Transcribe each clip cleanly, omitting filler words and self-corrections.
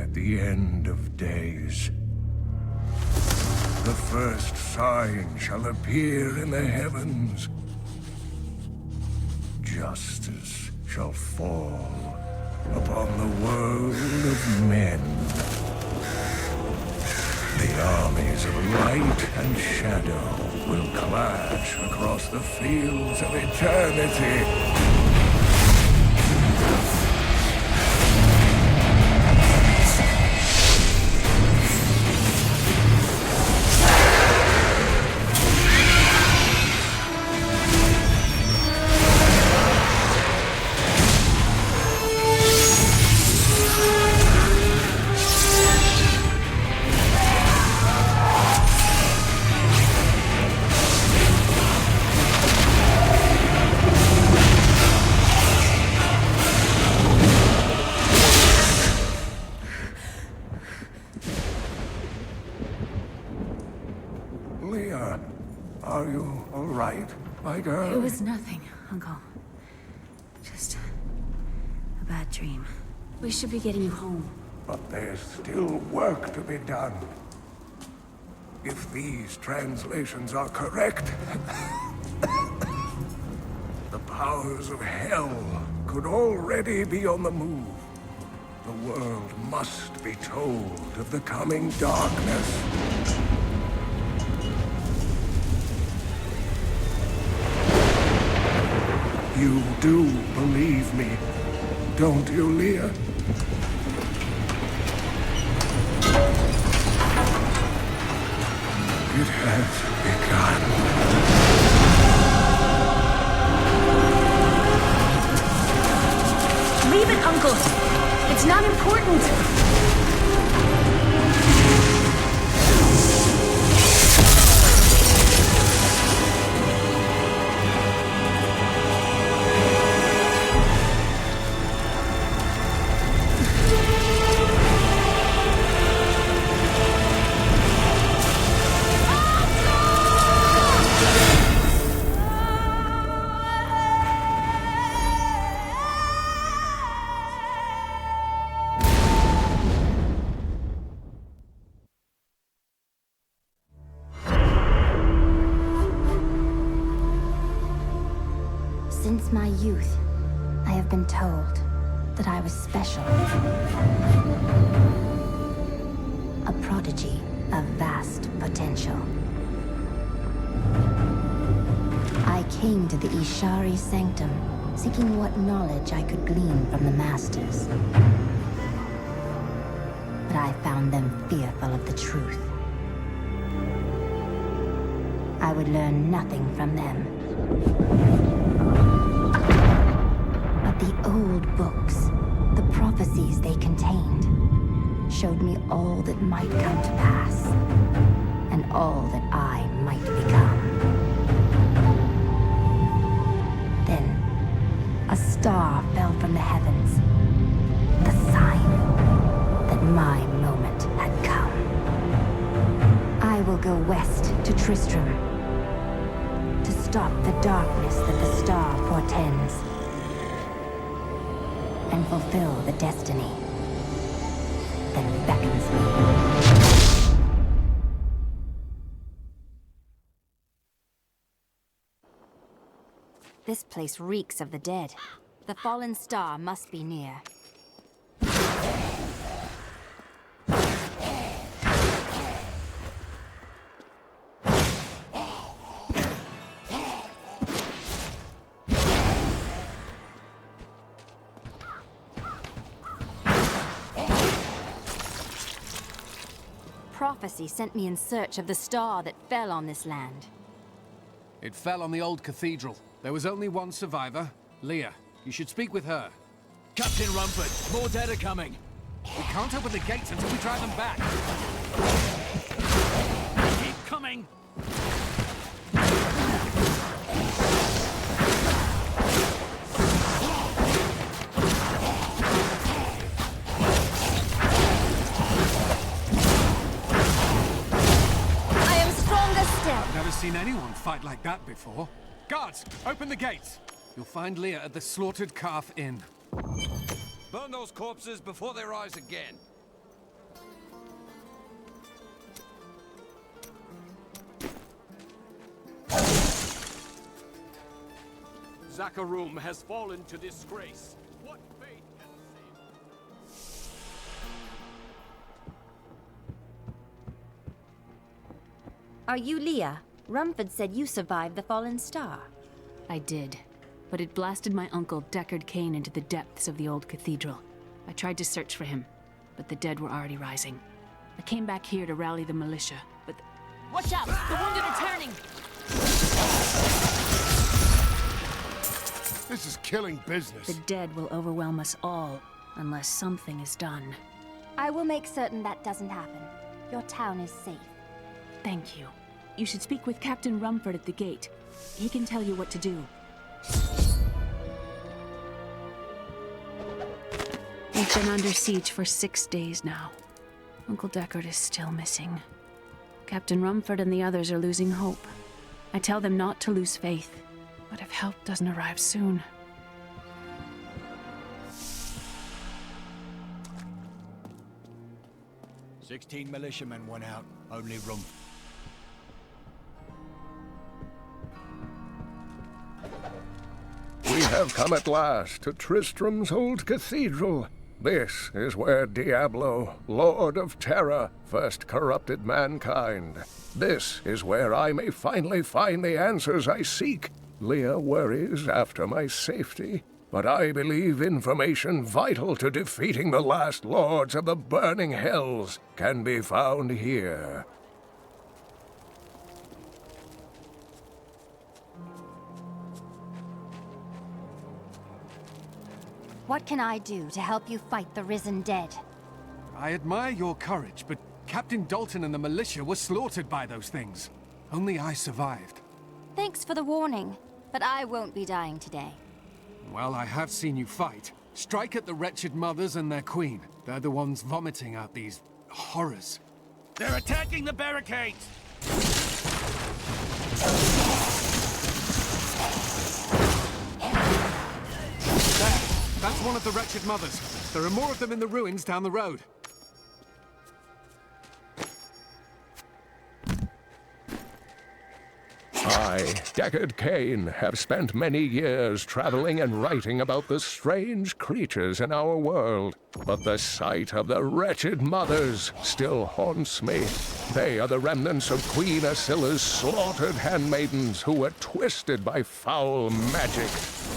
at the end of days. The first sign shall appear in the heavens. Justice shall fall upon the world of men. The armies of light and shadow will clash across the fields of eternity. Leah, are you all right, my girl? It was nothing, Uncle. Just a bad dream. We should be getting you home. But there's still work to be done. If these translations are correct, the powers of hell could already be on the move. The world must be told of the coming darkness. You do believe me, don't you, Leah? It has begun. Leave it, Uncle! It's not important! Since my youth, I have been told that I was special. A prodigy of vast potential. I came to the Ishari Sanctum, seeking what knowledge I could glean from the Masters. But I found them fearful of the truth. I would learn nothing from them. The old books, the prophecies they contained, showed me all that might come to pass, and all that I might become. Then, a star fell from the heavens, the sign that my moment had come. I will go west to Tristram, to stop the darkness that the star portends, and fulfill the destiny that beckons me. This place reeks of the dead. The fallen star must be near. Prophecy sent me in search of the star that fell on this land. It fell on the old cathedral. There was only one survivor, Leah. You should speak with her. Captain Rumford, more dead are coming. We can't open the gates until we drive them back. Keep coming! I've never seen anyone fight like that before. Guards, open the gates. You'll find Leah at the Slaughtered Calf Inn. Burn those corpses before they rise again. Zakarum has fallen to disgrace. What fate can save? Are you Leah? Rumford said you survived the fallen star. I did, but it blasted my uncle Deckard Cain into the depths of the old cathedral. I tried to search for him, but the dead were already rising. I came back here to rally the militia, but... Watch out! The wounded are turning! This is killing business. The dead will overwhelm us all, unless something is done. I will make certain that doesn't happen. Your town is safe. Thank you. You should speak with Captain Rumford at the gate. He can tell you what to do. We've been under siege for 6 days now. Uncle Deckard is still missing. Captain Rumford and the others are losing hope. I tell them not to lose faith, but if help doesn't arrive soon... 16 militiamen went out, only room. We have come at last to Tristram's old cathedral. This is where Diablo, Lord of Terror, first corrupted mankind. This is where I may finally find the answers I seek. Leah worries after my safety, but I believe information vital to defeating the last lords of the burning hells can be found here. What can I do to help you fight the risen dead? I admire your courage, but Captain Dalton and the militia were slaughtered by those things. Only I survived. Thanks for the warning, but I won't be dying today. Well, I have seen you fight. Strike at the wretched mothers and their queen. They're the ones vomiting out these horrors. They're attacking the barricades! That's one of the wretched mothers. There are more of them in the ruins down the road. I, Deckard Cain, have spent many years traveling and writing about the strange creatures in our world. But the sight of the wretched mothers still haunts me. They are the remnants of Queen Asilla's slaughtered handmaidens who were twisted by foul magic.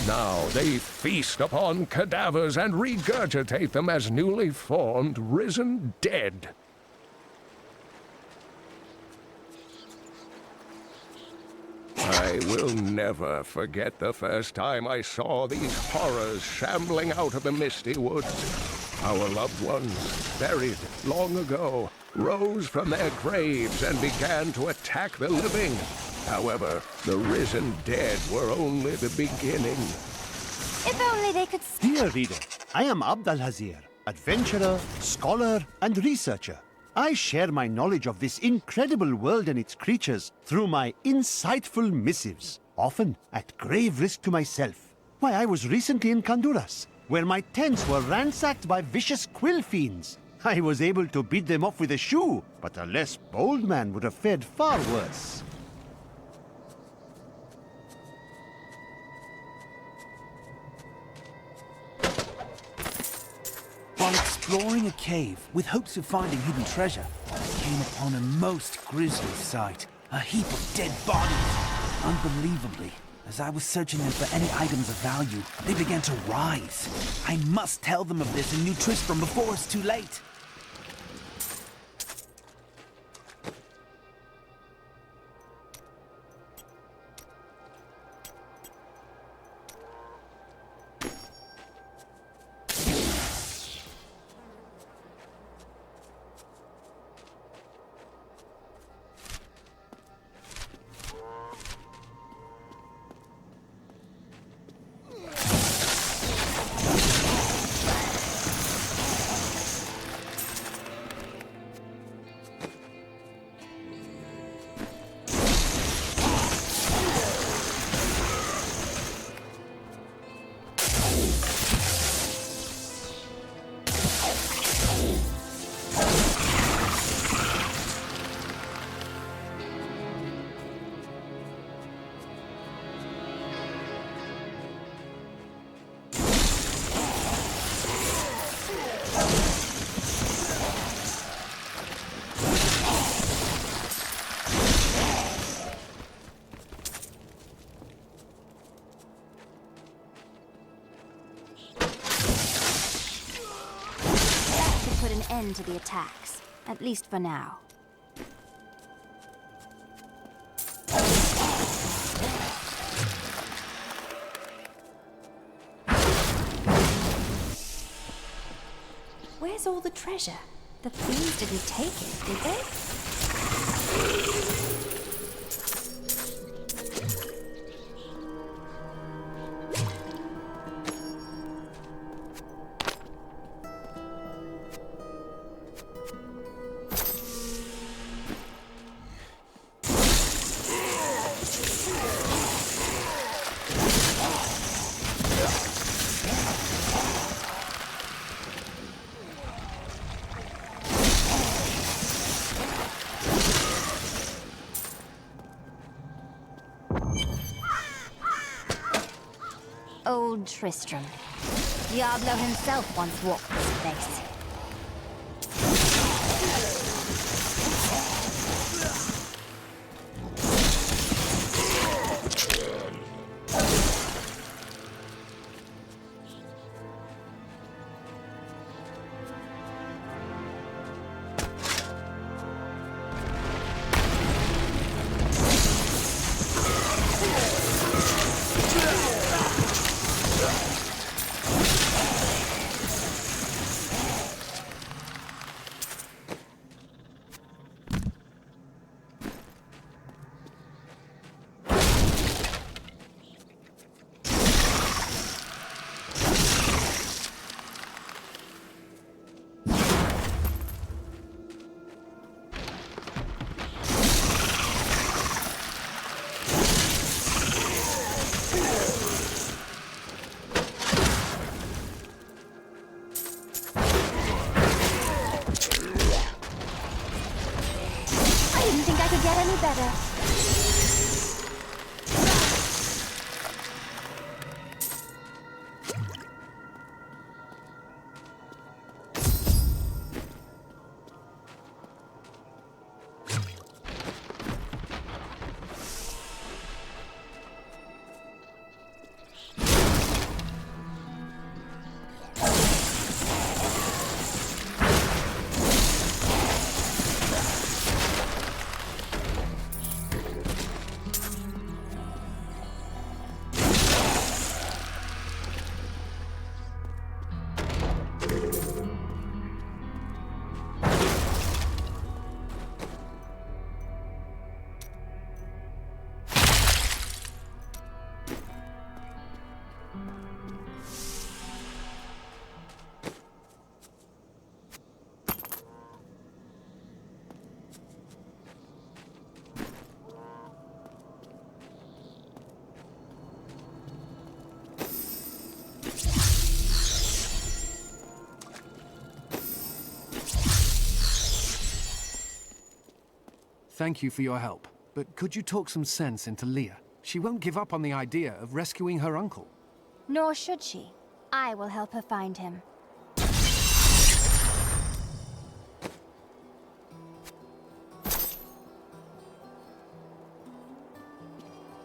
Now they feast upon cadavers and regurgitate them as newly formed, risen dead. I will never forget the first time I saw these horrors shambling out of the misty woods. Our loved ones, buried long ago, rose from their graves and began to attack the living. However, the risen dead were only the beginning. If only they could... Dear reader, I am Abd al-Hazir, adventurer, scholar, and researcher. I share my knowledge of this incredible world and its creatures through my insightful missives, often at grave risk to myself. Why, I was recently in Kanduras, where my tents were ransacked by vicious quill fiends. I was able to beat them off with a shoe, but a less bold man would have fared far worse. While exploring a cave with hopes of finding hidden treasure, I came upon a most grisly sight. A heap of dead bodies. Unbelievably, as I was searching them for any items of value, they began to rise. I must tell them of this in New Tristram before it's too late. end to the attacks, at least for now. Where's all the treasure? The fiends didn't take it, did they? Old Tristram. Diablo himself once walked this place. Better. Thank you for your help, but could you talk some sense into Leah? She won't give up on the idea of rescuing her uncle. Nor should she. I will help her find him.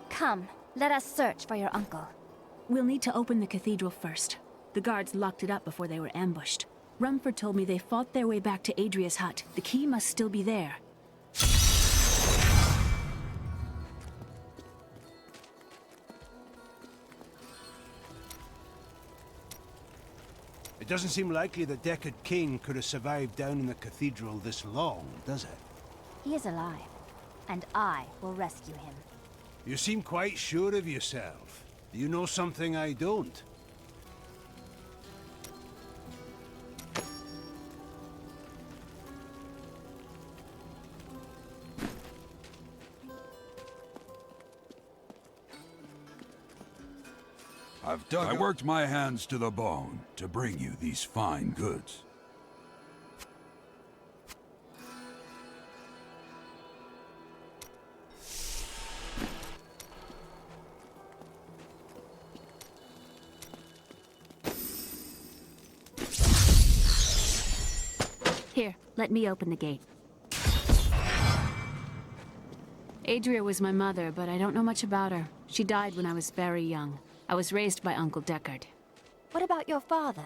Come, let us search for your uncle. We'll need to open the cathedral first. The guards locked it up before they were ambushed. Rumford told me they fought their way back to Adria's hut. The key must still be there. It doesn't seem likely that Deckard Cain could have survived down in the cathedral this long, does it? He is alive, and I will rescue him. You seem quite sure of yourself. You know something I don't. I worked my hands to the bone to bring you these fine goods. Here, let me open the gate. Adria was my mother, but I don't know much about her. She died when I was very young. I was raised by Uncle Deckard. What about your father?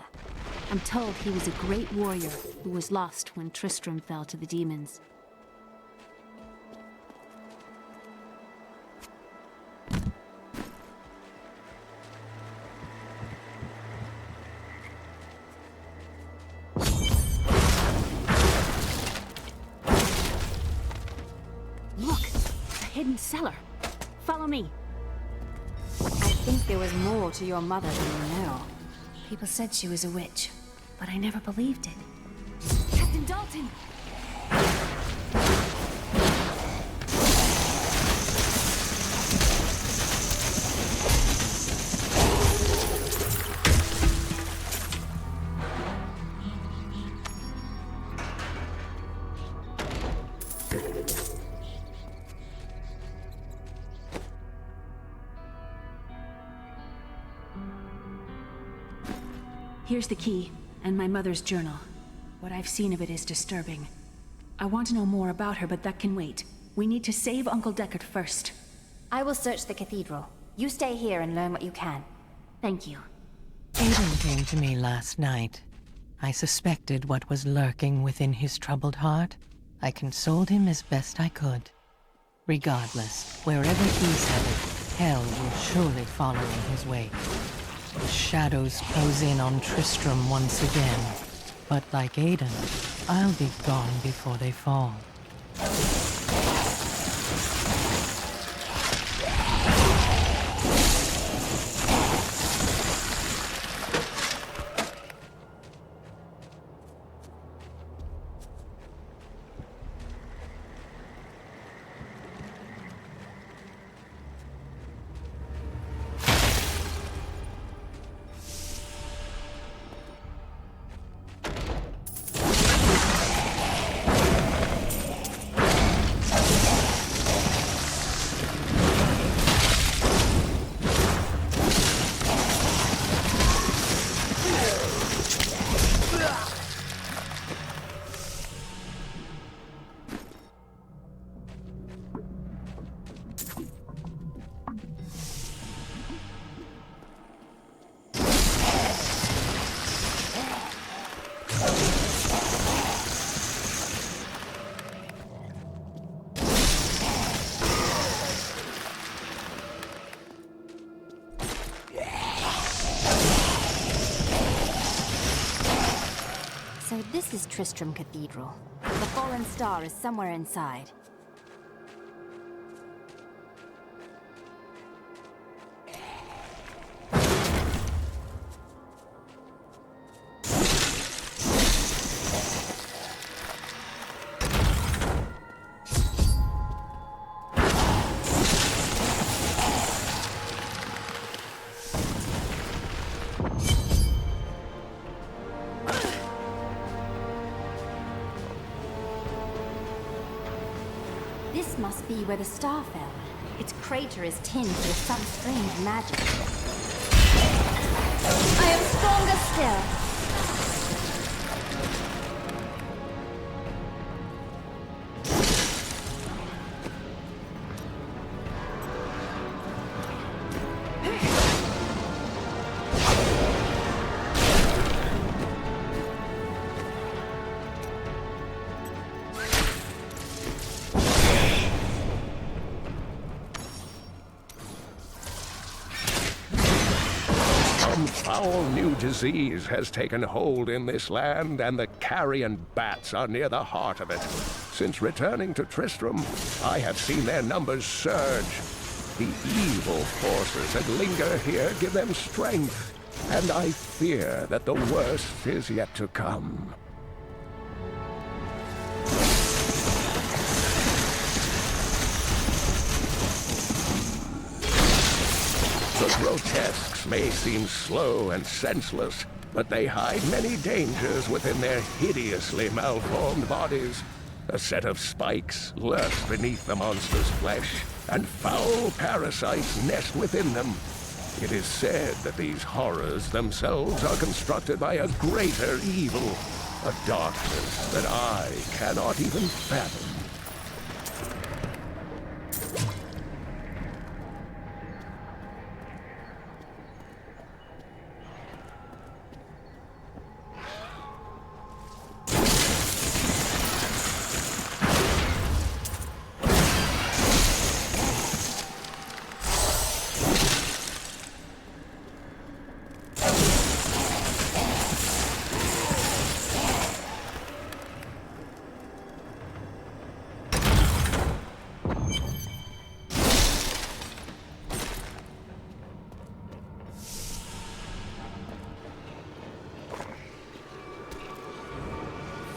I'm told he was a great warrior who was lost when Tristram fell to the demons. Look! A hidden cellar! Follow me! I think there was more to your mother than you know. People said she was a witch, but I never believed it. Captain Dalton! Here's the key, and my mother's journal. What I've seen of it is disturbing. I want to know more about her, but that can wait. We need to save Uncle Deckard first. I will search the cathedral. You stay here and learn what you can. Thank you. Aiden came to me last night. I suspected what was lurking within his troubled heart. I consoled him as best I could. Regardless, wherever he's headed, hell will surely follow in his wake. The shadows close in on Tristram once again. But like Aiden, I'll be gone before they fall. So this is Tristram Cathedral. The fallen star is somewhere inside. This must be where the star fell. Its crater is tinged with some strange magic. I am stronger still. Some foul new disease has taken hold in this land, and the carrion bats are near the heart of it. Since returning to Tristram, I have seen their numbers surge. The evil forces that linger here give them strength, and I fear that the worst is yet to come. The grotesques may seem slow and senseless, but they hide many dangers within their hideously malformed bodies. A set of spikes lurks beneath the monster's flesh, and foul parasites nest within them. It is said that these horrors themselves are constructed by a greater evil, a darkness that I cannot even fathom.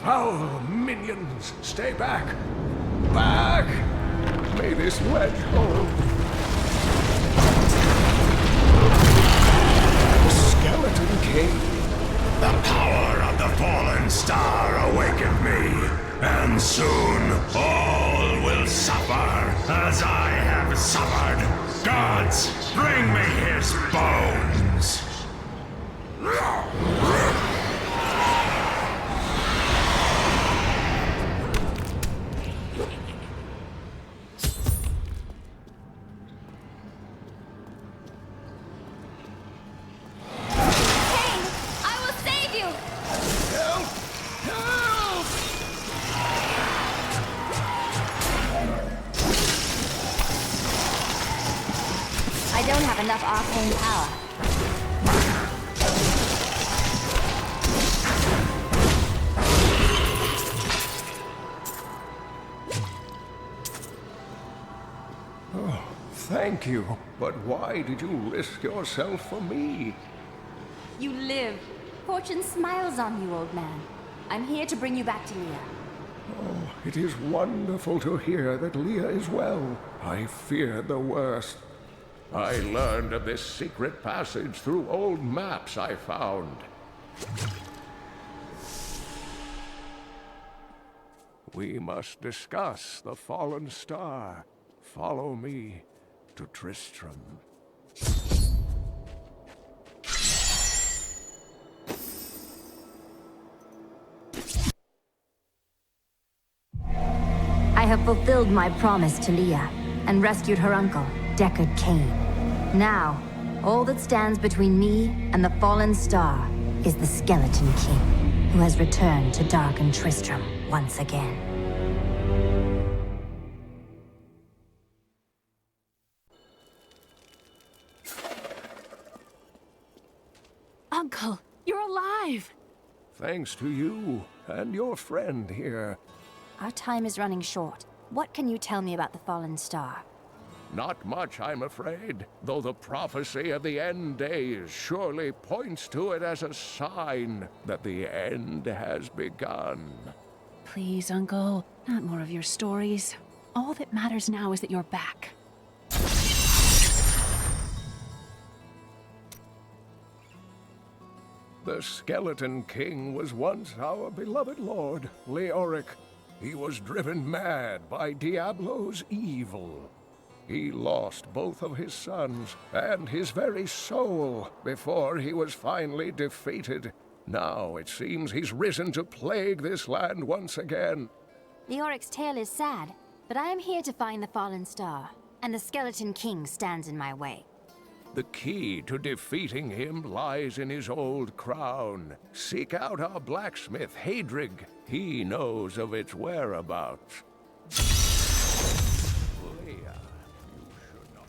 Foul minions, stay back! Back! May this wedge hold. Skeleton King. The power of the fallen star awakened me, and soon all will suffer as I have suffered. Gods, bring me his bones! I don't have enough arcane power. Thank you, but why did you risk yourself for me? You live. Fortune smiles on you, old man. I'm here to bring you back to Leah. Oh, it is wonderful to hear that Leah is well. I feared the worst. I learned of this secret passage through old maps I found. We must discuss the fallen star. Follow me to Tristram. I have fulfilled my promise to Leah and rescued her uncle, Deckard Cain. Now, all that stands between me and the fallen star is the Skeleton King, who has returned to darken Tristram once again. Uncle, you're alive! Thanks to you and your friend here. Our time is running short. What can you tell me about the fallen star? Not much, I'm afraid, though the prophecy of the end days surely points to it as a sign that the end has begun. Please, Uncle, not more of your stories. All that matters now is that you're back. The Skeleton King was once our beloved lord, Leoric. He was driven mad by Diablo's evil. He lost both of his sons and his very soul before he was finally defeated. Now it seems he's risen to plague this land once again. Leoric's tale is sad, but I am here to find the fallen star, and the Skeleton King stands in my way. The key to defeating him lies in his old crown. Seek out our blacksmith, Hadrig. He knows of its whereabouts. Leah, you should not...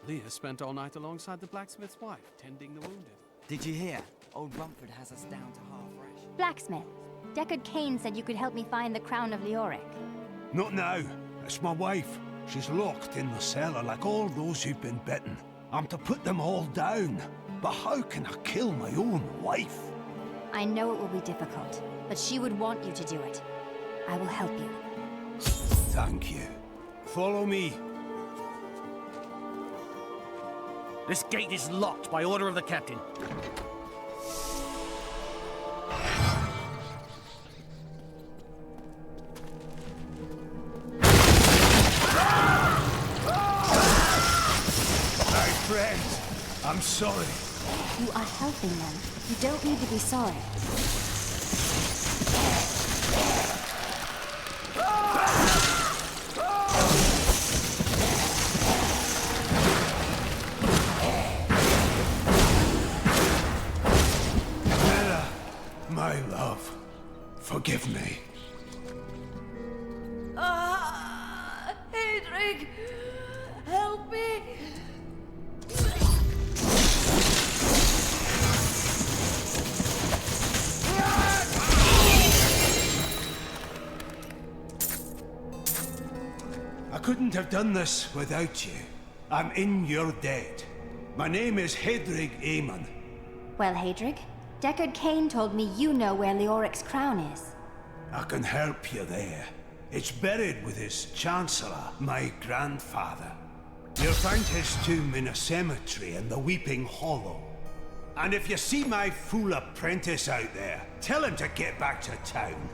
Leah spent all night alongside the blacksmith's wife, tending the wounded. Did you hear? Old Rumford has us down to half fresh. Blacksmith, Deckard Cain said you could help me find the crown of Leoric. Not now. It's my wife. She's locked in the cellar like all those who've been bitten. I'm to put them all down. But how can I kill my own wife? I know it will be difficult, but she would want you to do it. I will help you. Thank you. Follow me. This gate is locked by order of the captain. My friends, I'm sorry. You are helping them. You don't need to be sorry. love, forgive me. Hedrig! Help me! I couldn't have done this without you. I'm in your debt. My name is Hedrig Aemon. Well, Hedrig, Deckard Cain told me you know where Leoric's crown is. I can help you there. It's buried with his Chancellor, my grandfather. You'll find his tomb in a cemetery in the Weeping Hollow. And if you see my fool apprentice out there, tell him to get back to town.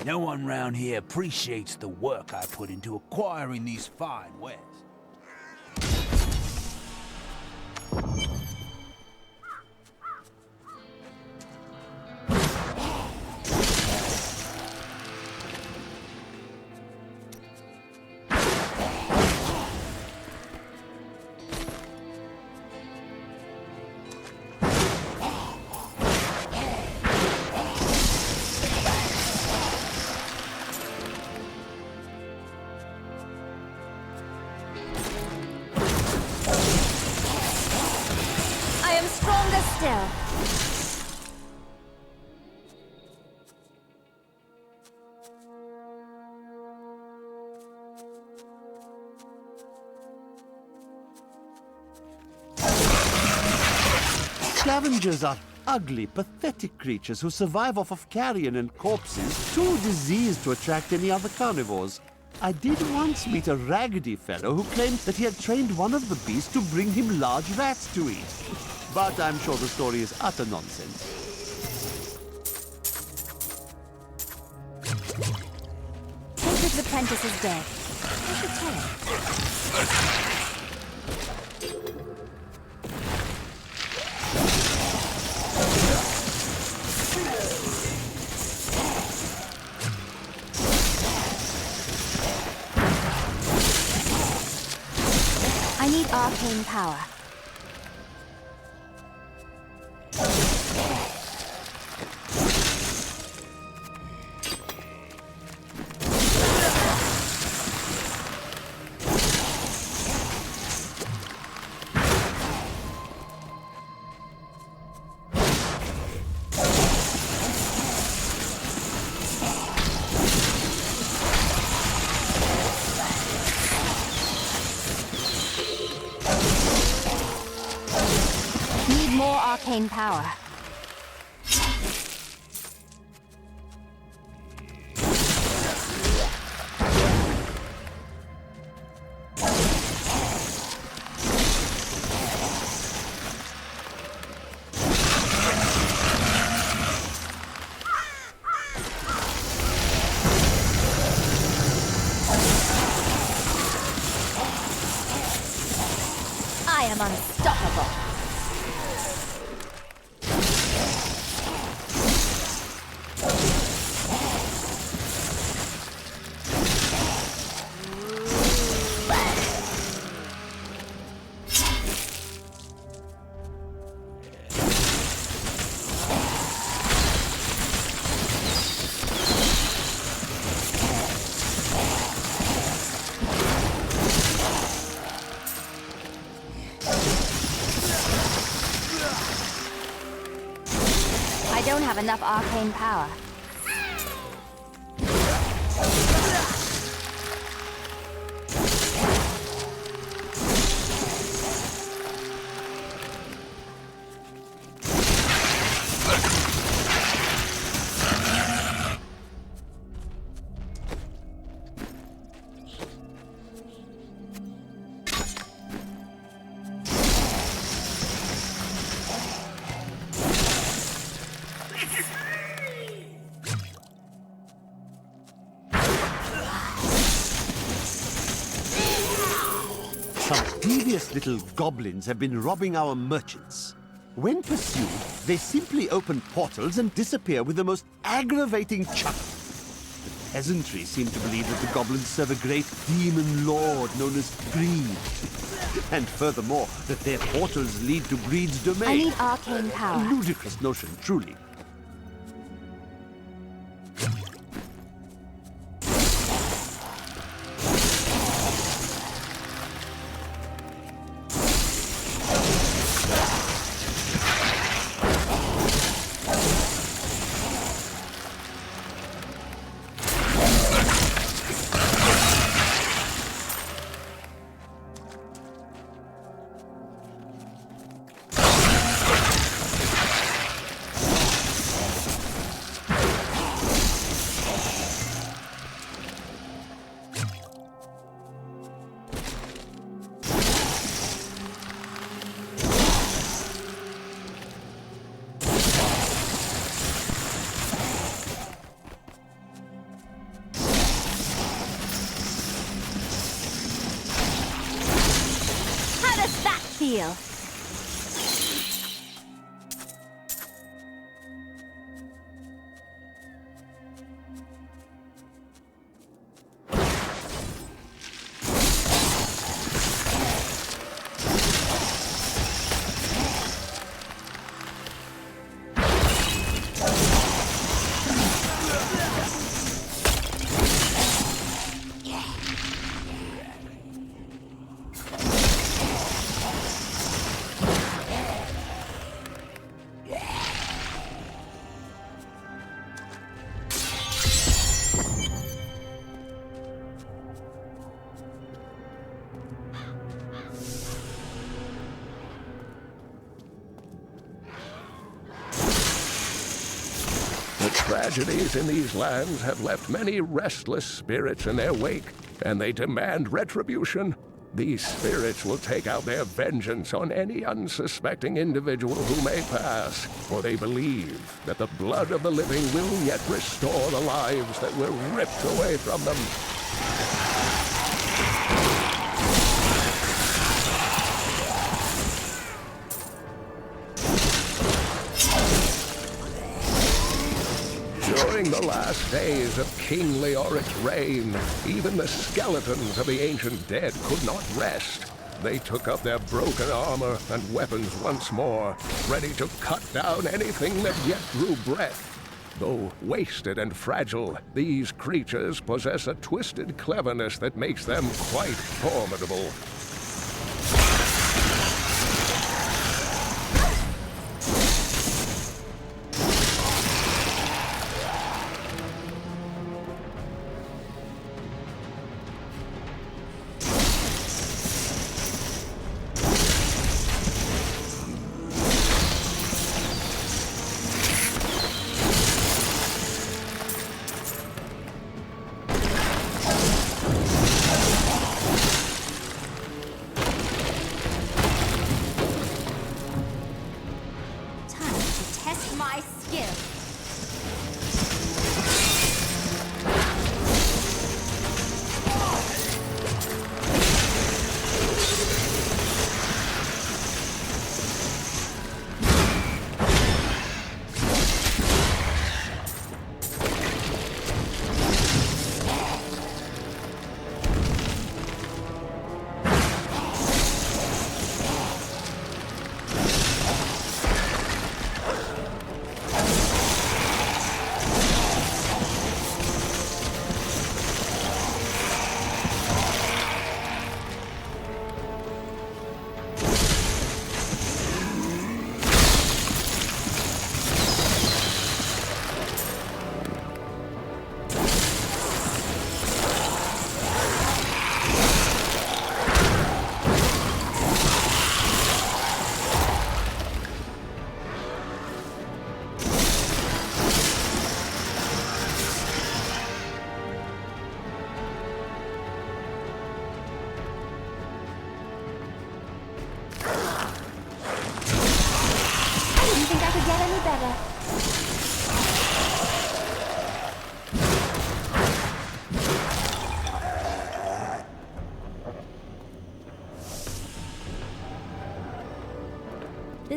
No one round here appreciates the work I put into acquiring these fine wares. I am stronger still. Scavengers are ugly, pathetic creatures who survive off of carrion and corpses, too diseased to attract any other carnivores. I did once meet a raggedy fellow who claimed that he had trained one of the beasts to bring him large rats to eat. But I'm sure the story is utter nonsense. Hedrig's apprentice is dead. I should tell him. I need arcane power. Need more arcane power. I am unstoppable. I don't have enough arcane power. Some devious little goblins have been robbing our merchants. When pursued, they simply open portals and disappear with the most aggravating chuckle. The peasantry seem to believe that the goblins serve a great demon lord known as Greed. And furthermore, that their portals lead to Greed's domain. I need arcane A power. ludicrous notion, truly. How does that feel? The tragedies in these lands have left many restless spirits in their wake, and they demand retribution. These spirits will take out their vengeance on any unsuspecting individual who may pass, for they believe that the blood of the living will yet restore the lives that were ripped away from them. During the last days of King Leoric's reign, even the skeletons of the ancient dead could not rest. They took up their broken armor and weapons once more, ready to cut down anything that yet drew breath. Though wasted and fragile, these creatures possess a twisted cleverness that makes them quite formidable.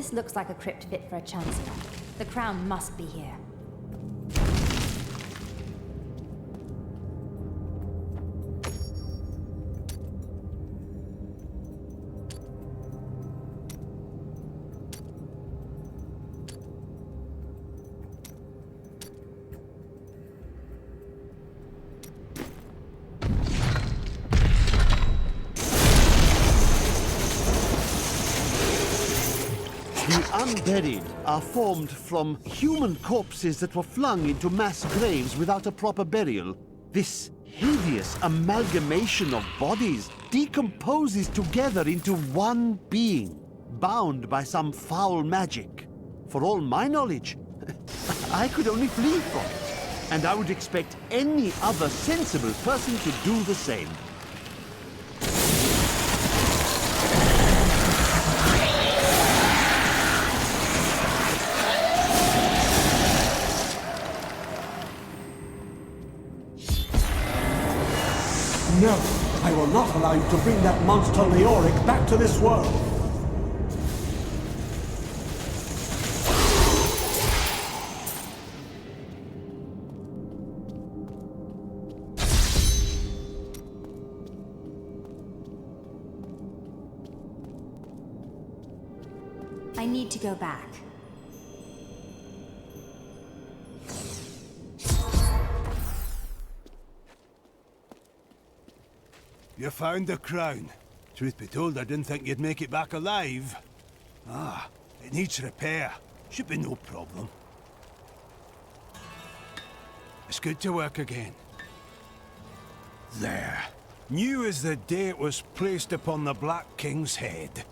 This looks like a crypt fit for a chancellor. The crown must be here. The unburied are formed from human corpses that were flung into mass graves without a proper burial. This hideous amalgamation of bodies decomposes together into one being, bound by some foul magic. For all my knowledge, I could only flee from it, and I would expect any other sensible person to do the same. No, I will not allow you to bring that monster Leoric back to this world. I need to go back. You found the crown. Truth be told, I didn't think you'd make it back alive. Ah, it needs repair. Should be no problem. It's good to work again. There. New as the day it was placed upon the Black King's head.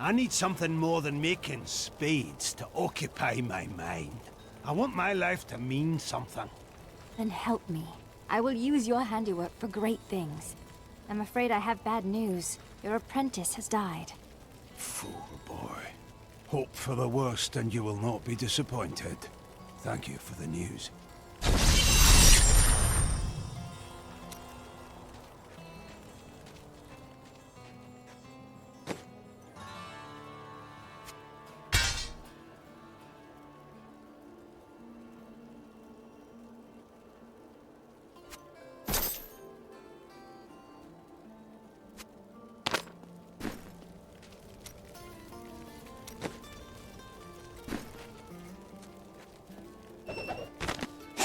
I need something more than making spades to occupy my mind. I want my life to mean something. Then help me. I will use your handiwork for great things. I'm afraid I have bad news. Your apprentice has died. Fool boy. Hope for the worst and you will not be disappointed. Thank you for the news.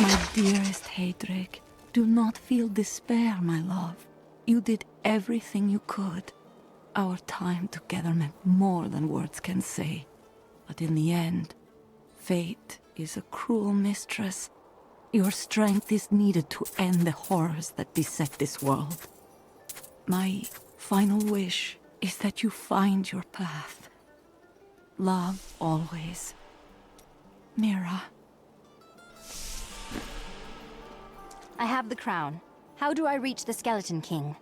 My dearest Heydrich, do not feel despair, my love. You did everything you could. Our time together meant more than words can say. But in the end, fate is a cruel mistress. Your strength is needed to end the horrors that beset this world. My final wish is that you find your path. Love always. Mira. I have the crown. How do I reach the Skeleton King?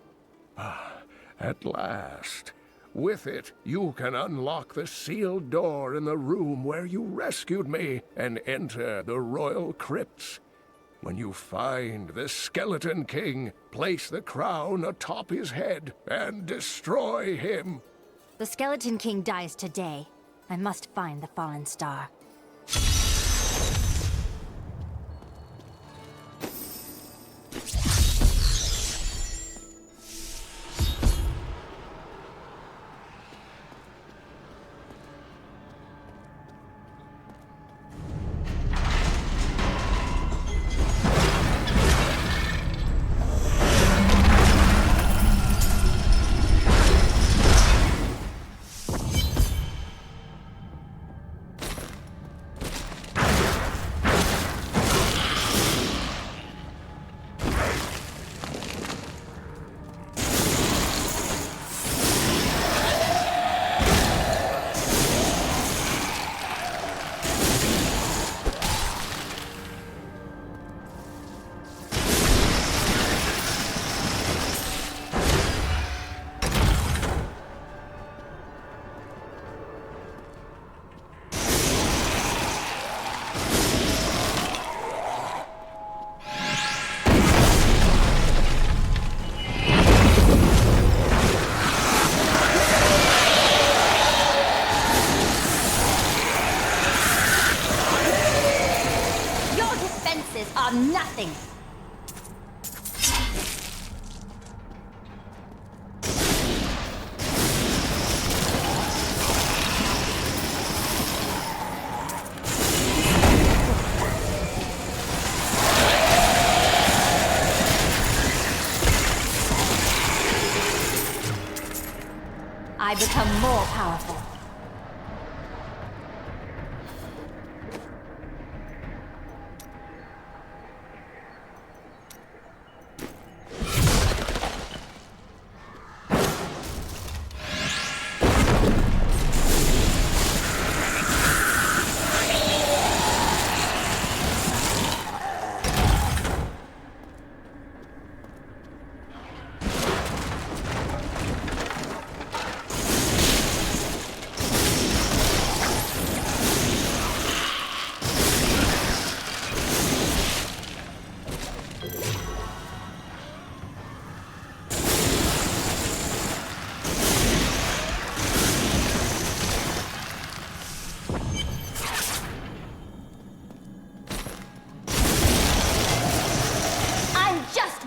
At last. With it, you can unlock the sealed door in the room where you rescued me and enter the royal crypts. When you find the Skeleton King, place the crown atop his head and destroy him. The Skeleton King dies today. I must find the fallen star. I become more powerful.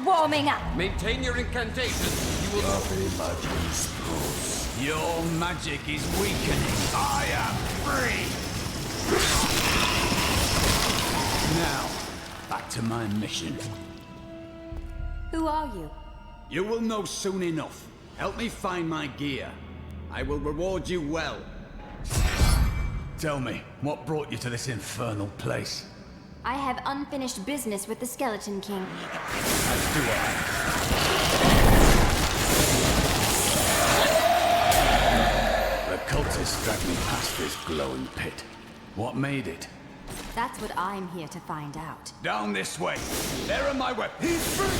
Warming up. Maintain your incantation. You will not be magic. Your magic is weakening. I am free! Now, back to my mission. Who are you? You will know soon enough. Help me find my gear. I will reward you well. Tell me, what brought you to this infernal place? I have unfinished business with the Skeleton King. As do I. The cultists dragged me past this glowing pit. What made it? That's what I'm here to find out. Down this way. There are my weapons. He's free!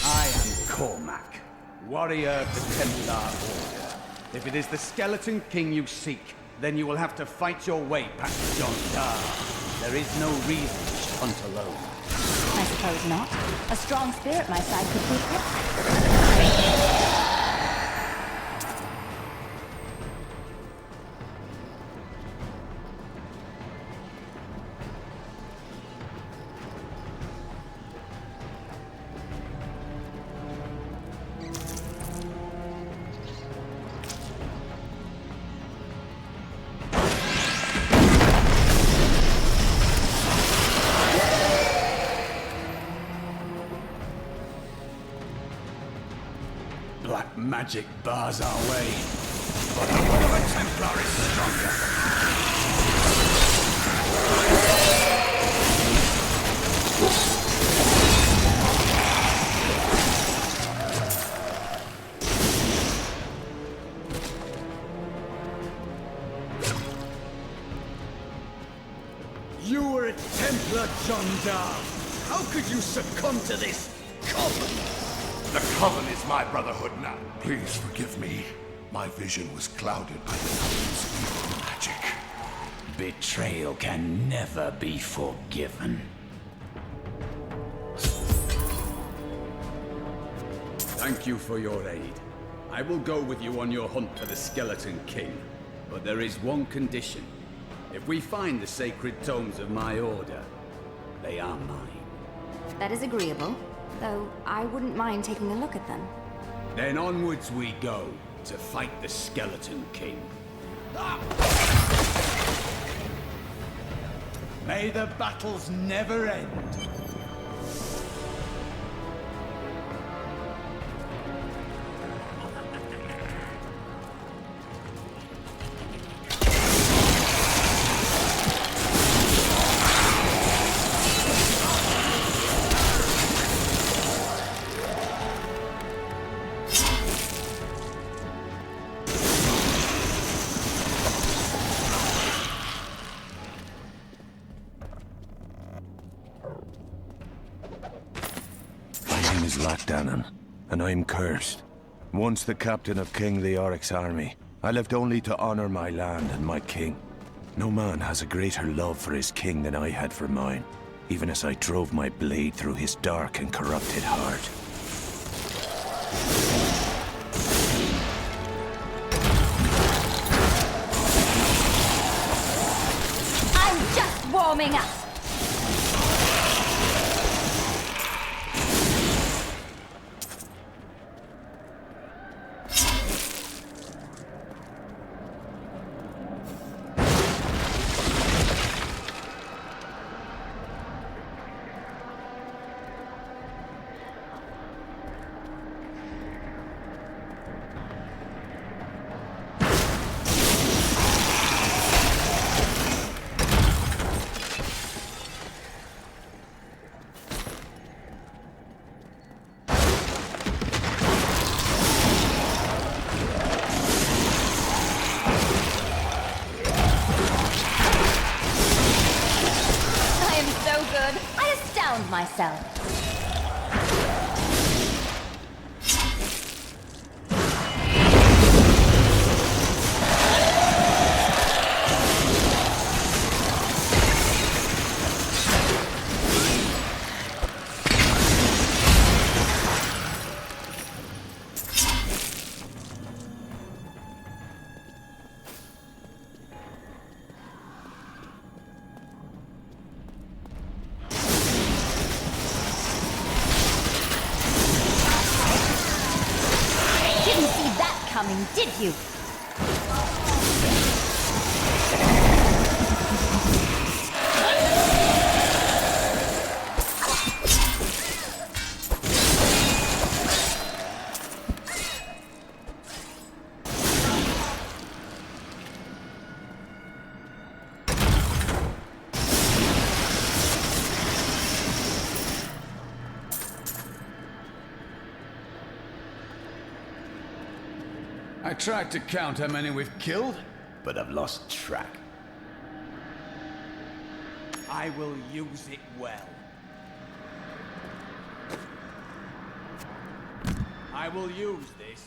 I am Cormac, warrior of the Templar Order. If it is the Skeleton King you seek, then you will have to fight your way past John Dar. There is no reason you should hunt alone. I suppose not. A strong spirit my side could be. Black magic bars our way, but the will of a Templar is stronger. You were a Templar, John Dar. How could you succumb to this coven? The Coven is my brotherhood now. Please forgive me. My vision was clouded by the Coven's evil magic. Betrayal can never be forgiven. Thank you for your aid. I will go with you on your hunt for the Skeleton King. But there is one condition. If we find the sacred tomes of my order, they are mine. That is agreeable. Though I wouldn't mind taking a look at them. Then onwards we go, to fight the Skeleton King. May the battles never end. And I'm cursed. Once the captain of King Leoric's army, I lived only to honor my land and my king. No man has a greater love for his king than I had for mine, even as I drove my blade through his dark and corrupted heart. I'm just warming up! myself. Did you? I tried to count how many we've killed, but I've lost track. I will use it well. I will use this.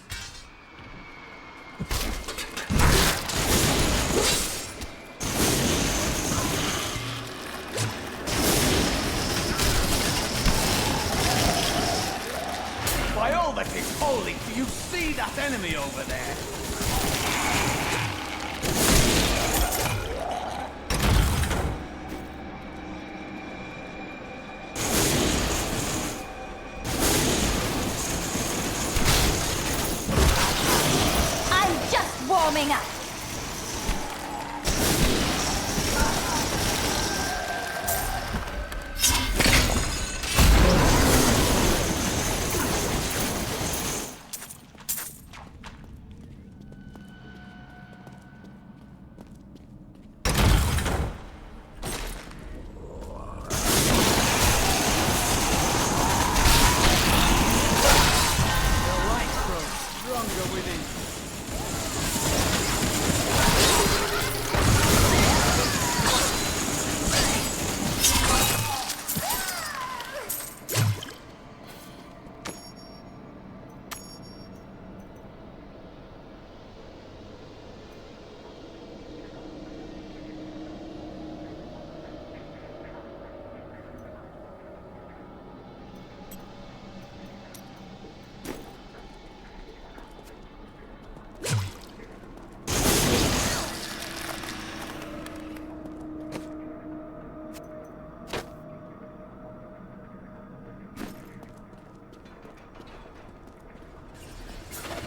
By all that is holy, do you see that enemy over there? I'm just warming up.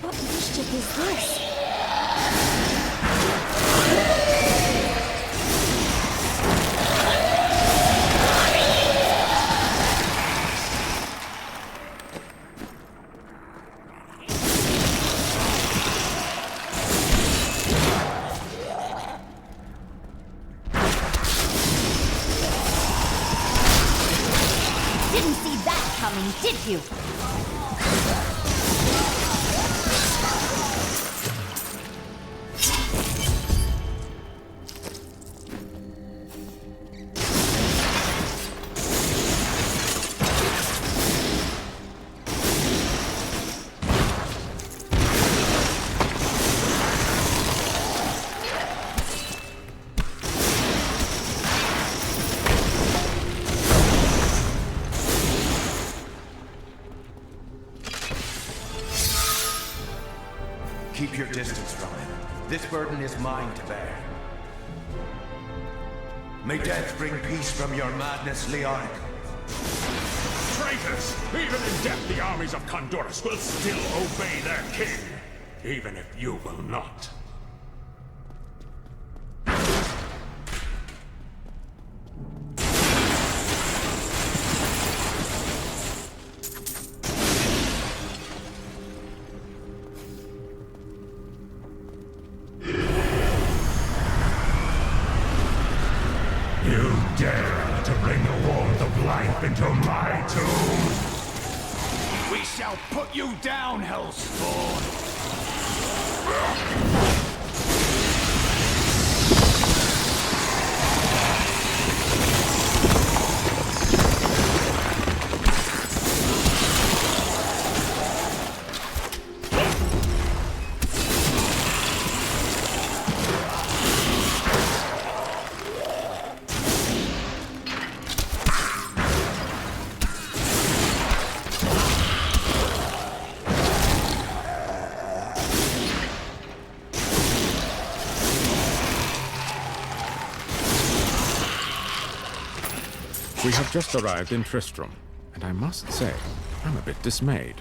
What mischief is this? Didn't see that coming, did you? Keep your distance from him. This burden is mine to bear. May death bring peace from your madness, Leoric. Traitors! Even in death, the armies of Condorus will still obey their king, even if you will not. You dare to bring the warmth of life into my tomb? We shall put you down, Hellspawn! We have just arrived in Tristram, and I must say, I'm a bit dismayed.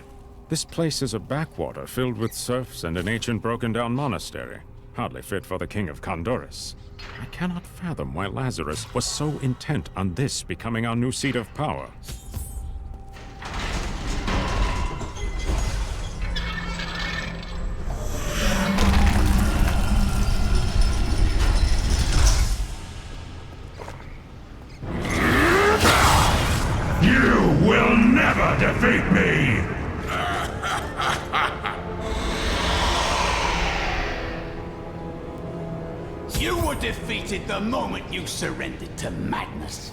This place is a backwater filled with serfs and an ancient broken-down monastery, hardly fit for the King of Condorus. I cannot fathom why Lazarus was so intent on this becoming our new seat of power. You will never defeat me! You were defeated the moment you surrendered to madness.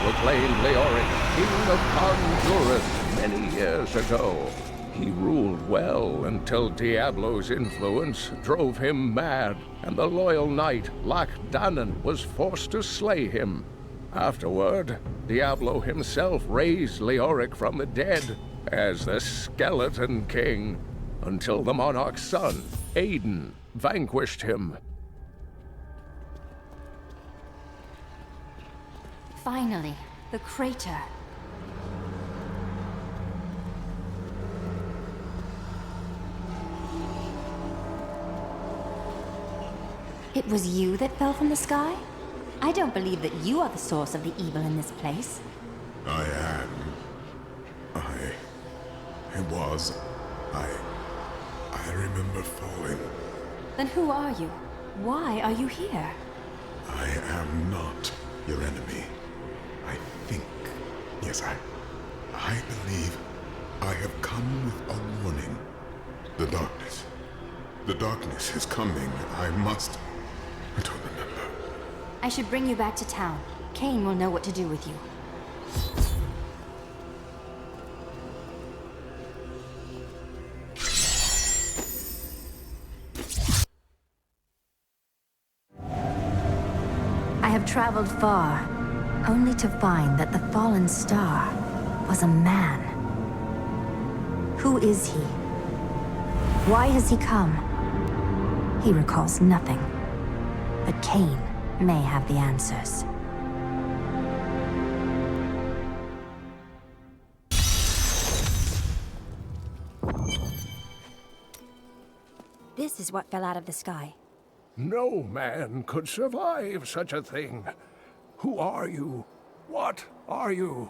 Proclaimed Leoric King of Condorus many years ago. He ruled well until Diablo's influence drove him mad, and the loyal knight Lac Danon was forced to slay him. Afterward, Diablo himself raised Leoric from the dead as the Skeleton King, until the monarch's son, Aiden, vanquished him. Finally, the crater. It was you that fell from the sky? I don't believe that you are the source of the evil in this place. I am. I remember falling. Then who are you? Why are you here? I am not your enemy. I think. Yes, I believe I have come with a warning. The darkness. The darkness is coming. I don't remember. I should bring you back to town. Cain will know what to do with you. I have traveled far, only to find that the fallen star was a man. Who is he? Why has he come? He recalls nothing. But Cain may have the answers. This is what fell out of the sky. No man could survive such a thing. Who are you? What are you?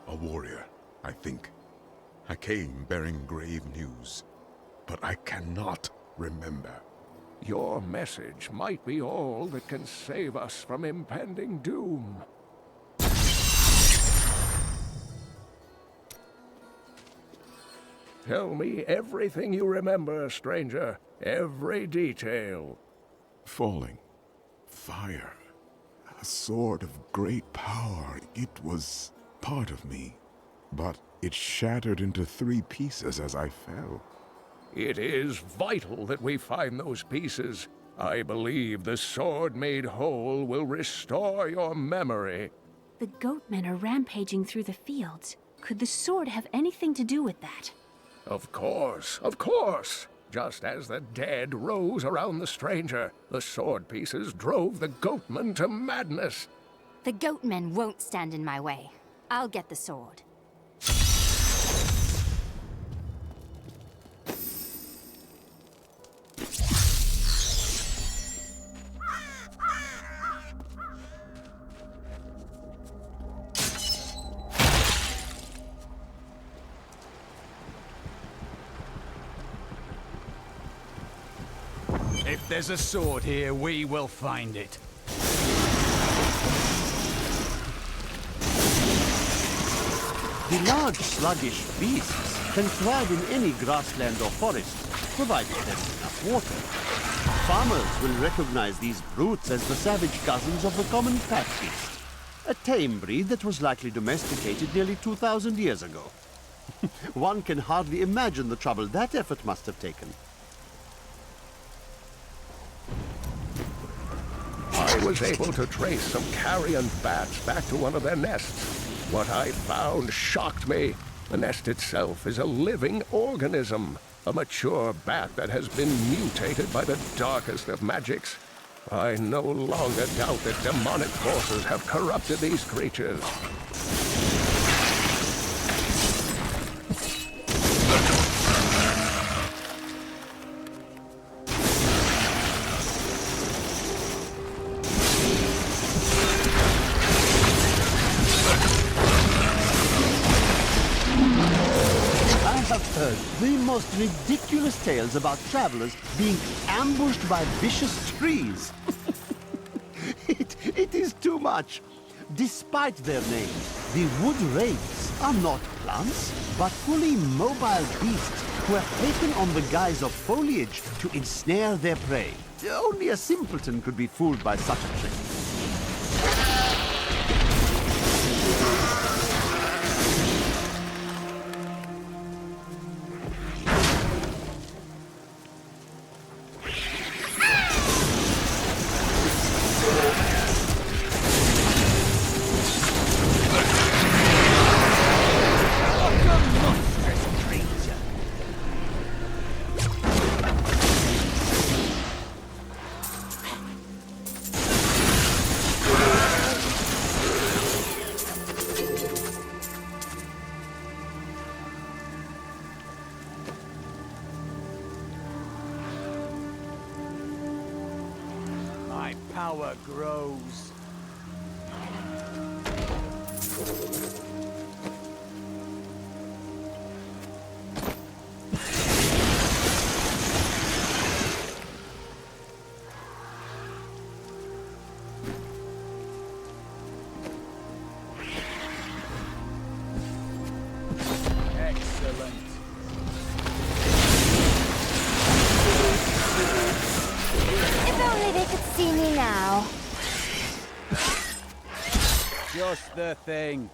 A warrior, I think. I came bearing grave news, but I cannot remember. Your message might be all that can save us from impending doom. Tell me everything you remember, stranger. Every detail. Falling. Fire. A sword of great power. It was part of me. But it shattered into 3 pieces as I fell. It is vital that we find those pieces. I believe the sword made whole will restore your memory. The goatmen are rampaging through the fields. Could the sword have anything to do with that? Of course, of course. Just as the dead rose around the stranger, the sword pieces drove the goatmen to madness. The goatmen won't stand in my way. I'll get the sword. If there's a sword here, we will find it. The large, sluggish beasts can thrive in any grassland or forest, provided there's enough water. Farmers will recognize these brutes as the savage cousins of the common pack beast, a tame breed that was likely domesticated nearly 2,000 years ago. One can hardly imagine the trouble that effort must have taken. I was able to trace some carrion bats back to one of their nests. What I found shocked me. The nest itself is a living organism, a mature bat that has been mutated by the darkest of magics. I no longer doubt that demonic forces have corrupted these creatures. The most ridiculous tales about travelers being ambushed by vicious trees. It is too much. Despite their name, the wood wraiths are not plants, but fully mobile beasts who have taken on the guise of foliage to ensnare their prey. Only a simpleton could be fooled by such a trick. Power grows. Excellent. If only they could see me now. Just the thing.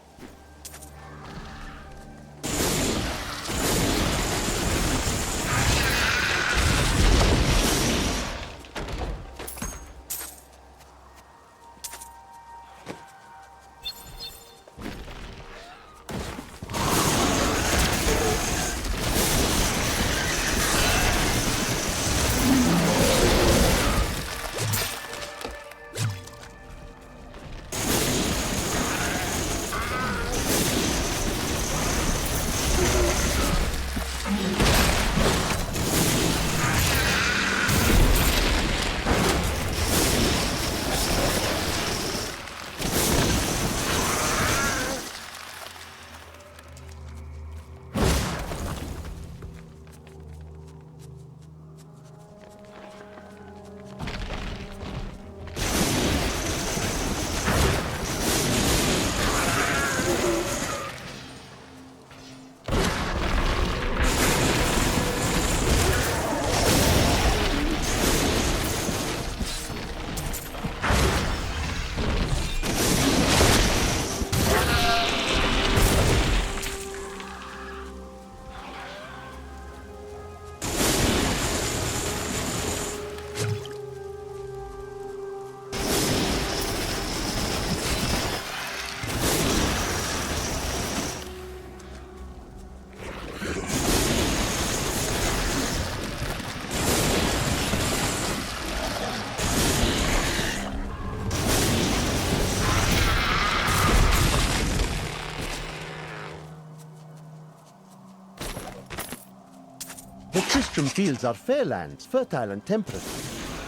The Tristram fields are fair lands, fertile and temperate.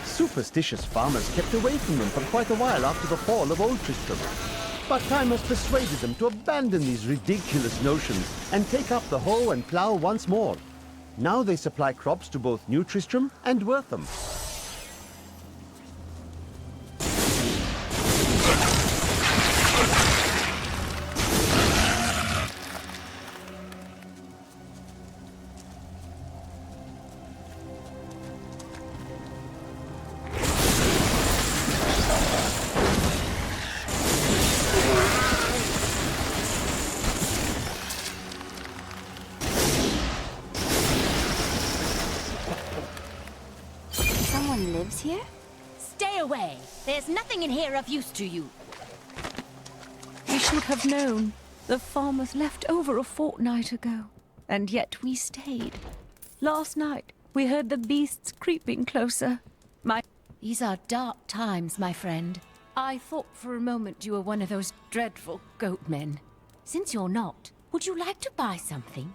Superstitious farmers kept away from them for quite a while after the fall of Old Tristram. But time has persuaded them to abandon these ridiculous notions and take up the hoe and plough once more. Now they supply crops to both New Tristram and Wortham. here? Stay away! There's nothing in here of use to you. We should have known. The farmers left over a fortnight ago, and yet we stayed. Last night, we heard the beasts creeping closer. These are dark times, my friend. I thought for a moment you were one of those dreadful goat men. Since you're not, would you like to buy something?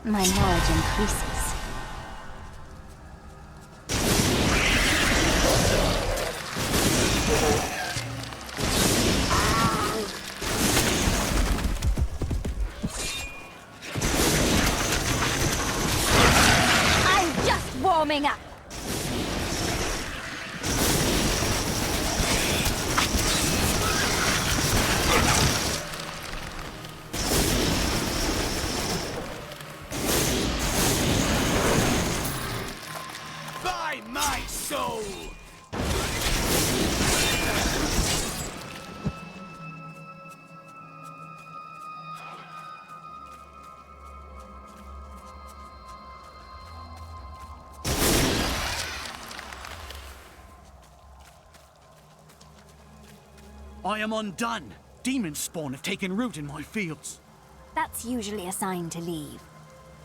My knowledge increases. I'm just warming up. I am undone. Demon spawn have taken root in my fields. That's usually a sign to leave.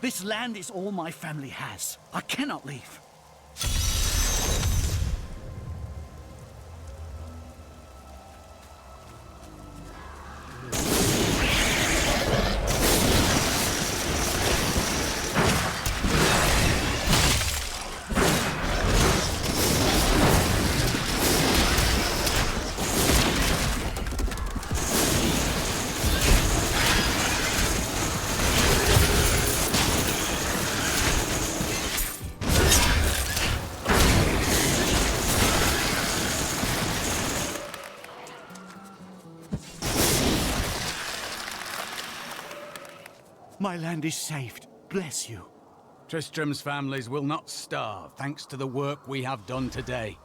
This land is all my family has. I cannot leave. My land is saved. Bless you. Tristram's families will not starve thanks to the work we have done today.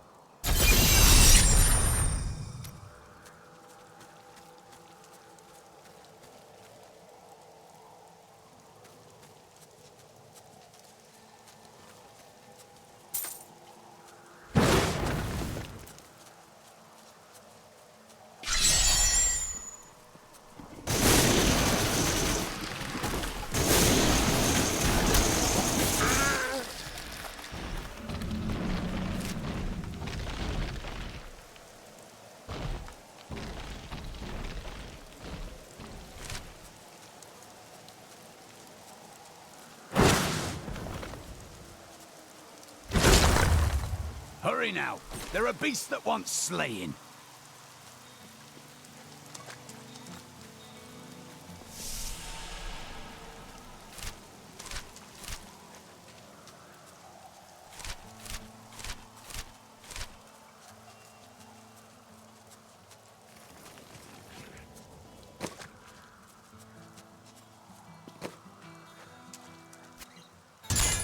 Hurry now. There are beasts that want slaying.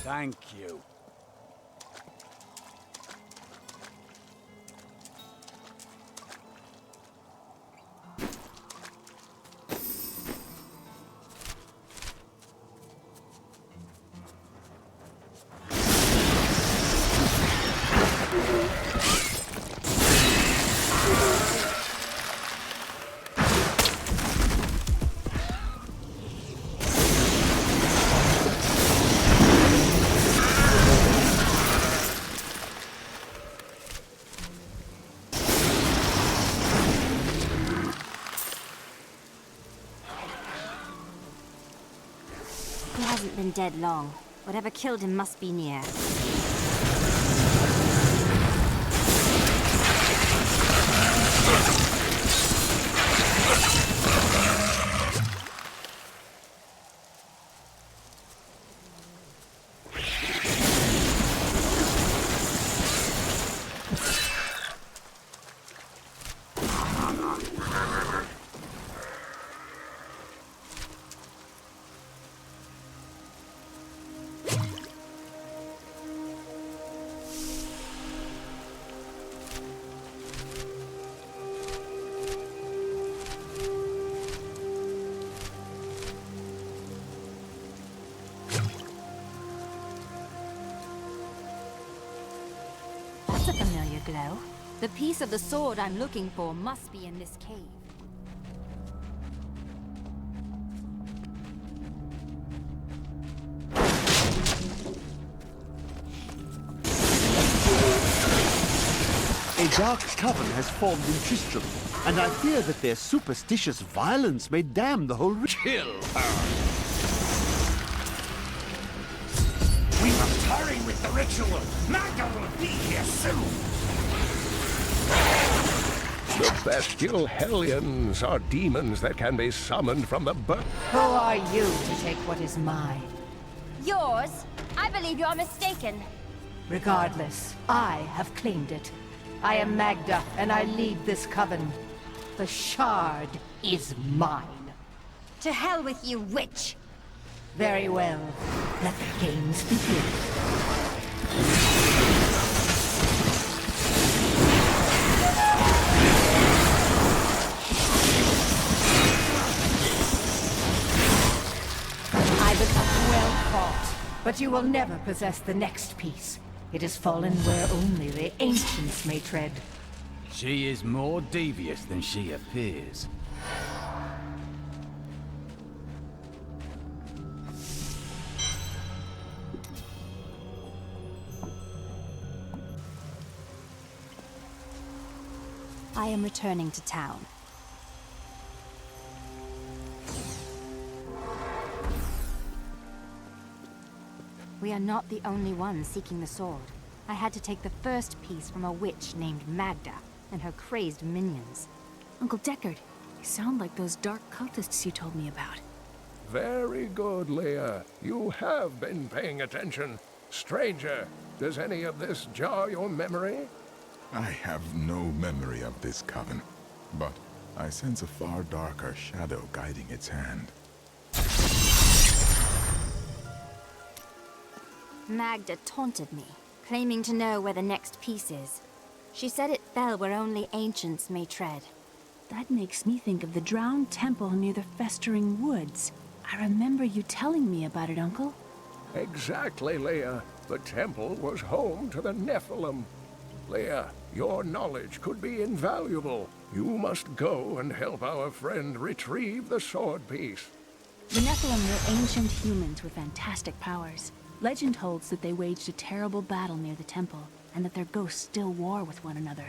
Thank you. He hasn't been dead long. Whatever killed him must be near. That's a familiar glow. The piece of the sword I'm looking for must be in this cave. A dark coven has formed in Tristram, and I fear that their superstitious violence may damn the whole... Kill her! We must hurry with the ritual. Magda will be here soon. The bestial hellions are demons that can be summoned from the Who are you to take what is mine? Yours? I believe you're mistaken. Regardless, I have claimed it. I am Magda, and I lead this coven. The shard is mine. To hell with you, witch! Very well. Let the games begin. I become well caught, but you will never possess the next piece. It has fallen where only the ancients may tread. She is more devious than she appears. I am returning to town. We are not the only ones seeking the sword. I had to take the first piece from a witch named Magda and her crazed minions. Uncle Deckard, you sound like those dark cultists you told me about. Very good, Leah. You have been paying attention. Stranger, does any of this jar your memory? I have no memory of this coven, but I sense a far darker shadow guiding its hand. Magda taunted me, claiming to know where the next piece is. She said it fell where only ancients may tread. That makes me think of the drowned temple near the festering woods. I remember you telling me about it, Uncle. Exactly, Leah. The temple was home to the Nephilim. Leah, your knowledge could be invaluable. You must go and help our friend retrieve the sword piece. The Nephilim were ancient humans with fantastic powers. Legend holds that they waged a terrible battle near the temple, and that their ghosts still war with one another.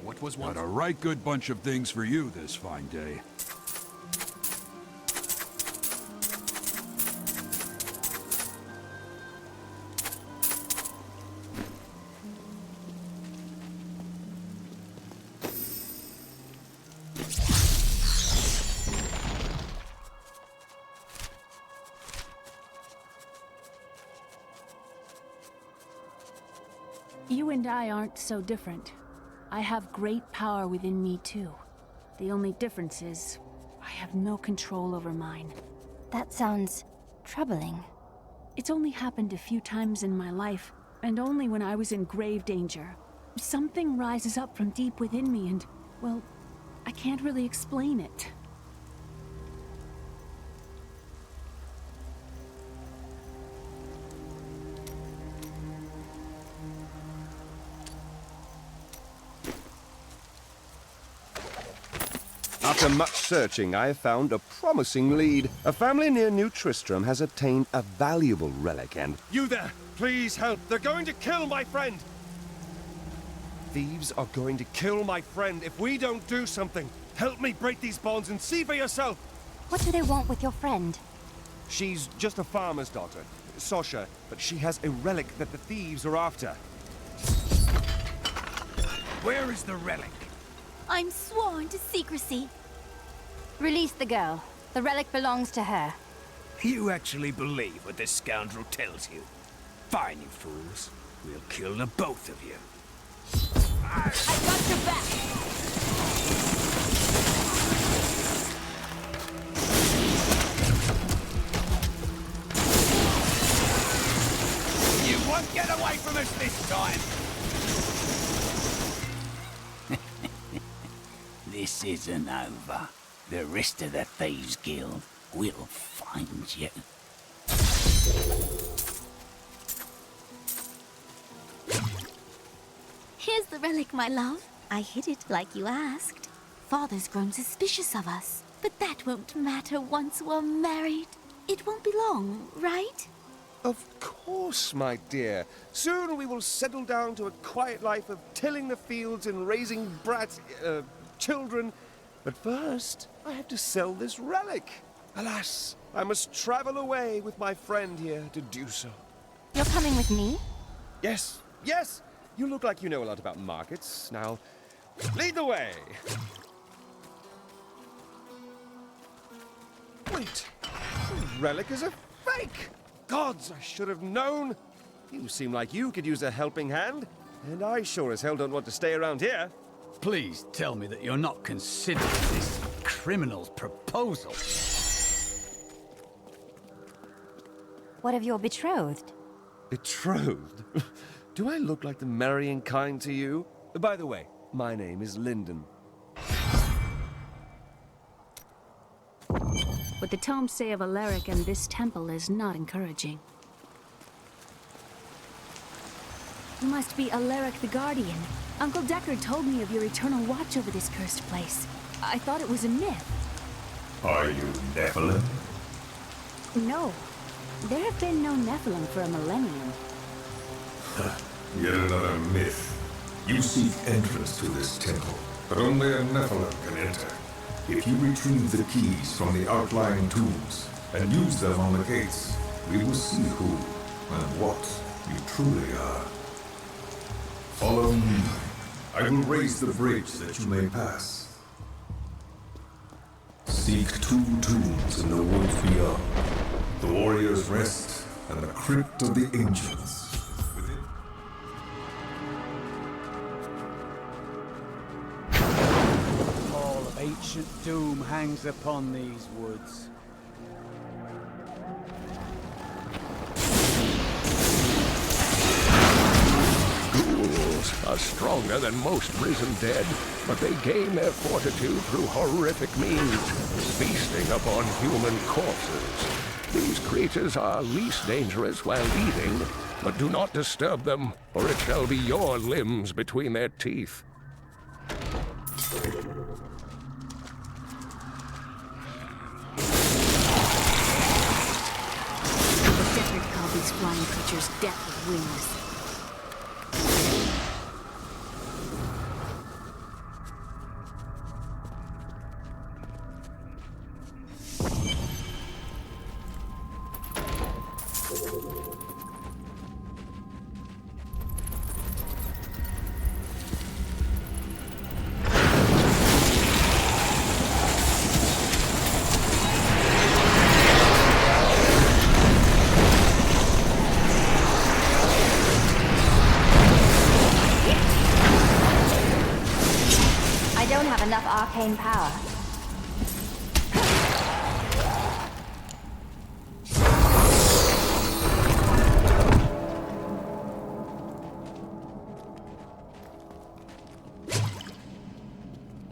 What relic was once... Got a right good bunch of things for you this fine day. You and I aren't so different. I have great power within me, too. The only difference is, I have no control over mine. That sounds troubling. It's only happened a few times in my life, and only when I was in grave danger. Something rises up from deep within me and, well, I can't really explain it. After much searching, I have found a promising lead. A family near New Tristram has obtained a valuable relic and... You there! Please help! They're going to kill my friend! Thieves are going to kill my friend if we don't do something. Help me break these bonds and see for yourself! What do they want with your friend? She's just a farmer's daughter, Sasha, but she has a relic that the thieves are after. Where is the relic? I'm sworn to secrecy. Release the girl. The relic belongs to her. You actually believe what this scoundrel tells you? Fine, you fools. We'll kill the both of you. I got your back! You won't get away from us this time! This isn't over. The rest of the Thieves Guild will find you. Here's the relic, my love. I hid it like you asked. Father's grown suspicious of us, but that won't matter once we're married. It won't be long, right? Of course, my dear. Soon we will settle down to a quiet life of tilling the fields and raising children. But first, I have to sell this relic. Alas, I must travel away with my friend here to do so. You're coming with me? Yes, yes! You look like you know a lot about markets. Now, lead the way! Wait! The relic is a fake! Gods, I should have known! You seem like you could use a helping hand, and I sure as hell don't want to stay around here. Please tell me that you're not considering this criminal's proposal. What of your betrothed? Betrothed? Do I look like the marrying kind to you? By the way, my name is Lyndon. What the tomes say of Alaric and this temple is not encouraging. You must be Alaric the Guardian. Uncle Deckard told me of your eternal watch over this cursed place. I thought it was a myth. Are you Nephilim? No. There have been no Nephilim for a millennium. Yet another myth. You seek entrance to this temple, but only a Nephilim can enter. If you retrieve the keys from the outlying tombs and use them on the gates, we will see who and what you truly are. Follow me. I will raise the bridge that you may pass. Seek 2 tombs in the woods beyond. The Warrior's Rest and the Crypt of the Ancients. All of ancient doom hangs upon these woods. Ghouls are stronger than most risen dead, but they gain their fortitude through horrific means, feasting upon human corpses. These creatures are least dangerous while eating, but do not disturb them, or it shall be your limbs between their teeth. Deckard called these flying creatures death with wings. I don't have enough arcane power.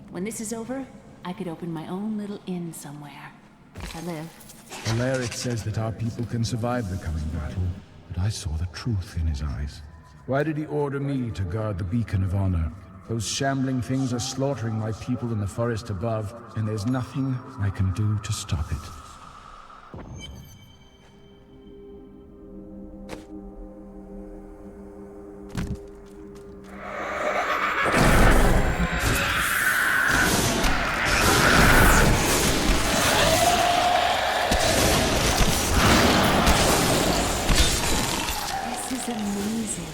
When this is over, I could open my own little inn somewhere. If I live. Alaric says that our people can survive the coming battle, but I saw the truth in his eyes. Why did he order me to guard the beacon of honor? Those shambling things are slaughtering my people in the forest above, and there's nothing I can do to stop it. This is amazing.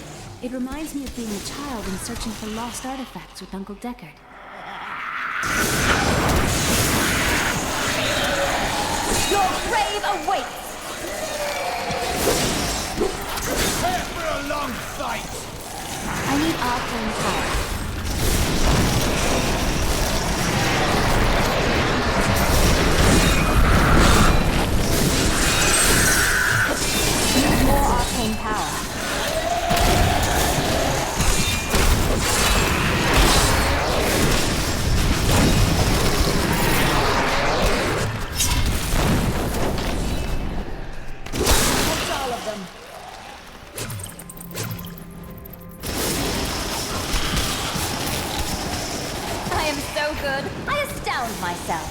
It reminds me of being a child and searching for lost artifacts with Uncle Deckard. Your grave awaits! Prepare for a long fight! I need arcane power. Need more arcane power. That's all of them. I am so good. I astound myself.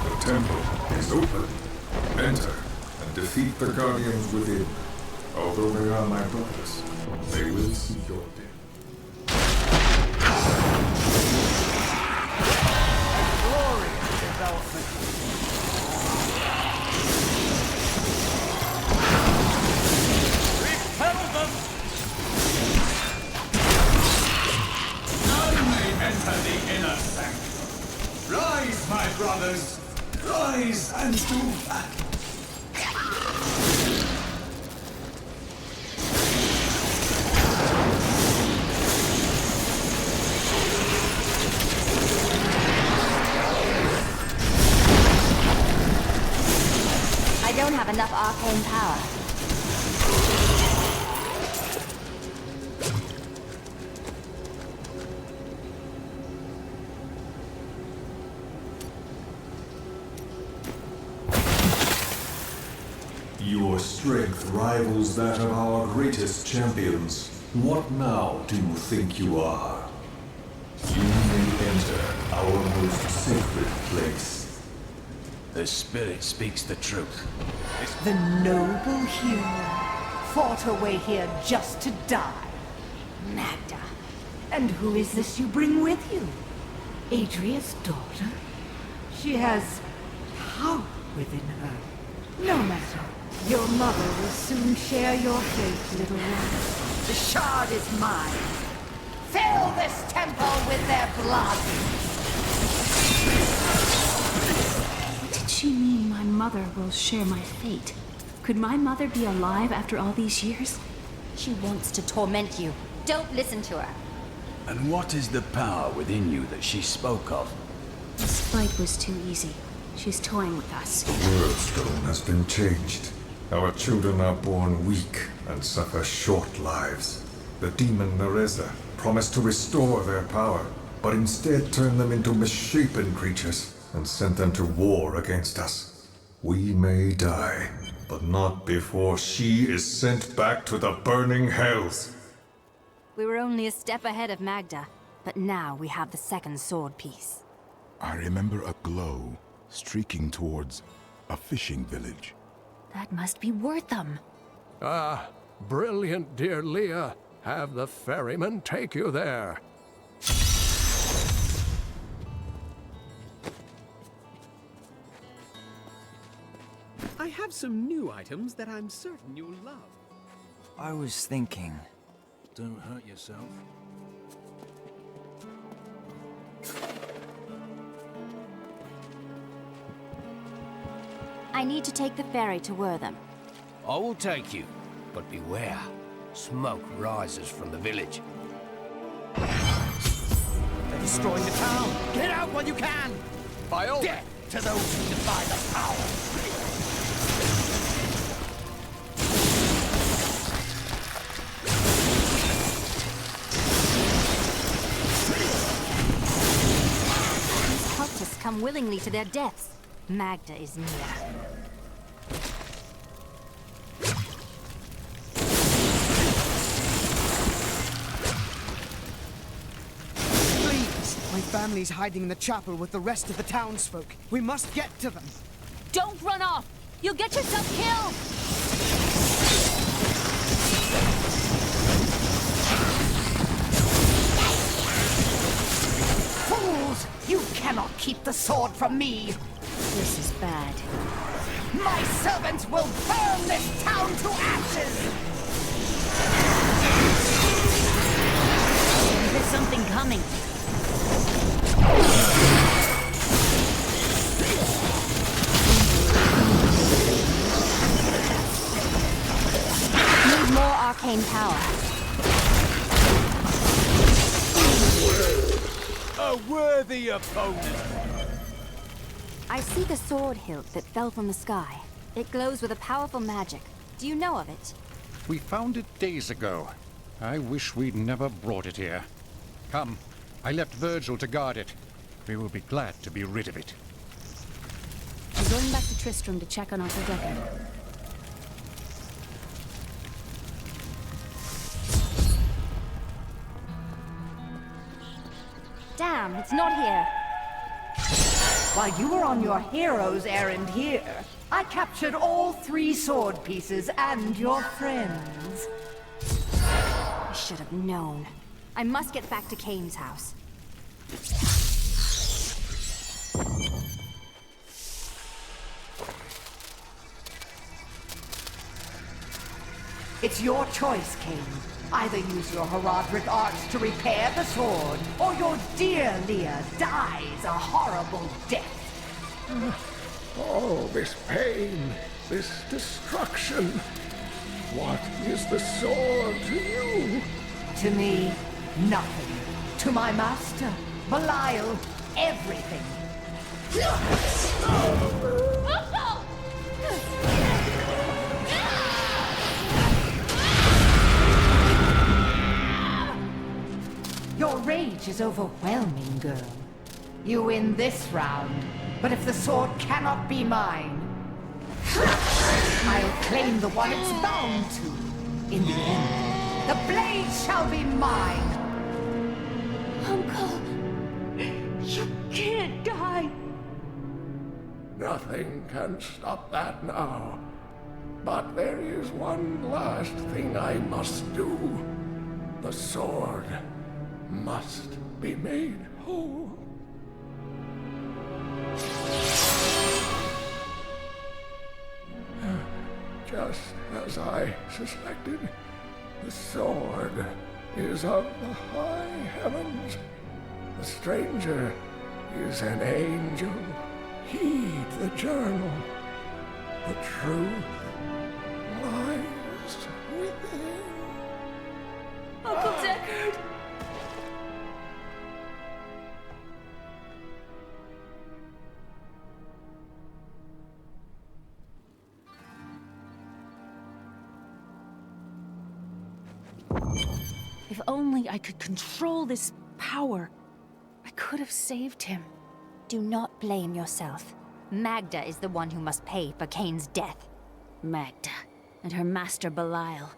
The temple is open. Enter and defeat the guardians within. Although they are my brothers, they will see your death. Glorious development. Repel them! None may enter the inner sanctum. Rise, my brothers! Rise and do battle! I don't have enough arcane power. Your strength rivals that of our greatest champions. What now do you think you are? You may enter our most sacred place. The spirit speaks the truth. The noble hero fought her way here just to die. Magda. And who is this you bring with you? Adria's daughter? She has power within her. No matter. Your mother will soon share your fate, little one. The shard is mine. Fill this temple with their blood! Did she mean my mother will share my fate? Could my mother be alive after all these years? She wants to torment you. Don't listen to her. And what is the power within you that she spoke of? This fight was too easy. She's toying with us. Worldstone has been changed. Our children are born weak and suffer short lives. The demon Nereza promised to restore their power, but instead turned them into misshapen creatures and sent them to war against us. We may die, but not before she is sent back to the burning hells. We were only a step ahead of Magda, but now we have the second sword piece. I remember a glow streaking towards a fishing village. That must be Wortham. Ah, brilliant, dear Leah. Have the ferryman take you there. I have some new items that I'm certain you'll love. I was thinking, don't hurt yourself. I need to take the ferry to Wortham. I will take you, but beware. Smoke rises from the village. They're destroying the town! Get out while you can! By all Death to those who defy the power! These cultists come willingly to their deaths. Magda is near. My family's hiding in the chapel with the rest of the townsfolk. We must get to them. Don't run off! You'll get yourself killed! Fools! You cannot keep the sword from me! This is bad. My servants will burn this town to ashes! There's something coming. Need more arcane power. A worthy opponent! I see the sword hilt that fell from the sky. It glows with a powerful magic. Do you know of it? We found it days ago. I wish we'd never brought it here. Come, I left Virgil to guard it. We will be glad to be rid of it. I'm going back to Tristram to check on Uncle Deckard. Damn, it's not here. While you were on your hero's errand here, I captured all 3 sword pieces and your friends. I should have known. I must get back to Kane's house. It's your choice, Kane. Either use your Herodric arts to repair the sword, or your dear Leah dies a horrible death. Oh, this pain, this destruction. What is the sword to you? To me, nothing. To my master, Belial, everything. Your rage is overwhelming, girl. You win this round, but if the sword cannot be mine, I'll claim the one it's bound to. In the end, the blade shall be mine. Uncle, you can't die. Nothing can stop that now. But there is one last thing I must do. The sword must be made whole. Just as I suspected, the sword is of the high heavens. The stranger is an angel. Heed the journal. The truth lies within. Uncle Deckard! If only I could control this power, I could have saved him. Do not blame yourself. Magda is the one who must pay for Cain's death. Magda and her master Belial.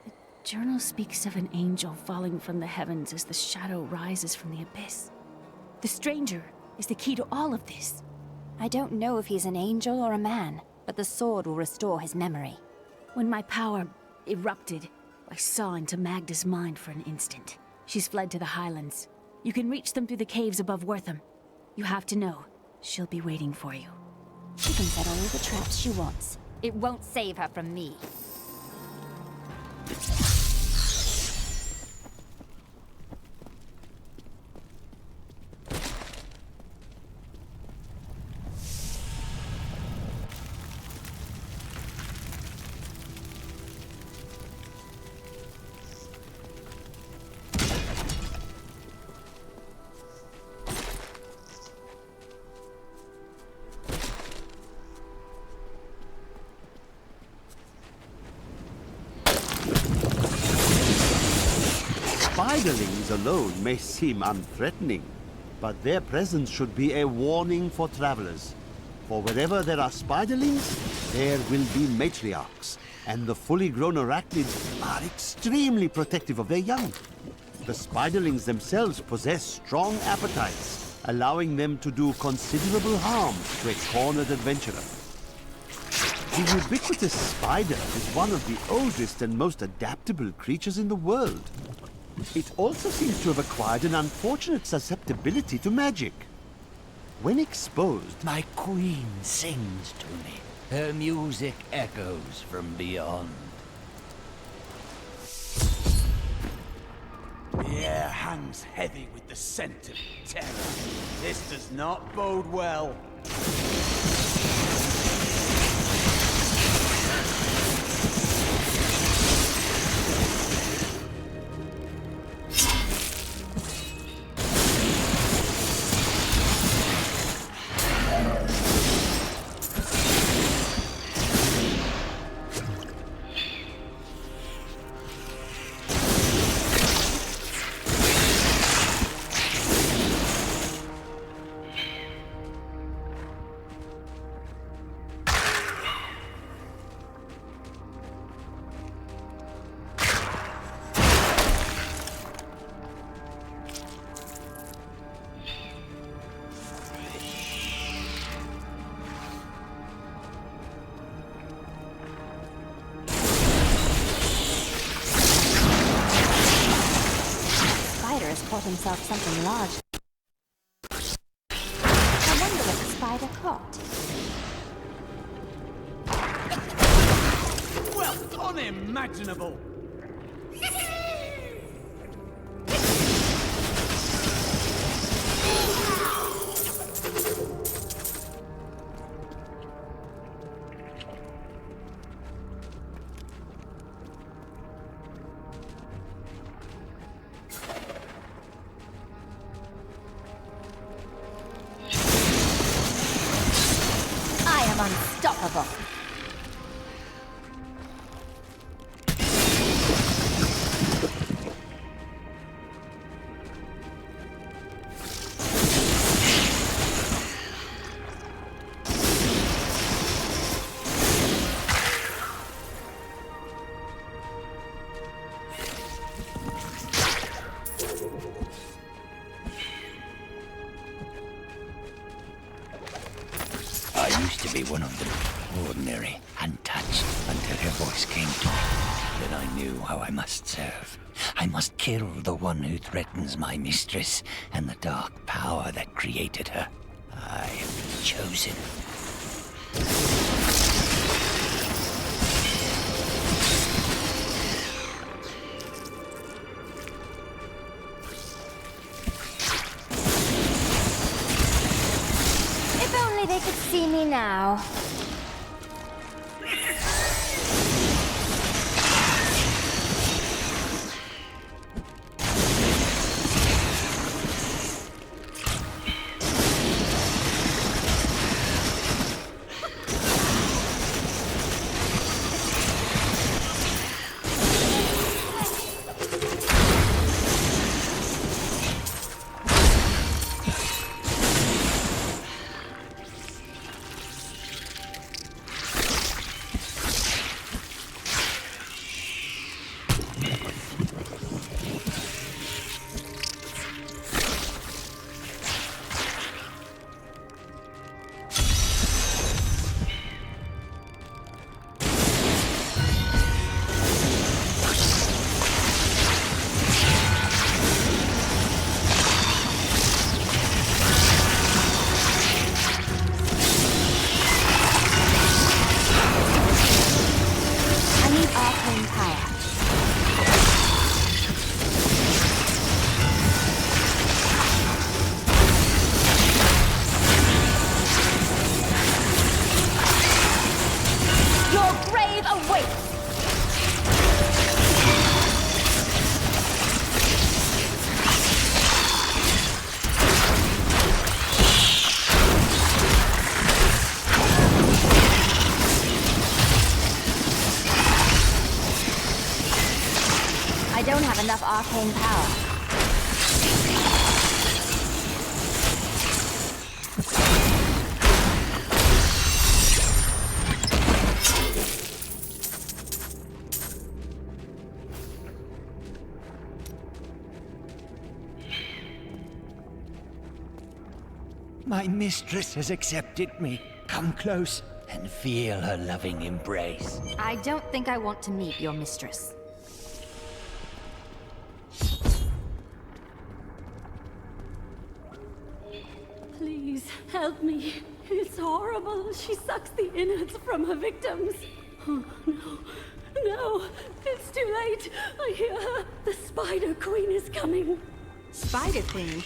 The journal speaks of an angel falling from the heavens as the shadow rises from the abyss. The stranger is the key to all of this. I don't know if he's an angel or a man, but the sword will restore his memory. When my power erupted, I saw into Magda's mind for an instant. She's fled to the highlands. You can reach them through the caves above Wortham. You have to know, she'll be waiting for you. She can set all the traps she wants. It won't save her from me. Spiderlings alone may seem unthreatening, but their presence should be a warning for travelers. For wherever there are spiderlings, there will be matriarchs, and the fully grown arachnids are extremely protective of their young. The spiderlings themselves possess strong appetites, allowing them to do considerable harm to a cornered adventurer. The ubiquitous spider is one of the oldest and most adaptable creatures in the world. It also seems to have acquired an unfortunate susceptibility to magic. When exposed, my queen sings to me. Her music echoes from beyond. The air hangs heavy with the scent of terror. This does not bode well. Caught himself something large. I wonder what the spider caught. Well, unimaginable! Unstoppable. I used to be one of them, ordinary, untouched, until her voice came to me. Then I knew how I must serve. I must kill the one who threatens my mistress and the dark power that created her. I have been chosen. now. I don't have enough arcane power. My mistress has accepted me. Come close and feel her loving embrace. I don't think I want to meet your mistress. Please, help me. It's horrible. She sucks the innards from her victims. Oh, no. No, it's too late. I hear her. The Spider Queen is coming. Spider Queen?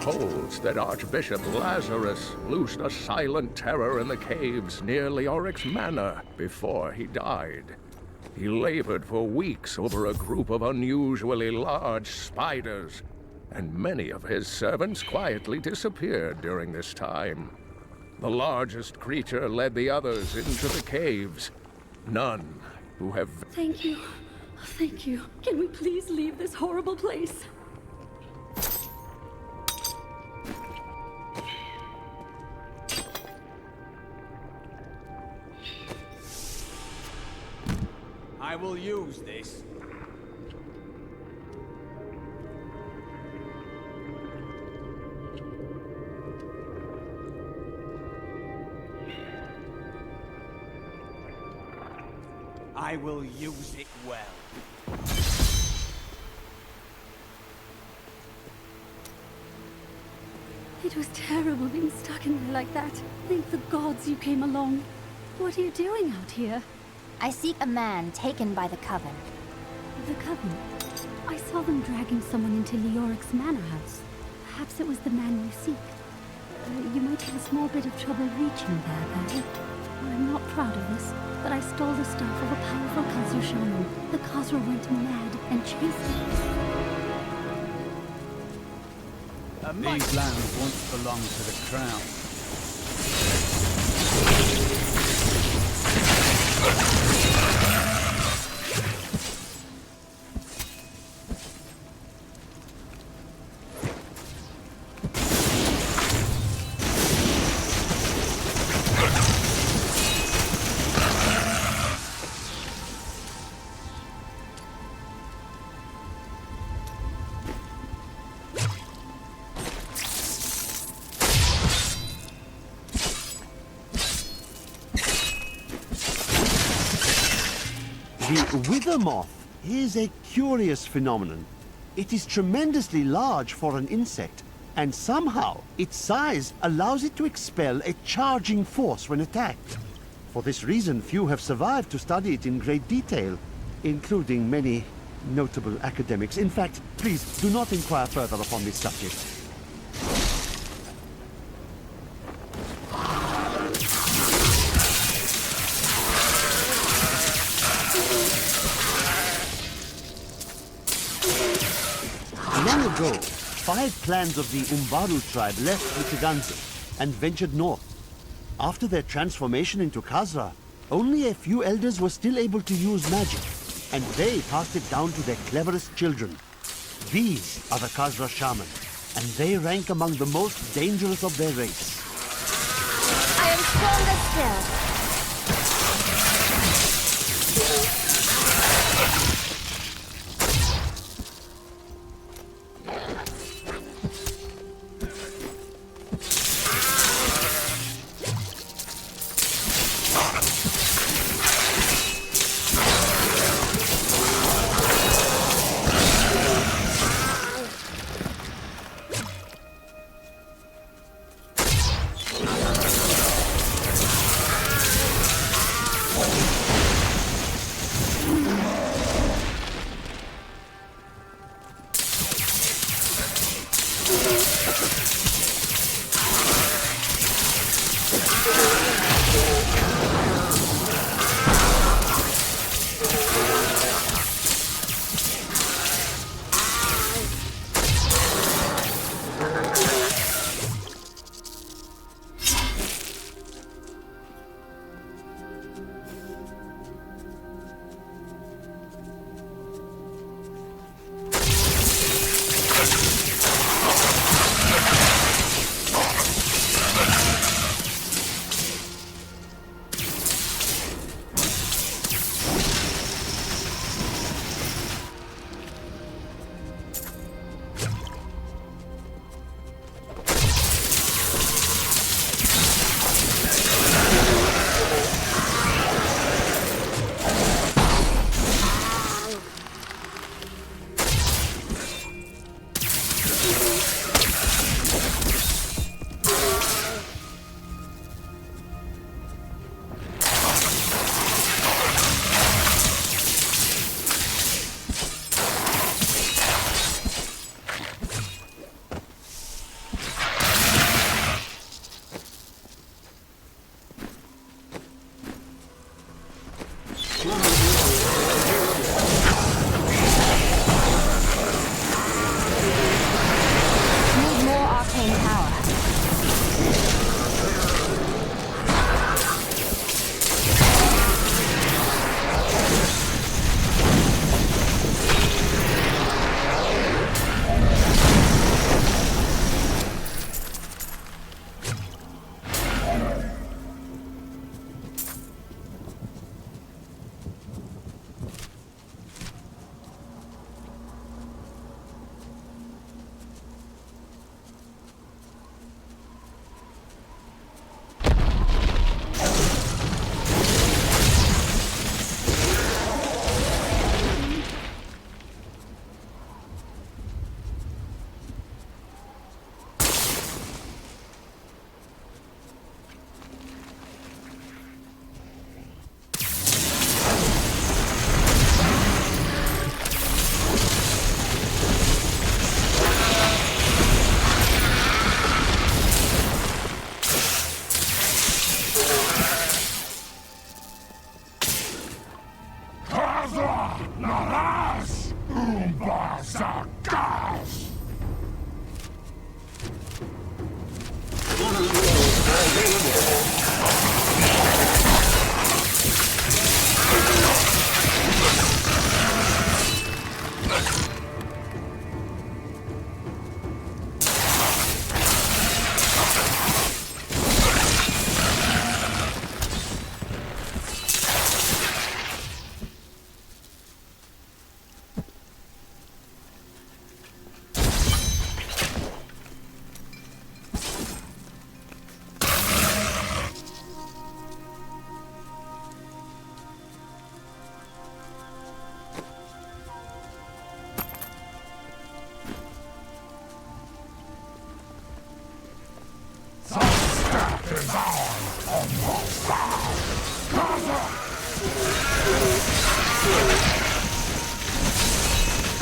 Holds that Archbishop Lazarus loosed a silent terror in the caves near Leoric's manor before he died. He labored for weeks over a group of unusually large spiders, and many of his servants quietly disappeared during this time. The largest creature led the others into the caves. None who have... Thank you. Thank you. Can we please leave this horrible place? I will use this. I will use it well. It was terrible being stuck in there like that. Thank the gods you came along. What are you doing out here? I seek a man taken by the Coven. The Coven? I saw them dragging someone into Leoric's manor house. Perhaps it was the man you seek. You might have a small bit of trouble reaching there, Padre. I'm not proud of this, but I stole the staff of a powerful Khazra shaman. The Khazra went mad and chased me. These lands once belonged to the crown. wither moth is a curious phenomenon. It is tremendously large for an insect, and somehow its size allows it to expel a charging force when attacked. For this reason, few have survived to study it in great detail, including many notable academics. In fact, please do not inquire further upon this subject. Long ago, 5 clans of the Umbaru tribe left Mitiganza and ventured north. After their transformation into Khazra, only a few elders were still able to use magic, and they passed it down to their cleverest children. These are the Khazra Shaman, and they rank among the most dangerous of their race. I am stronger still.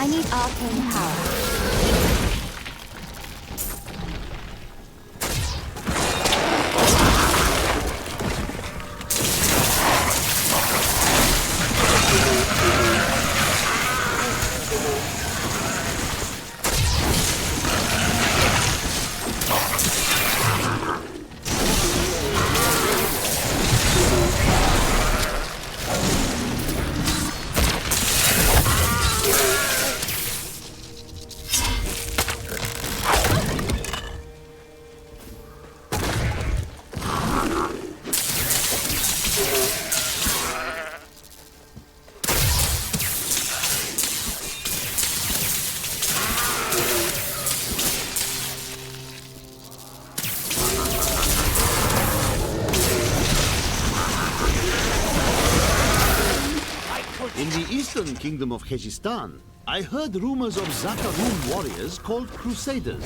I need arcane power. In the eastern kingdom of Khejistan, I heard rumors of Zakarum warriors called Crusaders.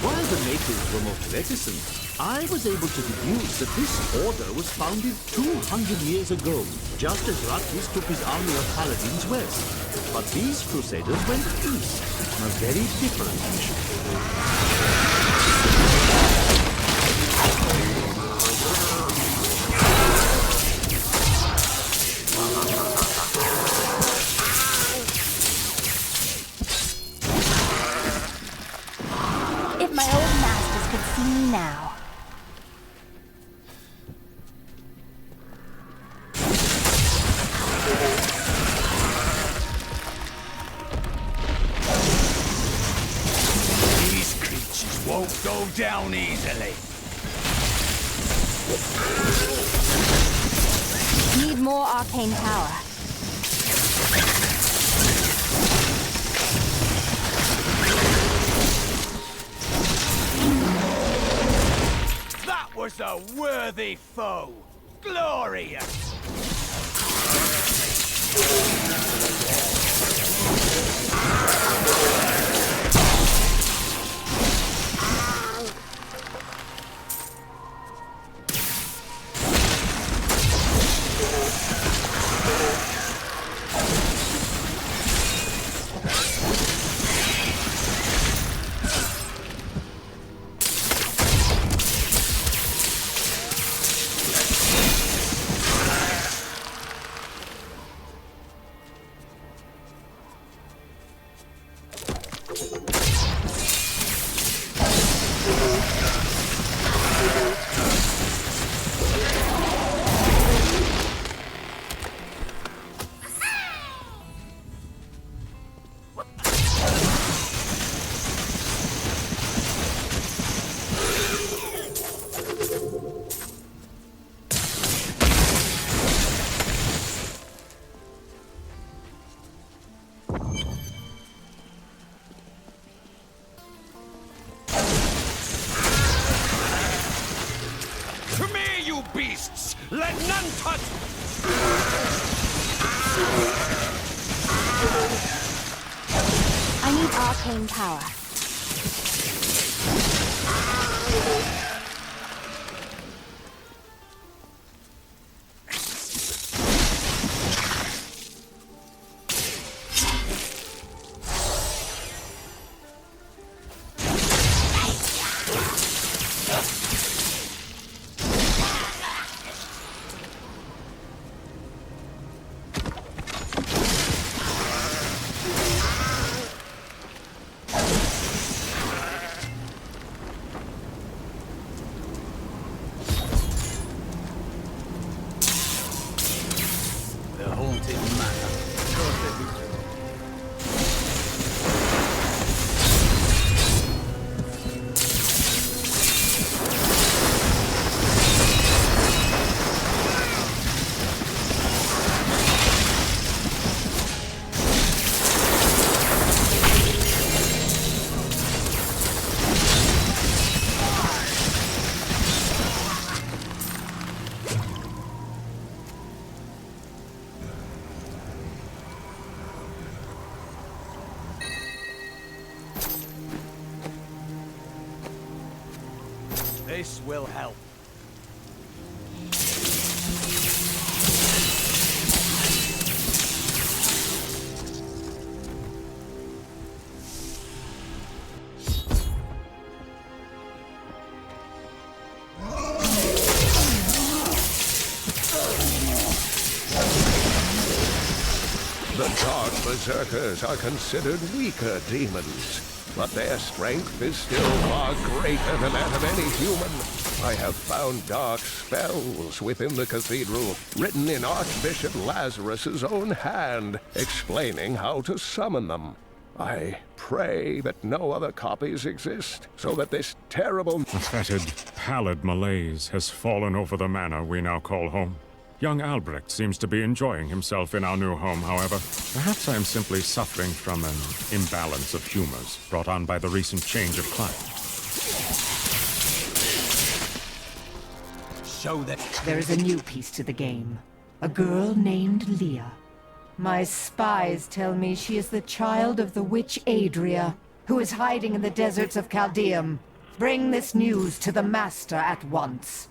While the natives were most reticent, I was able to deduce that this order was founded 200 years ago, just as Rakis took his army of paladins west. But these Crusaders went east on a very different mission. If my old masters could see me now. These creatures won't go down easily. Need more arcane power. That was a worthy foe. Glorious! Beasts! Let none touch! I need arcane power. The haunted manor. This will help. berserkers are considered weaker demons, but their strength is still far greater than that of any human. I have found dark spells within the cathedral, written in Archbishop Lazarus's own hand, explaining how to summon them. I pray that no other copies exist, so that this terrible... A fetid, pallid malaise has fallen over the manor we now call home. Young Albrecht seems to be enjoying himself in our new home, however. Perhaps I am simply suffering from an imbalance of humors brought on by the recent change of climate. Show that there is a new piece to the game. A girl named Leah. My spies tell me she is the child of the witch Adria, who is hiding in the deserts of Chaldeum. Bring this news to the Master at once.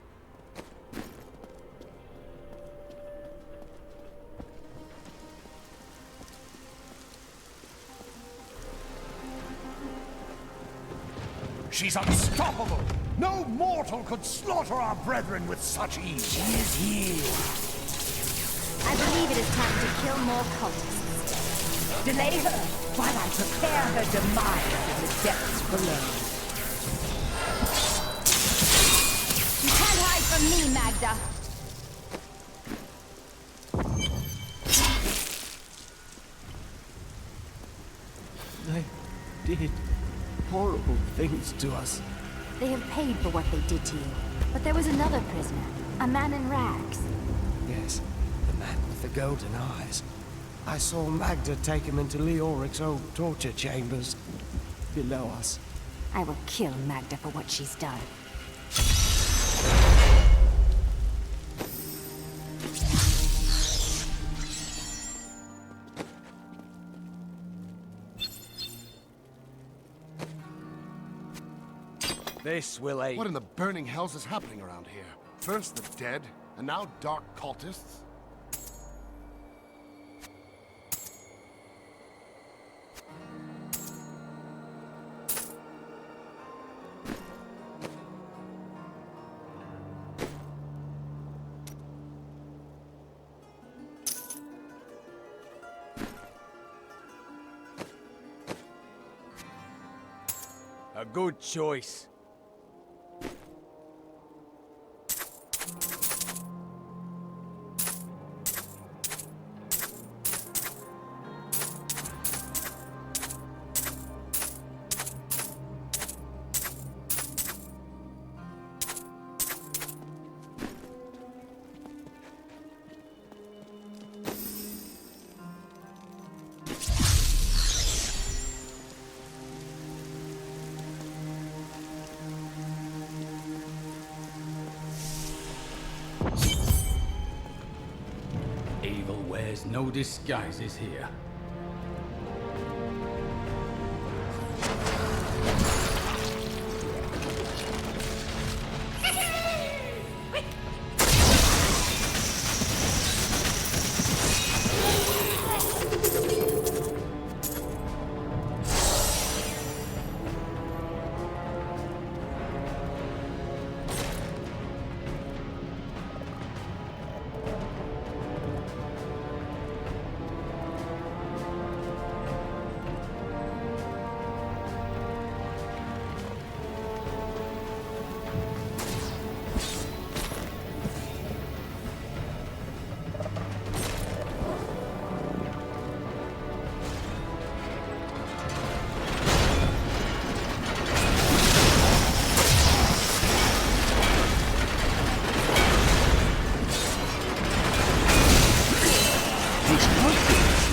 She's unstoppable! No mortal could slaughter our brethren with such ease. She is here. I believe it is time to kill more cultists. Delay her while I prepare her demise in the depths below. You can't hide from me, Magda. They did horrible things to us. They have paid for what they did to you. But there was another prisoner, a man in rags. Yes, the man with the golden eyes. I saw Magda take him into Leoric's old torture chambers below us. I will kill Magda for what she's done. This will aid. What in the burning hells is happening around here? First the dead, and now dark cultists? A good choice. Evil wears no disguises here.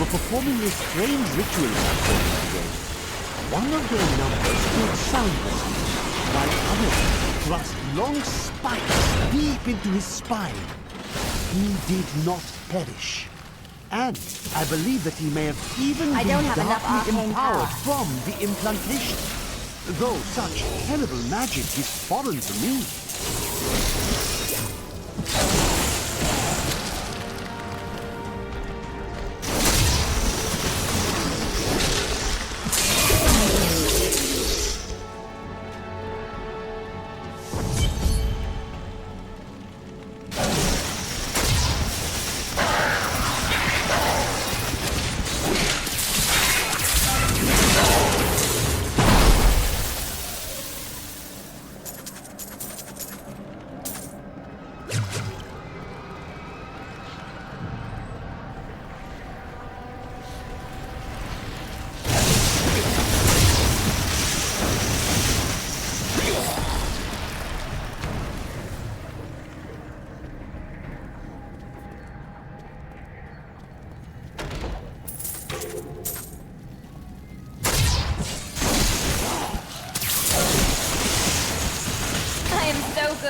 Performing a strange ritual today. One of their numbers stood soundless, while others thrust long spikes deep into his spine. He did not perish. And I believe that he may have even I been don't have enough darkly arcane empowered power. from the implantation. Though such terrible magic is foreign to me.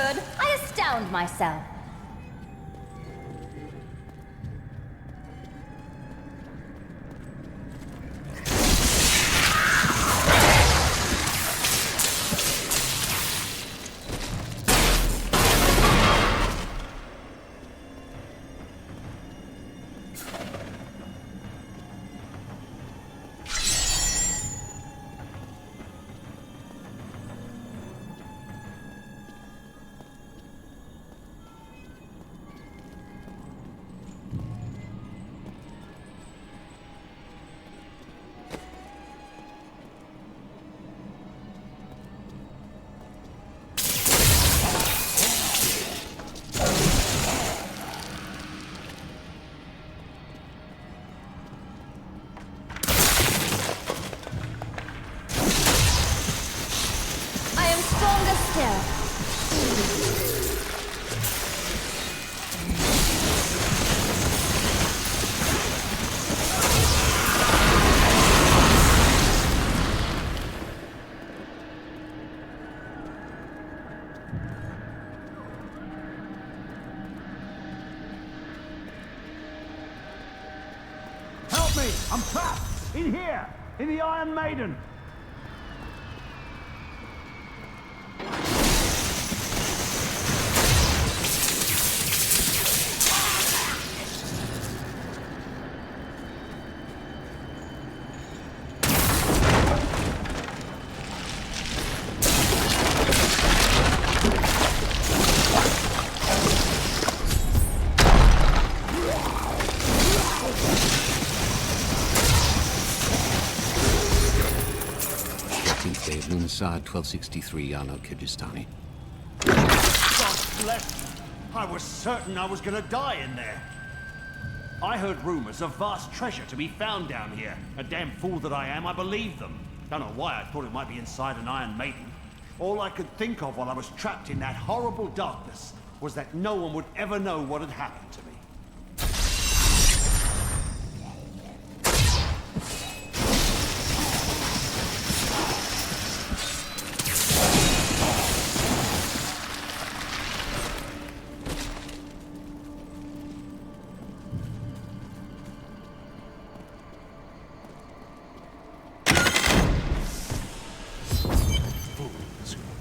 good. I astound myself. Help me! I'm trapped! In here! In the Iron Maiden! Lunarsad 1263, Yarno Kyrgyzstani. God bless! I was certain I was gonna die in there. I heard rumors of vast treasure to be found down here. A damn fool that I am, I believed them. Don't know why I thought it might be inside an Iron Maiden. All I could think of while I was trapped in that horrible darkness was that no one would ever know what had happened to me.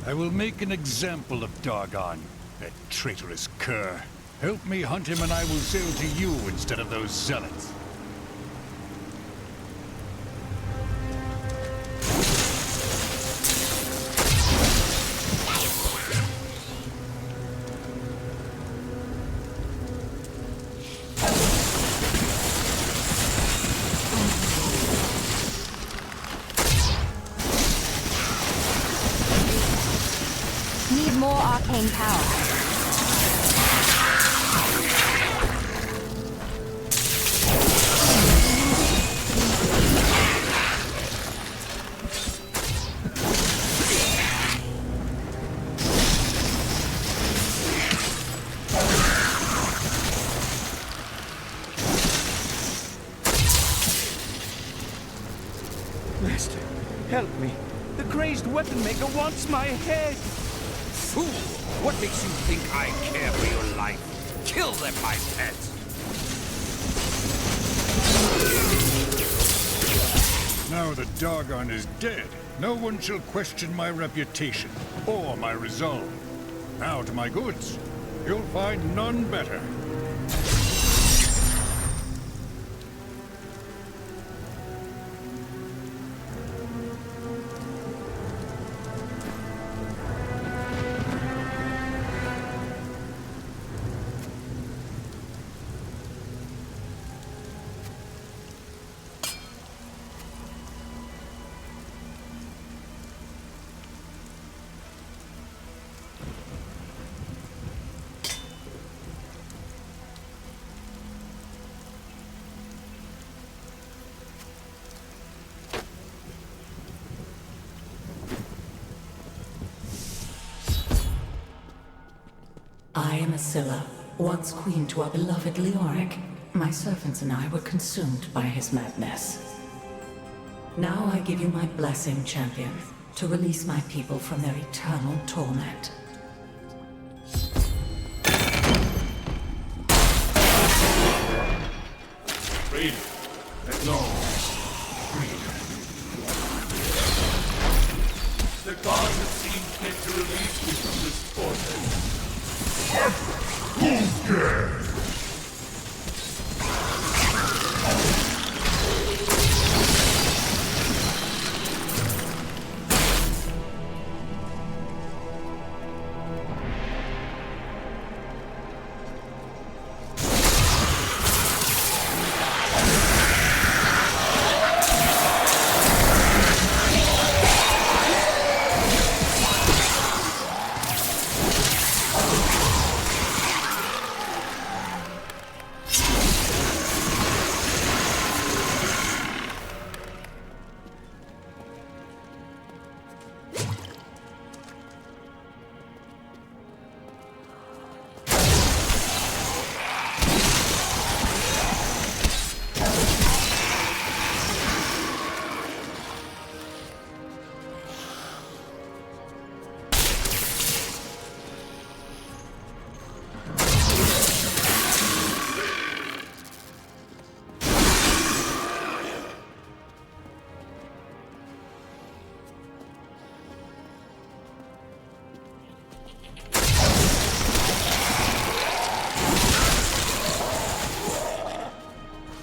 I will make an example of Dargon, that traitorous cur. Help me hunt him and I will sail to you instead of those zealots. Need more arcane power. Master, help me. The crazed weapon maker wants my head. Fool! What makes you think I care for your life? Kill them, my pets! Now that Dargon is dead, no one shall question my reputation or my resolve. Now to my goods. You'll find none better. I am Asilla, once queen to our beloved Leoric. My servants and I were consumed by his madness. Now I give you my blessing, champion, to release my people from their eternal torment. freed. At last, freedom. The gods have seen fit to release me from this fortress. Who dares?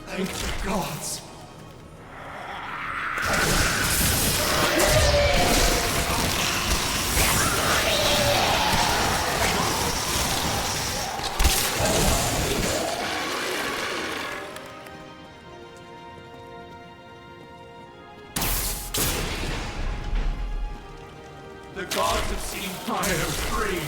Thank the gods. The gods have seen fire free.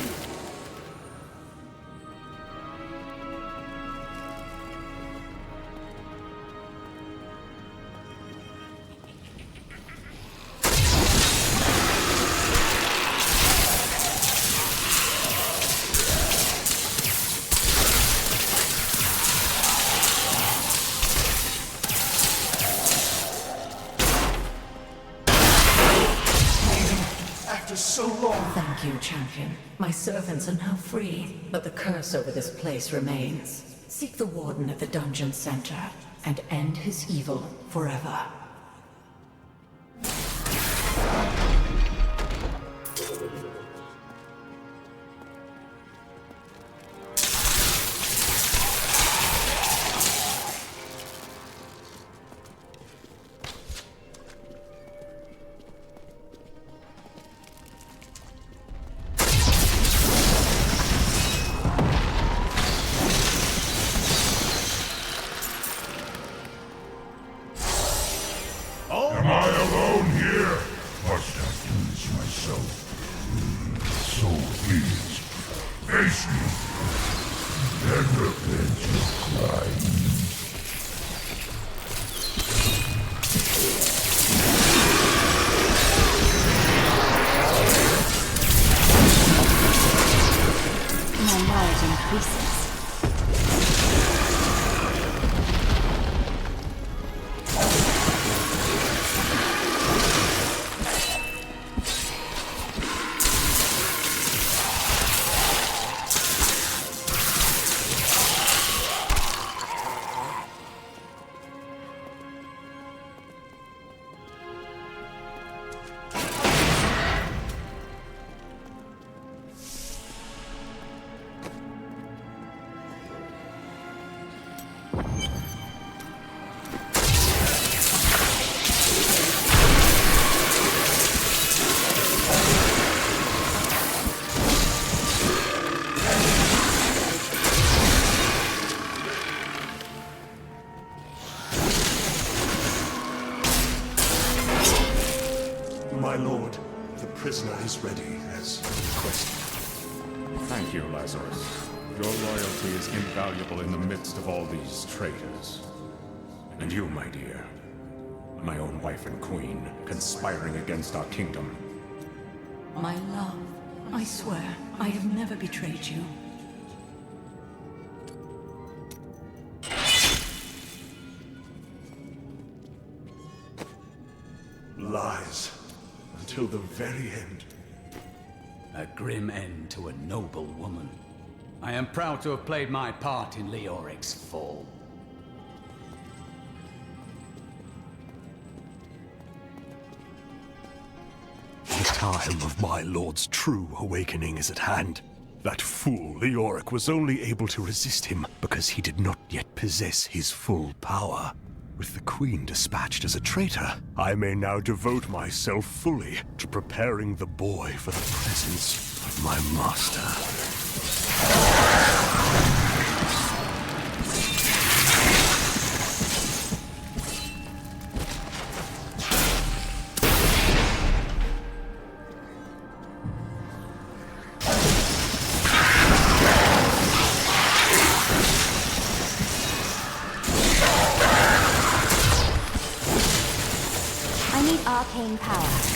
So long. Thank you, champion. My servants are now free, but the curse over this place remains. Seek the warden at the dungeon center and end his evil forever. Am I alone here? Must I do this myself? So please, face me, and repent your crimes. My knowledge increases. My lord, the prisoner is ready, as requested. Thank you, Lazarus. Your loyalty is invaluable in the midst of all these traitors. And you, my dear, my own wife and queen, conspiring against our kingdom. My love, I swear, I have never betrayed you. Lies. Until the very end. A grim end to a noble woman. I am proud to have played my part in Leoric's fall. time of my lord's true awakening is at hand. That fool, Leoric, was only able to resist him because he did not yet possess his full power. With the Queen dispatched as a traitor, I may now devote myself fully to preparing the boy for the presence of my master. I need arcane power.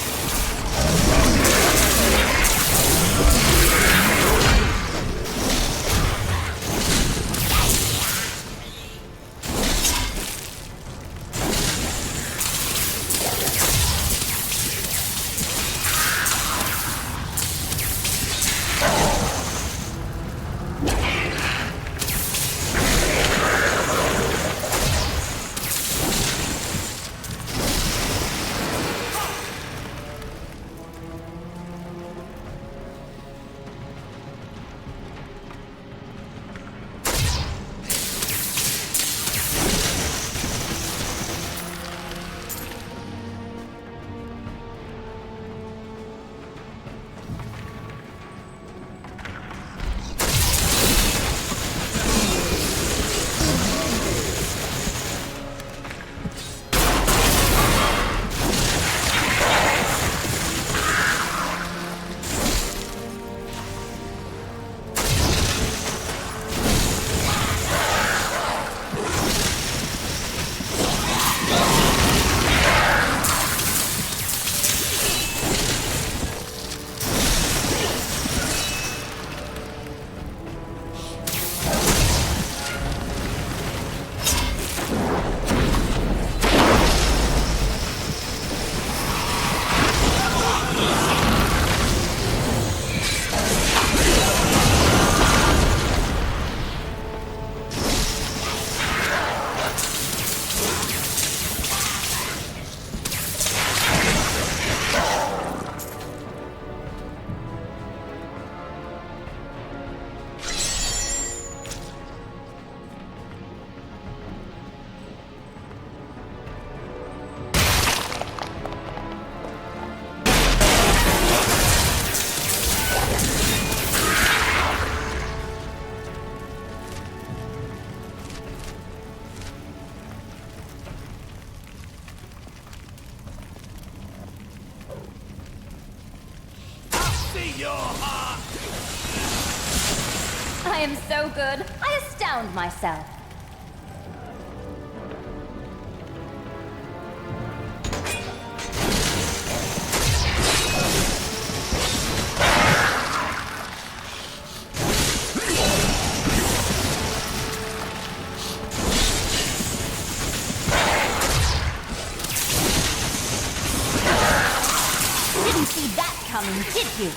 I am so good, I astound myself. Didn't see that coming, did you?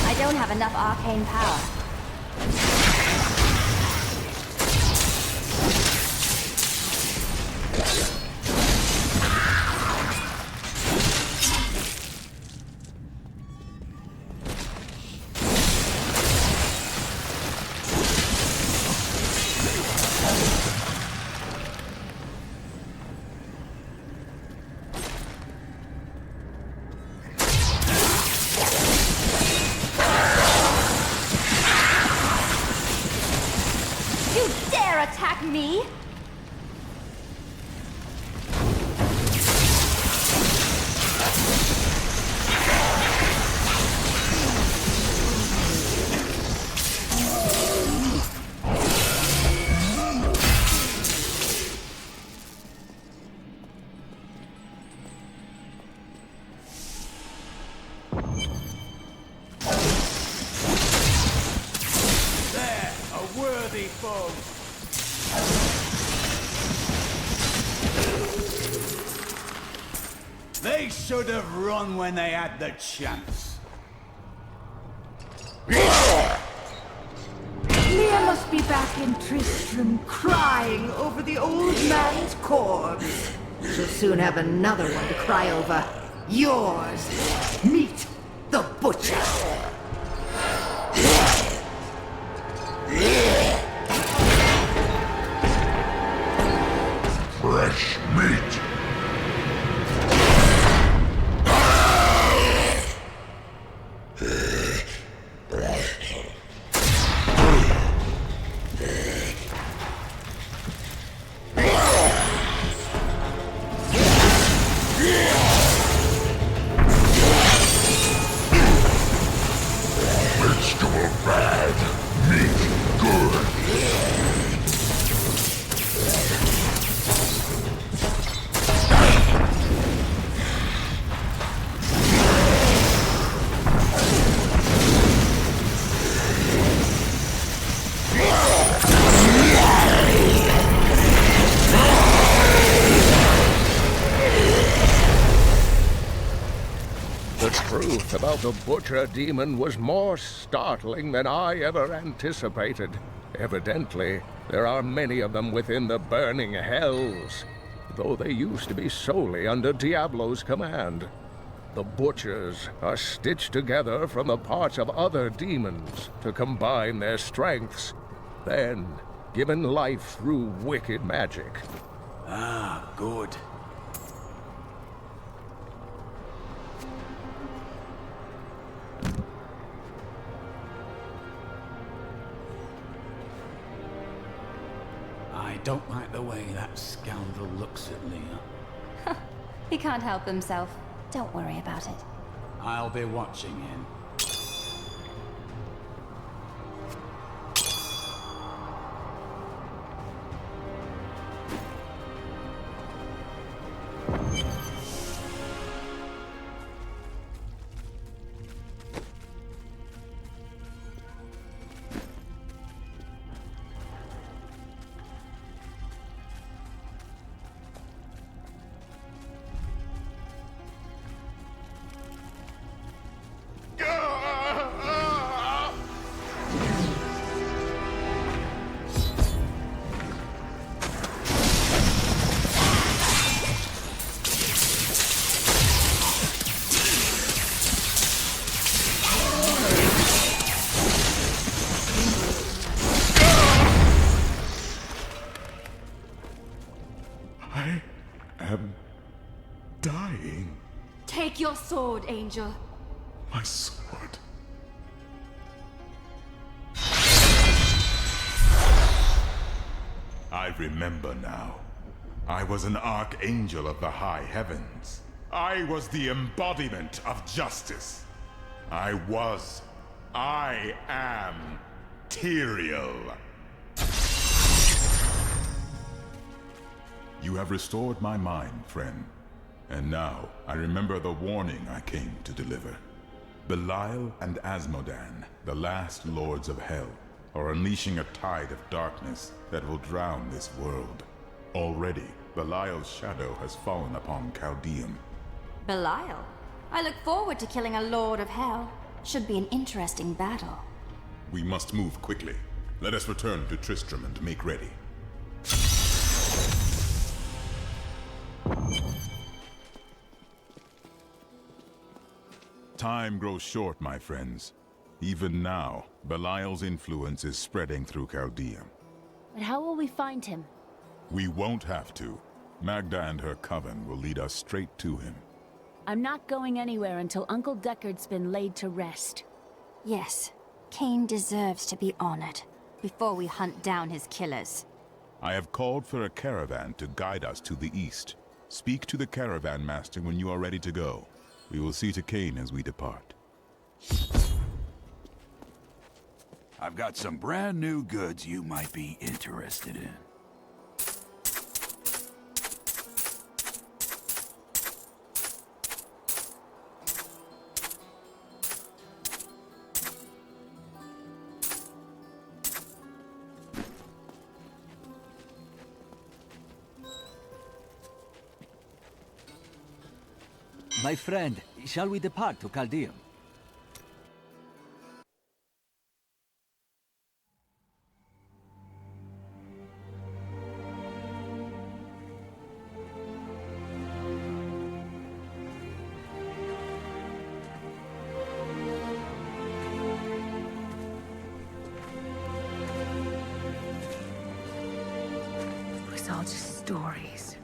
I don't have enough arcane power. They should have run when they had the chance. Leah must be back in Tristram, crying over the old man's corpse. She'll soon have another one to cry over. Yours. Meet the butcher. Fresh meat. Vegetable bad, meat good. The truth about the Butcher Demon was more startling than I ever anticipated. Evidently, there are many of them within the burning hells, though they used to be solely under Diablo's command. The Butchers are stitched together from the parts of other demons to combine their strengths, then given life through wicked magic. Ah, good. I don't like the way that scoundrel looks at Leah. He can't help himself. Don't worry about it. I'll be watching him. I am dying. Take your sword, Angel. My sword. I remember now. I was an archangel of the high heavens. I was the embodiment of justice. I am Tyrael. You have restored my mind, friend. And now, I remember the warning I came to deliver. Belial and Asmodan, the last lords of hell, are unleashing a tide of darkness that will drown this world. Already, Belial's shadow has fallen upon Chaldeum. Belial? I look forward to killing a Lord of Hell. Should be an interesting battle. We must move quickly. Let us return to Tristram and make ready. Time grows short, my friends. Even now, Belial's influence is spreading through Chaldeum. But how will we find him? We won't have to. Magda and her coven will lead us straight to him. I'm not going anywhere until Uncle Deckard's been laid to rest. Yes, Cain deserves to be honored before we hunt down his killers. I have called for a caravan to guide us to the east. Speak to the caravan master when you are ready to go. We will see to Cain as we depart. I've got some brand new goods you might be interested in. My friend, shall we depart to Caldeum? It was all just stories.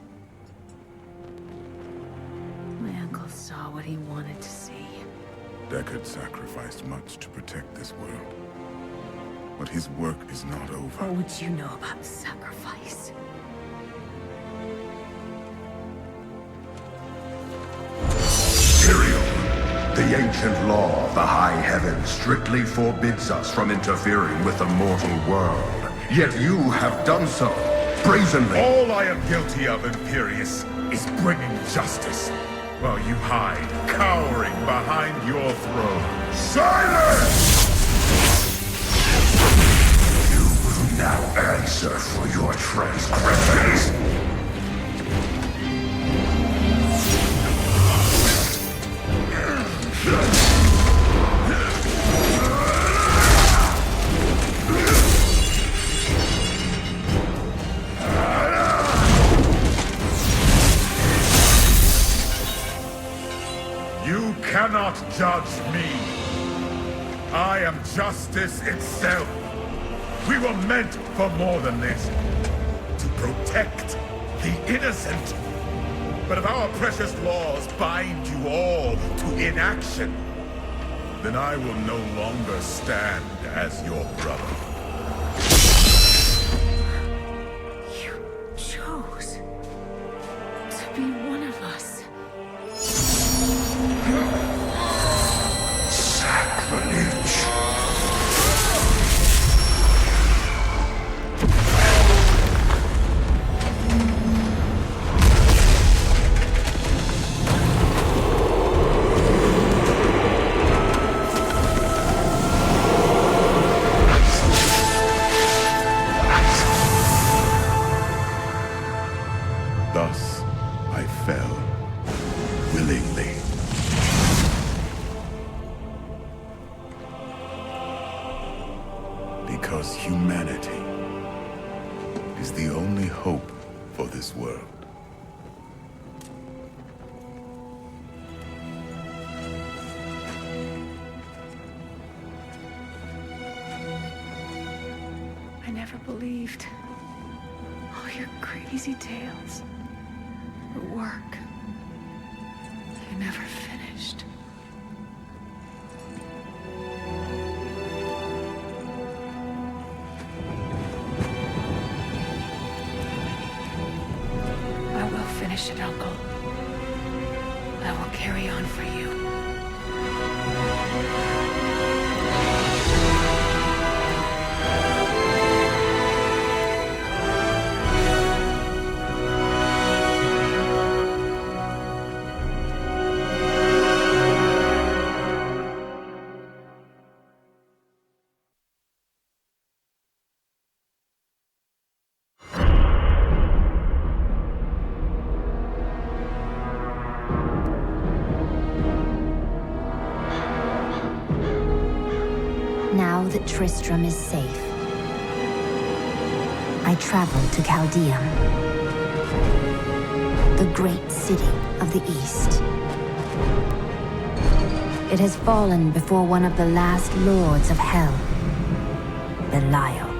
My uncle saw what he wanted to see. Deckard sacrificed much to protect this world. But his work is not over. What would you know about sacrifice? The ancient law of the high heavens strictly forbids us from interfering with the mortal world. Yet you have done so, brazenly. All I am guilty of, Imperius, is bringing justice, while you hide, cowering behind your throne. Silence! You will now answer for your transgressions. You cannot judge me. I am justice itself. We were meant for more than this. To protect the innocent. But if our precious laws bind you all to inaction, then I will no longer stand as your brother. You chose to be one of us. Sacrilege. Thus, I fell, willingly. Because humanity is the only hope for this world. I never believed all your crazy tales. The work. You never finished. I will finish it, Uncle. I will carry on for you. Now that Tristram is safe, I travel to Caldeum, the great city of the East. It has fallen before one of the last lords of Hell, Belial.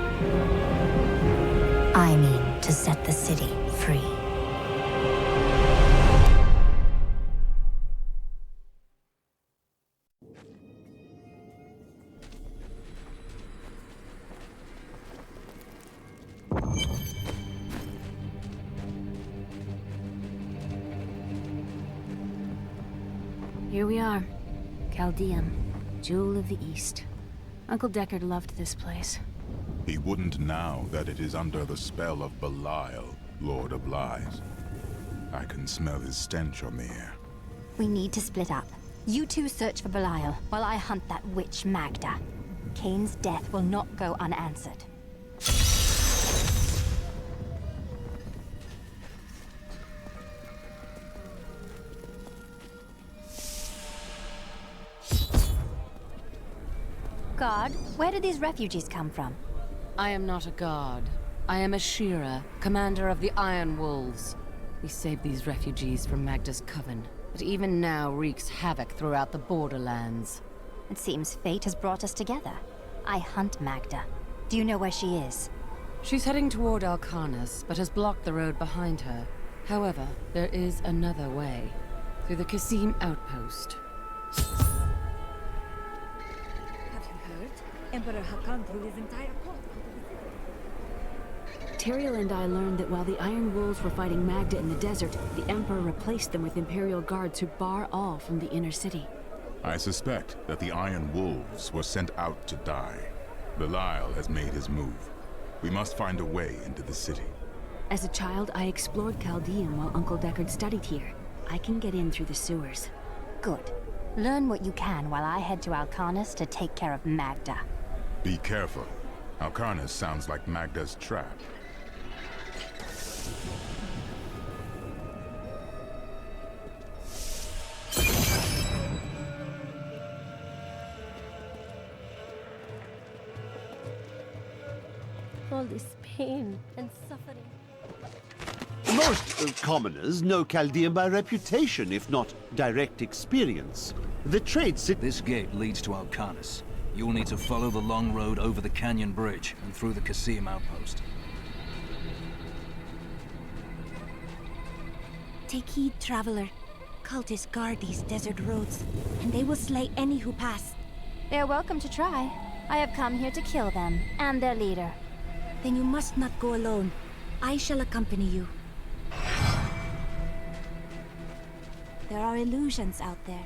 I mean to set the city free. Here we are. Caldeum, Jewel of the East. Uncle Deckard loved this place. He wouldn't now that it is under the spell of Belial, Lord of Lies. I can smell his stench on the air. We need to split up. You two search for Belial, while I hunt that witch Magda. Kane's death will not go unanswered. guard. Where did these refugees come from? I am not a guard. I am a Shira, commander of the Iron Wolves. We saved these refugees from Magda's coven, but even now wreaks havoc throughout the borderlands. It seems fate has brought us together. I hunt Magda. Do you know where she is? She's heading toward Alcarnus, but has blocked the road behind her. However, there is another way. Through the Kasim outpost. Have you heard? Emperor Hakan threw his entire court out of the city. Tyrael and I learned that while the Iron Wolves were fighting Magda in the desert, the Emperor replaced them with Imperial guards who bar all from the inner city. I suspect that the Iron Wolves were sent out to die. Belial has made his move. We must find a way into the city. As a child, I explored Chaldean while Uncle Deckard studied here. I can get in through the sewers. Good. Learn what you can while I head to Alcarnus to take care of Magda. Be careful. Alcarnus sounds like Magda's trap. All this pain and suffering. Most commoners know Chaldean by reputation, if not direct experience. The trade city... This gate leads to Alcarnus. You'll need to follow the long road over the canyon bridge and through the Kasim outpost. Take heed, traveler. Cultists guard these desert roads, and they will slay any who pass. They're welcome to try. I have come here to kill them, and their leader. Then you must not go alone. I shall accompany you. There are illusions out there.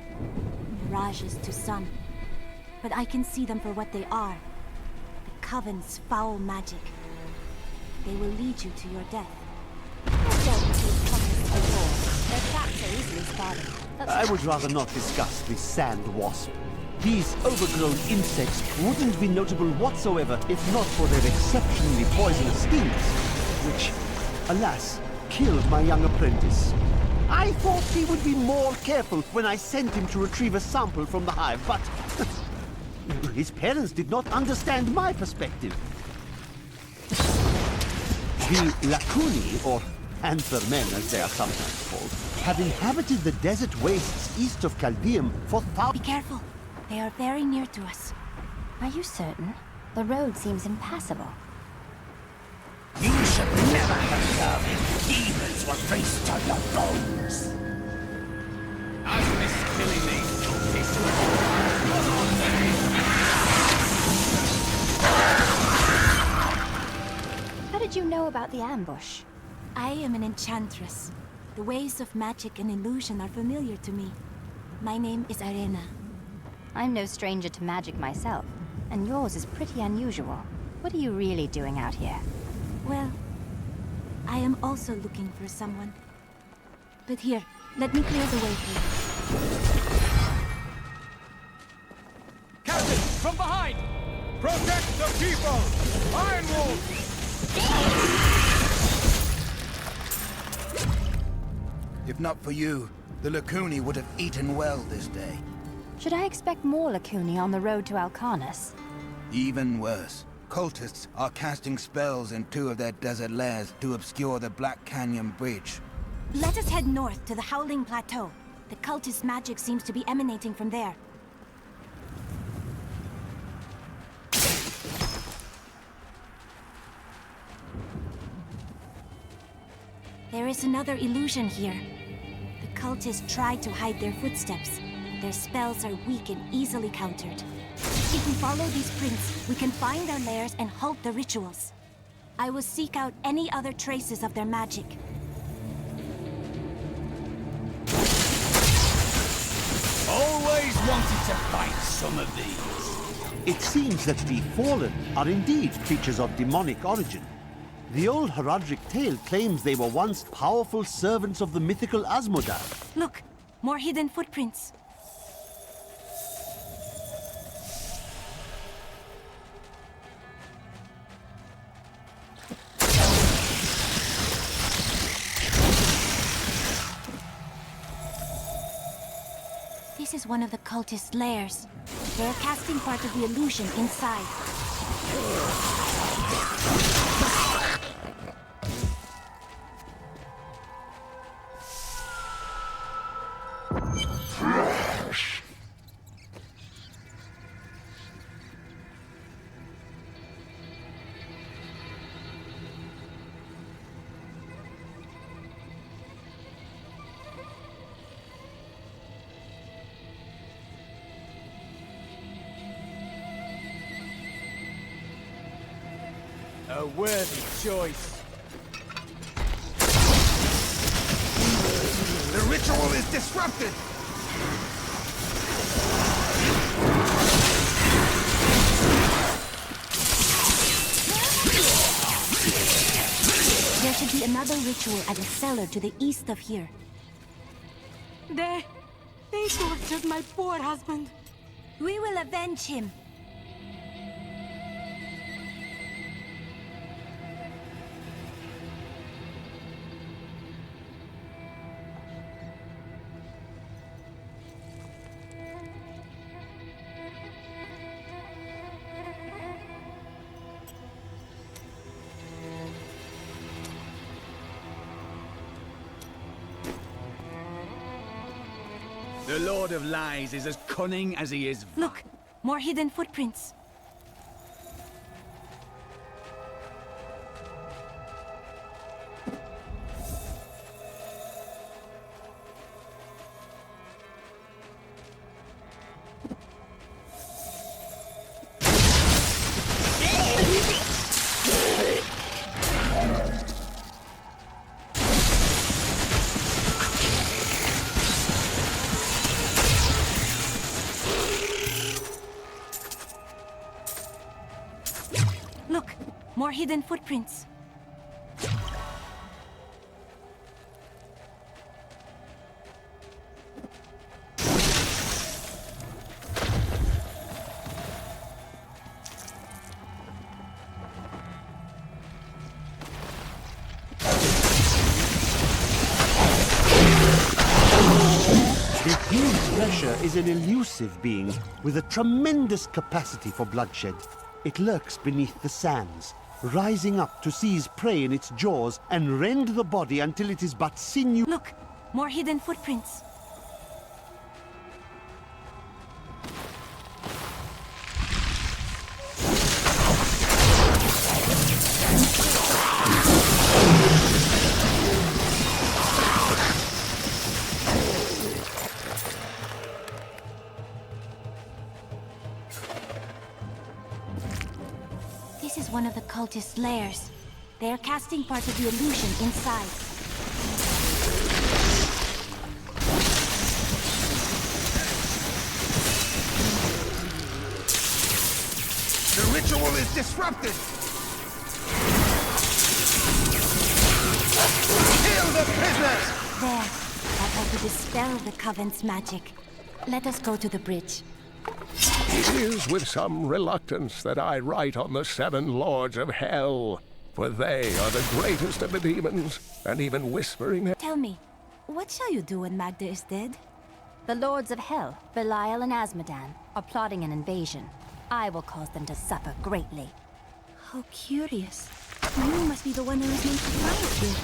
Mirages to some. But I can see them for what they are. The Coven's foul magic. They will lead you to your death. I've dealt with these Covenants before. Their traps are easily spotted. I would rather not discuss the sand wasp. These overgrown insects wouldn't be notable whatsoever if not for their exceptionally poisonous stings, which, alas, killed my young apprentice. I thought he would be more careful when I sent him to retrieve a sample from the hive, but his parents did not understand my perspective. The Lacuni, or Panther Men as they are sometimes called, have inhabited the desert wastes east of Chaldeum for thousands. Be careful. They are very near to us. Are you certain? The road seems impassable. You should never have served. Demons will feast on your bones. As this killing me, How did you know about the ambush? I am an enchantress. The ways of magic and illusion are familiar to me. My name is Arena. I'm no stranger to magic myself, and yours is pretty unusual. What are you really doing out here? Well, I am also looking for someone. But here, let me clear the way for you. Captain, from behind! Protect the people! Iron Wolf! If not for you, the Lacuni would have eaten well this day. Should I expect more Lacuni on the road to Alcarnus? Even worse. Cultists are casting spells in 2 of their desert lairs to obscure the Black Canyon Bridge. Let us head north to the Howling Plateau. The cultist magic seems to be emanating from there. There is another illusion here. The cultists tried to hide their footsteps. Their spells are weak and easily countered. If we follow these prints, we can find their lairs and halt the rituals. I will seek out any other traces of their magic. Always wanted to fight some of these. It seems that the Fallen are indeed creatures of demonic origin. The old heraldic tale claims they were once powerful servants of the mythical Asmodai. Look, more hidden footprints. This is one of the cultist lairs. They're casting part of the illusion inside. A worthy choice. The ritual is disrupted! There should be another ritual at a cellar to the east of here. They tortured my poor husband. We will avenge him. The Lord of Lies is as cunning as he is. Look, more hidden footprints. Look, more hidden footprints. The huge Thresher is an elusive being with a tremendous capacity for bloodshed. It lurks beneath the sands, rising up to seize prey in its jaws and rend the body until it is but sinew. Look, more hidden footprints. This is one of the cultist's lairs. They are casting part of the illusion inside. The ritual is disrupted! Kill the prisoners! There. That ought to dispel the Coven's magic. Let us go to the bridge. It is with some reluctance that I write on the 7 Lords of Hell, for they are the greatest of the demons, and even whispering... Tell me, what shall you do when Magda is dead? The Lords of Hell, Belial and Azmodan, are plotting an invasion. I will cause them to suffer greatly. How curious. You must be the one who is meant to fight here.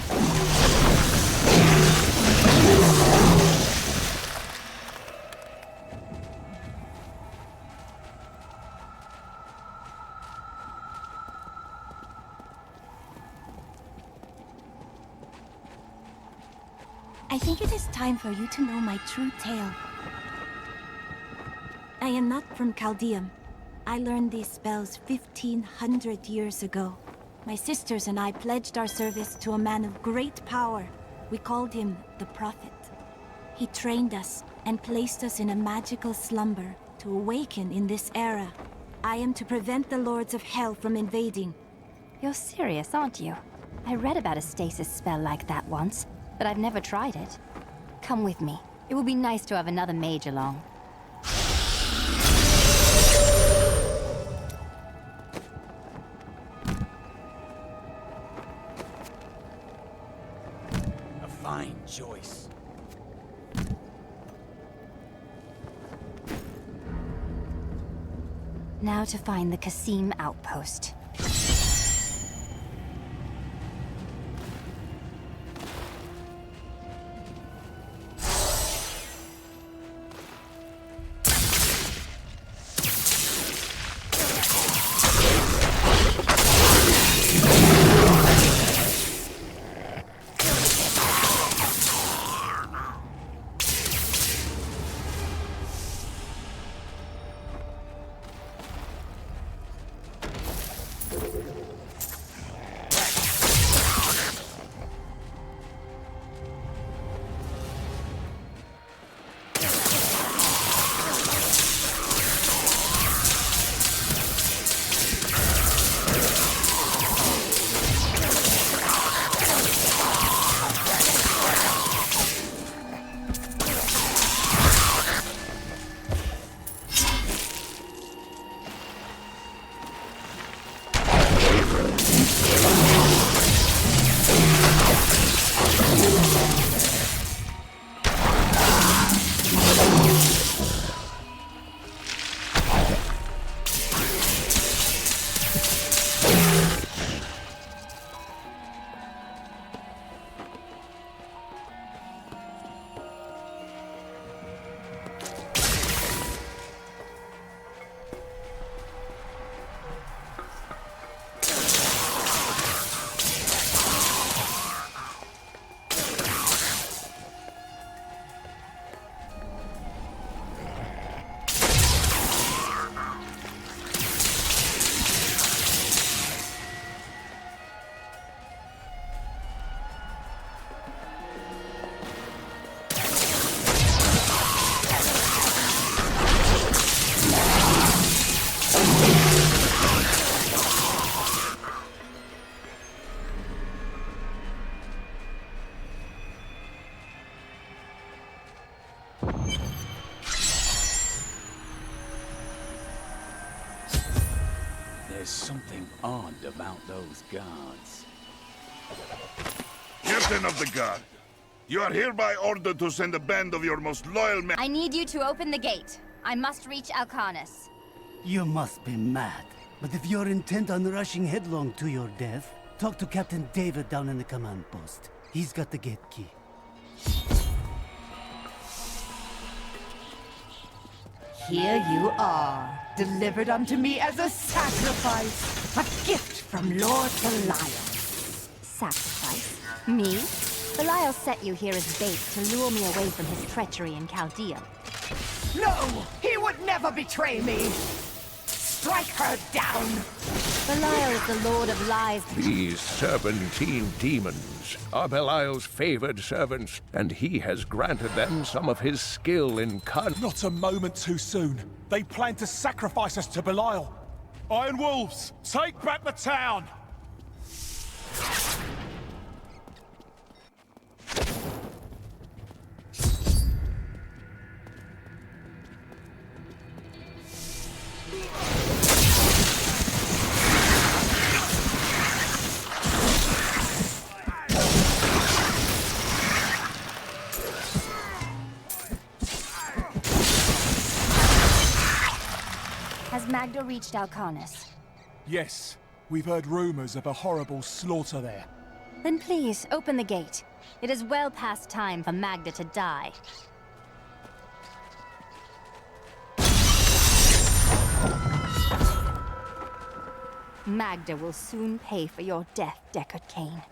I think it is time for you to know my true tale. I am not from Chaldeum. I learned these spells 1,500 years ago. My sisters and I pledged our service to a man of great power. We called him the Prophet. He trained us and placed us in a magical slumber to awaken in this era. I am to prevent the Lords of Hell from invading. You're serious, aren't you? I read about a stasis spell like that once, but I've never tried it. Come with me. It will be nice to have another mage along. A fine choice. Now to find the Kasim outpost. There's something odd about those guards. Captain of the guard, you are hereby ordered to send a band of your most loyal men. I need you to open the gate. I must reach Alcanis. You must be mad. But if you're intent on rushing headlong to your death, talk to Captain David down in the command post. He's got the gate key. Here you are, delivered unto me as a sacrifice, a gift from Lord Belial. Sacrifice? Me? Belial set you here as bait to lure me away from his treachery in Chaldea. No! He would never betray me! Strike her down! Belial is the Lord of Lies. These serpentine demons are Belial's favored servants, and he has granted them some of his skill in Not a moment too soon. They plan to sacrifice us to Belial. Iron Wolves, take back the town! Has Magda reached Alcanis? Yes, we've heard rumors of a horrible slaughter there. Then please, open the gate. It is well past time for Magda to die. Magda will soon pay for your death, Deckard Cain.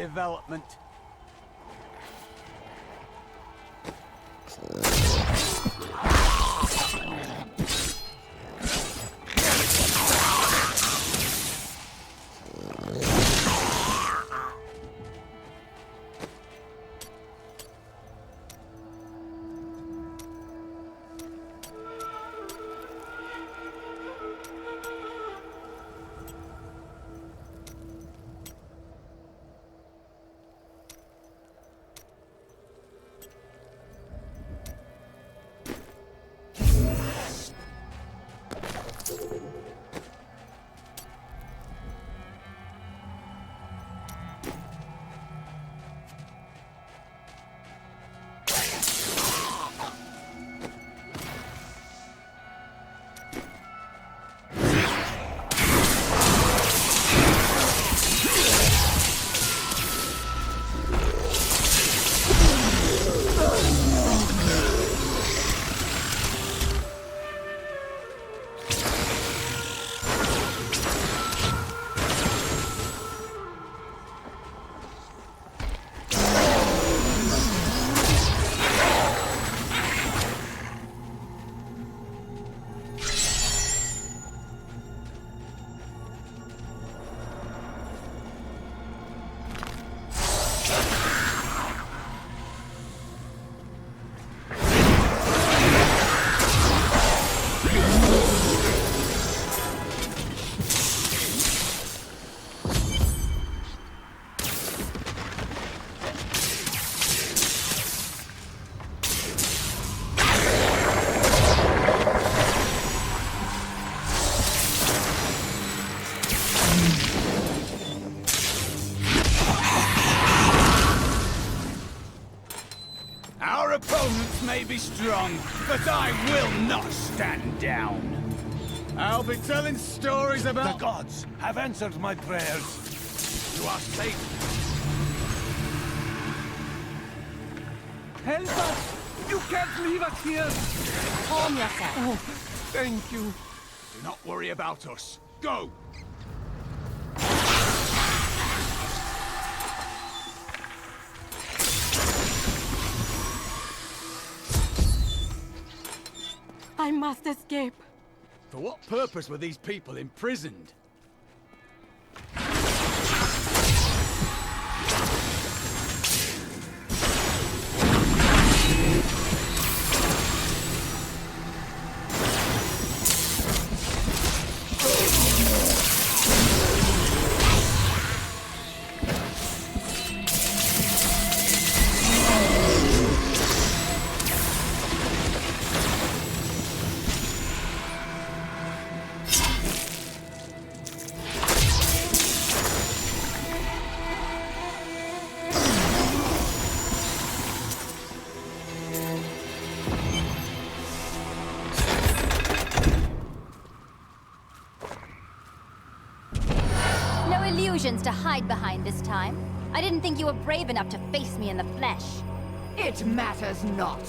development. Our opponents may be strong, but I will not stand down. I'll be telling stories about... The gods have answered my prayers. You are safe. Help us! You can't leave us here! Calm yourself. Oh, thank you. Do not worry about us. Go! I must escape. For what purpose were these people imprisoned? Illusions to hide behind this time. I didn't think you were brave enough to face me in the flesh. It matters not.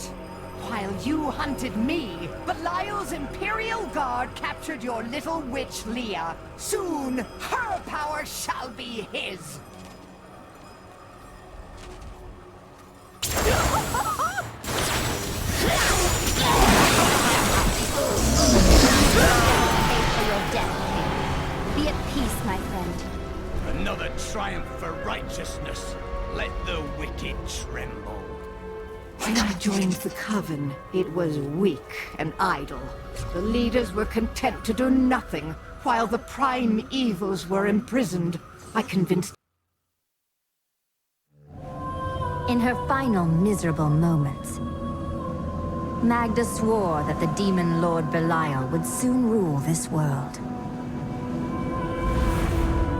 While you hunted me, Belial's Imperial Guard captured your little witch, Leah. Soon, her power shall be his. Pay for your death, King. Be at peace, my friend. Another triumph for righteousness. Let the wicked tremble. When I joined the Coven, it was weak and idle. The leaders were content to do nothing, while the prime evils were imprisoned. I convinced... In her final miserable moments, Magda swore that the demon lord Belial would soon rule this world.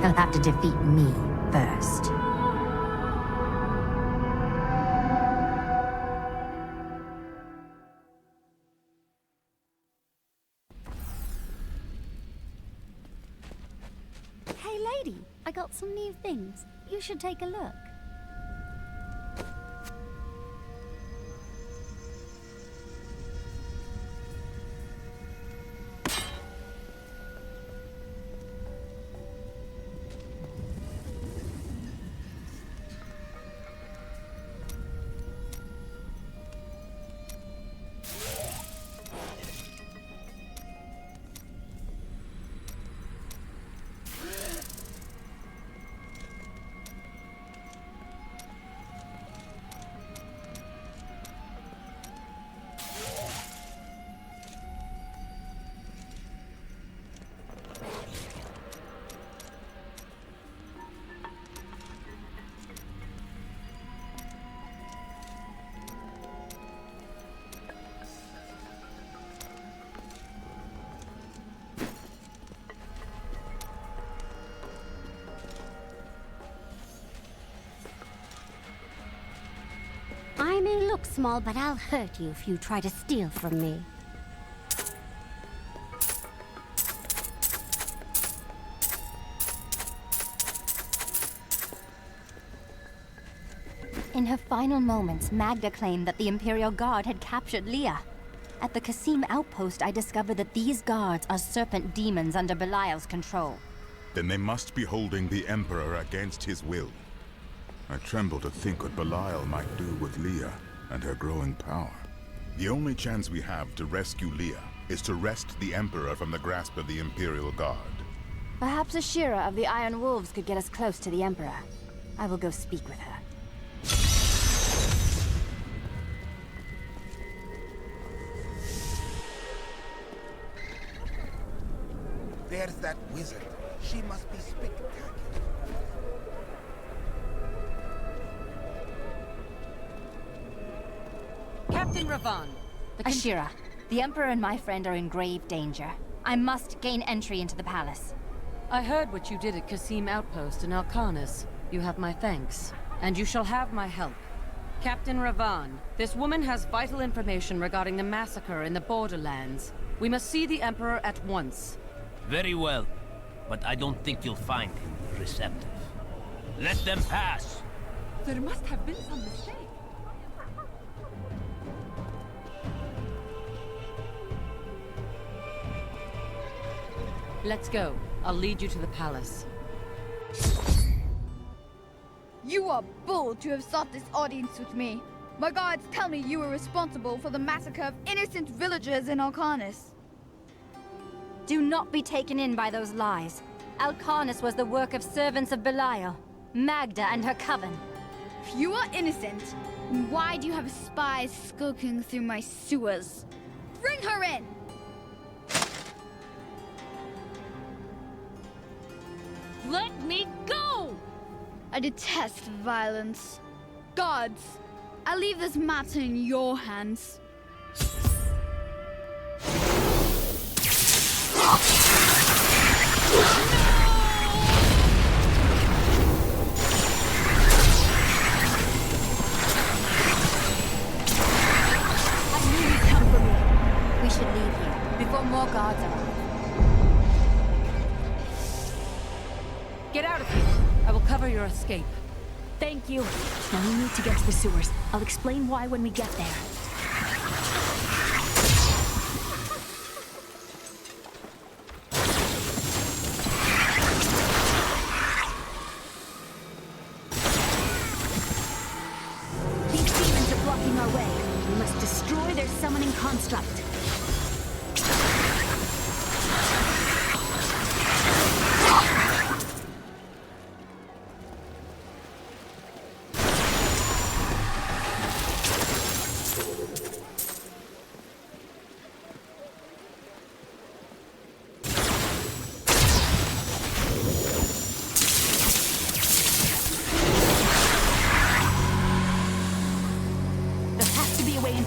He'll have to defeat me first. Hey lady, I got some new things. You should take a look. I may look small, but I'll hurt you if you try to steal from me. In her final moments, Magda claimed that the Imperial Guard had captured Leah. At the Qasim outpost, I discovered that these guards are serpent demons under Belial's control. Then they must be holding the Emperor against his will. I tremble to think what Belial might do with Leah and her growing power. The only chance we have to rescue Leah is to wrest the Emperor from the grasp of the Imperial Guard. Perhaps Ashira of the Iron Wolves could get us close to the Emperor. I will go speak with her. There's that wizard. She must be spectacular. Captain Ravan. Ashira, the Emperor and my friend are in grave danger. I must gain entry into the palace. I heard what you did at Qasim Outpost in Alcanis. You have my thanks, and you shall have my help. Captain Ravan, this woman has vital information regarding the massacre in the Borderlands. We must see the Emperor at once. Very well, but I don't think you'll find him receptive. Let them pass! There must have been some mistake. Let's go. I'll lead you to the palace. You are bold to have sought this audience with me. My guards tell me you were responsible for the massacre of innocent villagers in Alcanis. Do not be taken in by those lies. Alcanis was the work of servants of Belial, Magda and her coven. If you are innocent, then why do you have spies skulking through my sewers? Bring her in! Let me go! I detest violence. Guards, I leave this matter in your hands. I knew you'd come for me. We should leave here, before more guards arrive. Get out of here. I will cover your escape. Thank you. Now we need to get to the sewers. I'll explain why when we get there. These demons are blocking our way. We must destroy their summoning construct.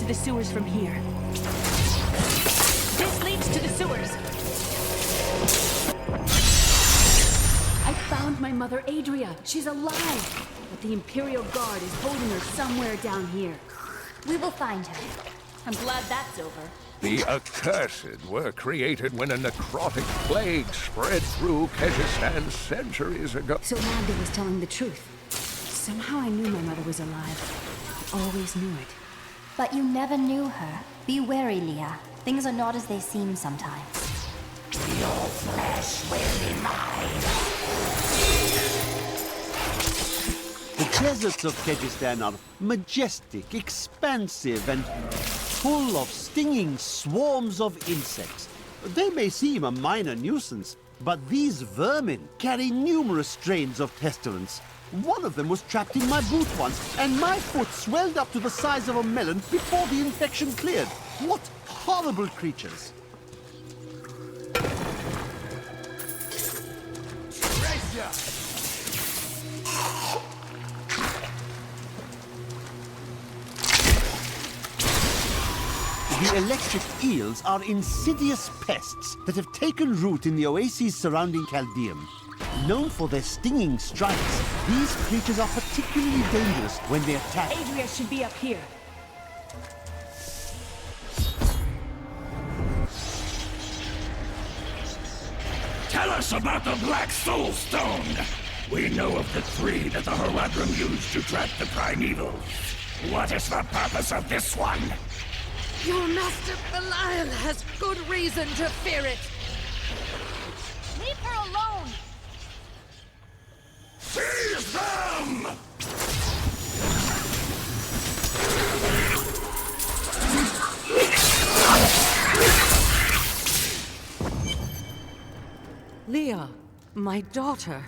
The sewers from here. This leads to the sewers. I found my mother, Adria. She's alive. But the Imperial Guard is holding her somewhere down here. We will find her. I'm glad that's over. The Accursed were created when a necrotic plague spread through Kyrgyzstan centuries ago. So Magda was telling the truth. Somehow I knew my mother was alive. I always knew it. But you never knew her. Be wary, Leah. Things are not as they seem sometimes. Your flesh will be mine. The deserts of Kyrgyzstan are majestic, expansive, and full of stinging swarms of insects. They may seem a minor nuisance, but these vermin carry numerous strains of pestilence. One of them was trapped in my boot once, and my foot swelled up to the size of a melon before the infection cleared. What horrible creatures! Treasure! The electric eels are insidious pests that have taken root in the oases surrounding Chaldeum. Known for their stinging strikes, these creatures are particularly dangerous when they attack. Adria should be up here. Tell us about the Black Soul Stone! We know of the three that the Horadrim used to trap the primeval. What is the purpose of this one? Your master Belial has good reason to fear it. Leave her alone! Seize them! Leah, my daughter.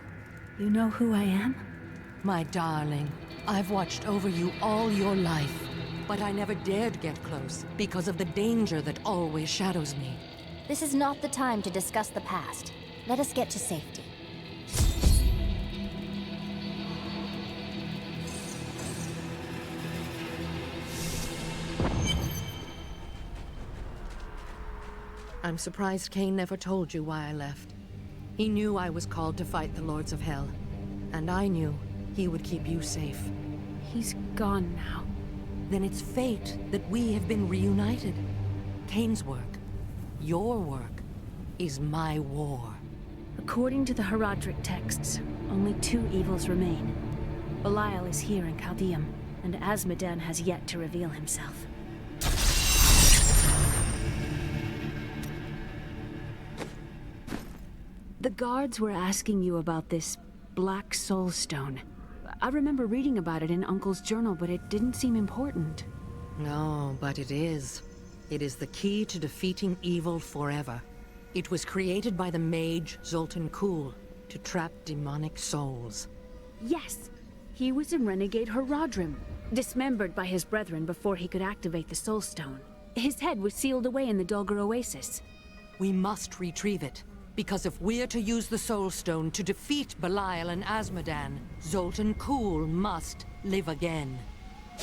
You know who I am? My darling, I've watched over you all your life, but I never dared get close because of the danger that always shadows me. This is not the time to discuss the past. Let us get to safety. I'm surprised Cain never told you why I left. He knew I was called to fight the Lords of Hell, and I knew he would keep you safe. He's gone now. Then it's fate that we have been reunited. Cain's work, your work, is my war. According to the Horadric texts, only 2 evils remain. Belial is here in Chaldeum, and Azmodan has yet to reveal himself. The guards were asking you about this Black Soul Stone. I remember reading about it in Uncle's journal, but it didn't seem important. No, but it is. It is the key to defeating evil forever. It was created by the mage Zoltan Kuhl to trap demonic souls. Yes! He was a renegade Horadrim, dismembered by his brethren before he could activate the Soul Stone. His head was sealed away in the Dulgar Oasis. We must retrieve it, because if we're to use the Soul Stone to defeat Belial and Azmodan, Zoltan Kuhl must live again.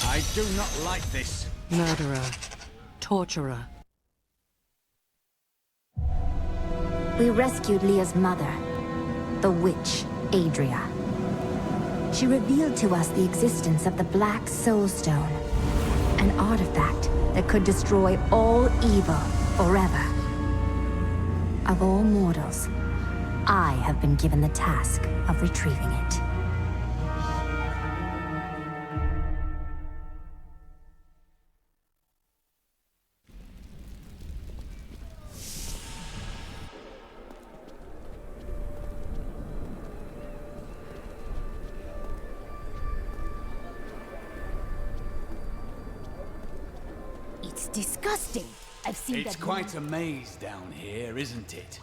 I do not like this. Murderer. Torturer. We rescued Leah's mother, the witch, Adria. She revealed to us the existence of the Black Soul Stone, an artifact that could destroy all evil forever. Of all mortals, I have been given the task of retrieving it. It's disgusting. I've seen It's that. quite a maze down here, isn't it?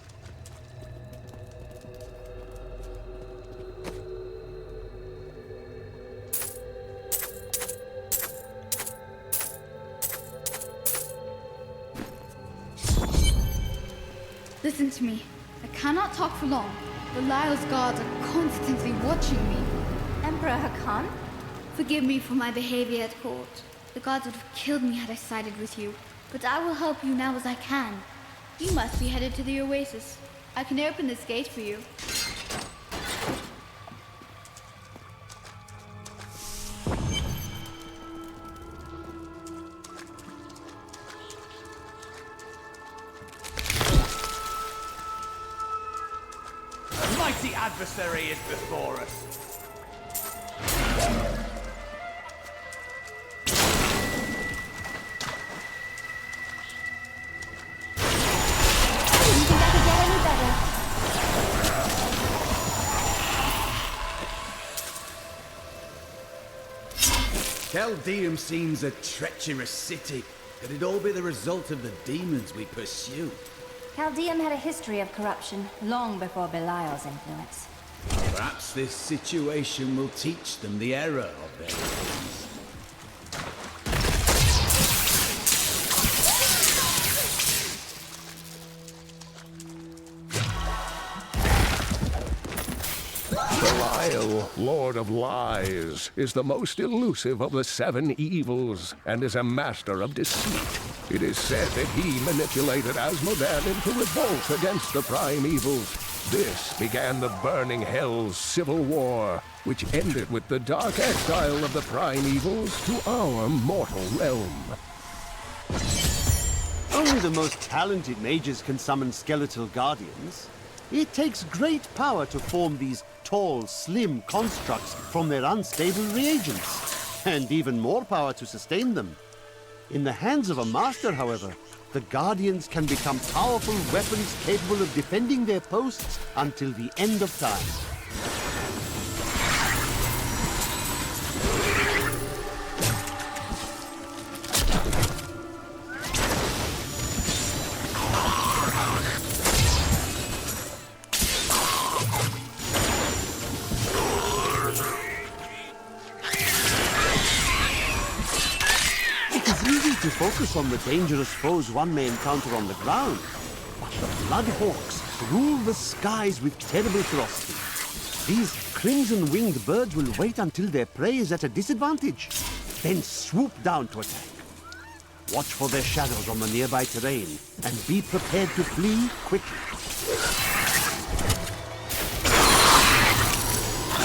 Listen to me. I cannot talk for long. Belial's guards are constantly watching me. Emperor Hakan? Forgive me for my behavior at court. The gods would have killed me had I sided with you. But I will help you now as I can. You must be headed to the Oasis. I can open this gate for you. A mighty adversary is before us. Chaldeum seems a treacherous city. Could it all be the result of the demons we pursue? Chaldeum had a history of corruption long before Belial's influence. Perhaps this situation will teach them the error of their ways. Belial, Lord of Lies, is the most elusive of the 7 evils, and is a master of deceit. It is said that he manipulated Azmodan into revolt against the prime evils. This began the Burning Hell's civil war, which ended with the dark exile of the primevals to our mortal realm. Only the most talented mages can summon skeletal guardians. It takes great power to form these tall, slim constructs from their unstable reagents, and even more power to sustain them. In the hands of a master, however, the Guardians can become powerful weapons capable of defending their posts until the end of time. To focus on the dangerous foes one may encounter on the ground, but the Bloodhawks rule the skies with terrible ferocity. These crimson-winged birds will wait until their prey is at a disadvantage, then swoop down to attack. Watch for their shadows on the nearby terrain, and be prepared to flee quickly.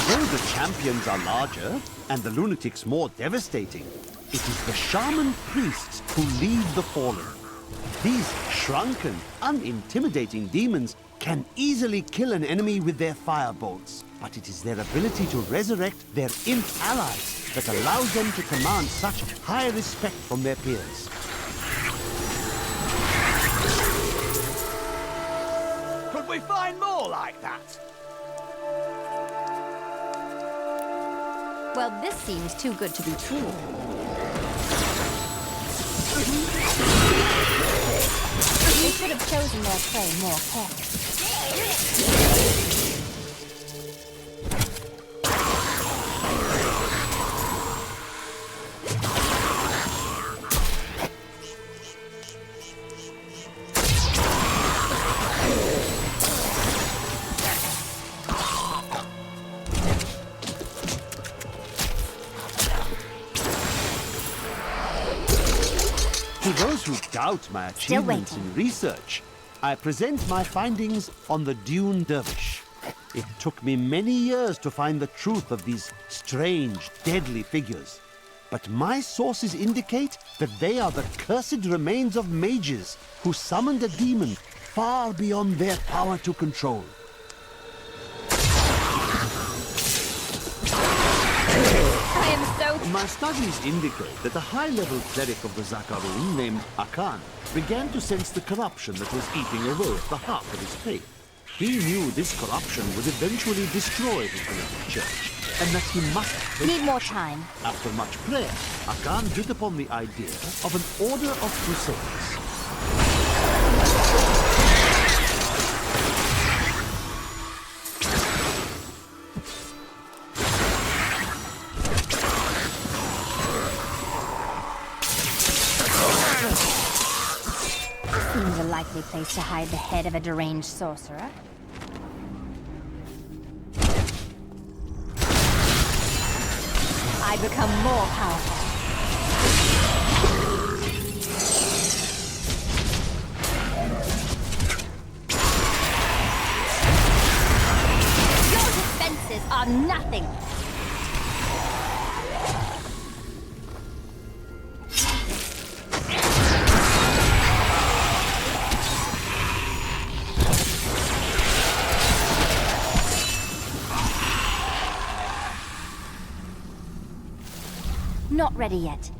Though the champions are larger, and the lunatics more devastating, it is the shaman priests who lead the fallen. These shrunken, unintimidating demons can easily kill an enemy with their firebolts, but it is their ability to resurrect their imp allies that allows them to command such high respect from their peers. Could we find more like that? Well, this seems too good to be true. They should have chosen their prey more carefully. To those who doubt my achievements in research, I present my findings on the Dune Dervish. It took me many years to find the truth of these strange, deadly figures. But my sources indicate that they are the cursed remains of mages who summoned a demon far beyond their power to control. My studies indicate that a high-level cleric of the Zakarum named Akan began to sense the corruption that was eating away at the heart of his faith. He knew this corruption would eventually destroy his beloved church, and that he must need more time. After much prayer, Akan hit upon the idea of an order of crusades. Seems a likely place to hide the head of a deranged sorcerer. I become more powerful. Your defenses are nothing. Not ready yet.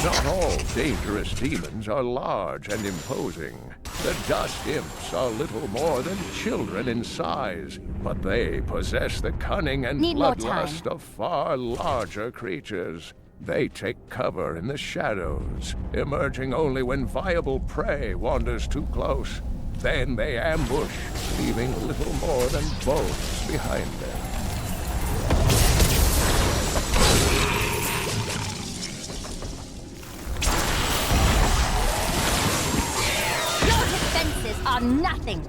Not all dangerous demons are large and imposing. The dust imps are little more than children in size, but they possess the cunning and bloodlust of far larger creatures. They take cover in the shadows, emerging only when viable prey wanders too close. Then they ambush, leaving little more than bones behind them. Are nothing.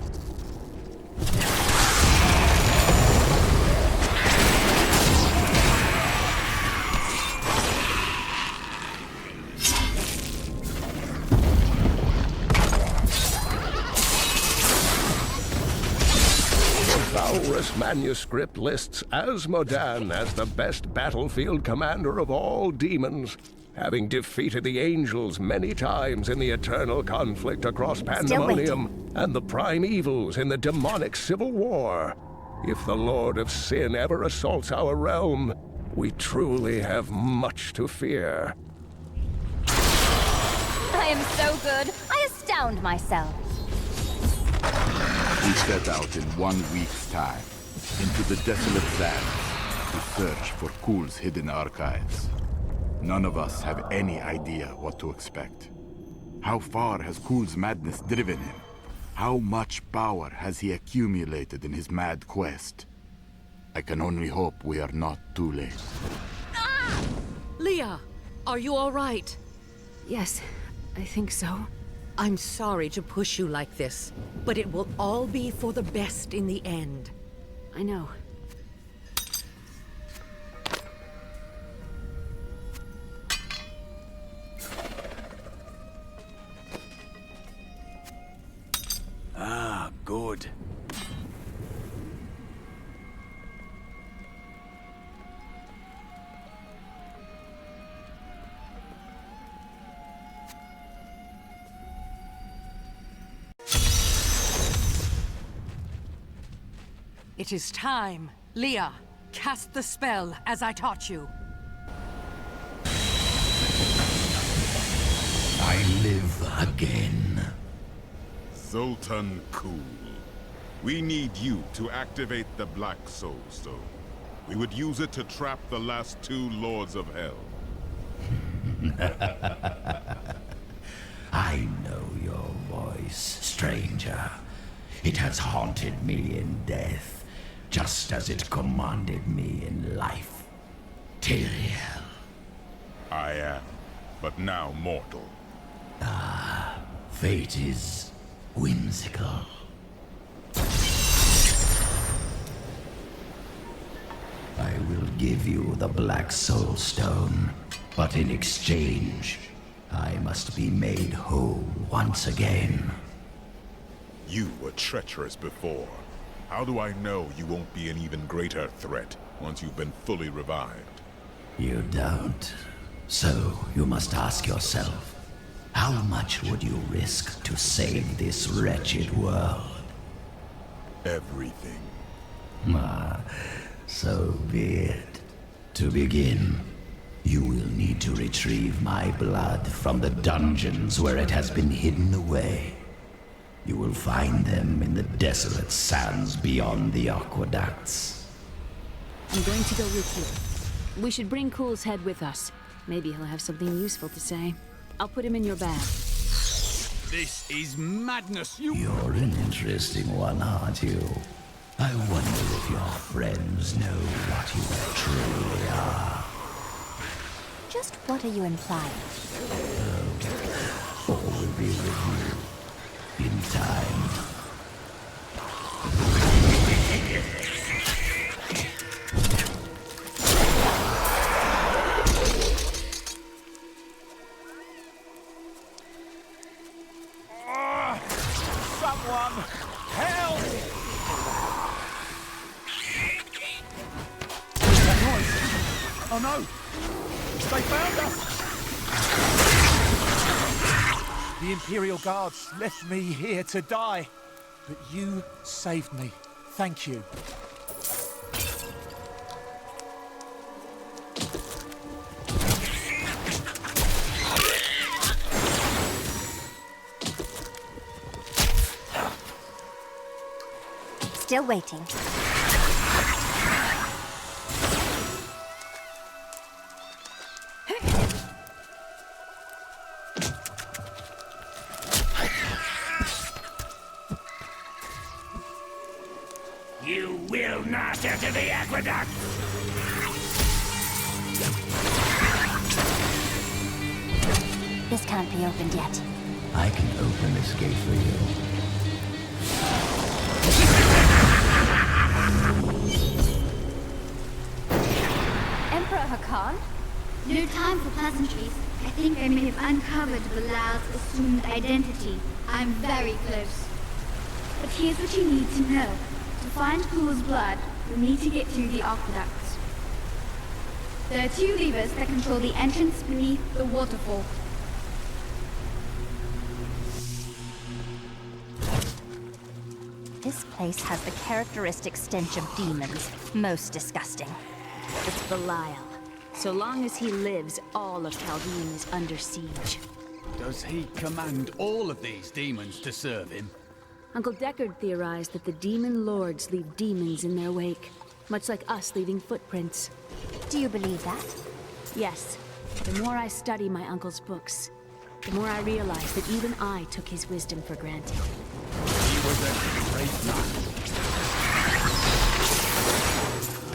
papyrus manuscript lists Asmodan as the best battlefield commander of all demons, having defeated the angels many times in the eternal conflict across Pandemonium and the prime evils in the demonic civil war. If the Lord of Sin ever assaults our realm, we truly have much to fear. I am so good. I astound myself. We set out in 1 week's time into the desolate sands to search for Kul's hidden archives. None of us have any idea what to expect. How far has Kul's madness driven him? How much power has he accumulated in his mad quest? I can only hope we are not too late. Ah! Leah, are you all right? Yes, I think so. I'm sorry to push you like this, but it will all be for the best in the end. I know. Ah, good. It is time. Leah, cast the spell as I taught you. I live again. Sultan Kul, we need you to activate the Black Soul Stone. We would use it to trap the last 2 Lords of Hell. I know your voice, stranger. It has haunted me in death, just as it commanded me in life. Tyrael. I am, but now mortal. Ah, fate is whimsical. I will give you the Black Soul Stone, but in exchange, I must be made whole once again. You were treacherous before. How do I know you won't be an even greater threat once you've been fully revived? You don't. So you must ask yourself, how much would you risk to save this wretched world? Everything. Ah, so be it. To begin, you will need to retrieve my blood from the dungeons where it has been hidden away. You will find them in the desolate sands beyond the aqueducts. I'm going to go with you. We should bring Kul's head with us. Maybe he'll have something useful to say. I'll put him in your bag. This is madness, you... You're an interesting one, aren't you? I wonder if your friends know what you truly are. Just what are you implying? All will be with you in time. Someone, help! That noise! Oh no! They found us! The Imperial Guards left me here to die, but you saved me. Thank you. Still waiting. You will not enter the aqueduct! This can't be opened yet. I can open this gate for you. Emperor Hakan? No time for pleasantries. I think I may have uncovered Belial's assumed identity. I'm very close. But here's what you need to know. To To find Cool's blood, you'll need to get through the aqueducts. There are 2 levers that control the entrance beneath the waterfall. This place has the characteristic stench of demons. Most disgusting. It's Belial. So long as he lives, all of Chaldean is under siege. Does he command all of these demons to serve him? Uncle Deckard theorized that the demon lords leave demons in their wake, much like us leaving footprints. Do you believe that? Yes. The more I study my uncle's books, the more I realize that even I took his wisdom for granted. He was a great man.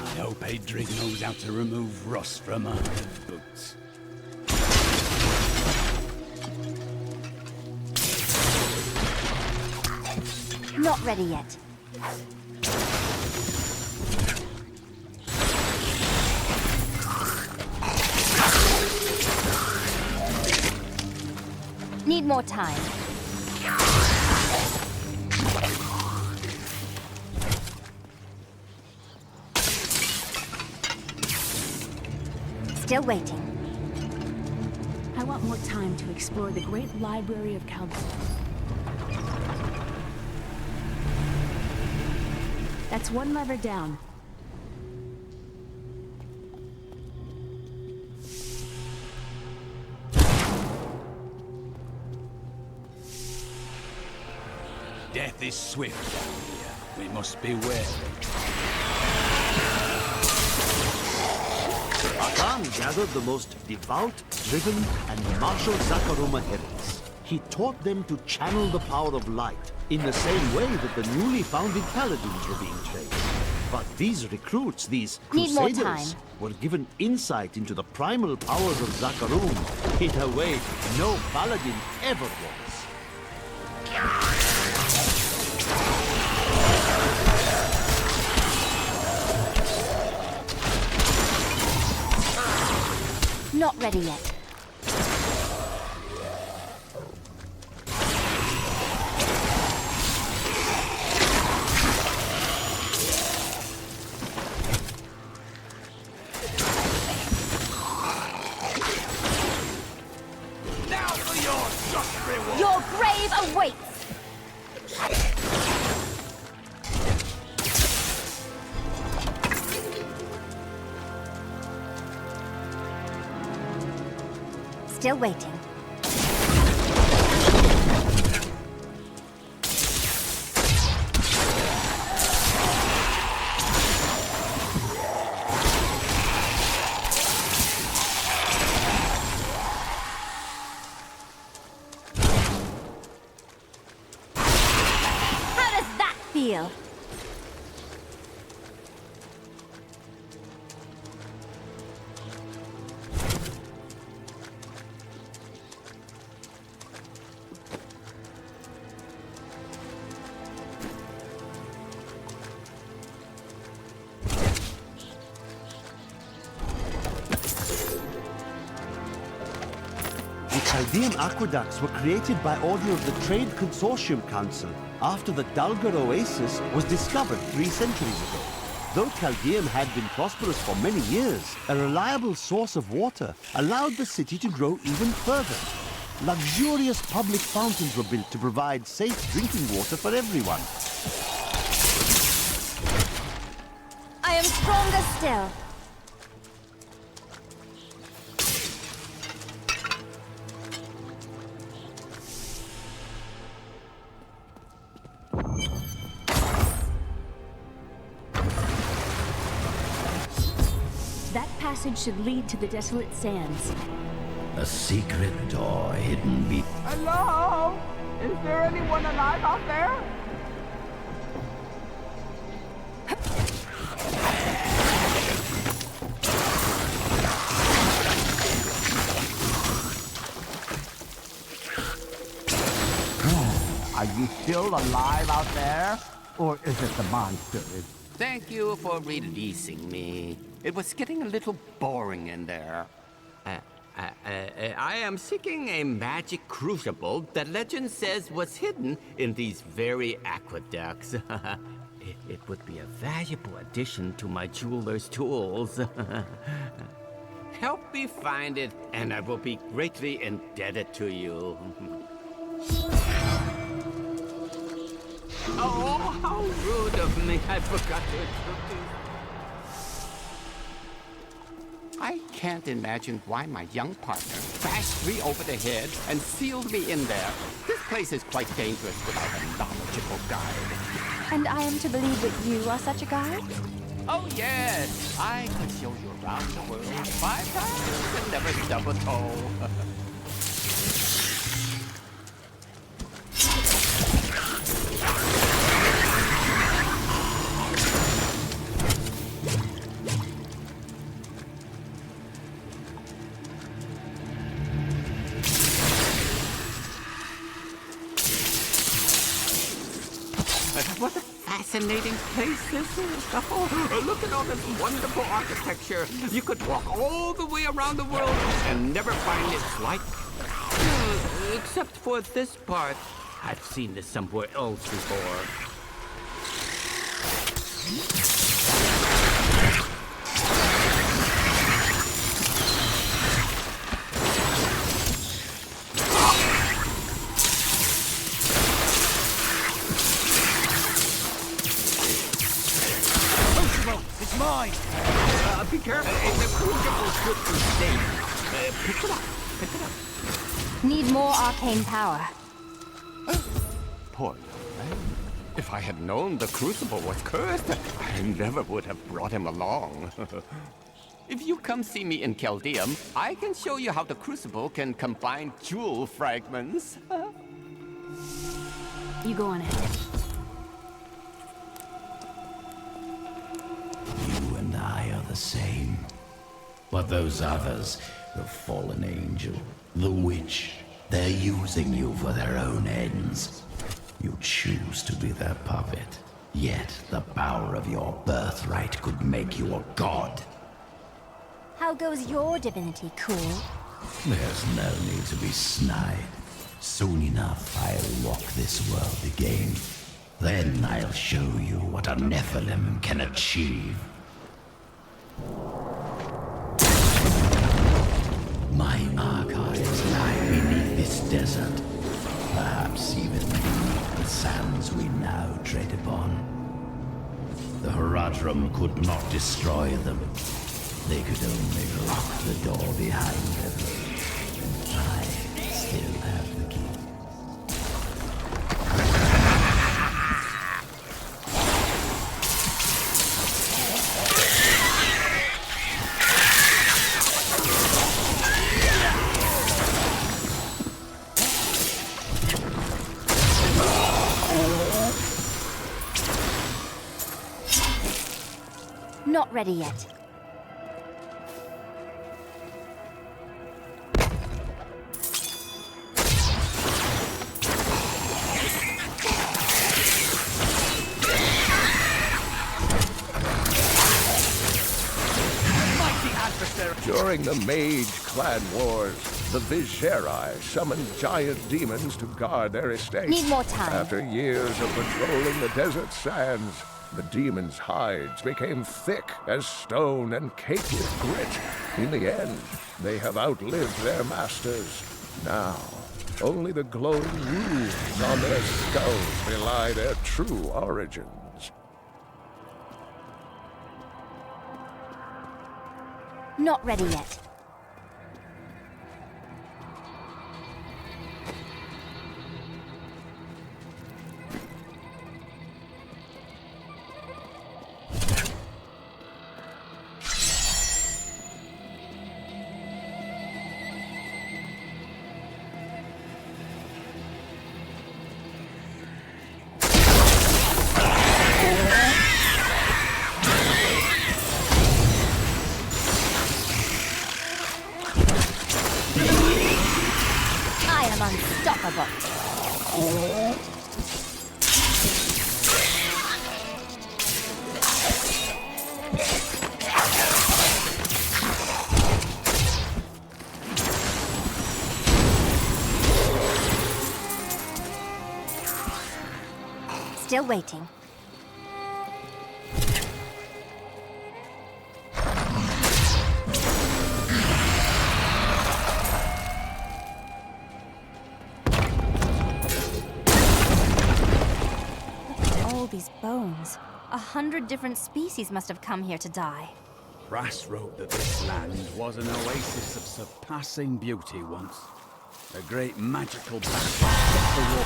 I hope Adrig knows how to remove rust from our boots. Not ready yet. Need more time. Still waiting. I want more time to explore the great library of Chaldean. That's 1 lever down. Death is swift down here. We must be wary. Akan gathered the most devout, driven, and martial Zakaruma heretics. He taught them to channel the power of light, in the same way that the newly founded paladins were being trained. But these recruits, these Need more crusaders, time. were given insight into the primal powers of Zakarum in a way no paladin ever was. Not ready yet. Now for your just reward! Your grave awaits! Still waiting. How does that feel? The Chaldean aqueducts were created by order of the Trade Consortium Council after the Dalgar Oasis was discovered 3 centuries ago. Though Chaldean had been prosperous for many years, a reliable source of water allowed the city to grow even further. Luxurious public fountains were built to provide safe drinking water for everyone. I am stronger still. That passage should lead to the desolate sands. A secret door hidden be... Hello? Is there anyone alive out there? Are you still alive out there? Or is it the monsters? Thank you for releasing me. It was getting a little boring in there. I am seeking a magic crucible that legend says was hidden in these very aqueducts. It would be a valuable addition to my jeweler's tools. Help me find it, and I will be greatly indebted to you. Oh, how rude of me. I forgot to introduce. I can't imagine why my young partner bashed me over the head and sealed me in there. This place is quite dangerous without a knowledgeable guide. And I am to believe that you are such a guide? Oh, yes. I could show you around the world 5 times and never stub a toe. What a fascinating place this is. Oh, look at all this wonderful architecture. You could walk all the way around the world and never find its like. Except for this part. I've seen this somewhere else before. It's mine! Be careful. The crucible should be safe. Pick it up. Pick it up. Need more arcane power. Poor man. If I had known the crucible was cursed, I never would have brought him along. If you come see me in Chaldeum, I can show you how the crucible can combine jewel fragments. You go on ahead. You and I are the same. But those others, the fallen angel, the witch, they're using you for their own ends. You choose to be their puppet. Yet the power of your birthright could make you a god. How goes your divinity, Cool? There's no need to be snide. Soon enough, I'll walk this world again. Then I'll show you what a Nephilim can achieve. My archives lie beneath this desert. Perhaps even beneath the sands we now tread upon. The Haradrim could not destroy them. They could only lock the door behind them. I still have the key. Not ready yet. During the Mage Clan Wars, the Viserai summoned giant demons to guard their estate. Need more time. After years of patrolling the desert sands, the demons' hides became thick as stone and caked with grit. In the end, they have outlived their masters. Now, only the glowing runes on their skulls belie their true origins. Not ready yet. Unstoppable. Still waiting. these bones? 100 different species must have come here to die. Brass wrote that this land was an oasis of surpassing beauty once. A great magical battle.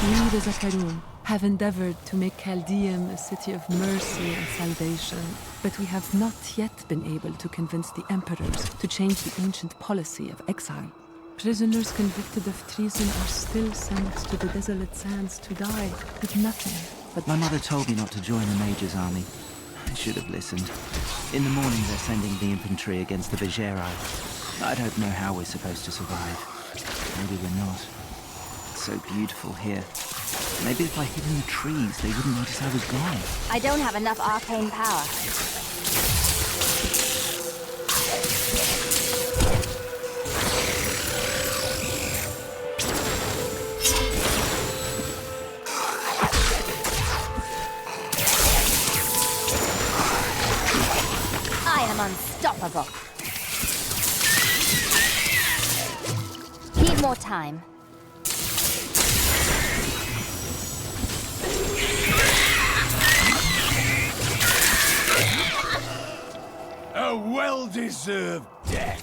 We, the Zakarum, have endeavored to make Chaldeum a city of mercy and salvation, but we have not yet been able to convince the emperors to change the ancient policy of exile. Prisoners convicted of treason are still sent to the desolate sands to die with nothing but... My mother told me not to join the Major's army. I should have listened. In the morning they're sending the infantry against the Vigerai. I don't know how we're supposed to survive. Maybe we're not. It's so beautiful here. Maybe if I hid in the trees, they wouldn't notice I was gone. I don't have enough arcane power. I am unstoppable. Need more time. A well-deserved death.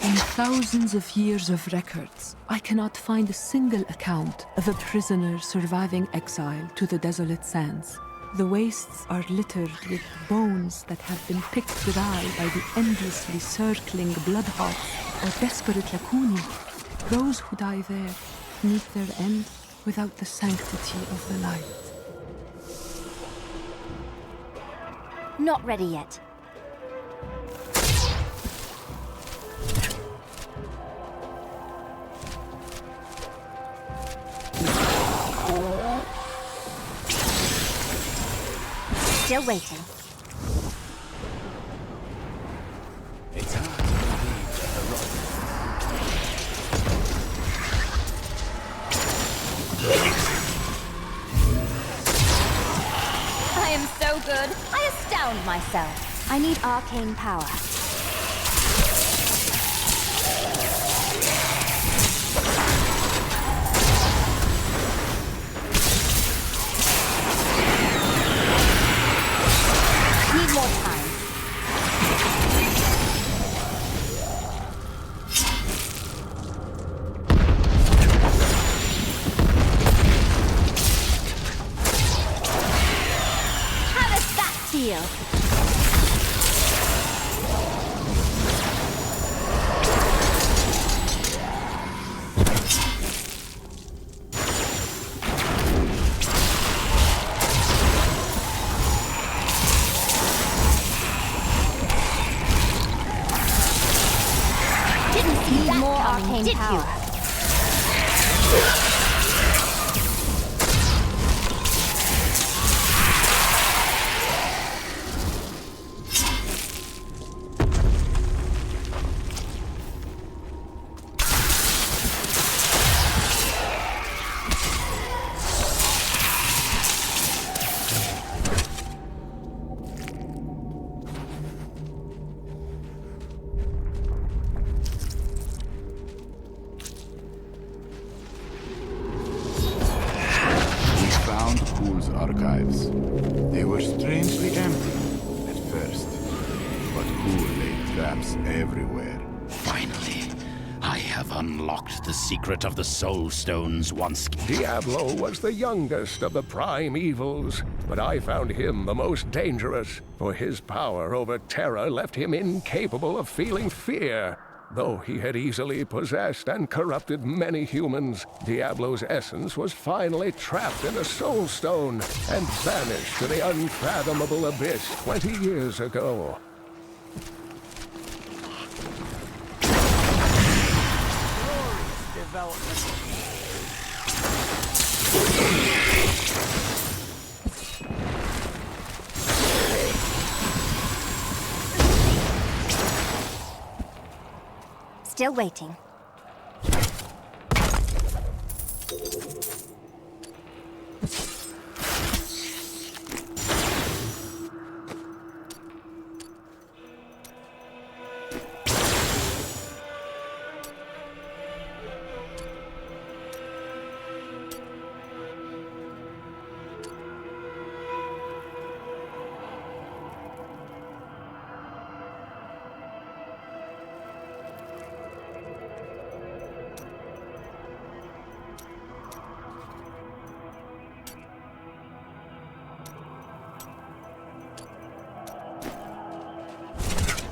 In thousands of years of records, I cannot find a single account of a prisoner surviving exile to the desolate sands. The wastes are littered with bones that have been picked dry by the endlessly circling bloodhogs or desperate Lakuni. Those who die there meet their end without the sanctity of the light. Not ready yet. Still waiting. It's hard to believe that the rock. I am so good. I astound myself. I need arcane power. Need more time. How does that feel? Need more arcane power. Archives. They were strangely empty at first, but Ghoul laid traps everywhere. Finally, I have unlocked the secret of the Soul Stones once. Diablo was the youngest of the prime evils, but I found him the most dangerous, for his power over terror left him incapable of feeling fear. Though he had easily possessed and corrupted many humans, Diablo's essence was finally trapped in a soul stone and vanished to the unfathomable abyss 20 years ago. Still waiting.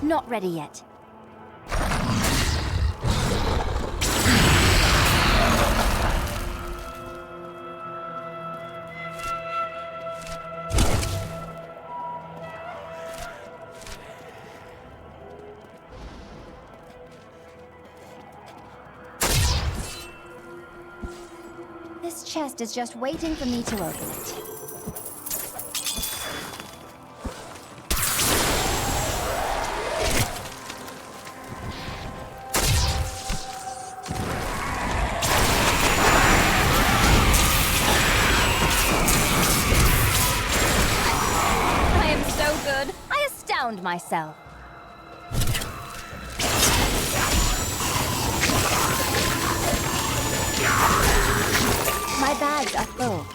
Not ready yet. This chest is just waiting for me to open it. I am so good. I astound myself. My bags are full.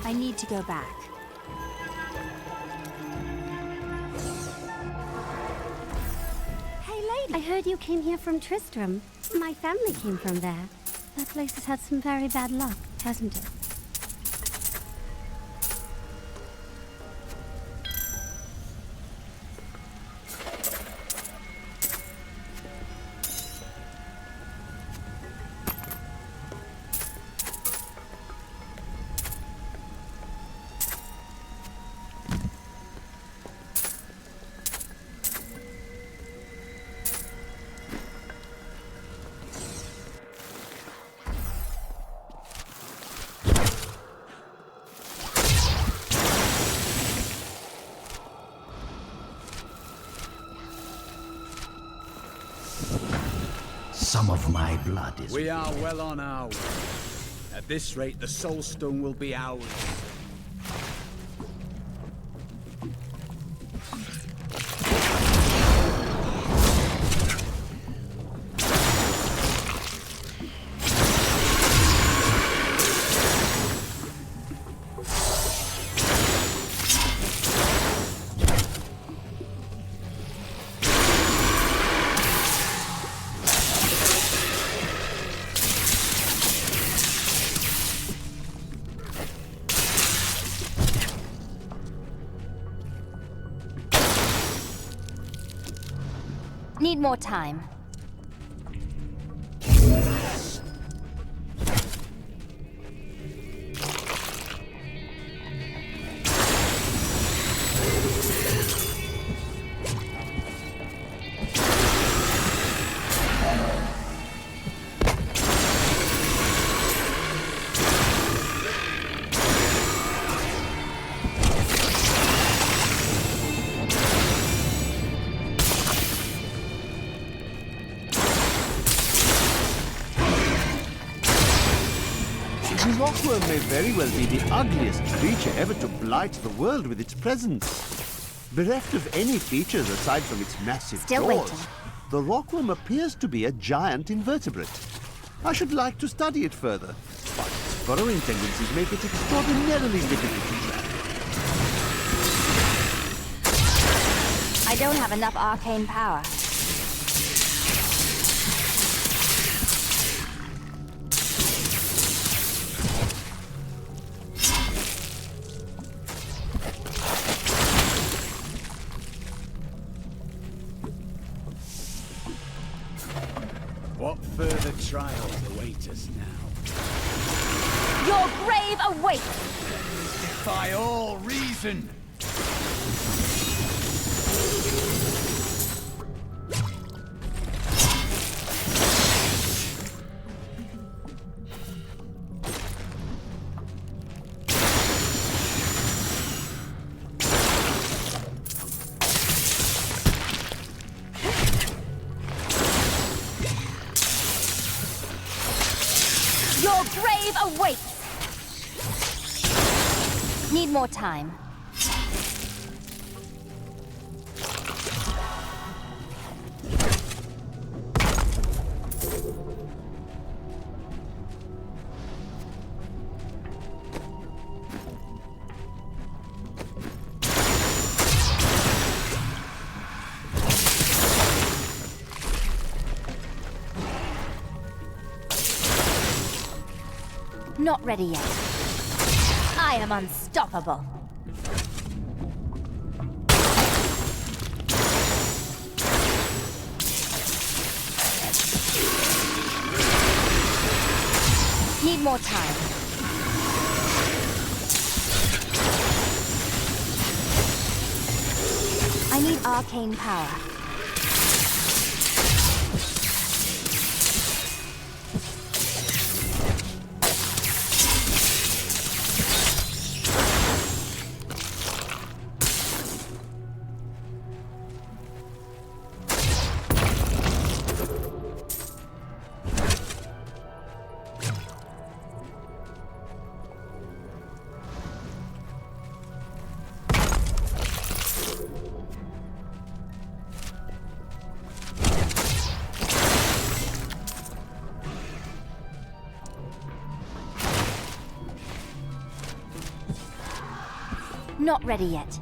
I need to go back. Hey, lady. I heard you came here from Tristram. My family came from there. That place has had some very bad luck, hasn't it? Some of my blood is... We are well on our way. At this rate, the Soul Stone will be ours. Need more time. The rockworm may very well be the ugliest creature ever to blight the world with its presence. Bereft of any features aside from its massive Still jaws, waiting. the rockworm appears to be a giant invertebrate. I should like to study it further, but its burrowing tendencies make it extraordinarily difficult to track. I don't have enough arcane power. What further trials await us now? Your grave awaits! Defy all reason! Your grave awaits! Need more time. Not ready yet. I am unstoppable. Need more time. I need arcane power. Not ready yet.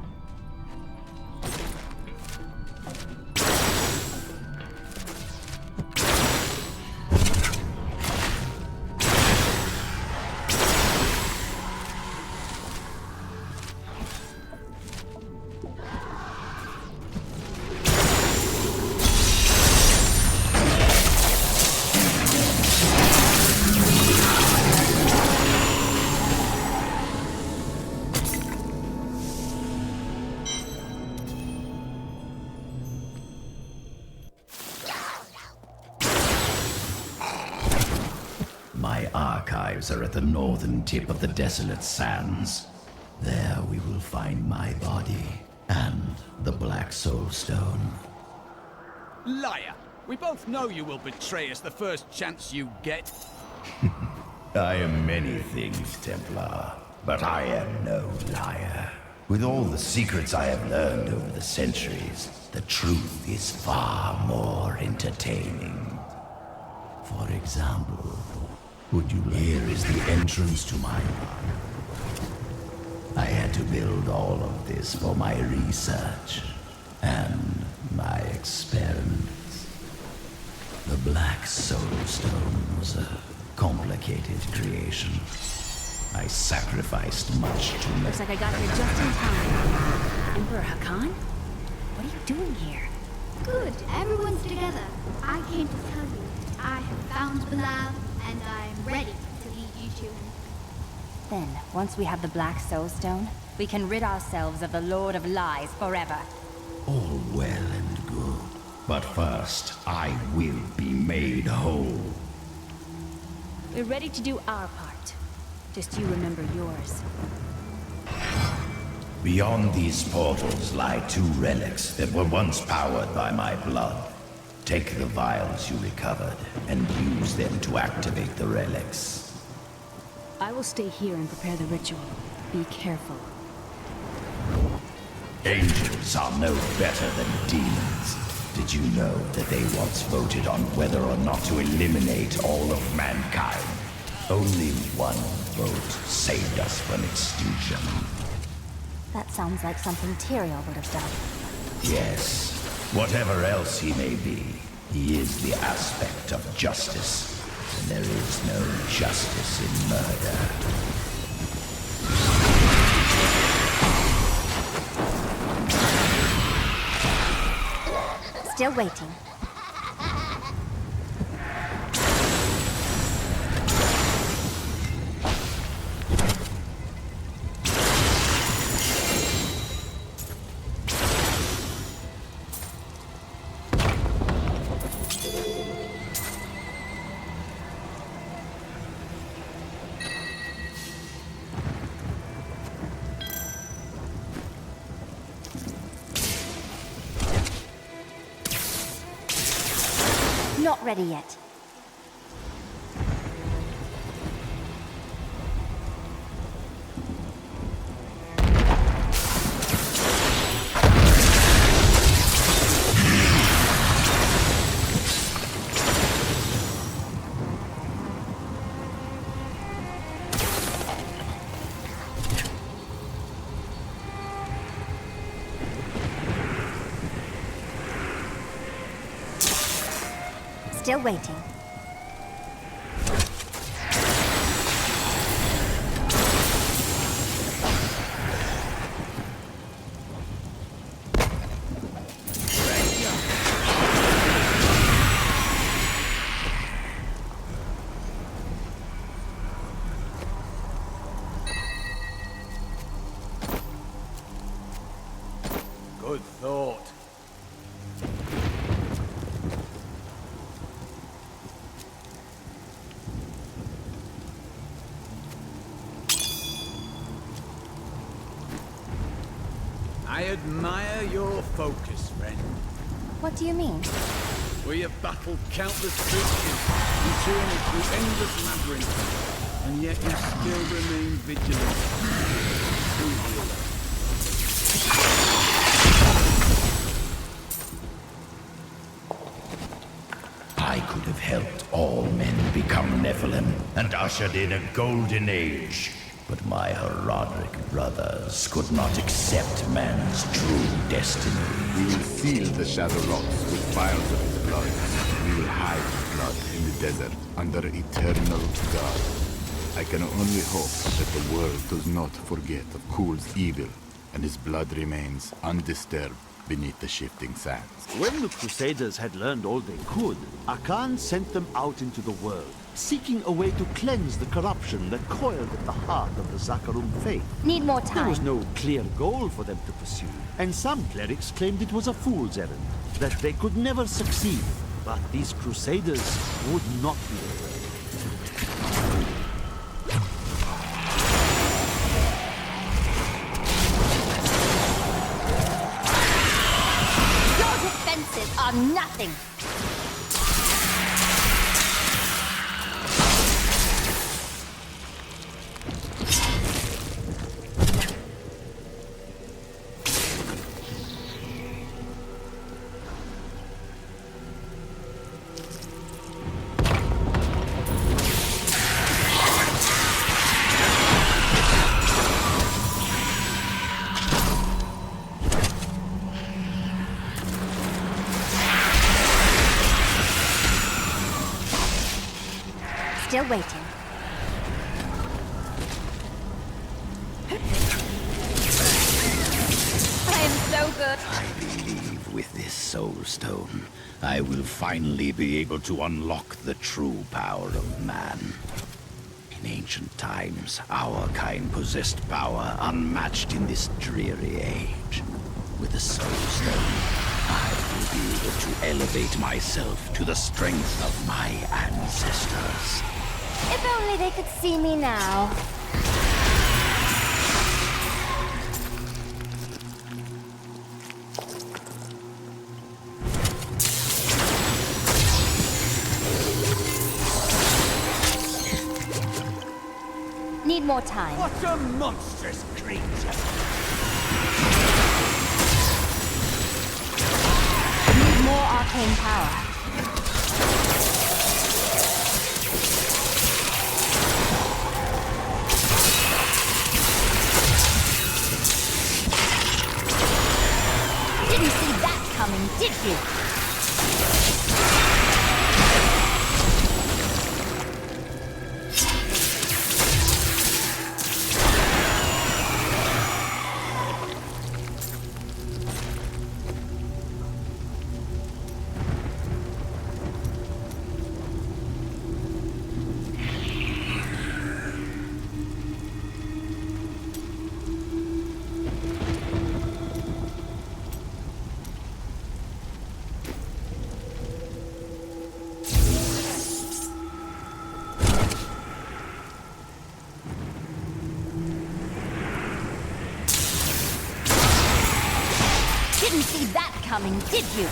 My archives are at the northern tip of the desolate sands. There we will find my body and the Black Soul Stone. Liar! We both know you will betray us the first chance you get. I am many things, Templar, but I am no liar. With all the secrets I have learned over the centuries, the truth is far more entertaining. For example, here is the entrance to my mine. I had to build all of this for my research and my experiments. The Black Soul Stone was a complicated creation. I sacrificed much to make... Looks like I got here just in time. Emperor Hakan? What are you doing here? Good, everyone's together. I came to tell you, I have found Bilal, and I'm ready to lead you to him. Then, once we have the Black Soul Stone, we can rid ourselves of the Lord of Lies forever. All well and good. But first, I will be made whole. We're ready to do our part. Just you remember yours. Beyond these portals lie two relics that were once powered by my blood. Take the vials you recovered and use them to activate the relics. I will stay here and prepare the ritual. Be careful. Angels are no better than demons. Did you know that they once voted on whether or not to eliminate all of mankind? Only one vote saved us from extinction. That sounds like something Tyrael would have done. Yes. Whatever else he may be, he is the aspect of justice. And there is no justice in murder. Still waiting. Not ready yet. Still waiting. Good thought. I admire your focus, friend. What do you mean? We have battled countless creatures and journeyed through endless labyrinths, and yet you still remain vigilant. True hero. I could have helped all men become Nephilim and ushered in a golden age. But my Herodic brothers could not accept man's true destiny. We will seal the Shadow Rocks with vials of his blood. We will hide his blood in the desert under eternal guard. I can only hope that the world does not forget of Kul's evil, and his blood remains undisturbed beneath the shifting sands. When the Crusaders had learned all they could, Akan sent them out into the world, seeking a way to cleanse the corruption that coiled at the heart of the Zakarum faith. Need more There was time. no clear goal for them to pursue, and some clerics claimed it was a fool's errand, that they could never succeed. But these Crusaders would not be afraid. Your defenses are nothing. Still waiting. I am so good. I believe with this soul stone, I will finally be able to unlock the true power of man. In ancient times, our kind possessed power unmatched in this dreary age. With the soul stone, I will be able to elevate myself to the strength of my ancestors. If only they could see me now. Need more time. What a monstrous creature! Need more arcane power. Didn't see that coming, did you? Didn't see that coming, did you?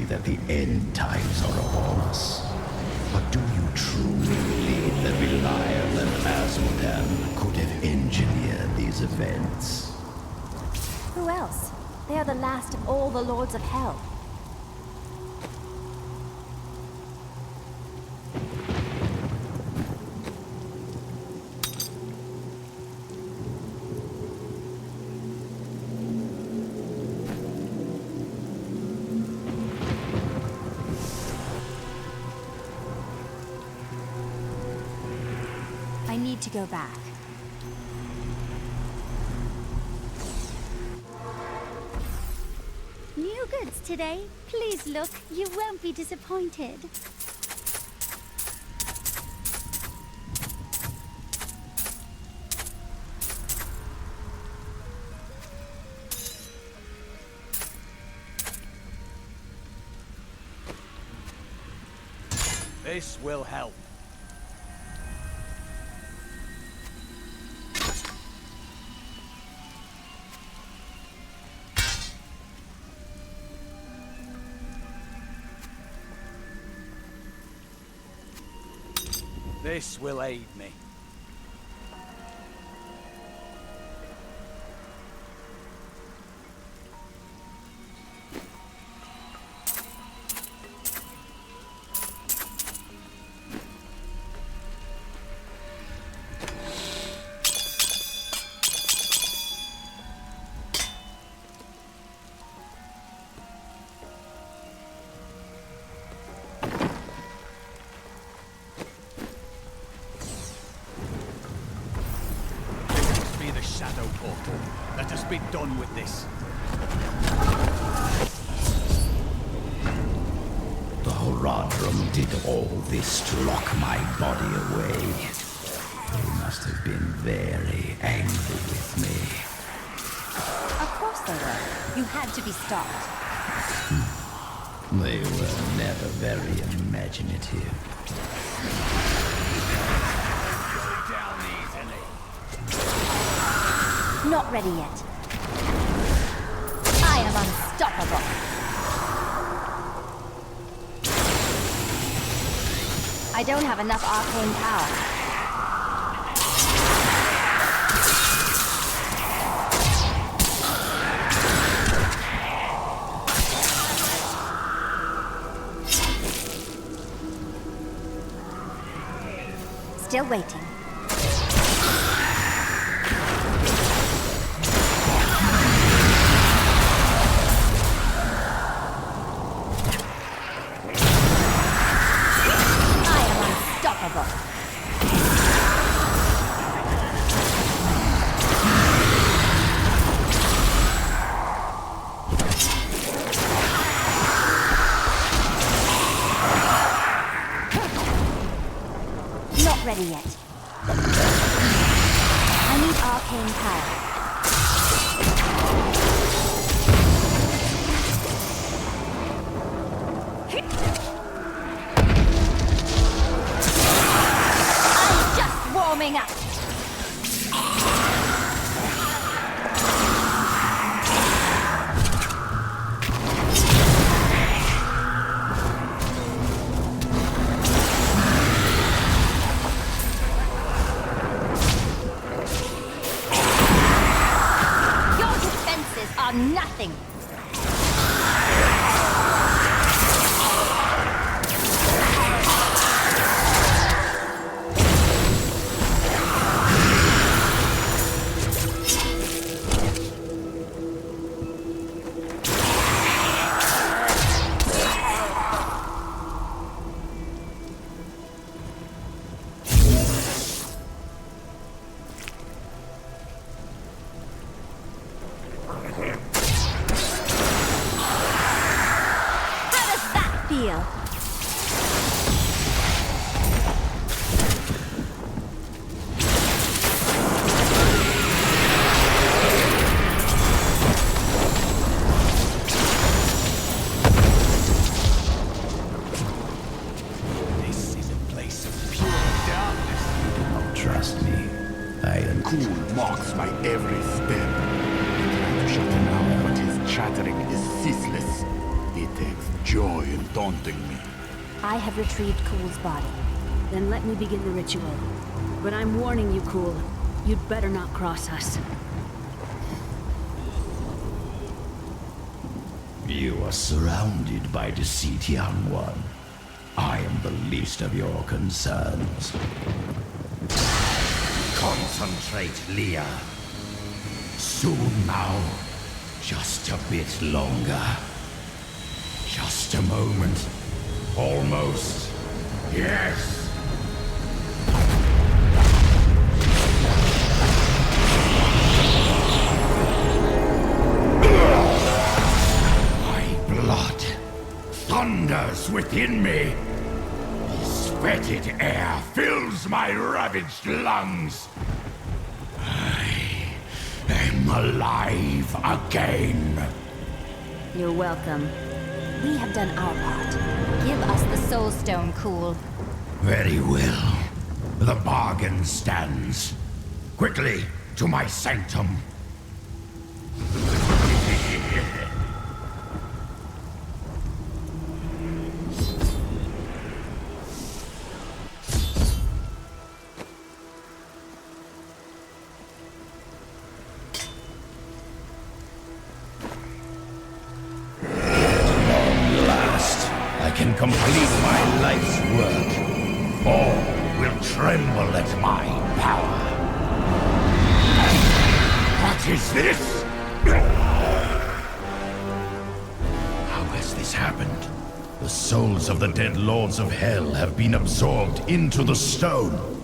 That the end times are upon us. But do you truly believe that Belial and Asmodan could have engineered these events? Who else? They are the last of all the Lords of Hell. need to go back. New goods today. Please look. You won't be disappointed. This will help. This will aid me. Shadow portal. Let us be done with this. The Horadrim did all this to lock my body away. They must have been very angry with me. Of course they were. You had to be stopped. They were never very imaginative. Not ready yet. I am unstoppable. I don't have enough arcane power. Still waiting. Not ready yet. I need arcane power. I'm just warming up. Are nothing. Feel. This is a place of pure darkness. You do not trust me. I am Cool marks my every step. I try to shut him out, but his chattering is ceaseless. He takes joy in taunting me. I have retrieved Cool's body. Then let me begin the ritual. But I'm warning you, Cool. You'd better not cross us. You are surrounded by deceit, young one. I am the least of your concerns. Concentrate, Leah. Soon now. Just a bit longer. Just a moment. Almost. Yes! powers within me. This fetid air fills my ravaged lungs. I am alive again. You're welcome. We have done our part. Give us the Soul Stone, Cool. Very well. The bargain stands. Quickly, to my sanctum. I can complete my life's work. All will tremble at my power. What is this? How has this happened? The souls of the dead lords of hell have been absorbed into the stone.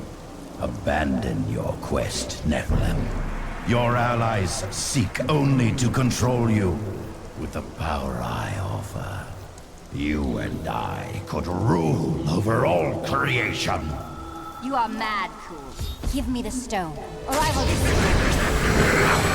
Abandon your quest, Nephilim. Your allies seek only to control you. With the power I offer, you and I could rule over all creation. You are mad, Cool. Give me the stone, or I will destroy you.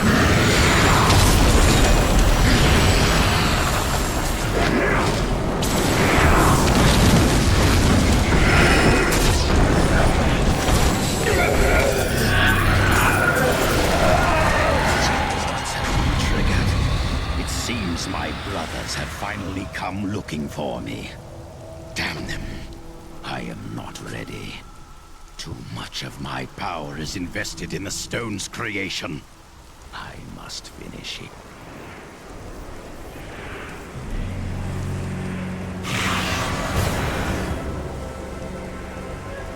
It seems my brothers have finally come looking for me. Damn them. I am not ready. Too much of my power is invested in the stone's creation. I must finish it.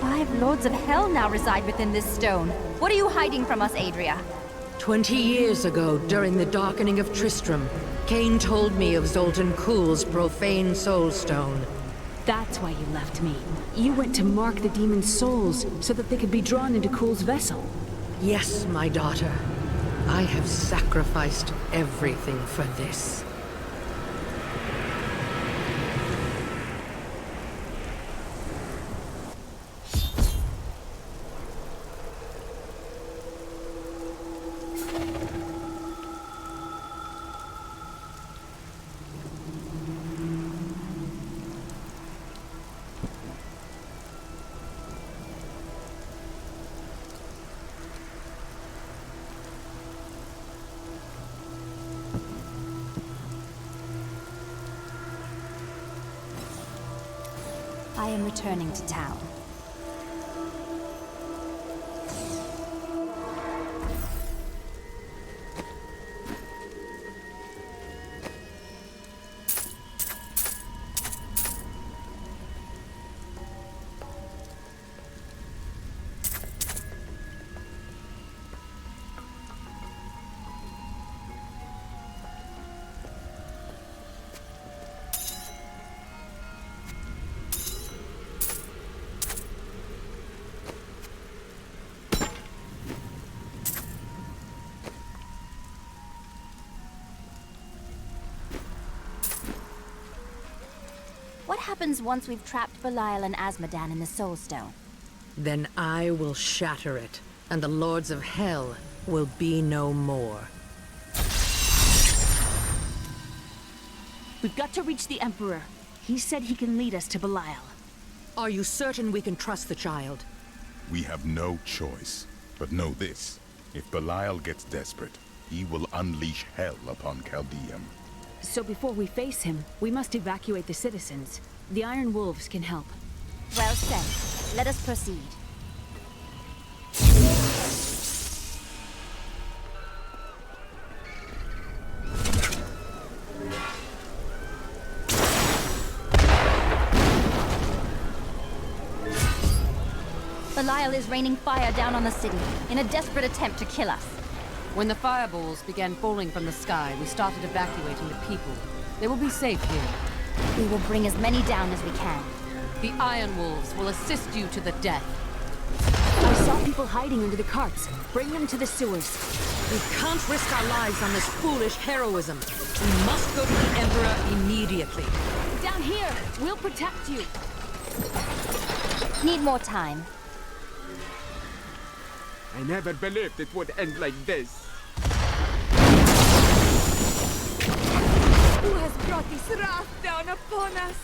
Five lords of hell now reside within this stone. What are you hiding from us, Adria? 20 years ago, during the darkening of Tristram, Cain told me of Zoltan Kuhl's profane soul stone. That's why you left me. You went to mark the demon's souls so that they could be drawn into Kuhl's vessel. Yes, my daughter. I have sacrificed everything for this. I am returning to town. What happens once we've trapped Belial and Azmodan in the Soul Stone? Then I will shatter it, and the lords of hell will be no more. We've got to reach the Emperor. He said he can lead us to Belial. Are you certain we can trust the child? We have no choice. But know this. If Belial gets desperate, he will unleash hell upon Chaldeum. So before we face him, we must evacuate the citizens. The Iron Wolves can help. Well said. Let us proceed. Belial is raining fire down on the city in a desperate attempt to kill us. When the fireballs began falling from the sky, we started evacuating the people. They will be safe here. We will bring as many down as we can. The Iron Wolves will assist you to the death. I saw people hiding under the carts. Bring them to the sewers. We can't risk our lives on this foolish heroism. We must go to the Emperor immediately. Down here! We'll protect you! Need more time. I never believed it would end like this. Who has brought this wrath down upon us?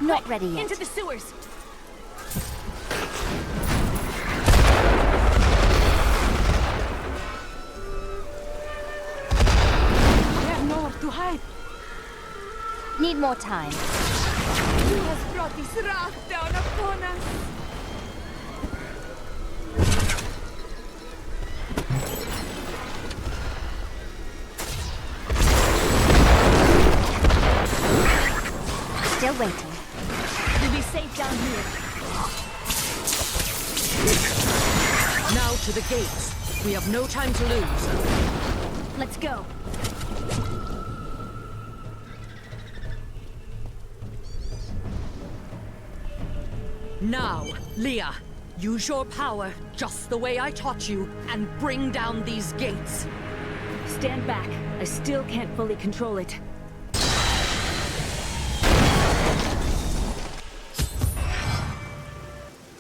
Not ready yet. Into the sewers! We have nowhere to hide. Need more time. Who has brought this wrath down upon us? Still waiting. You'll be safe down here. Now to the gates. We have no time to lose. Let's go. Now, Leah, use your power just the way I taught you and bring down these gates. Stand back. I still can't fully control it.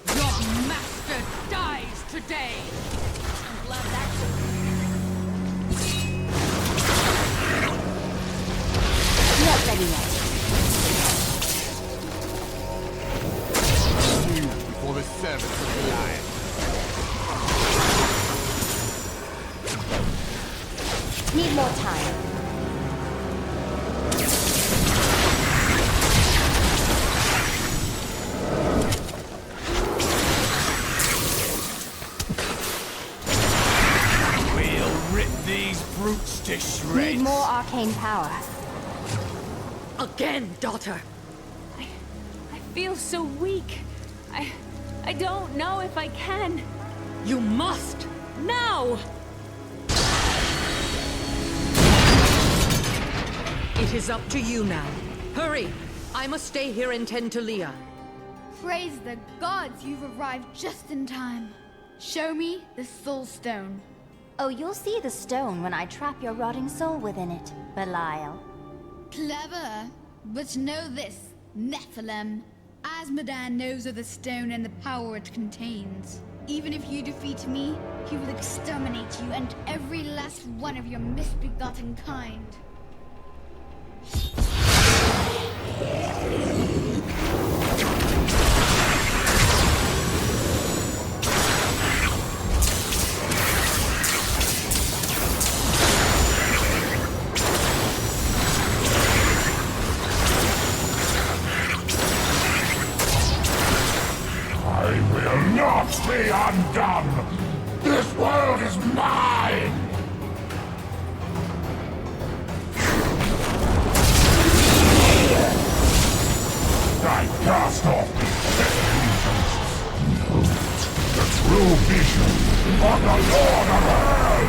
Your master dies today! I'm glad that's Not ready yet. For the service of the lion. Need more time. We'll rip these brutes to shreds. Need more arcane power. Again, daughter! I feel so weak. I don't know if I can. You must! Now! It is up to you now. Hurry! I must stay here and tend to Leah. Praise the gods, you've arrived just in time. Show me the soul stone. Oh, you'll see the stone when I trap your rotting soul within it, Belial. Clever. But know this, Nephilim. Asmodan knows of the stone and the power it contains. Even if you defeat me, he will exterminate you and every last one of your misbegotten kind. I will not be undone! This world is mine! I cast off illusions. Note the true vision of the Lord of Hell!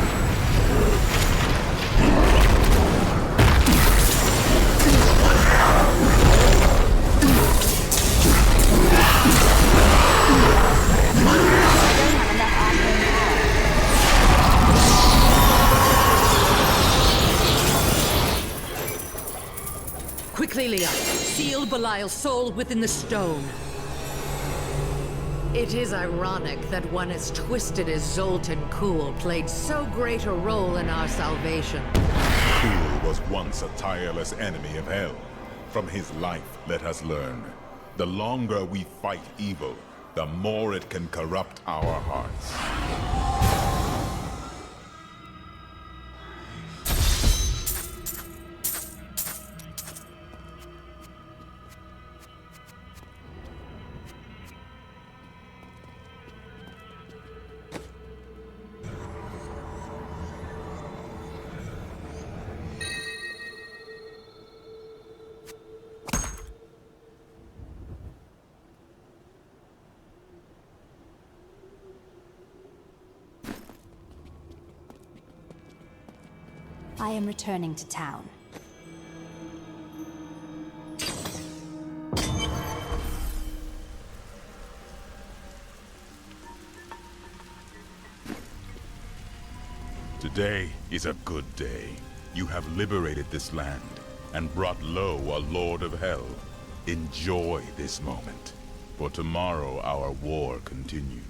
Quickly, Leah. Seal Belial's soul within the stone. It is ironic that one as twisted as Zoltan Kuhl played so great a role in our salvation. Kuhl was once a tireless enemy of Hell. From his life, let us learn. The longer we fight evil, the more it can corrupt our hearts. I am returning to town. Today is a good day. You have liberated this land and brought low a Lord of Hell. Enjoy this moment, for tomorrow our war continues.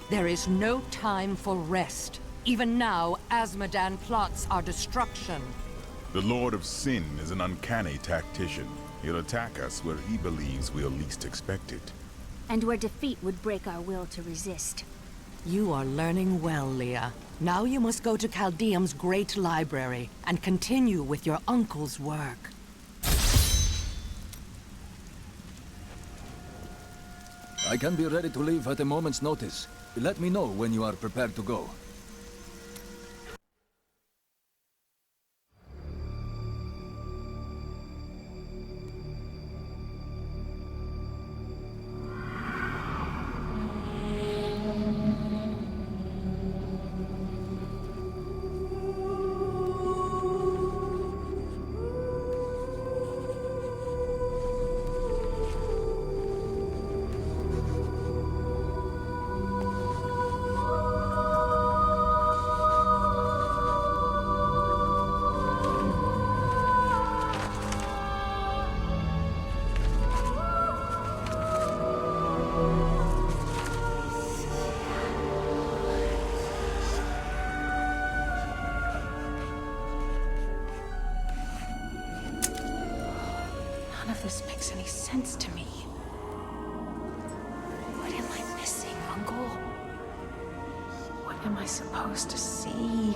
There is no time for rest. Even now, Azmodan plots our destruction. The Lord of Sin is an uncanny tactician. He'll attack us where he believes we'll least expect it. And where defeat would break our will to resist. You are learning well, Leah. Now you must go to Caldeum's great library and continue with your uncle's work. I can be ready to leave at a moment's notice. Let me know when you are prepared to go. None of this makes any sense to me. What am I missing, Uncle? What am I supposed to see?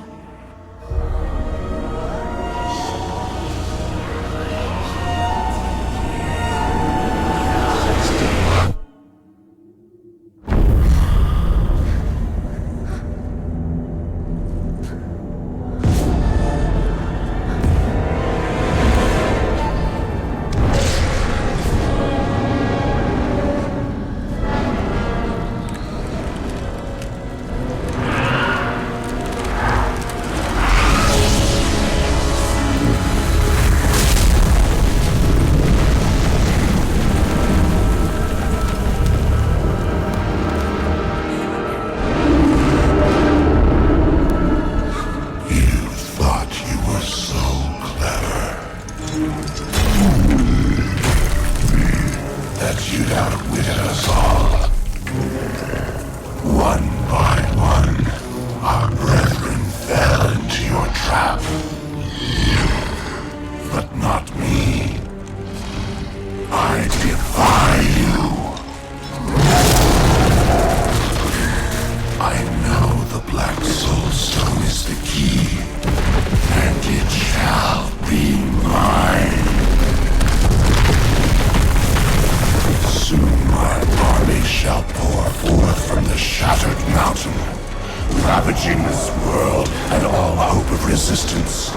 Ravaging this world and all hope of resistance.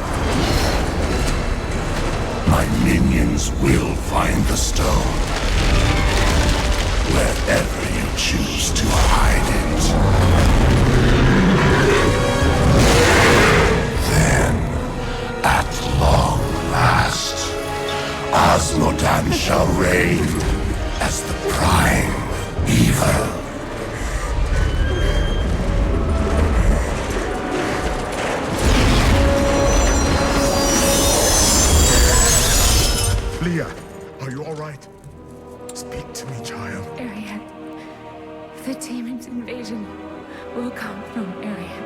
My minions will find the stone, wherever you choose to hide it. Then, at long last, Azmodan shall reign as the prime evil. Leah, are you all right? Speak to me, child. Arian. The demon's invasion will come from Arian.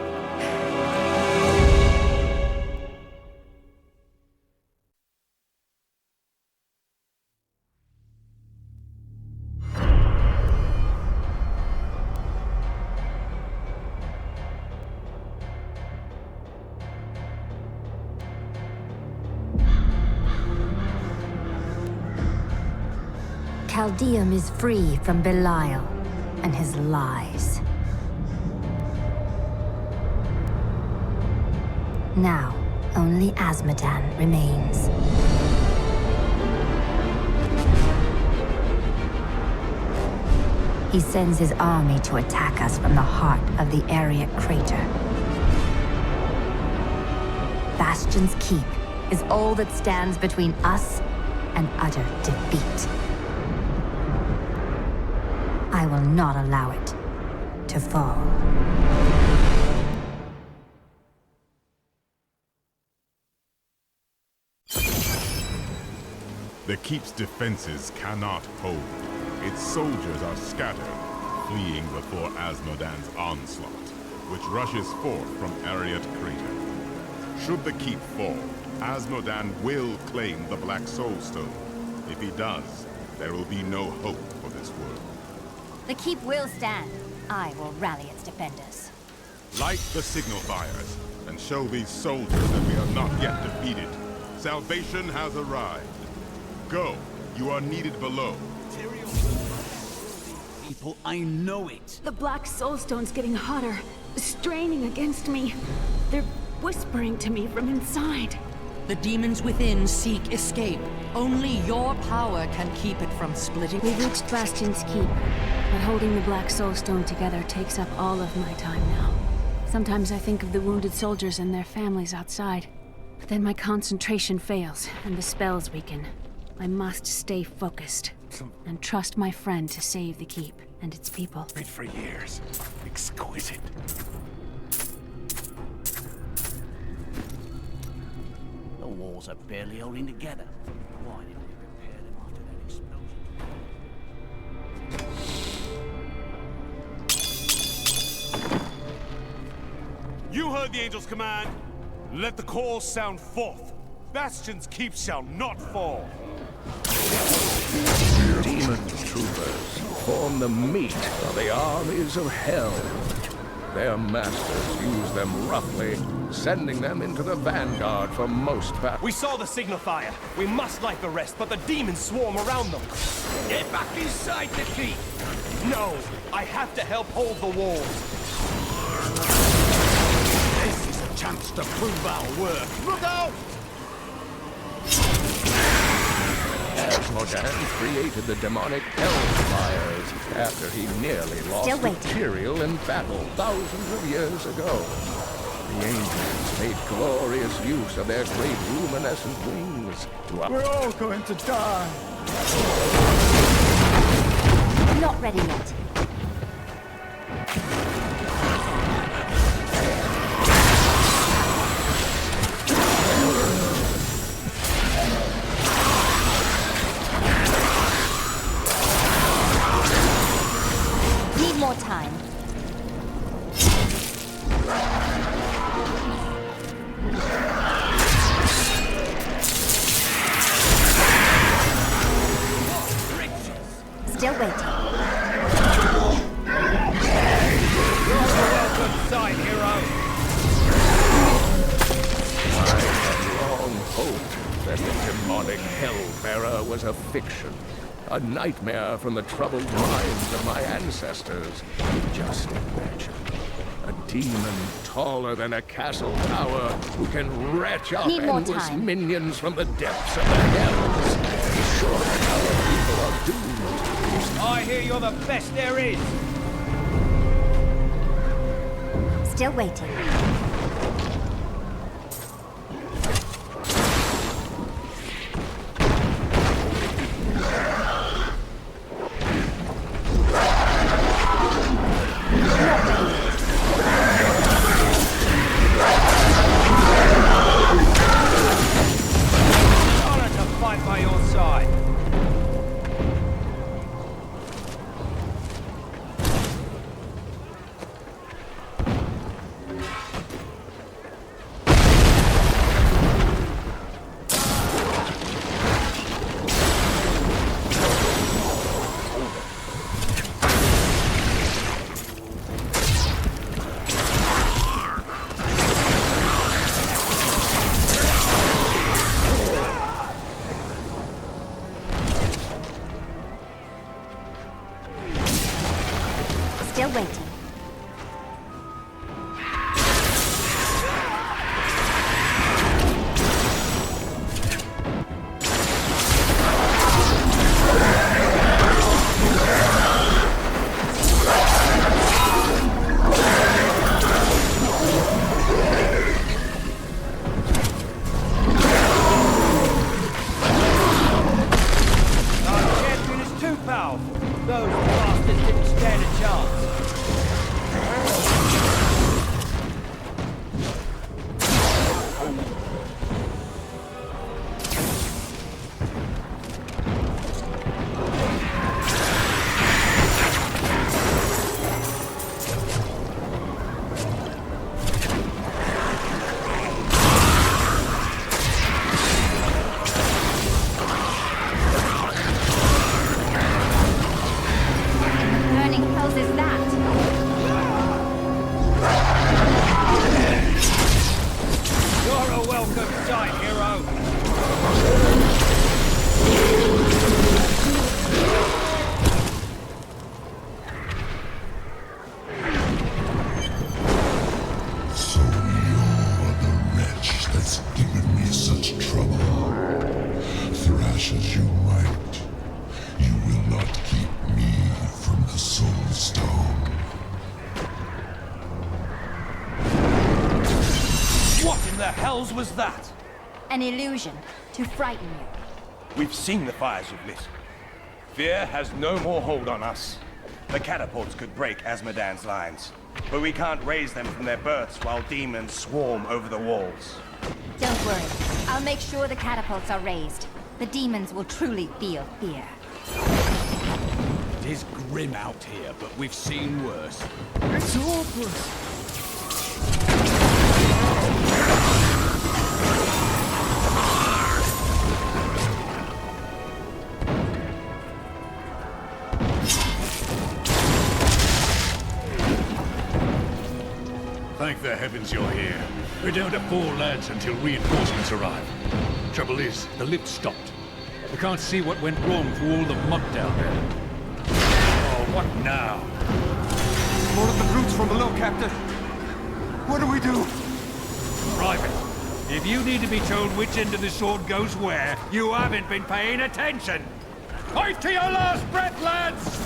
Caldeum is free from Belial and his lies. Now, only Azmodan remains. He sends his army to attack us from the heart of the Ariat crater. Bastion's keep is all that stands between us and utter defeat. I will not allow it to fall. The keep's defenses cannot hold. Its soldiers are scattered, fleeing before Asmodan's onslaught, which rushes forth from Ariat Crater. Should the keep fall, Asmodan will claim the Black Soul Stone. If he does, there will be no hope for this world. The keep will stand. I will rally its defenders. Light the signal fires, and show these soldiers that we are not yet defeated. Salvation has arrived. Go. You are needed below. People, I know it. The Black Soulstone's getting hotter, straining against me. They're whispering to me from inside. The demons within seek escape. Only your power can keep it from splitting. We've reached Bastion's keep, but holding the Black Soulstone together takes up all of my time now. Sometimes I think of the wounded soldiers and their families outside. But then my concentration fails, and the spells weaken. I must stay focused, and trust my friend to save the keep and its people. Read for years. Exquisite. The walls are barely holding together. Why didn't we repair them after that explosion? You heard the angel's command. Let the call sound forth. Bastion's keep shall not fall. Demon troopers form the meat of the armies of hell. Their masters use them roughly, sending them into the vanguard for most battles. We saw the signal fire. We must light the rest, but the demons swarm around them. Get back inside the keep! No! I have to help hold the walls. This is a chance to prove our worth. Look out! Asmodan created the demonic hellfires after he nearly lost Tyrael in battle thousands of years ago. The angels made glorious use of their great luminescent wings to We're all going to die. Not ready yet. More time. Still waiting. Welcome, side hero. I had long hoped that the demonic Hellbearer was a fiction. A nightmare from the troubled minds of my ancestors. Just imagine. A demon taller than a castle tower who can retch up endless minions from the depths of the hells. Surely our people are doomed. I hear you're the best there is. Still waiting. By your side. Still waiting. hell's was that? An illusion to frighten you. We've seen the fires you've lit. Fear has no more hold on us. The catapults could break Asmodan's lines, but we can't raise them from their berths while demons swarm over the walls. Don't worry. I'll make sure the catapults are raised. The demons will truly feel fear. It is grim out here, but we've seen worse. It's hopeless. Thank the heavens you're here. We're down to 4 lads until reinforcements arrive. Trouble is, the lift stopped. We can't see what went wrong through all the mud down there. Oh, what now? More of the brutes from below, Captain. What do we do? Private, if you need to be told which end of the sword goes where, you haven't been paying attention. Fight to your last breath, lads!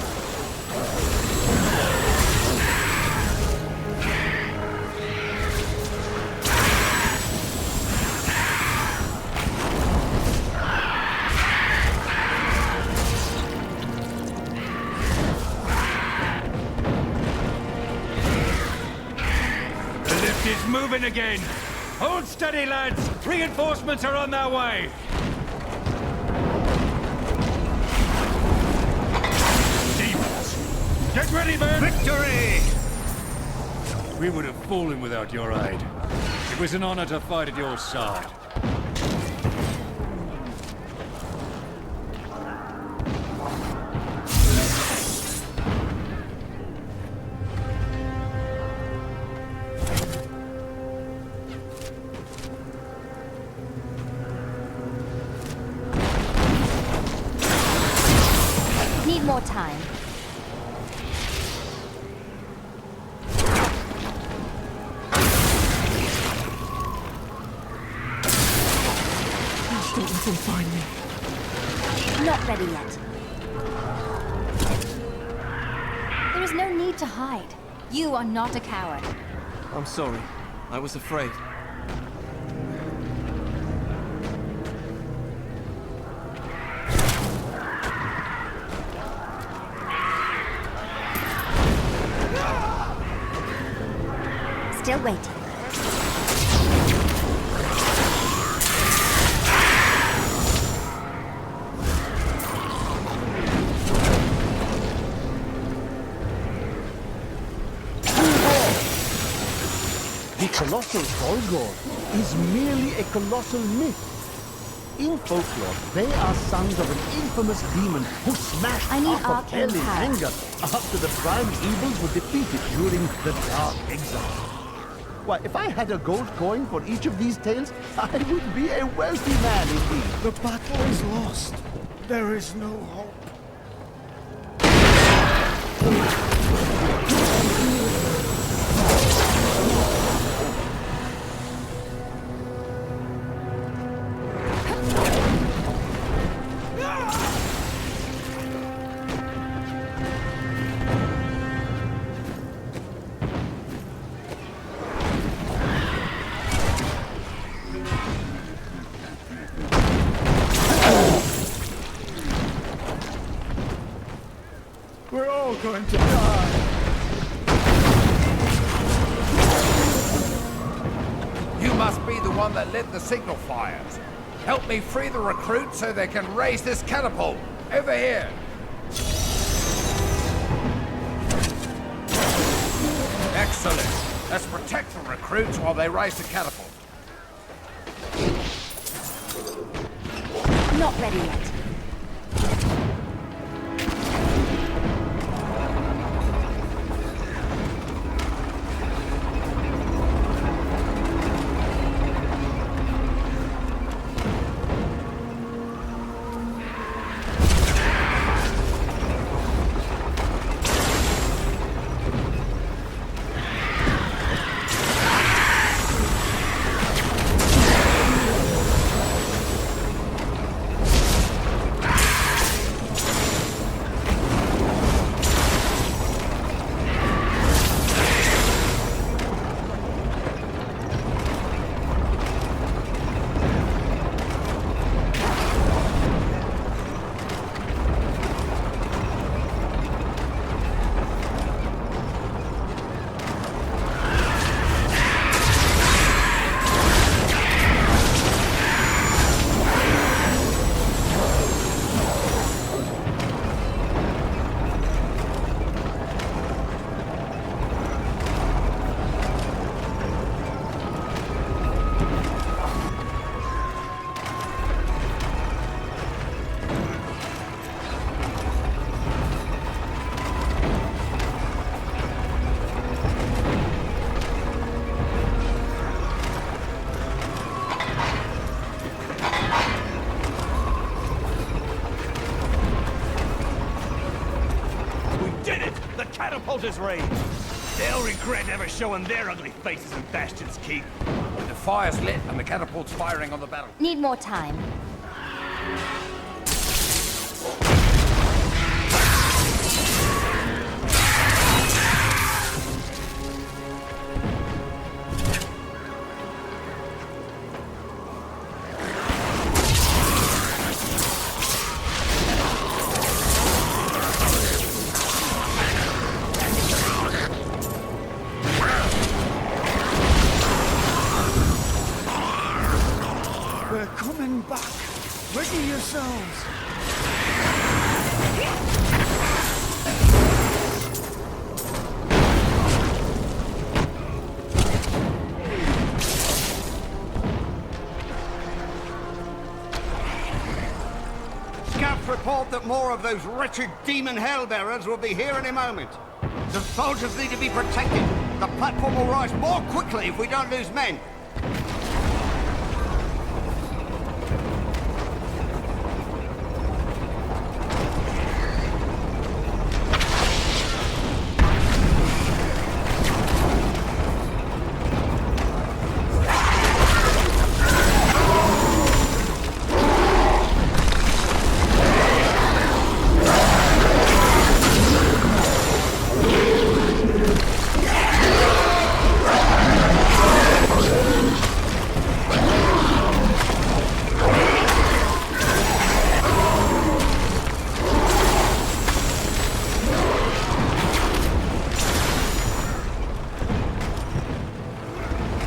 Is moving again. Hold steady, lads. Reinforcements are on their way. Demons! Get ready, men! Victory! We would have fallen without your aid. It was an honor to fight at your side. Need more time. Please don't let them find me. Not ready yet. There is no need to hide. You are not a coward. I'm sorry. I was afraid. Still waiting. The colossal Volgor is merely a colossal myth. In folklore, they are sons of an infamous demon who smashed I need half of arcane hell in power. anger after the prime evils were defeated during the Dark Exile. Why, if I had a gold coin for each of these tales, I would be a wealthy man indeed. The battle is lost. There is no hope. We're all going to die. You must be the one that lit the signal fires. Help me free the recruits so they can raise this catapult. Over here. Excellent. Let's protect the recruits while they raise the catapult. Not ready yet. did it! The catapult is raised! They'll regret ever showing their ugly faces in Bastion's Keep. The fire's lit and the catapult's firing on the battle. Need more time. We're coming back. Ready yourselves. Scouts report that more of those wretched demon hellbearers will be here in a moment. The soldiers need to be protected. The platform will rise more quickly if we don't lose men.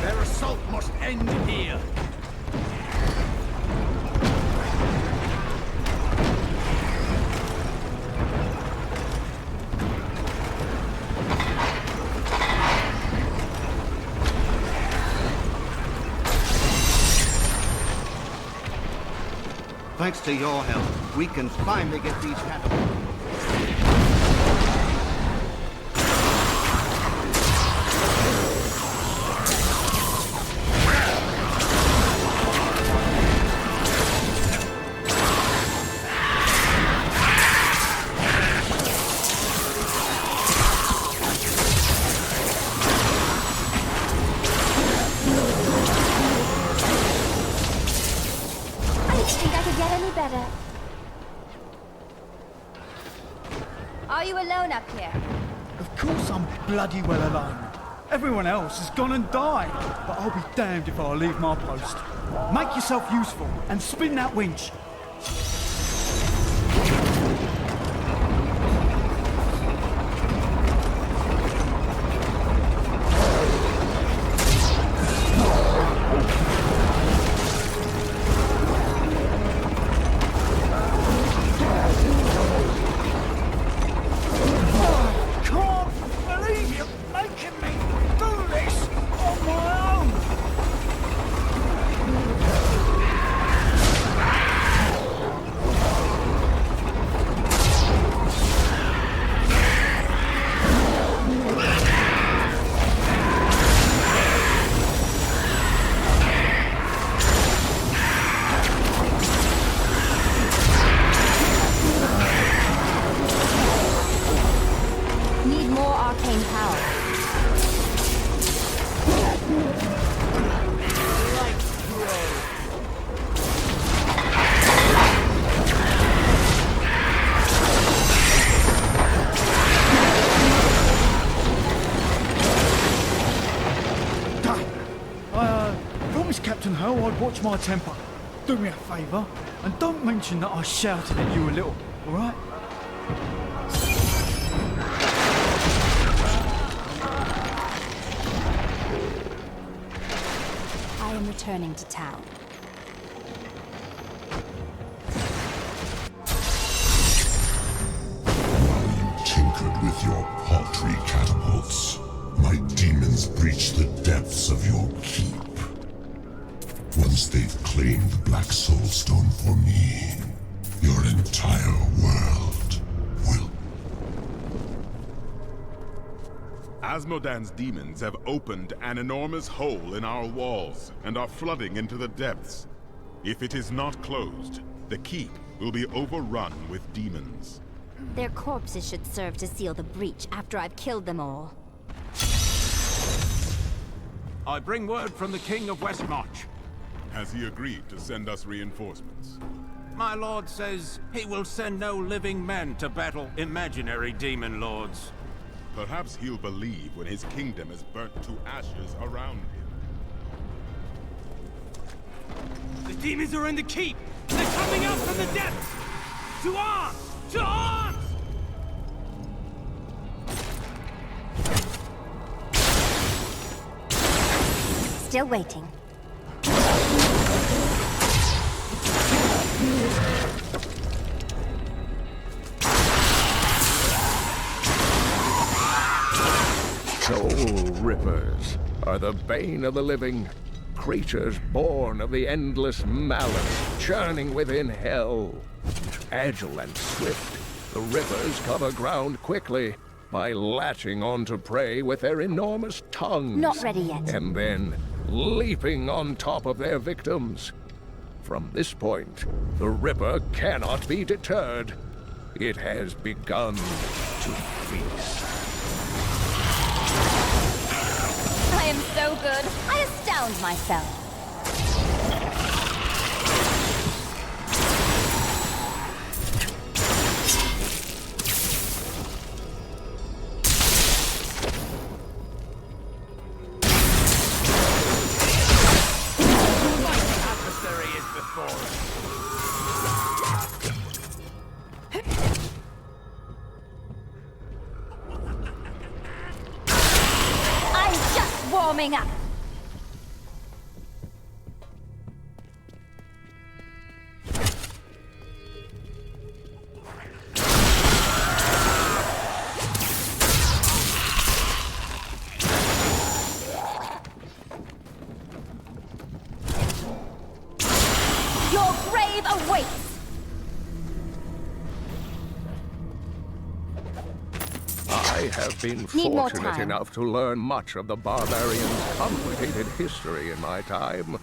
Their assault must end here. Thanks to your help, we can finally get these catapults. Think I could get any better. Are you alone up here? Of course I'm bloody well alone. Everyone else has gone and died. But I'll be damned if I'll leave my post. Make yourself useful and spin that winch. Captain Ho, I'd watch my temper. Do me a favour, and don't mention that I shouted at you a little, alright? I am returning to town. Tinkered with your paltry catapults. My demons breach the depths of your keep. Once they've claimed the Black Soul Stone for me, your entire world will... Asmodan's demons have opened an enormous hole in our walls and are flooding into the depths. If it is not closed, the keep will be overrun with demons. Their corpses should serve to seal the breach after I've killed them all. I bring word from the King of Westmarch. Has he agreed to send us reinforcements? My lord says he will send no living men to battle imaginary demon lords. Perhaps he'll believe when his kingdom is burnt to ashes around him. The demons are in the keep! They're coming out from the depths! To arms! To arms! Still waiting. Soul Rippers are the bane of the living, creatures born of the endless malice churning within hell. Agile and swift, the Rippers cover ground quickly by latching onto prey with their enormous tongues. Not ready yet. And then leaping on top of their victims. From this point, the Ripper cannot be deterred. It has begun to feast. I am so good, I astound myself. Warming up. Your grave awaits. I have been fortunate enough to learn much of the barbarians' complicated history in my time.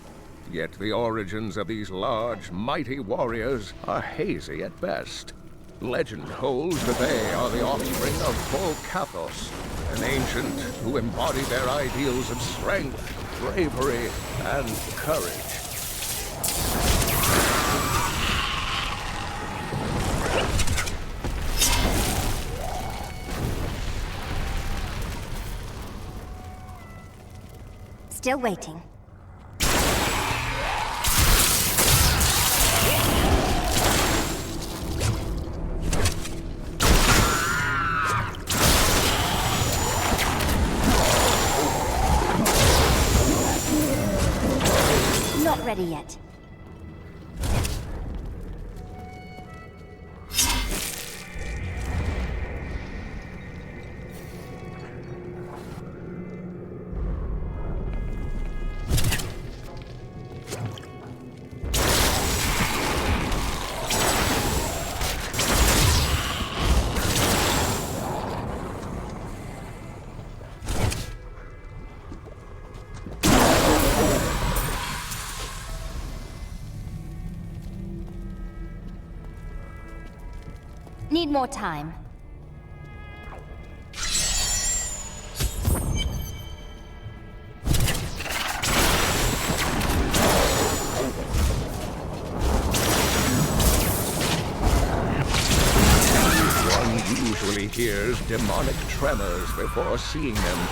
Yet the origins of these large, mighty warriors are hazy at best. Legend holds that they are the offspring of Volcathos, an ancient who embodied their ideals of strength, bravery, and courage. Still waiting. Not ready yet. Need more time. One usually hears demonic tremors before seeing them.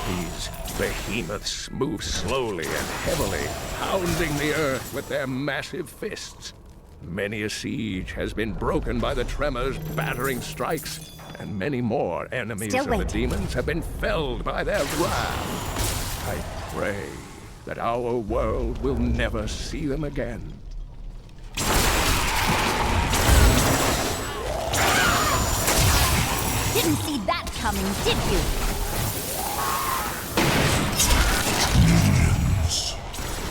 These behemoths move slowly and heavily, pounding the earth with their massive fists. Many a siege has been broken by the tremors' battering strikes, and many more enemies of the demons have been felled by their wrath. I pray that our world will never see them again. Didn't see that coming, did you? Minions.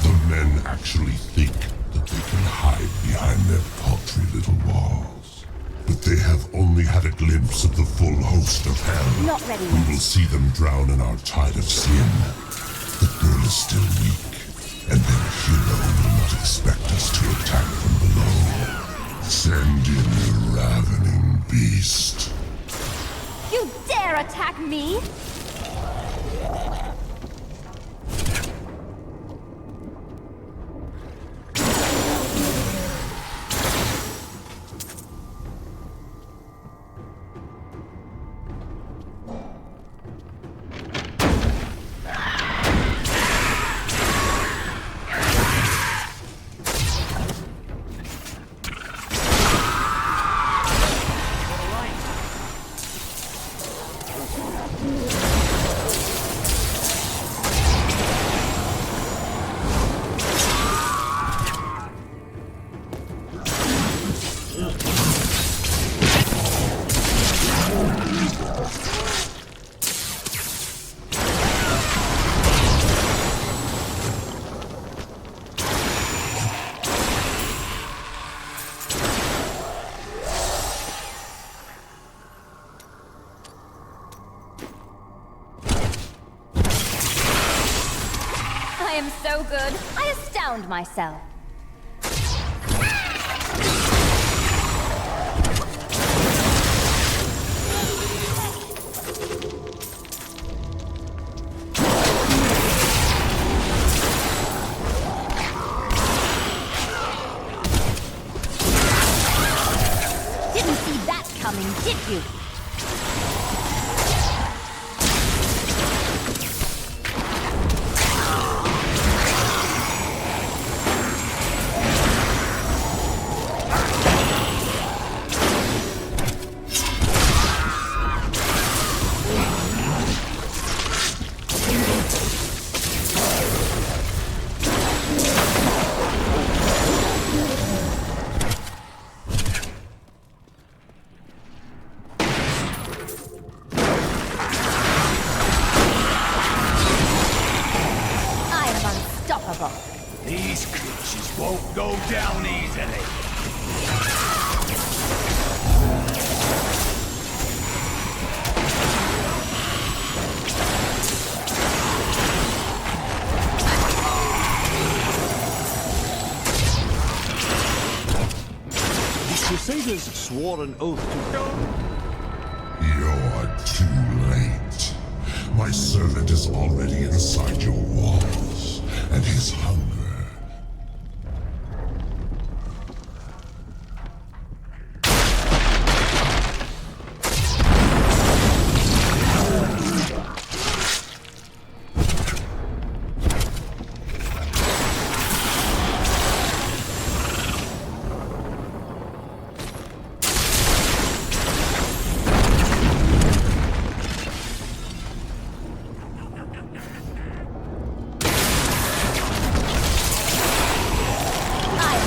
The men actually think that they can hide behind their paltry little walls. But they have only had a glimpse of the full host of hell. Not ready We yet. will see them drown in our tide of sin. The girl is still weak, and their hero will not expect us to attack from below. Send in the ravening beast. beast. You dare attack me? I am so good, I astound myself. Didn't see that coming, did you? These creatures won't go down easily. The Crusaders swore an oath to... You're too late. My servant is already inside your walls, and his hunger.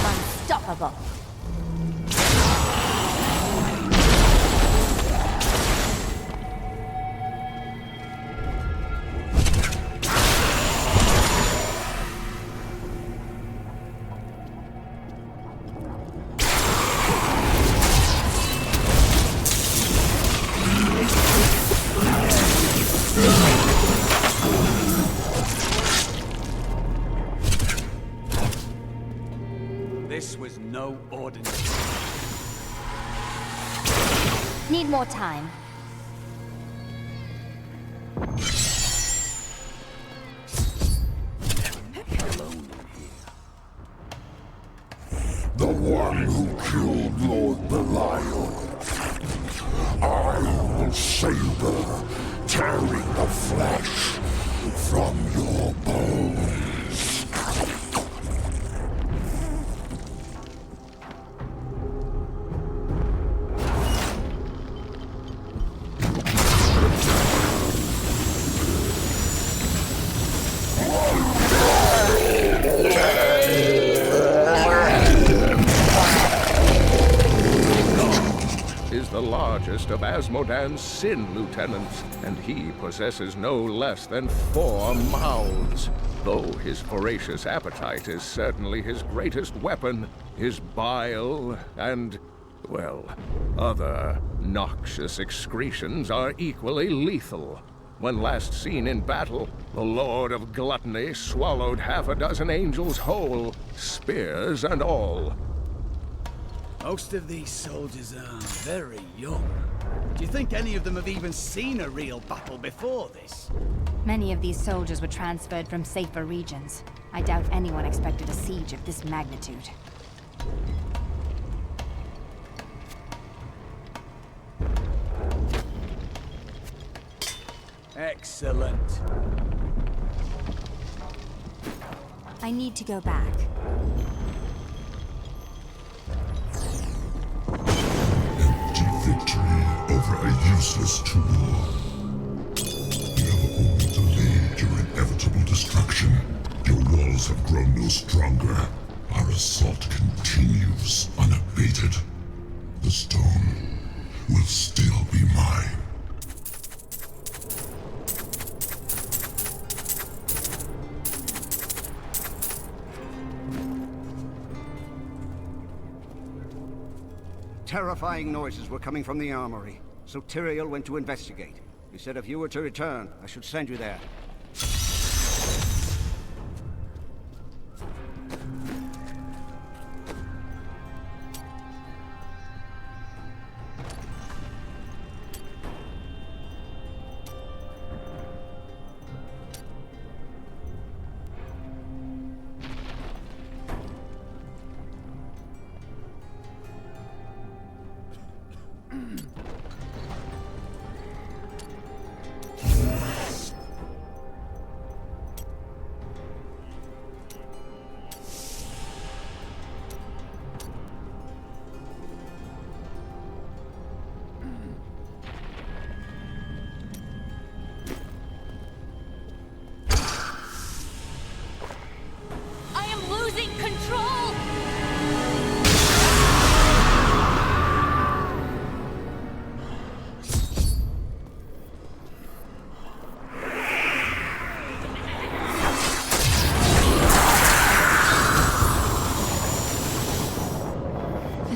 Unstoppable. This was no ordinary. Need more time. The one who killed Lord Belial. I will savor, tearing the flesh from your bones. Is the largest of Asmodan's sin lieutenants, and he possesses no less than 4 mouths. Though his voracious appetite is certainly his greatest weapon, his bile and, well, other noxious excretions are equally lethal. When last seen in battle, the Lord of Gluttony swallowed 6 angels whole, spears and all. Most of these soldiers are very young. Do you think any of them have even seen a real battle before this? Many of these soldiers were transferred from safer regions. I doubt anyone expected a siege of this magnitude. Excellent. I need to go back. Empty victory over a useless tool. You have only delayed your inevitable destruction. Your walls have grown no stronger. Our assault continues unabated. The stone will still be mine. Terrifying noises were coming from the armory, so Tyrael went to investigate. He said if you were to return, I should send you there.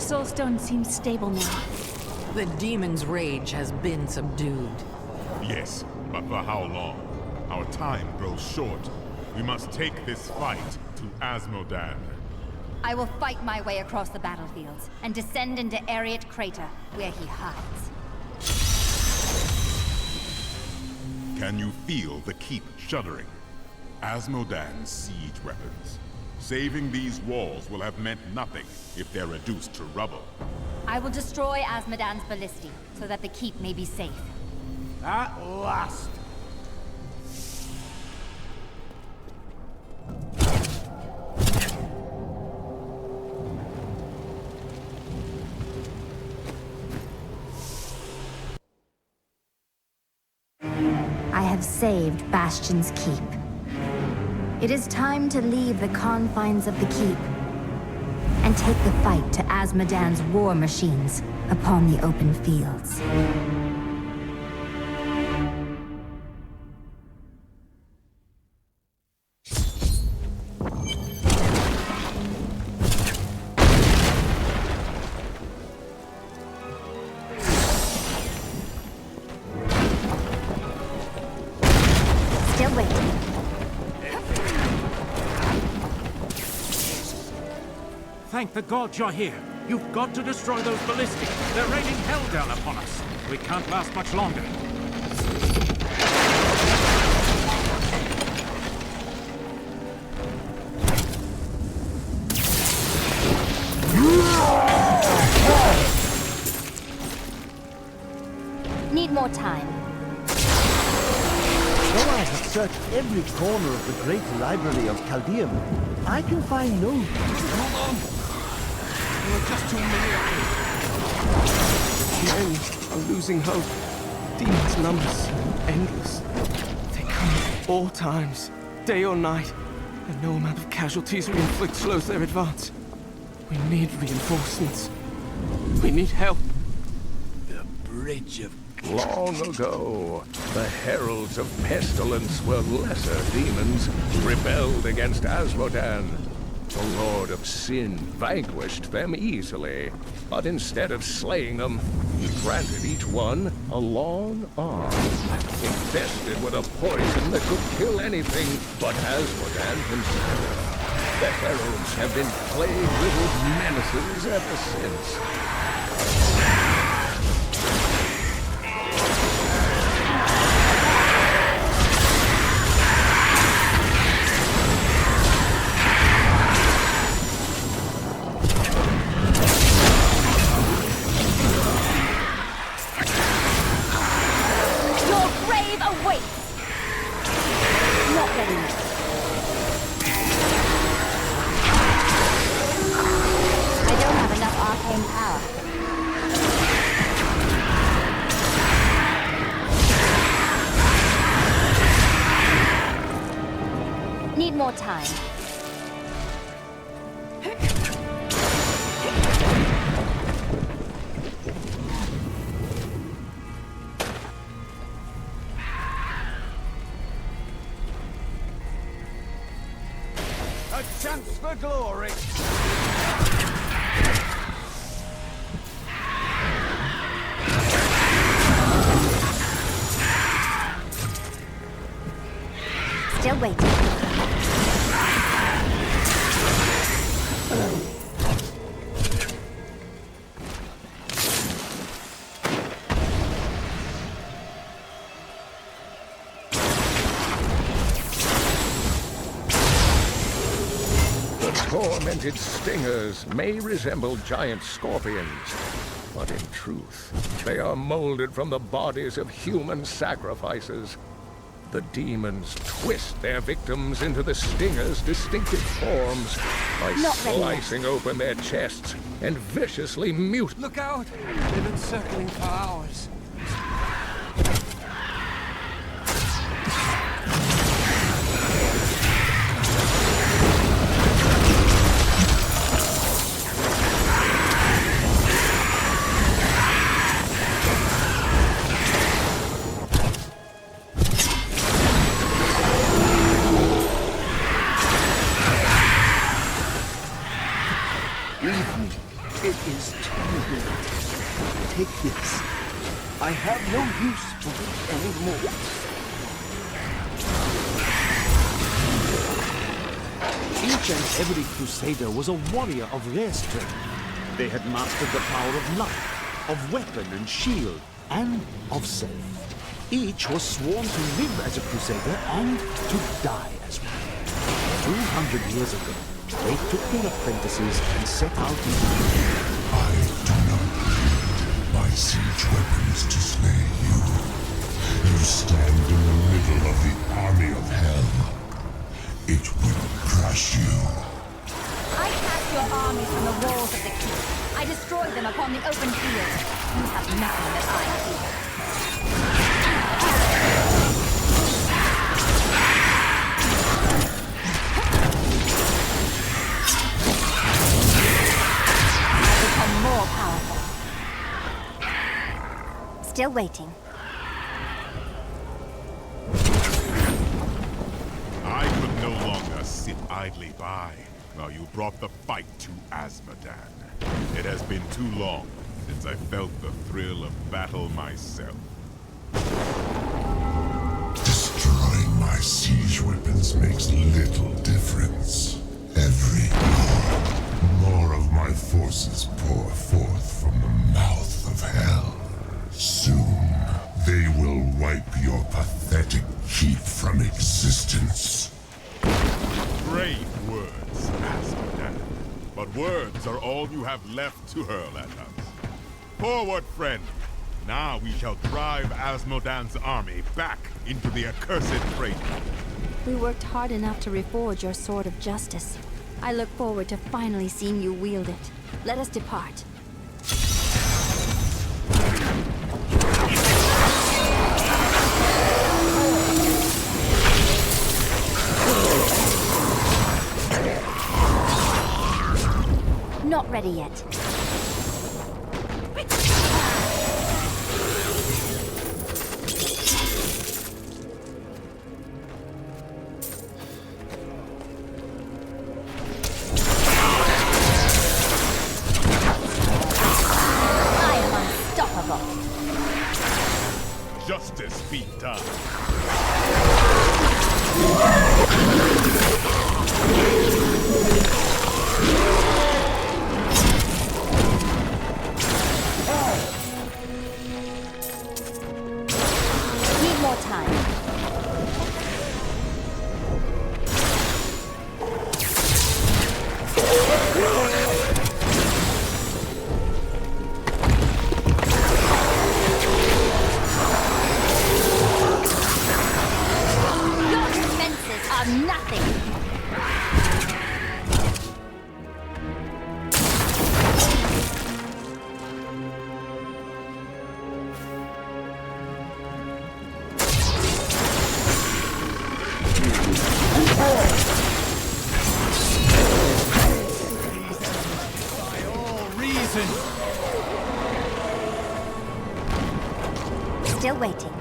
Soulstone seems stable now. The demon's rage has been subdued. Yes, but for how long? Our time grows short. We must take this fight to Azmodan. I will fight my way across the battlefields and descend into Ariat Crater, where he hides. Can you feel the keep shuddering? Azmodan's siege weapons. Saving these walls will have meant nothing if they're reduced to rubble. I will destroy Azmodan's ballistae, so that the keep may be safe. At last! I have saved Bastion's keep. It is time to leave the confines of the keep and take the fight to Azmodan's war machines upon the open fields. Still waiting. Thank the gods you're here. You've got to destroy those ballistae. They're raining hell down upon us. We can't last much longer. Need more time. Though I have searched every corner of the great library of Chaldeum, I can find no... Hold on! There are just too many of them. Men are losing hope. Demons' numbers endless. They come at all times, day or night, and no amount of casualties we inflict slows their advance. We need reinforcements. We need help. The Bridge of... Long ago, the heralds of pestilence were lesser demons, rebelled against Azmodan. The Lord of Sin vanquished them easily, but instead of slaying them, he granted each one a long arm, infested with a poison that could kill anything but Azmodan himself. The heralds have been plagued with menaces ever since. Your grave awaits! Not ready yet. I don't have enough arcane power. Need more time. A chance for glory! Still waiting. The tormented stingers may resemble giant scorpions, but in truth, they are molded from the bodies of human sacrifices. The demons twist their victims into the stingers' distinctive forms by slicing open their chests and viciously mutilating. Look out! They've been circling for hours. Leave me. It is too late. Take this. I have no use for it anymore. Each and every crusader was a warrior of rare strength. They had mastered the power of life, of weapon and shield, and of self. Each was sworn to live as a crusader and to die as one. 200 years ago, they took their apprentices and set out into I do not need my siege weapons to slay you. You stand in the middle of the army of hell. It will crush you. I cast your armies from the walls of the keep. I destroyed them upon the open field. You have nothing that I fear. More powerful. Still waiting. I could no longer sit idly by while you brought the fight to Azmodan. It has been too long since I felt the thrill of battle myself. Destroying my siege weapons makes little difference. Every hour, more of my forces pour forth from the mouth of hell. Soon, they will wipe your pathetic keep from existence. Brave words, Azmodan. But words are all you have left to hurl at us. Forward, friend! Now we shall drive Azmodan's army back into the accursed crater. We worked hard enough to reforge your sword of justice. I look forward to finally seeing you wield it. Let us depart. Not ready yet. Justice be done. still waiting.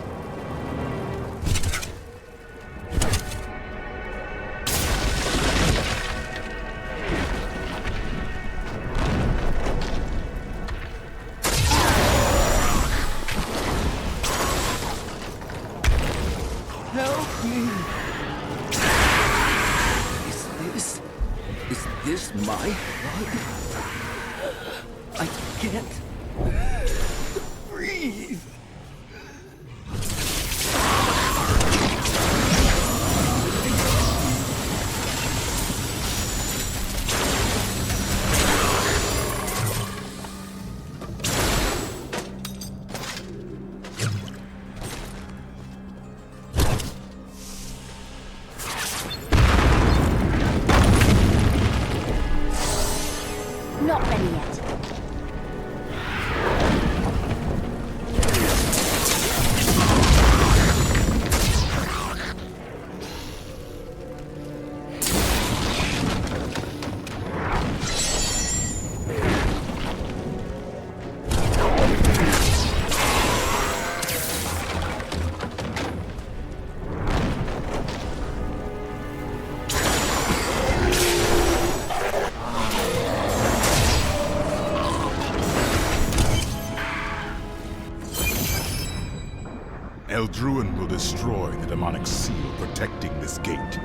Help me! Is this my blood? I can't breathe. Not ready yet. Eldruin will destroy the demonic seal protecting this gate.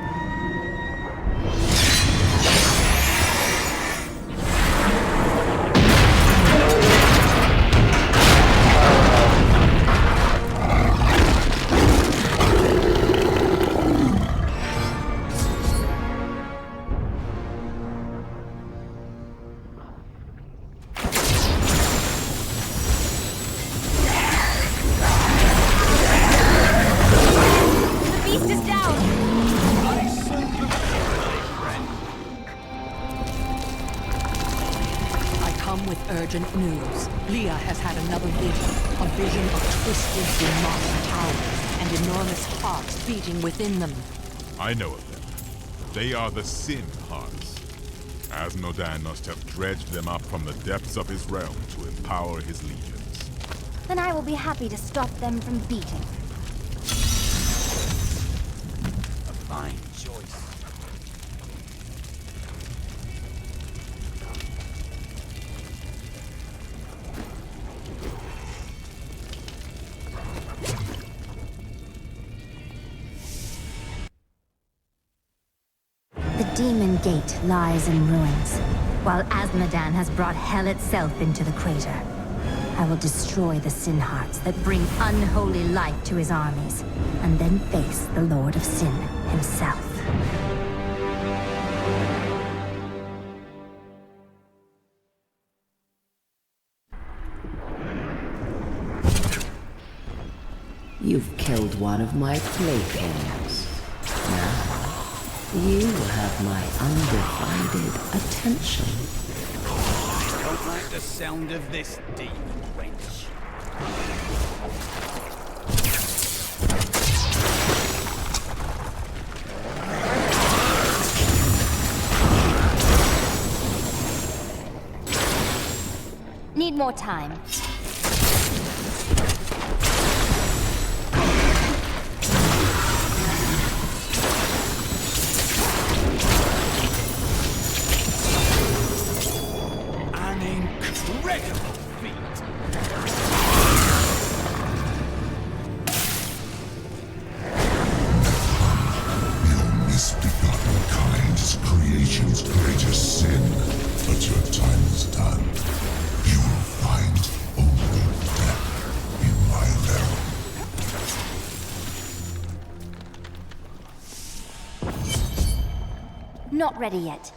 With urgent news. Leah has had another vision. A vision of twisted demonic powers and enormous hearts beating within them. I know of them. They are the Sin Hearts. Asmodan must have dredged them up from the depths of his realm to empower his legions. Then I will be happy to stop them from beating. A fine choice. The Demon Gate lies in ruins, while Asmodan has brought hell itself into the crater. I will destroy the Sin Hearts that bring unholy light to his armies, and then face the Lord of Sin himself. You've killed one of my playthings. Now, you have my undivided attention. I don't like the sound of this, demon wench. Need more time. Incredible feat! Your misbegotten kind is creation's greatest sin, but your time is done. You will find only death in my realm. Not ready yet.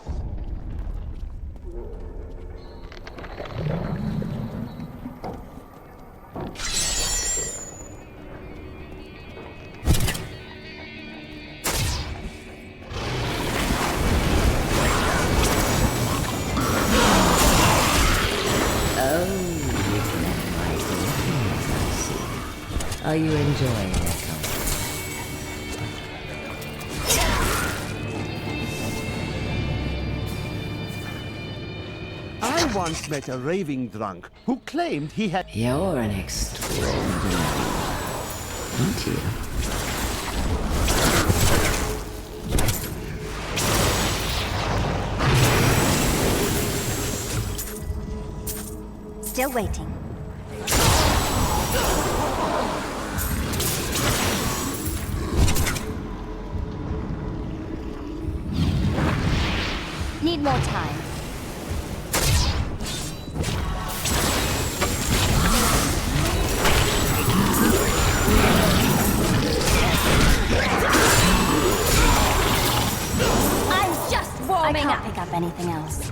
Are you enjoying it, company? I once met a raving drunk who claimed he had... You're an extraordinary one. didn't you? Still waiting. Need more time. I'm just warming up. I can't pick up anything else.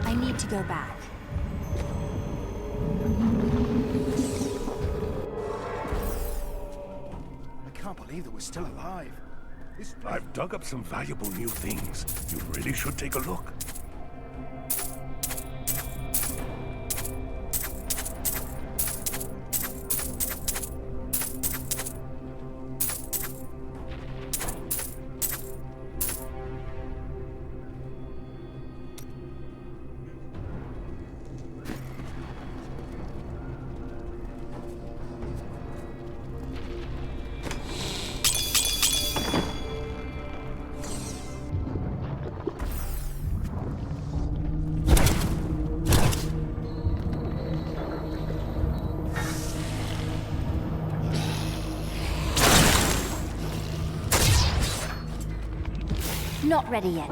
I need to go back. I can't believe that we're still alive. I've dug up some valuable new things. You really should take a look. Not ready yet.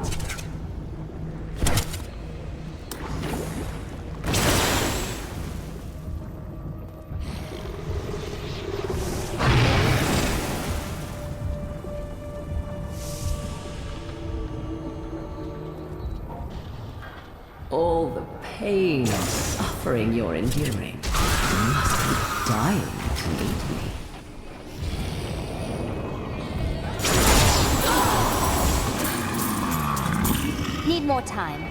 All the pain and suffering you're enduring. You must be dying to meet me. Need more time.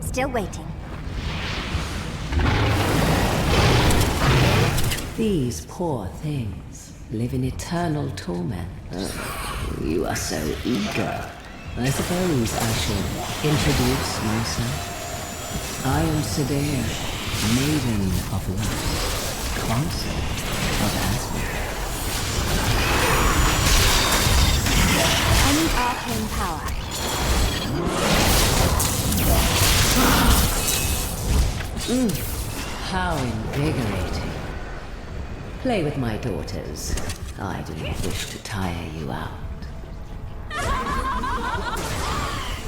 Still waiting. These poor things live in eternal torment. Oh, you are so eager. I suppose I should introduce myself. I am Sedair, Maiden of Light, Consort of Asgard. I need arcane power. How invigorating. Play with my daughters. I do not wish to tire you out.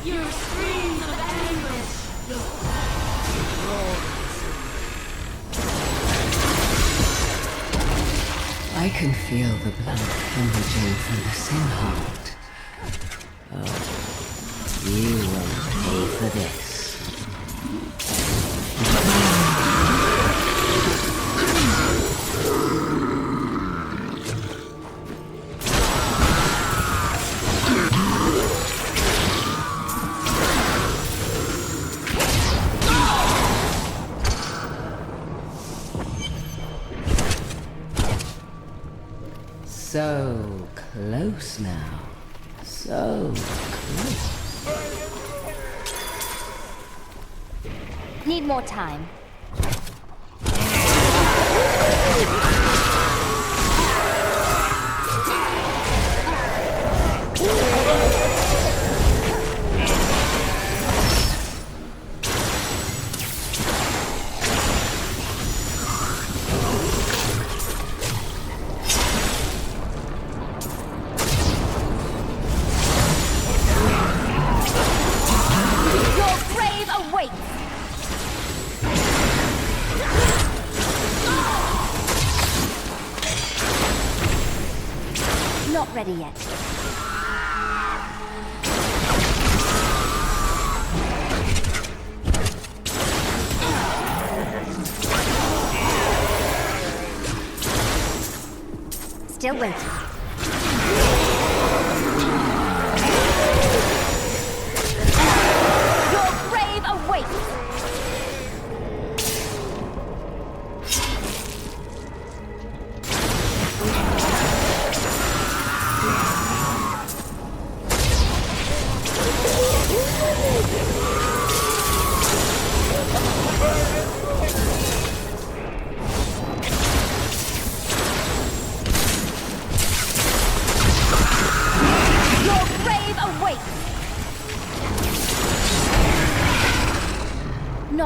Your screams of anguish. I can feel the blood hemorrhaging from the sin heart. Oh, you will pay for this. So close now. So close. Need more time. Not ready yet. Still waiting.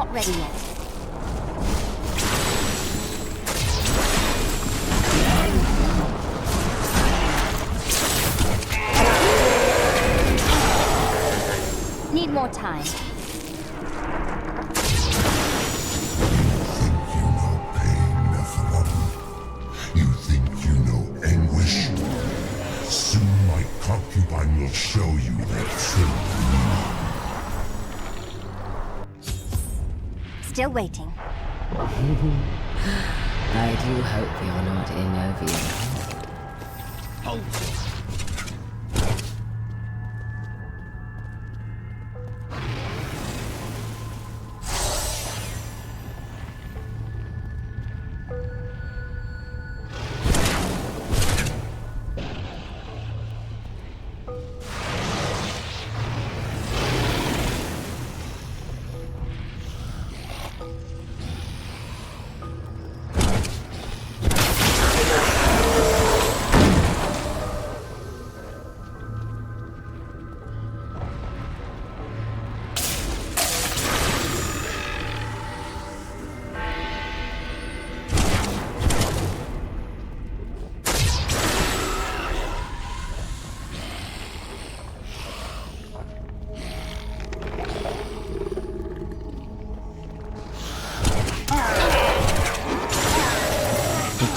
not ready yet. Need more time. You think you know anguish? Soon my concubine will show you that truth. Still waiting. I do hope you're not in over your head. Hold.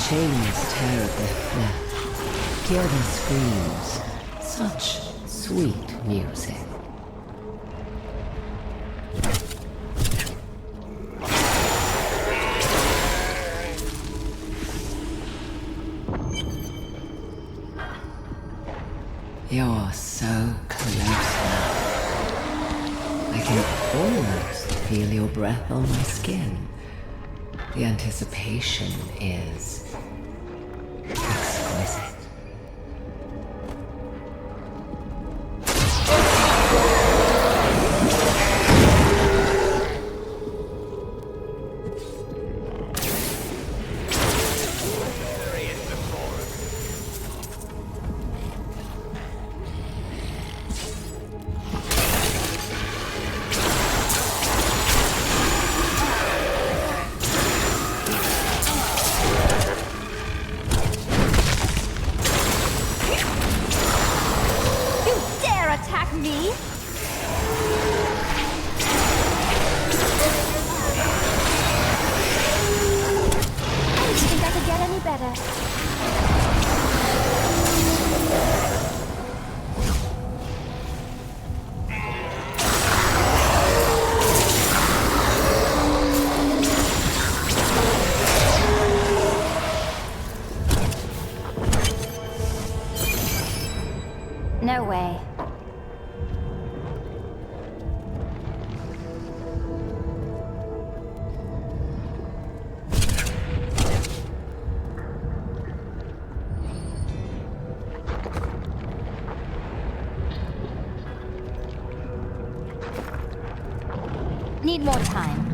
Chains tear at their flesh. Hear their screams. Such sweet music. You're so close now. I can almost feel your breath on my skin. The anticipation is exquisite. No way. Need more time.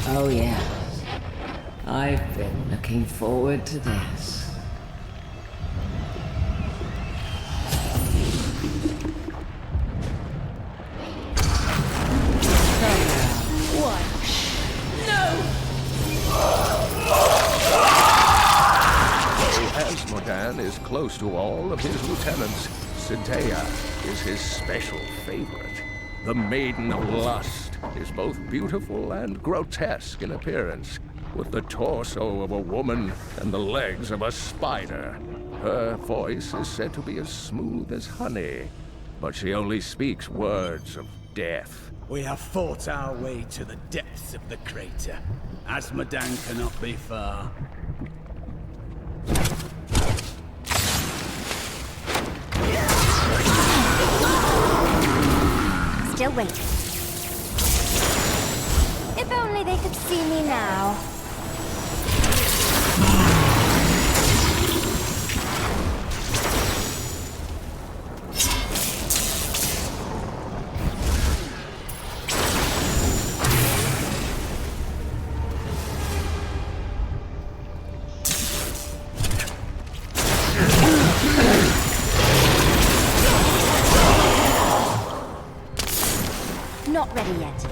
Oh yes. I've been looking forward to this. Modan is close to all of his lieutenants. Cynthia is his special favorite. The Maiden of Lust is both beautiful and grotesque in appearance, with the torso of a woman and the legs of a spider. Her voice is said to be as smooth as honey, but she only speaks words of death. We have fought our way to the depths of the crater. Azmodan cannot be far. Still waiting. If only they could see me now. not ready yet.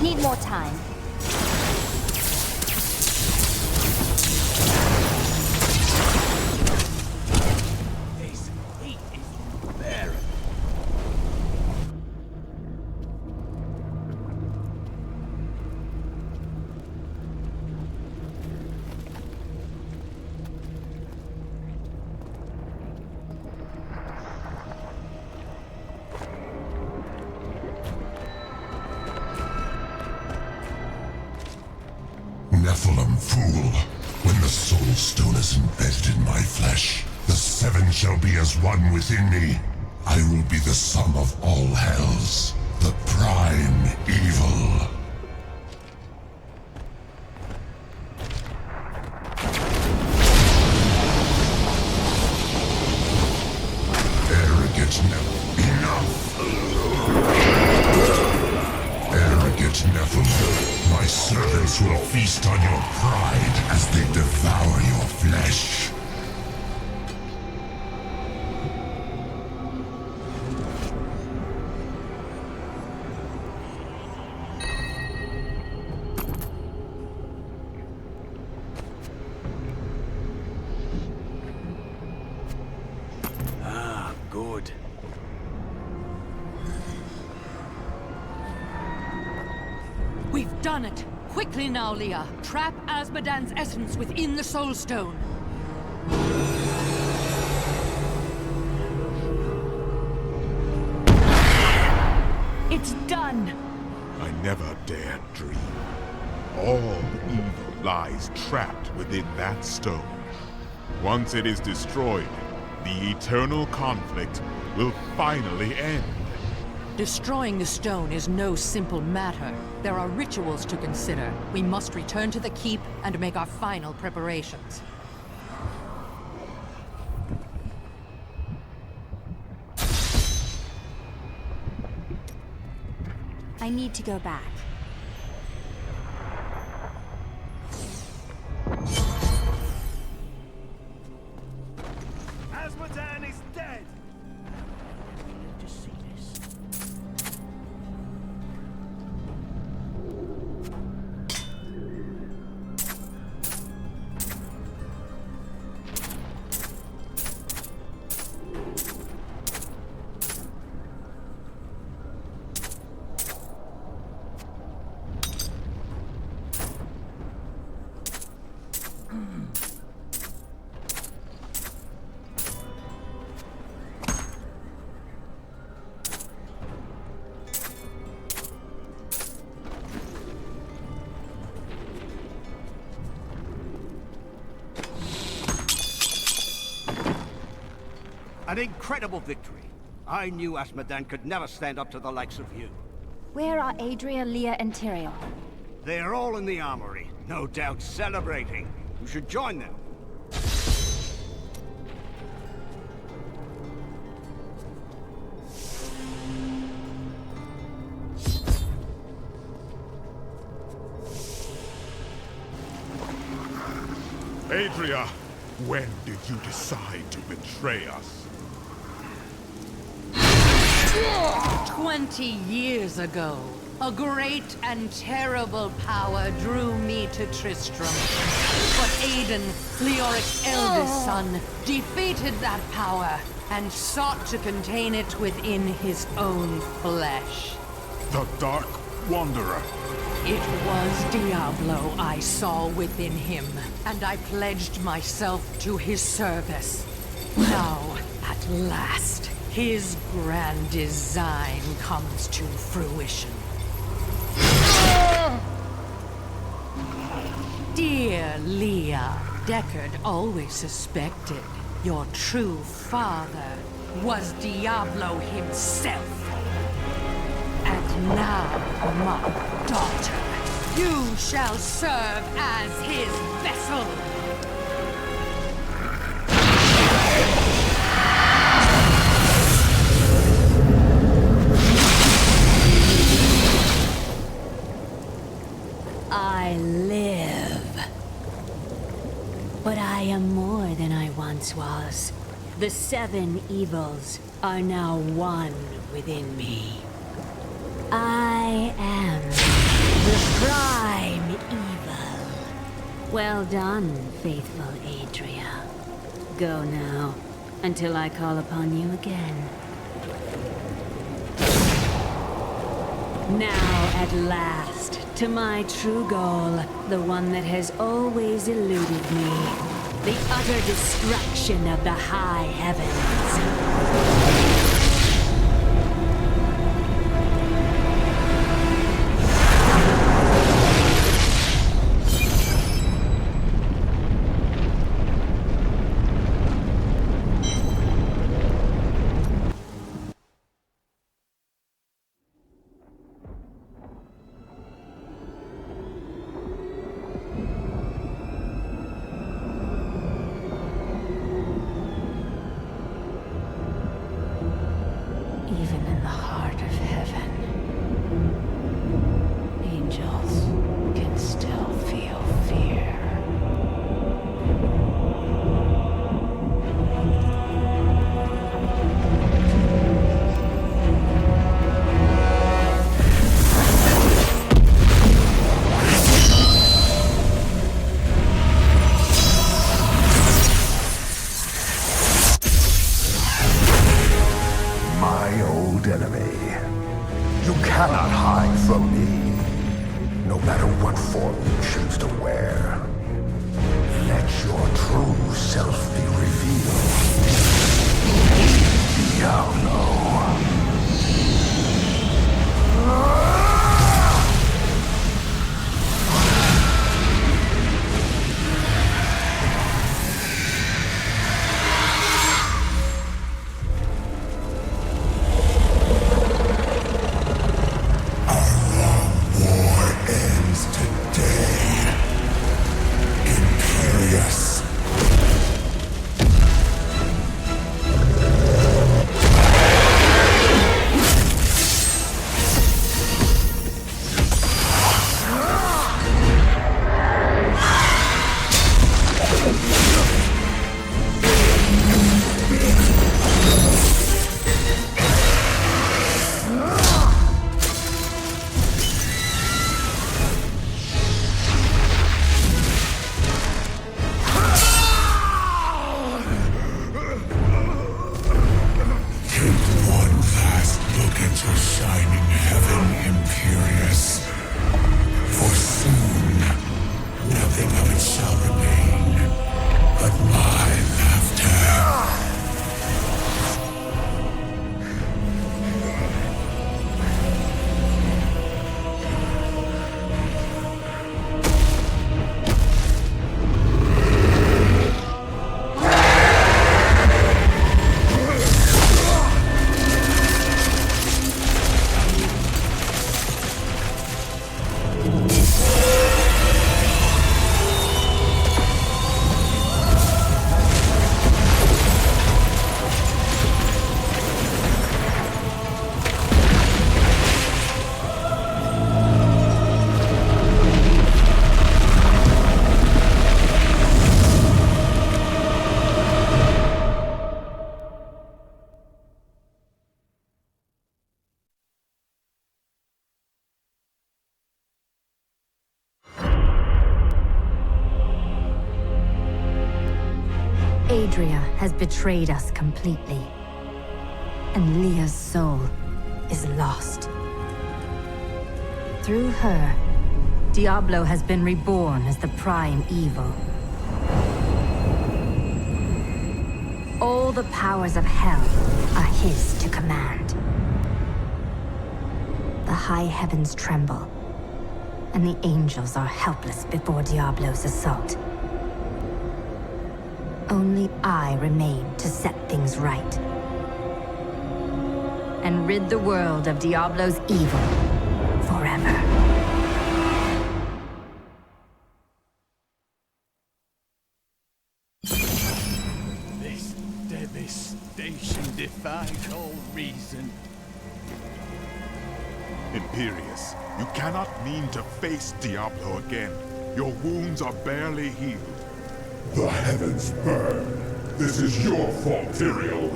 Need more time. This heat is unbearable. Nephilim fool, when the soul stone is embedded in my flesh, the seven shall be as one within me. I will be the sum of all hells, the prime evil. Arrogant enough! Arrogant Nephilim, my servants will feast on your pride as they devour your flesh. Ah, good. We've done it! Quickly now, Leah! Trap Azmodan's essence within the Soul Stone! It's done! I never dared dream. All evil lies trapped within that stone. Once it is destroyed, the eternal conflict will finally end. Destroying the stone is no simple matter. There are rituals to consider. We must return to the keep and make our final preparations. I need to go back. Azmodan is dead! To see this. An incredible victory. I knew Azmodan could never stand up to the likes of you. Where are Adria, Leah, and Tyrael? They're all in the armory, no doubt celebrating. You should join them. Adria, when did you decide to betray us? 20 years ago, a great and terrible power drew me to Tristram. But Aiden, Leoric's eldest son, defeated that power and sought to contain it within his own flesh. The Dark Wanderer. It was Diablo I saw within him, and I pledged myself to his service. Now, at last, his grand design comes to fruition. Dear Leah, Deckard always suspected your true father was Diablo himself. And now, my daughter, you shall serve as his vessel. The 7 evils are now one within me. I am the prime evil. Well done, faithful Adria. Go now, until I call upon you again. Now, at last, to my true goal, the one that has always eluded me. The utter destruction of the high heavens. Even in the heart of heaven, angels can still feel fear. My old enemy. You cannot hide from me, no matter what form you choose to wear. Let your true self be revealed. Diablo. Adria has betrayed us completely. And Leah's soul is lost. Through her, Diablo has been reborn as the prime evil. All the powers of hell are his to command. The high heavens tremble, and the angels are helpless before Diablo's assault. Only I remain to set things right. And rid the world of Diablo's evil forever. This devastation defies all reason. Imperius, you cannot mean to face Diablo again. Your wounds are barely healed. The heavens burn, This is your fault, Tyrael.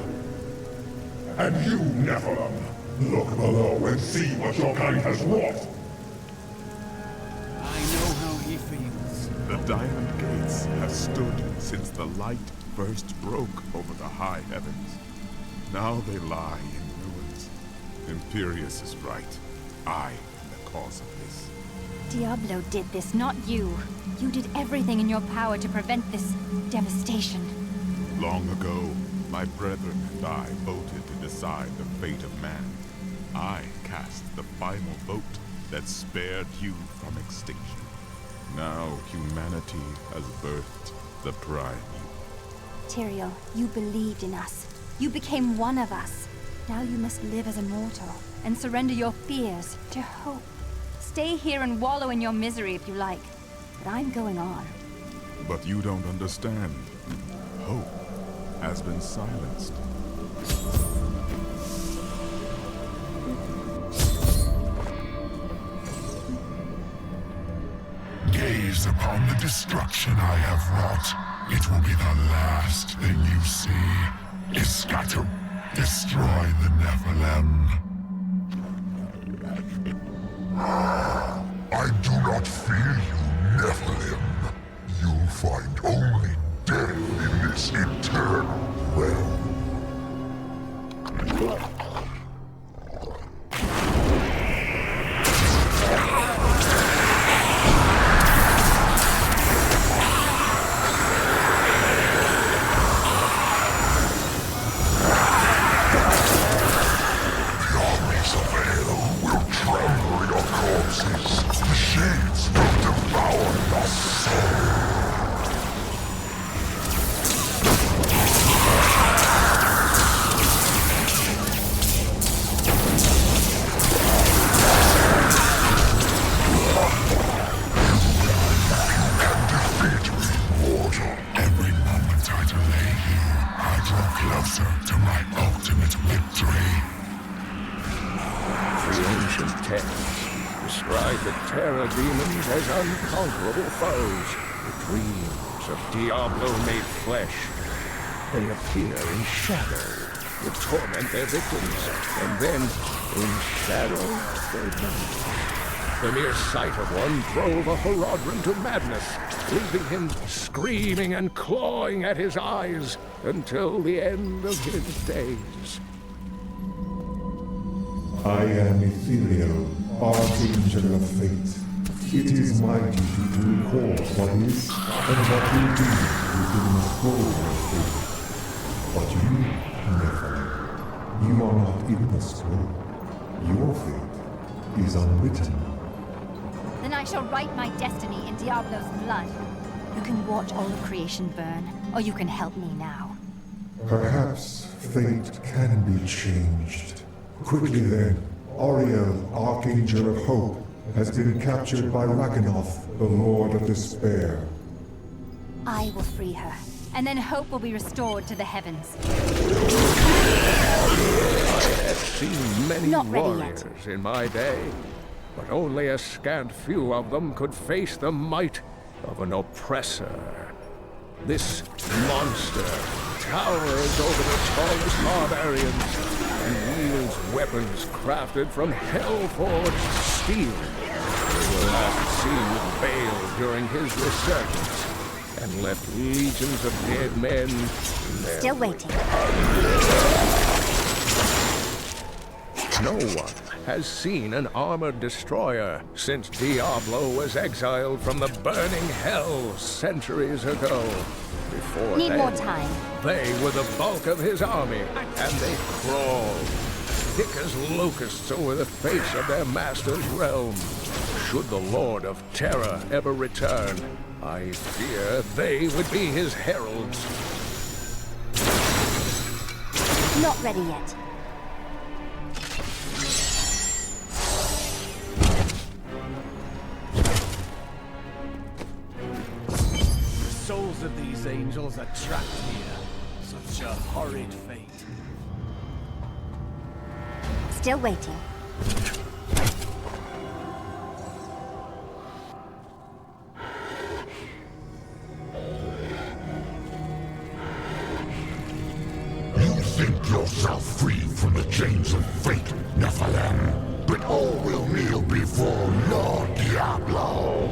And you, Nephilim, look below and see what your kind has wrought. I know how he feels. The Diamond Gates have stood since the light first broke over the high heavens. Now they lie in ruins. Imperius is right. I am the cause of this. Diablo did this, not you. You did everything in your power to prevent this devastation. Long ago, my brethren and I voted to decide the fate of man. I cast the final vote that spared you from extinction. Now humanity has birthed the prime. Tyrael, you believed in us. You became one of us. Now you must live as a mortal and surrender your fears to hope. Stay here and wallow in your misery if you like, but I'm going on. But you don't understand. Hope has been silenced. Gaze upon the destruction I have wrought. It will be the last thing you see. Iskatu, destroy the Nephilim. I do not fear you, Nephilim. You'll find only death in this eternal realm. Demons as unconquerable foes, the dreams of Diablo made flesh. They appear in shadow, to torment their victims, and then, in shadow, they vanish. The mere sight of one drove a Horadrim to madness, leaving him screaming and clawing at his eyes until the end of his days. I am Ethereal, Archangel of Fate. It is my duty to record what is and what will be within the scroll of fate. But you, Nephilim, you are not in the scroll. Your fate is unwritten. Then I shall write my destiny in Diablo's blood. You can watch all of creation burn, or you can help me now. Perhaps fate can be changed. Quickly then, Auriel, Archangel of Hope, has been captured by Rakanoth, the Lord of Despair. I will free her, and then hope will be restored to the heavens. I have seen many warriors in my day, but only a scant few of them could face the might of an oppressor. This monster towers over the tallest barbarians and wields weapons crafted from hell-forged steel. We were last seen with Baal during his resurgence, and left legions of dead men in their Still waiting. No one has seen an armored destroyer since Diablo was exiled from the burning hell centuries ago. Before Need then, more time. they were the bulk of his army, and they crawled, thick as locusts over the face of their master's realm. Should the Lord of Terror ever return, I fear they would be his heralds. Not ready yet. The souls of these angels are trapped here. Such a horrid fate. Still waiting. free from the chains of fate, Nephilim. But all will kneel before Lord Diablo.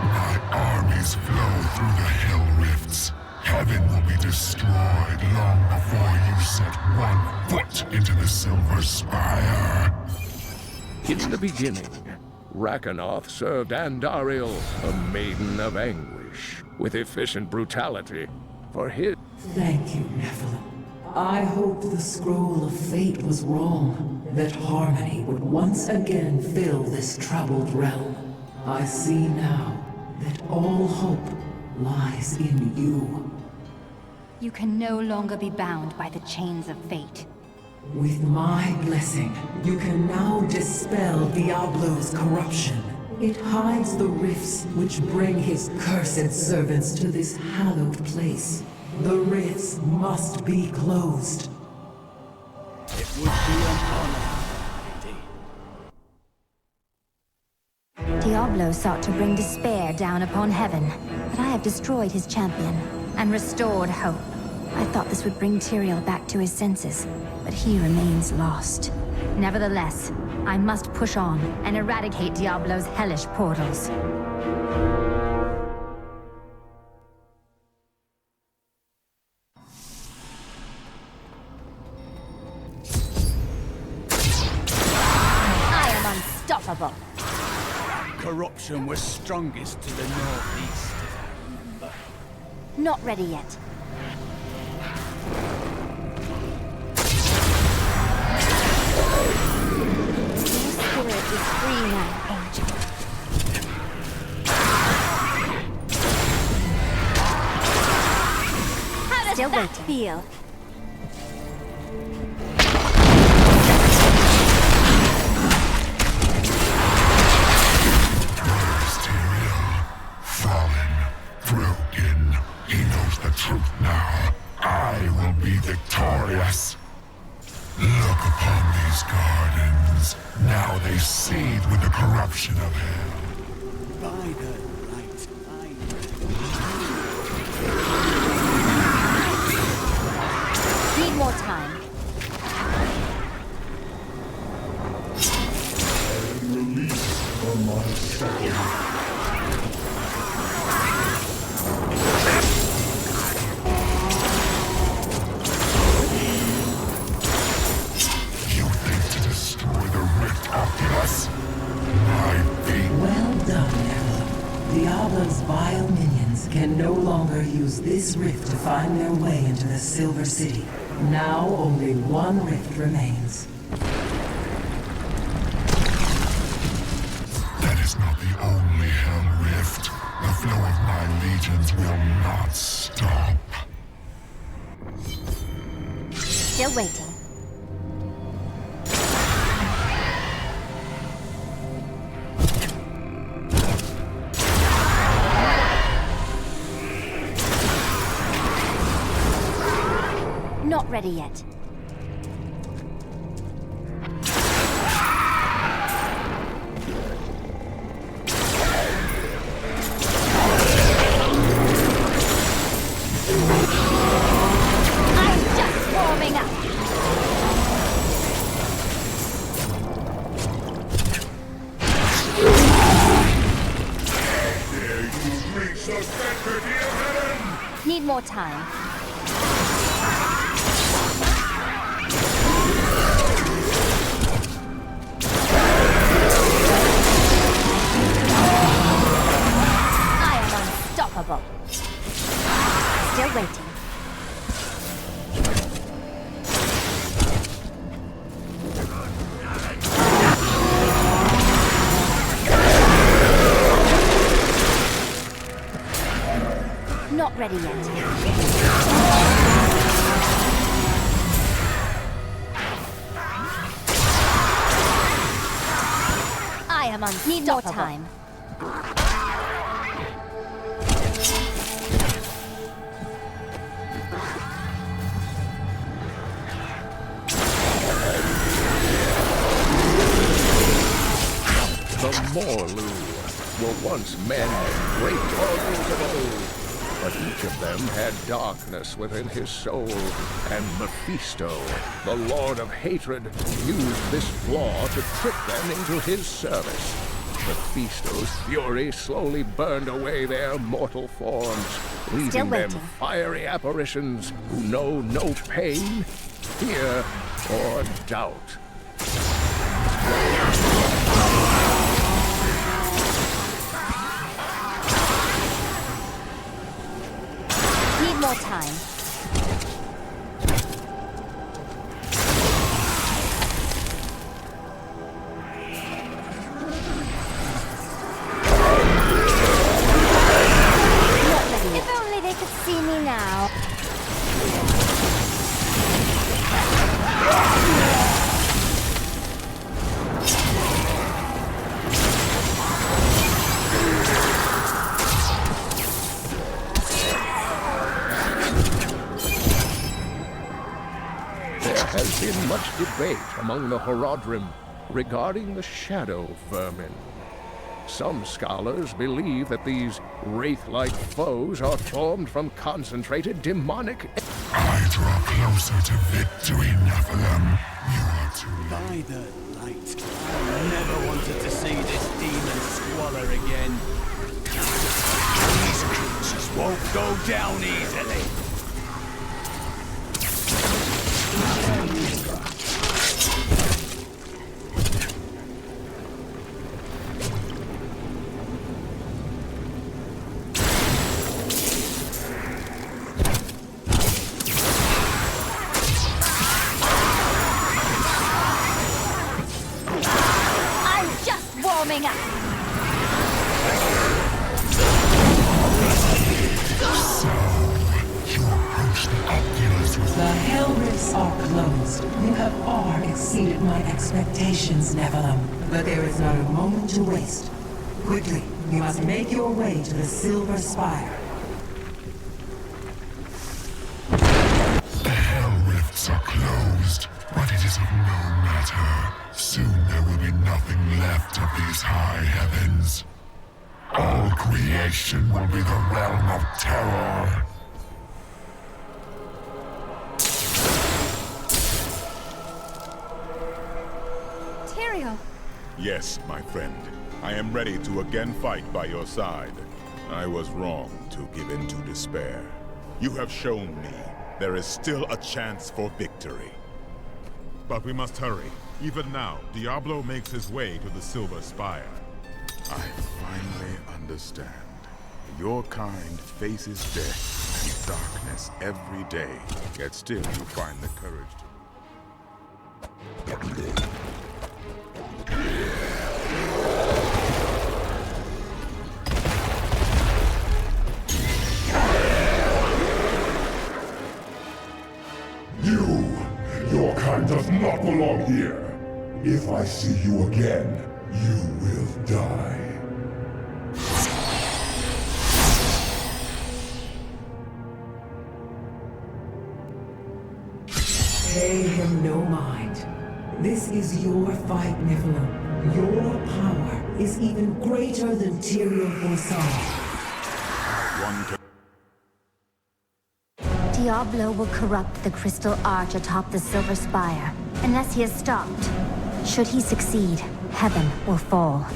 My armies flow through the hell rifts. Heaven will be destroyed long before you set one foot into the Silver Spire. In the beginning, Rakanoth served Andariel, a maiden of anguish, with efficient brutality. For his... Thank you, Nephilim. I hoped the scroll of fate was wrong, that harmony would once again fill this troubled realm. I see now that all hope lies in you. You can no longer be bound by the chains of fate. With my blessing, you can now dispel Diablo's corruption. It hides the rifts which bring his cursed servants to this hallowed place. The rifts must be closed. It would be an honor, lady. Diablo sought to bring despair down upon heaven, but I have destroyed his champion and restored hope. I thought this would bring Tyrael back to his senses, but he remains lost. Nevertheless, I must push on and eradicate Diablo's hellish portals. I am unstoppable. Corruption was strongest to the northeast, if I remember. Not ready yet. Your spirit is free now, Angel. How does that feel? Broken. He knows the truth now. I will be victorious. Look upon these gardens. Now they seethe with the corruption of hell. By the right Need more time. Release from my shackles. Well done, Nephilim. Diablo's vile minions can no longer use this rift to find their way into the Silver City. Now only one rift remains. That is not the only hell rift. The flow of my legions will not stop. Still waiting. Not ready yet. I'm just warming up. Need more time. Unstoppable. Still waiting. Not ready yet. I am unstoppable. Need more time. Morlu were once men of great warriors of old, but each of them had darkness within his soul, and Mephisto, the Lord of Hatred, used this flaw to trick them into his service. Mephisto's fury slowly burned away their mortal forms, leaving them fiery apparitions who know no pain, fear, or doubt. Need more time. If only they could see me now. There has been much debate among the Horadrim regarding the shadow vermin. Some scholars believe that these wraith-like foes are formed from concentrated demonic... I draw closer to victory, Nephilim. You are too By the light, I never wanted to see this demon squalor again. These creatures won't go down easily. I'm just warming up. The Hell Rifts are closed. You have far exceeded my expectations, Nephilim. But there is not a moment to waste. Quickly, you must make your way to the Silver Spire. The Hell Rifts are closed, but it is of no matter. Soon there will be nothing left of these high heavens. All creation will be the realm of terror. Tyrael. Yes, my friend. I am ready to again fight by your side. I was wrong to give in to despair. You have shown me there is still a chance for victory. But we must hurry. Even now, Diablo makes his way to the Silver Spire. I finally understand. Your kind faces death and darkness every day, yet still you find the courage to... Your kind does not belong here. If I see you again, you will die. Pay him no mind. This is your fight, Nephilim. Your power is even greater than Tyrael foresaw. Diablo will corrupt the crystal arch atop the Silver Spire, unless he is stopped. Should he succeed, heaven will fall.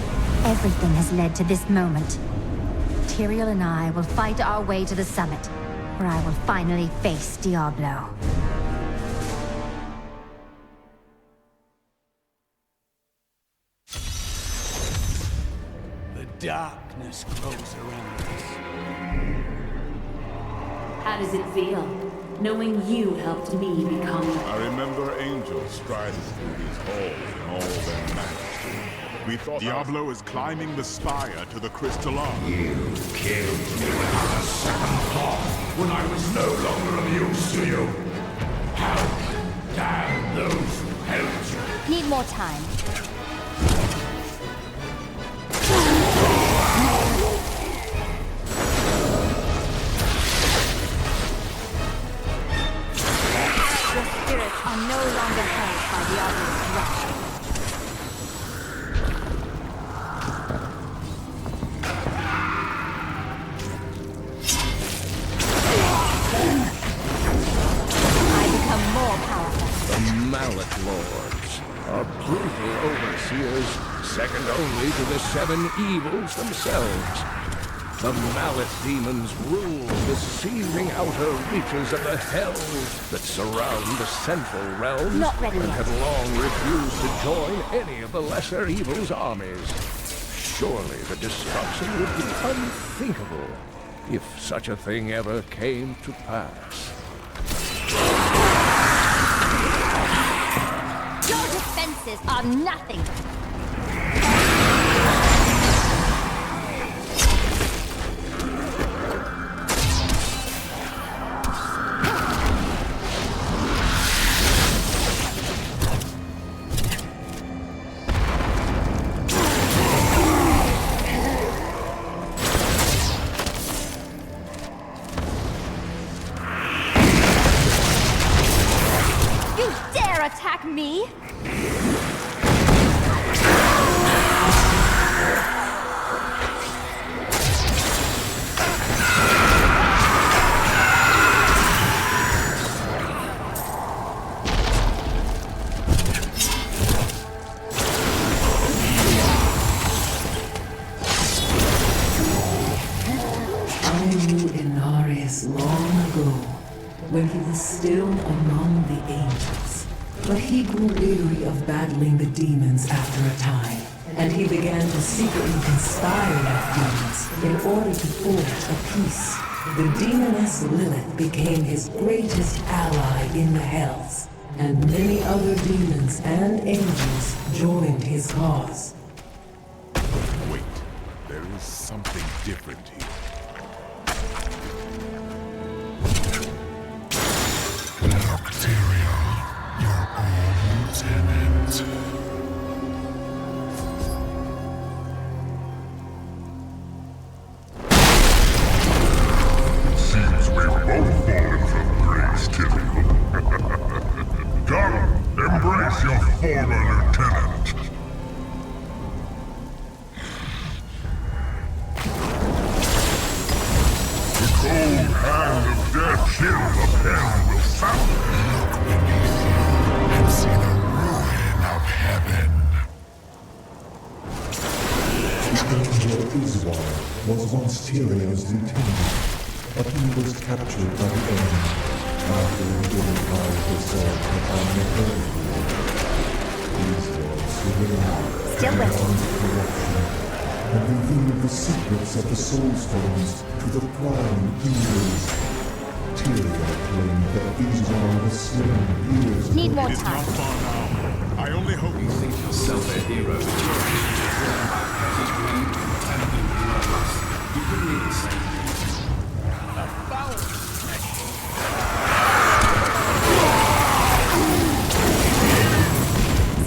Everything has led to this moment. Tyrael and I will fight our way to the summit, where I will finally face Diablo. The darkness grows around us. How does it feel, knowing you helped me become... I remember angels striding through these halls in all their majesty. We thought Diablo is climbing the spire to the crystal arch. You killed me without a second thought when I was no longer of use to you. How damn those who helped you. Need more time. Your spirits are no longer held by Diablo's corruption. Mallet Lords are brutal overseers, second only to the seven evils themselves. The Mallet demons rule the seething outer reaches of the hells that surround the central realms, Not ready and yet. have long refused to join any of the lesser evil's armies. Surely the destruction would be unthinkable if such a thing ever came to pass. Your defenses are nothing. You dare attack me? I knew Inarius long ago, when he was still among the angels. But he grew weary of battling the demons after a time, and he began to secretly conspire with demons in order to forge a peace. The demoness Lilith became his greatest ally in the Hells, and many other demons and angels joined his cause. Wait, there is something different here. Nocteria, your own tenant. Seems we've both fallen from grace, Tyrion. Come, embrace your former lieutenant. The cold hand of death chill the pen will sound. Look beneath you and see the ruin of heaven. The angel Iswar was once Tyrion's lieutenant, but he was captured by the enemy after revealing how his sword had found the earth. These words revealed Still beyond corruption, and revealed the secrets of the Soul Stones to the prime evils. Tyrion claimed that Iswar was slain years Need ago. more It is not time. far now. I only hope you think Yourself a hero, but you're his greed and the bloodlust. You couldn't even say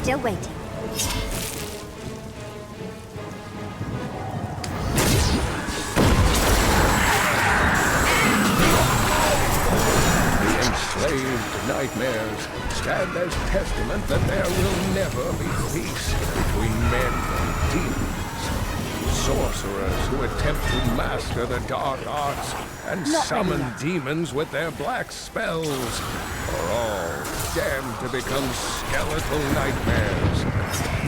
Still waiting. The enslaved nightmares stand as testament that there will never be peace between men and demons. Sorcerers who attempt to master the dark arts and Not summon ready yet. demons with their black spells are all damned to become skeletal nightmares,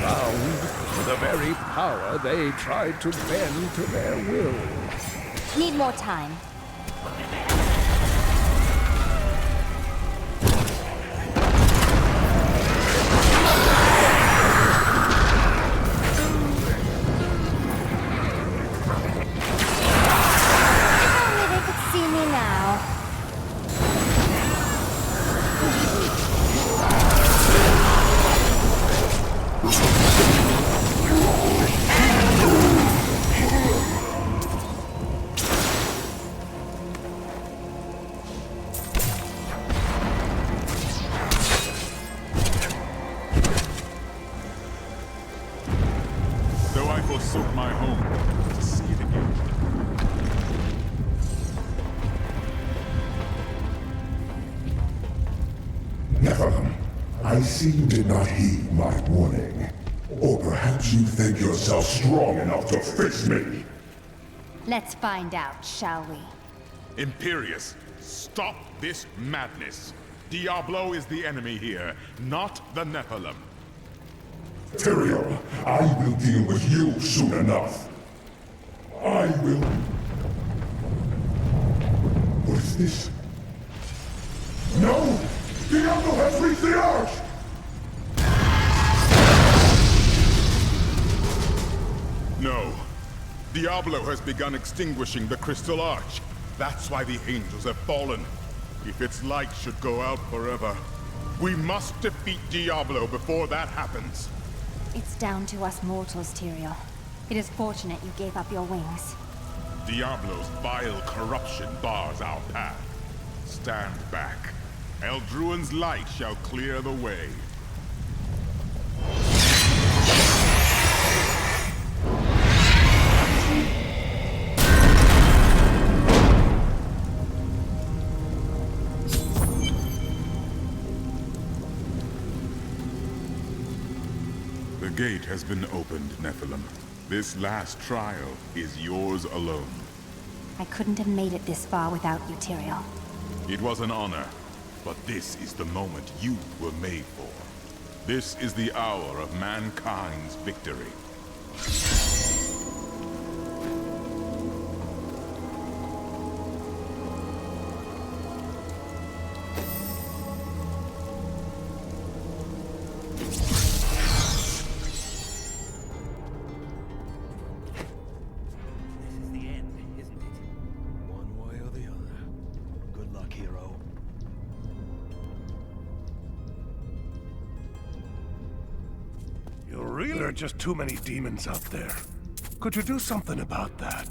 bound to the very power they tried to bend to their will. Need more time. If only they could see me now. though I forsook my home to see it again. Nephilim, I see you did not heed my warning. Or perhaps you think yourself strong enough to face me. Let's find out, shall we? Imperius, stop this madness. Diablo is the enemy here, not the Nephilim. Tyrael, I will deal with you soon enough. I will... What is this? No! Diablo has reached the Arch! No. Diablo has begun extinguishing the Crystal Arch. That's why the angels have fallen. If its light should go out forever, we must defeat Diablo before that happens. It's down to us mortals, Tyrael. It is fortunate you gave up your wings. Diablo's vile corruption bars our path. Stand back. Eldruin's light shall clear the way. The gate has been opened, Nephilim. This last trial is yours alone. I couldn't have made it this far without you, Tyrael. It was an honor, but this is the moment you were made for. This is the hour of mankind's victory. There are just too many demons out there. Could you do something about that?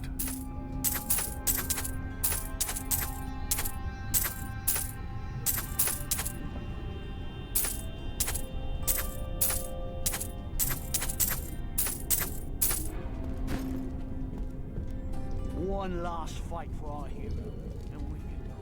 One last fight for our hero, and we can go.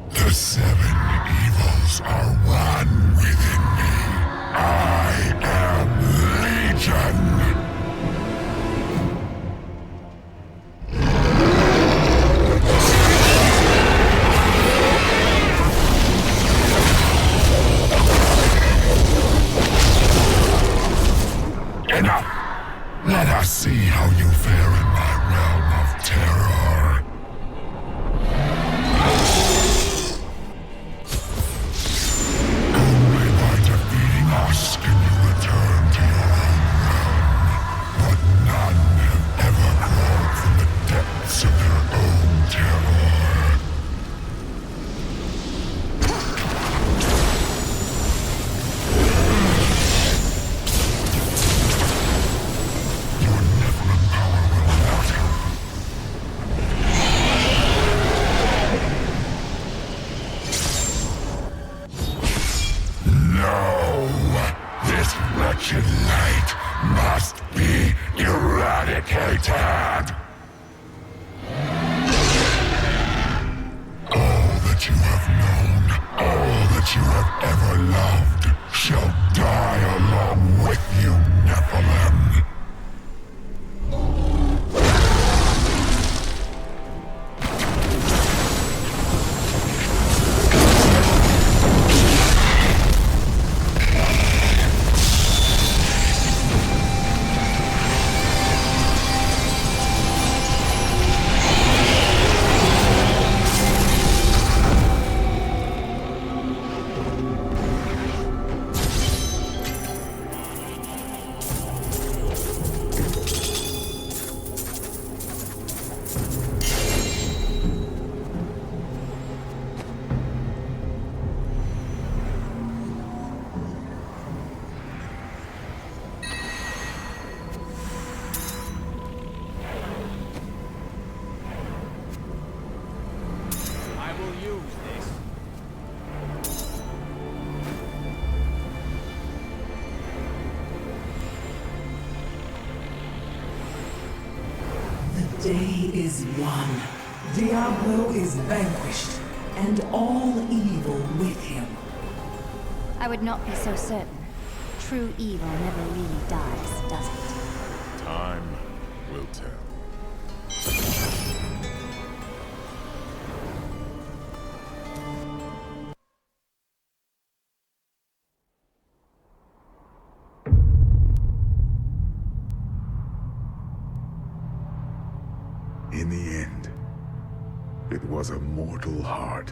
The seven evils are one within me. I am Legion. Enough! Let us see how you fare in my realm of terror. Only by defeating us can you return to your own realm. But none have ever crawled from the depths of their own terror. Your Nephilim power will not help. No! This wretched light must be eradicated! All that you have known, all that you have ever loved, shall die along with you, Nephilim. day is won. Diablo is vanquished, and all evil with him. I would not be so certain. True evil never really dies, does it? Time will tell. In the end, it was a mortal heart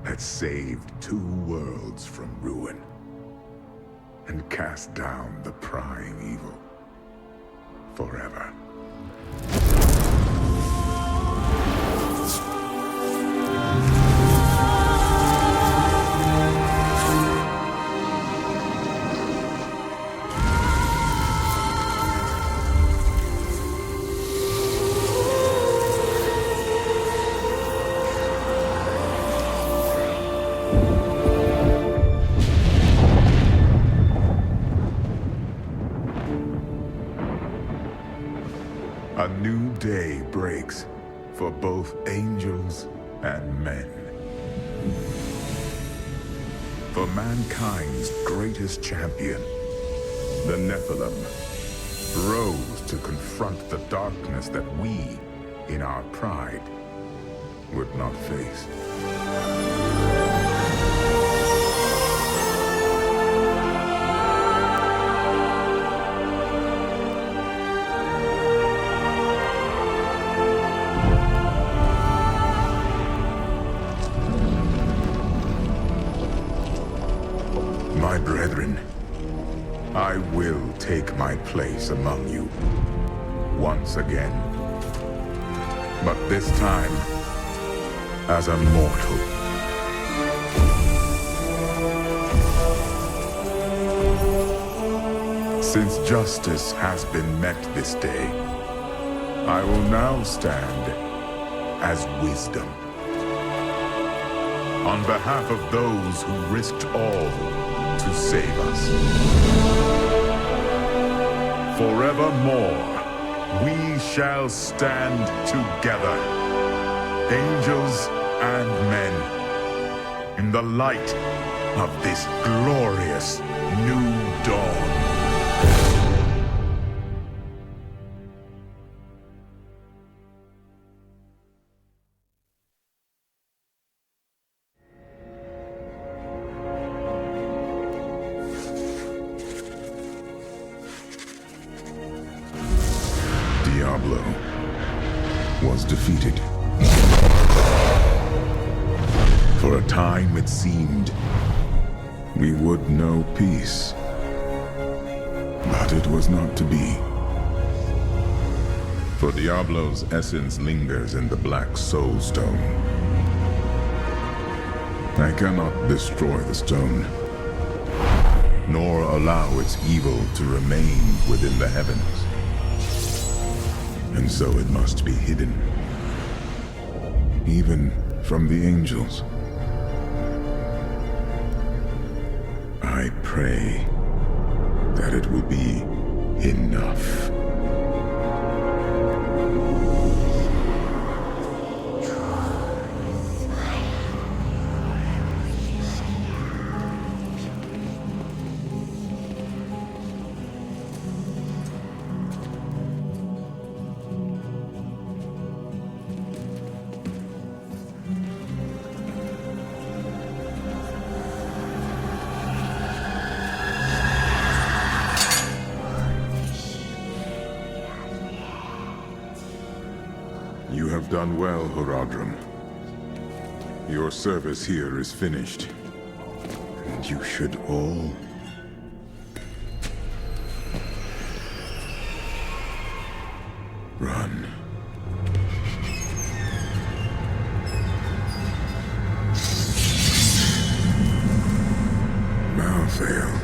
that saved 2 worlds from ruin and cast down the prying evil forever. A new day breaks for both angels and men. For mankind's greatest champion, the Nephilim, rose to confront the darkness that we, in our pride, would not face. My brethren, I will take my place among you once again. But this time, as a mortal. Since justice has been met this day, I will now stand as wisdom. On behalf of those who risked all to save us. Forevermore, we shall stand together, angels and men, in the light of this glorious new dawn. Diablo was defeated. For a time it seemed we would know peace. But it was not to be. For Diablo's essence lingers in the Black Soul Stone. I cannot destroy the stone, nor allow its evil to remain within the heavens. And so it must be hidden, even from the angels. I pray that it will be enough. You have done well, Horadrim. Your service here is finished. And you should all... run. Malthael.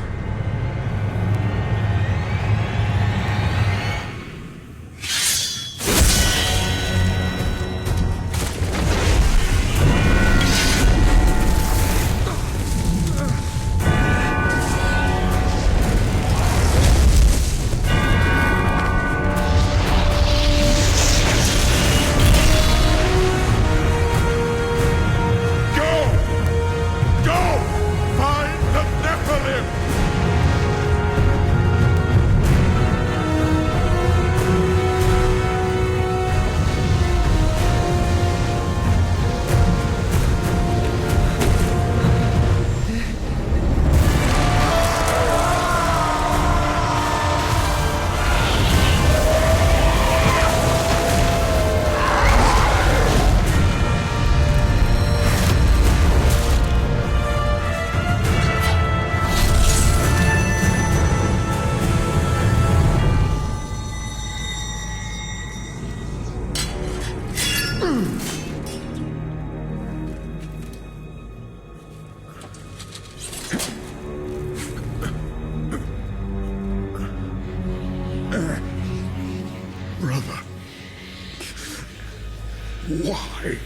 Why?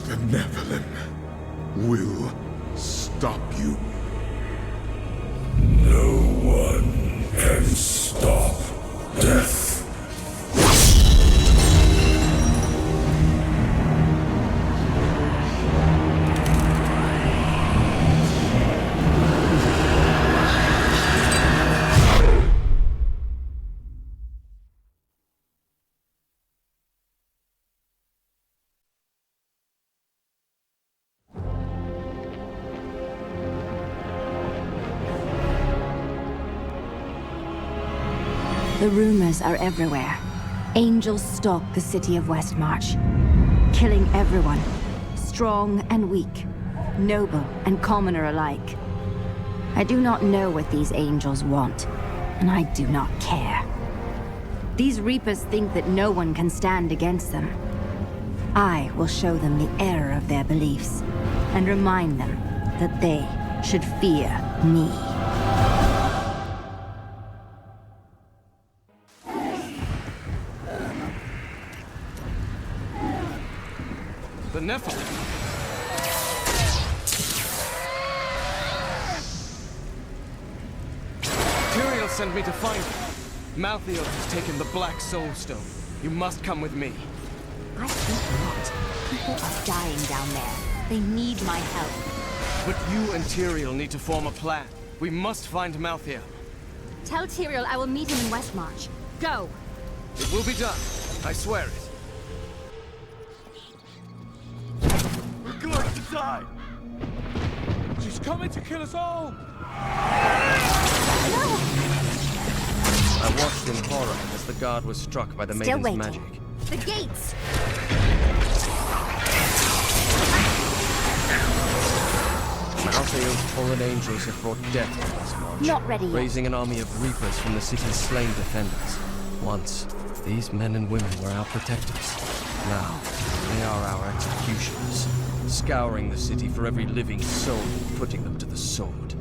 The Nephilim will stop you. No one can stop death. The rumors are everywhere. Angels stalk the city of Westmarch, killing everyone, strong and weak, noble and commoner alike. I do not know what these angels want, and I do not care. These Reapers think that no one can stand against them. I will show them the error of their beliefs, and remind them that they should fear me. The Nephilim. Tyrael sent me to find you. Malthael has taken the Black Soul Stone. You must come with me. I think not. People are dying down there. They need my help. But you and Tyrael need to form a plan. We must find Malthael. Tell Tyrael I will meet him in Westmarch. Go! It will be done. I swear it. We're going to die! She's coming to kill us all! I watched in horror as the guard was struck by the Still maiden's waiting. magic. The gates! Malthael's fallen angels have brought death to this march, Not ready yet. raising an army of reapers from the city's slain defenders. Once, these men and women were our protectors. Now, they are our executioners, scouring the city for every living soul and putting them to the sword.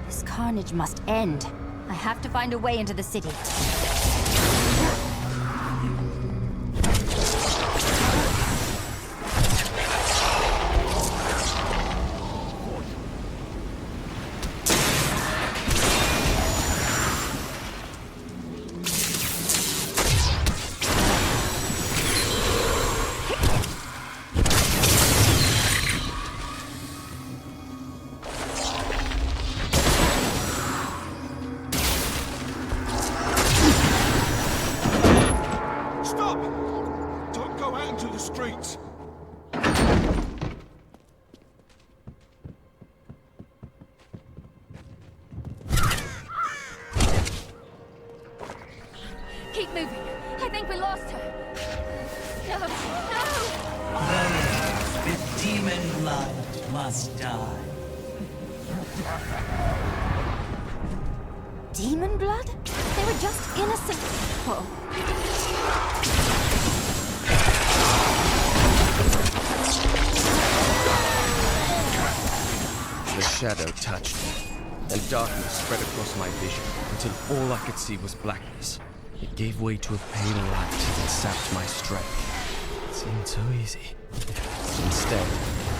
This carnage must end. I have to find a way into the city. Stop! Don't go out into the streets! Keep moving. I think we lost her. No, no! Those with demon blood must die. Demon blood? They were just innocent people. The shadow touched me, and darkness spread across my vision until all I could see was blackness. It gave way to a pale light that sapped my strength. It seemed so easy. Instead,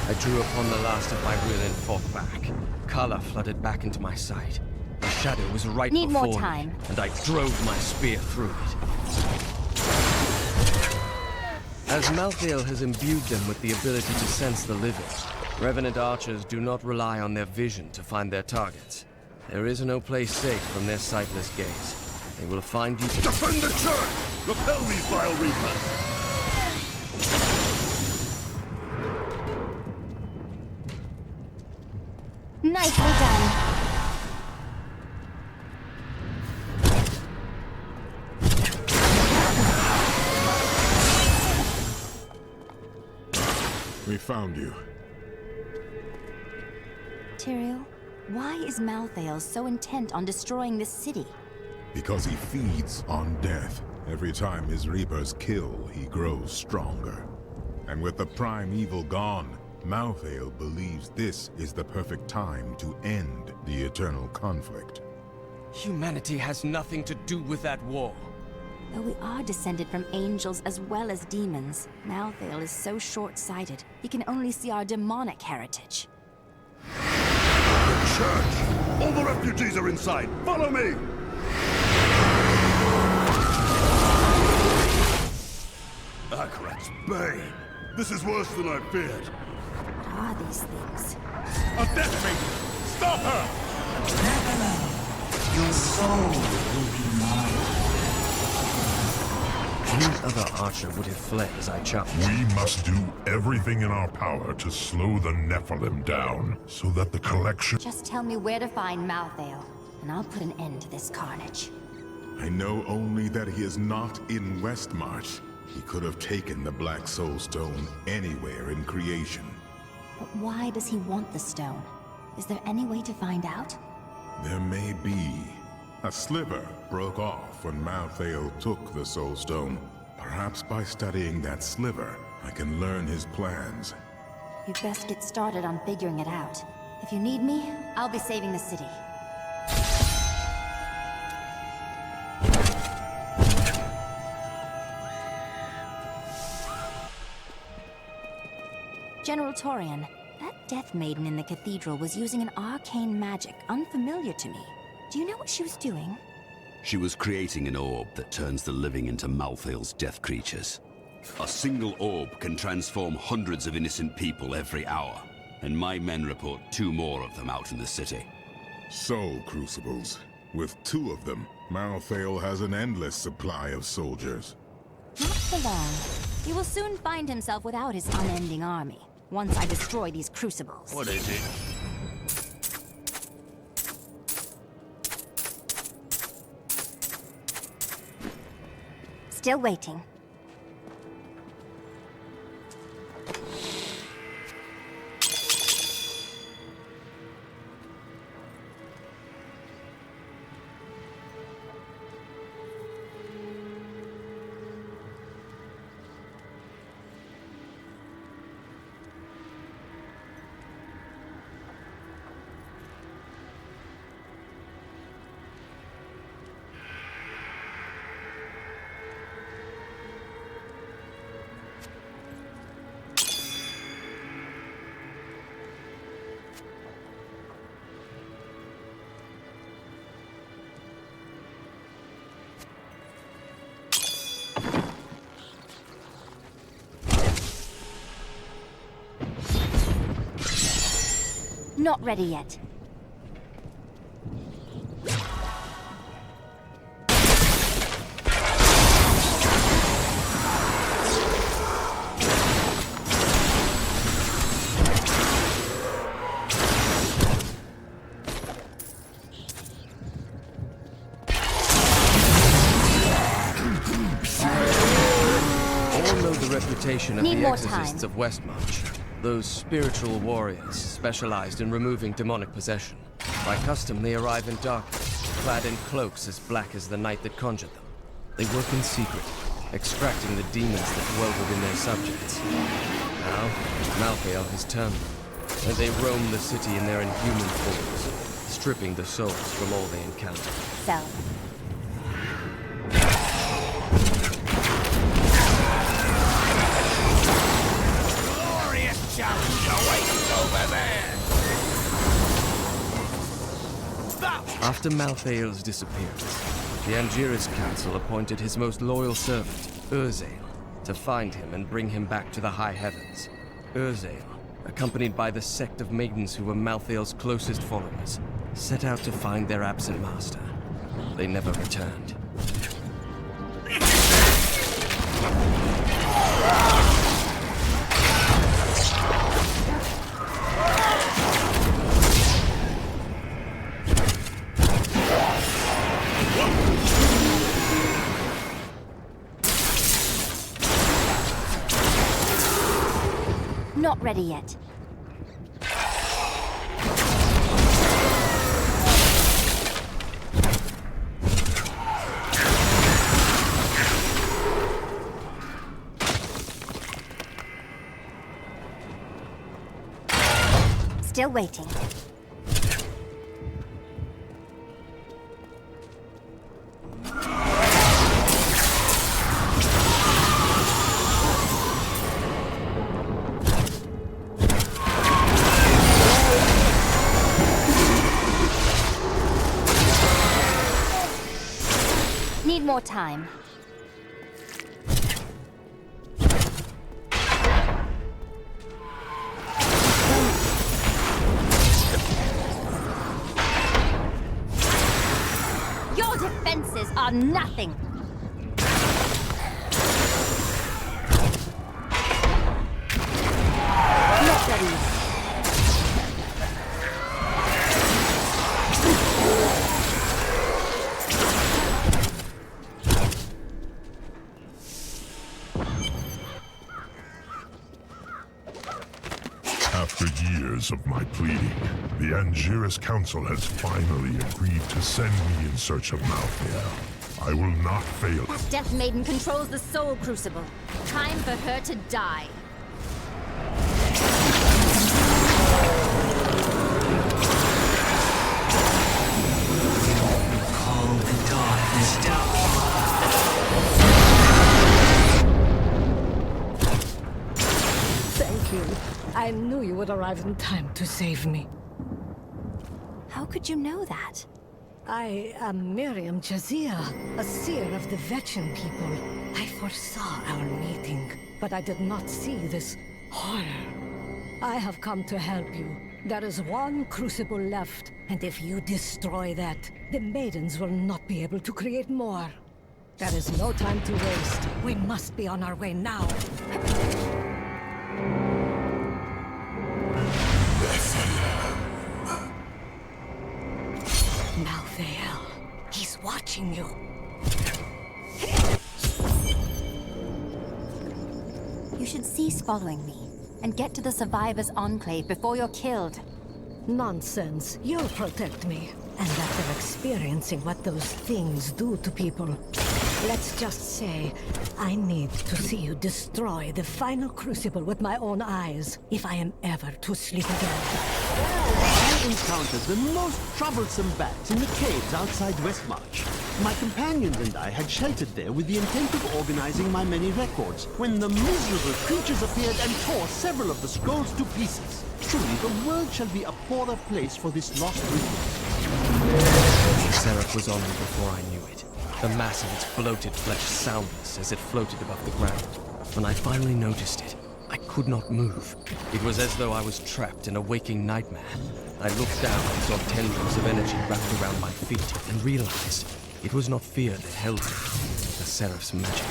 I drew upon the last of my will and fought back. Color flooded back into my sight. The shadow was right Need before more me, time. and I drove my spear through it. As Malthael has imbued them with the ability to sense the living, Revenant archers do not rely on their vision to find their targets. There is no place safe from their sightless gaze. They will find you to Defend the church! Repel these vile reapers! Nicely done. We found you. Tyrael, Why is Malthael so intent on destroying this city? Because he feeds on death. Every time his reapers kill, he grows stronger. And with the prime evil gone, Malthael believes this is the perfect time to end the eternal conflict. Humanity has nothing to do with that war. Though we are descended from angels as well as demons, Malthael is so short-sighted, he can only see our demonic heritage. The church! All the refugees are inside! Follow me! Akarat's bane! This is worse than I feared. What are these things? A death maiden! Stop her! Your soul will be mine. Any other archer would have fled as I charged. We must do everything in our power to slow the Nephilim down, so that the collection... Just tell me where to find Malthael, and I'll put an end to this carnage. I know only that he is not in Westmarch. He could have taken the Black Soul Stone anywhere in creation. But why does he want the stone? Is there any way to find out? There may be. A sliver broke off when Malthael took the Soul Stone. Perhaps by studying that sliver, I can learn his plans. You'd best get started on figuring it out. If you need me, I'll be saving the city. General Torian, that Death Maiden in the cathedral was using an arcane magic unfamiliar to me. Do you know what she was doing? She was creating an orb that turns the living into Malthael's death creatures. A single orb can transform hundreds of innocent people every hour, and my men report 2 more of them out in the city. Soul Crucibles. With 2 of them, Malthael has an endless supply of soldiers. Not for long. He will soon find himself without his unending army, once I destroy these crucibles. What is it? Still waiting. Not ready yet. Reputation of the exorcists of Westmarch. Those spiritual warriors specialized in removing demonic possession. By custom, they arrive in darkness, clad in cloaks as black as the night that conjured them. They work in secret, extracting the demons that dwell within their subjects. Now, Malthael has turned them, and they roam the city in their inhuman forms, stripping the souls from all they encounter. Sell. Challenge awaits over there! After Malthael's disappearance, the Angiris Council appointed his most loyal servant, Urzael, to find him and bring him back to the high heavens. Urzael, accompanied by the sect of maidens who were Malthael's closest followers, set out to find their absent master. They never returned. Not ready yet. Still waiting. Need more time. Your defenses are nothing. Not ready. After years of my pleading, the Angiris Council has finally agreed to send me in search of Malthael. I will not fail. Death Maiden controls the Soul Crucible. Time for her to die. Calm the darkness down. Thank you. I knew you would arrive in time to save me. How could you know that? I am Miriam Jazia, a seer of the Vetchin people. I foresaw our meeting, but I did not see this horror. I have come to help you. There is one crucible left, and if you destroy that, the maidens will not be able to create more. There is no time to waste. We must be on our way now. Malthael, he's watching you. You should cease following me and get to the Survivors' Enclave before you're killed. Nonsense. You'll protect me. And after experiencing what those things do to people, let's just say I need to see you destroy the final crucible with my own eyes if I am ever to sleep again. I encountered the most troublesome bats in the caves outside Westmarch. My companions and I had sheltered there with the intent of organizing my many records, when the miserable creatures appeared and tore several of the scrolls to pieces. Truly, the world shall be a poorer place for this lost resource. The Seraph was on me before I knew it. The mass of its bloated flesh soundless as it floated above the ground. When I finally noticed it, I could not move. It was as though I was trapped in a waking nightmare. I looked down and saw tendrils of energy wrapped around my feet and realized it was not fear that held me, but the Seraph's magic.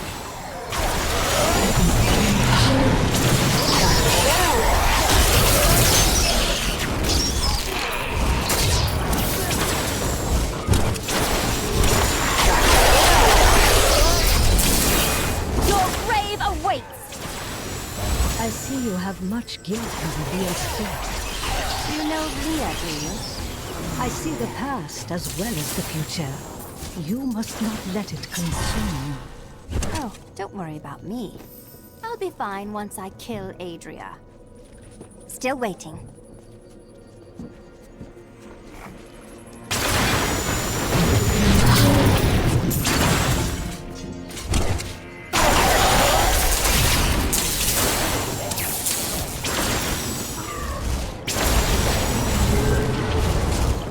I see you have much guilt over Leah's fate. You know Leah, do you? I see the past as well as the future. You must not let it consume you. Oh, don't worry about me. I'll be fine once I kill Adria. Still waiting.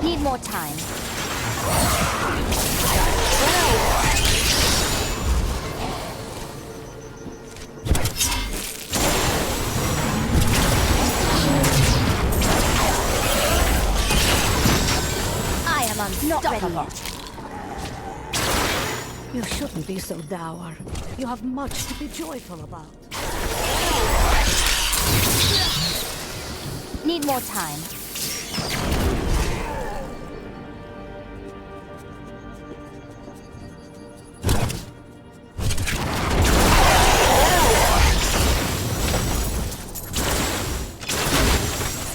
Need more time. I am unstoppable. You shouldn't be so dour. You have much to be joyful about. Need more time.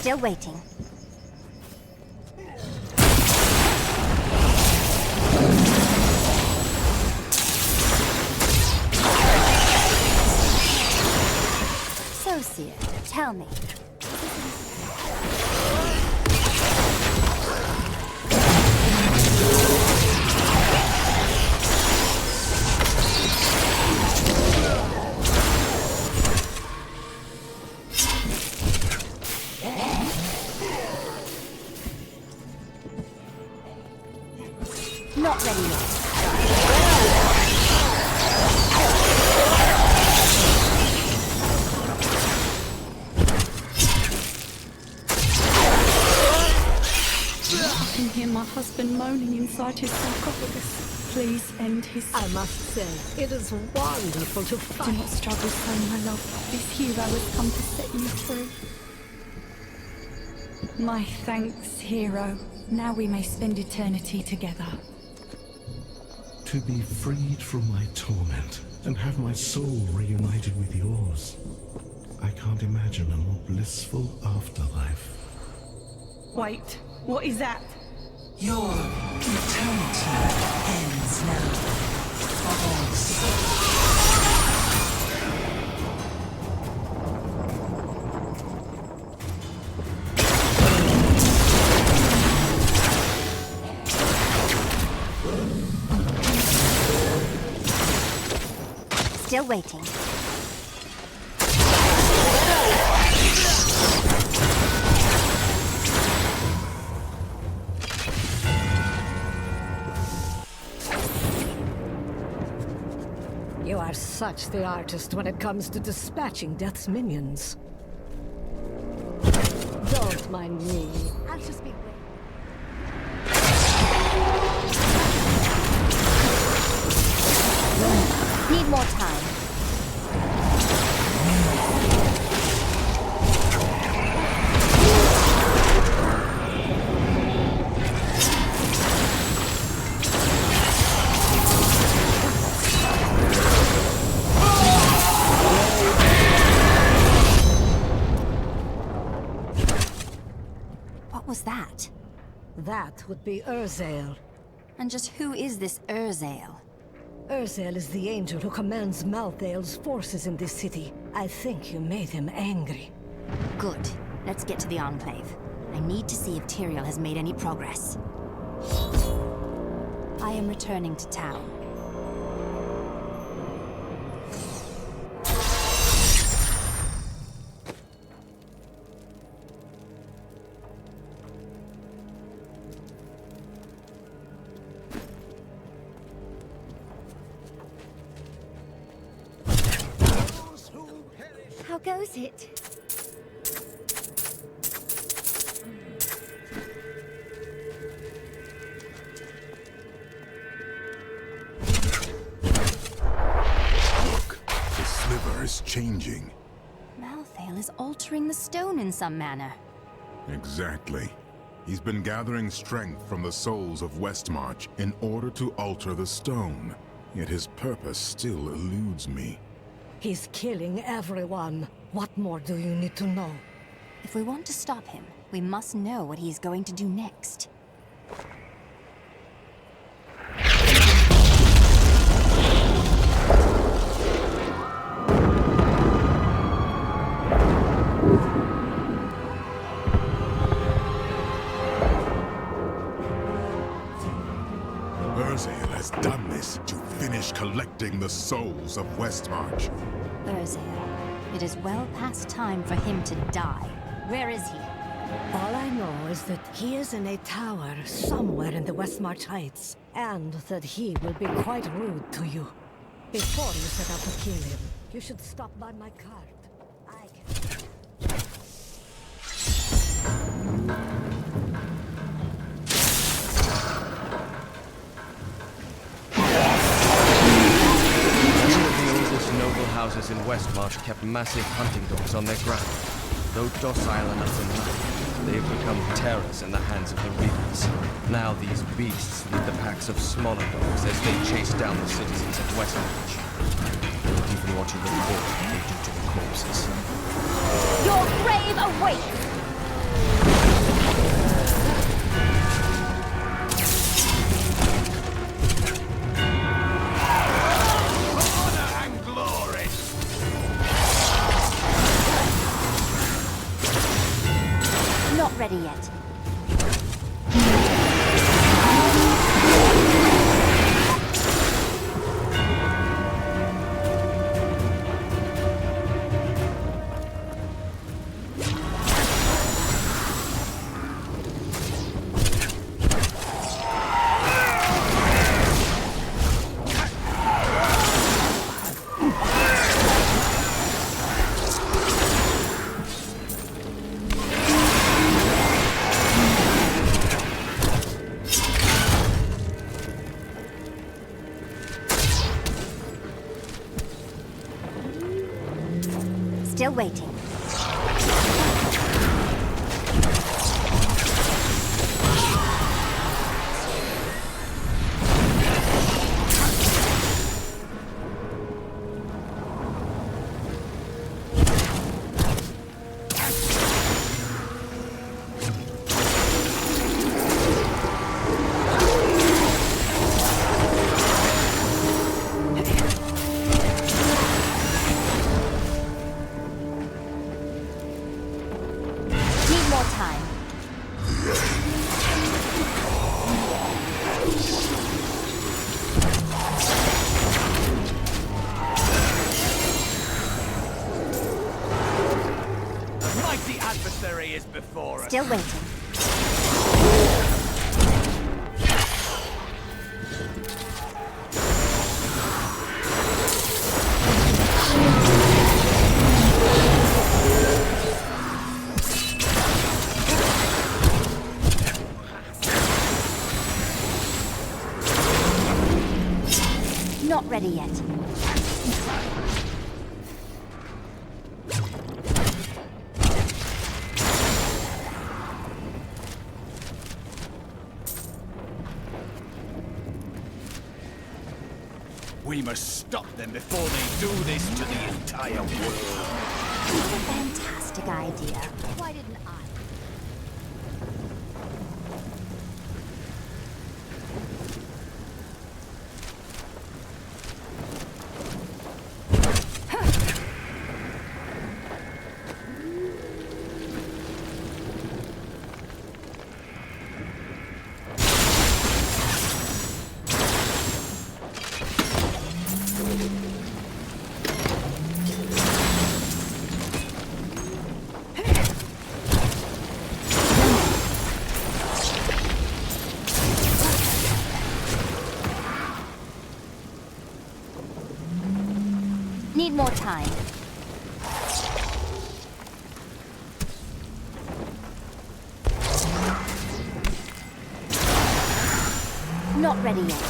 Still waiting. So, Seer, tell me. Not ready yet. I can hear my husband moaning inside his sarcophagus. Please end his... I must say, it is wonderful to fight. Do not struggle so, my love. This hero has come to set you free. My thanks, hero. Now we may spend eternity together. To be freed from my torment and have my soul reunited with yours. I can't imagine a more blissful afterlife. Wait, what is that? Your eternity ends now. For all souls. Still waiting. You are such the artist when it comes to dispatching Death's minions. Don't mind me. I'll just be waiting. Need more time. What was that? That would be Urzael. And just who is this Urzael? Urzael is the angel who commands Malthael's forces in this city. I think you made him angry. Good. Let's get to the Enclave. I need to see if Tyrael has made any progress. I am returning to town. How goes it? Look, the sliver is changing. Malthael is altering the stone in some manner. Exactly. He's been gathering strength from the souls of Westmarch in order to alter the stone. Yet his purpose still eludes me. He's killing everyone. What more do you need to know? If we want to stop him, we must know what he's going to do next. Urzael has done this to finish collecting the souls of Westmarch. Urzael, it is well past time for him to die. Where is he? All I know is that he is in a tower somewhere in the Westmarch Heights, and that he will be quite rude to you. Before you set out to kill him, you should stop by my cart. I can... Noble houses in Westmarch kept massive hunting dogs on their ground. Though docile enough in life, they have become terrors in the hands of the Reapers. Now these beasts lead the packs of smaller dogs as they chase down the citizens of Westmarch. Even what you look for, they do to the corpses. Your grave awaits! Not ready yet. Still waiting. Is before us. Still waiting. Not ready yet. We must stop them before they do this to the entire world. What a fantastic idea. Why didn't I? Need more time. Not ready yet.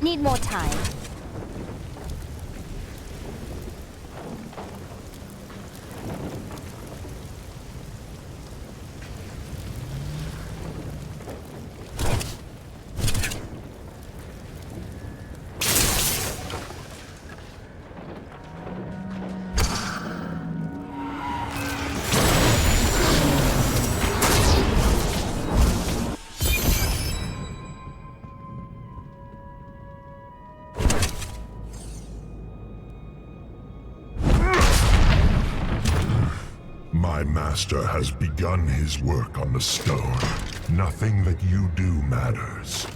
Need more time. My master has begun his work on the stone. Nothing that you do matters.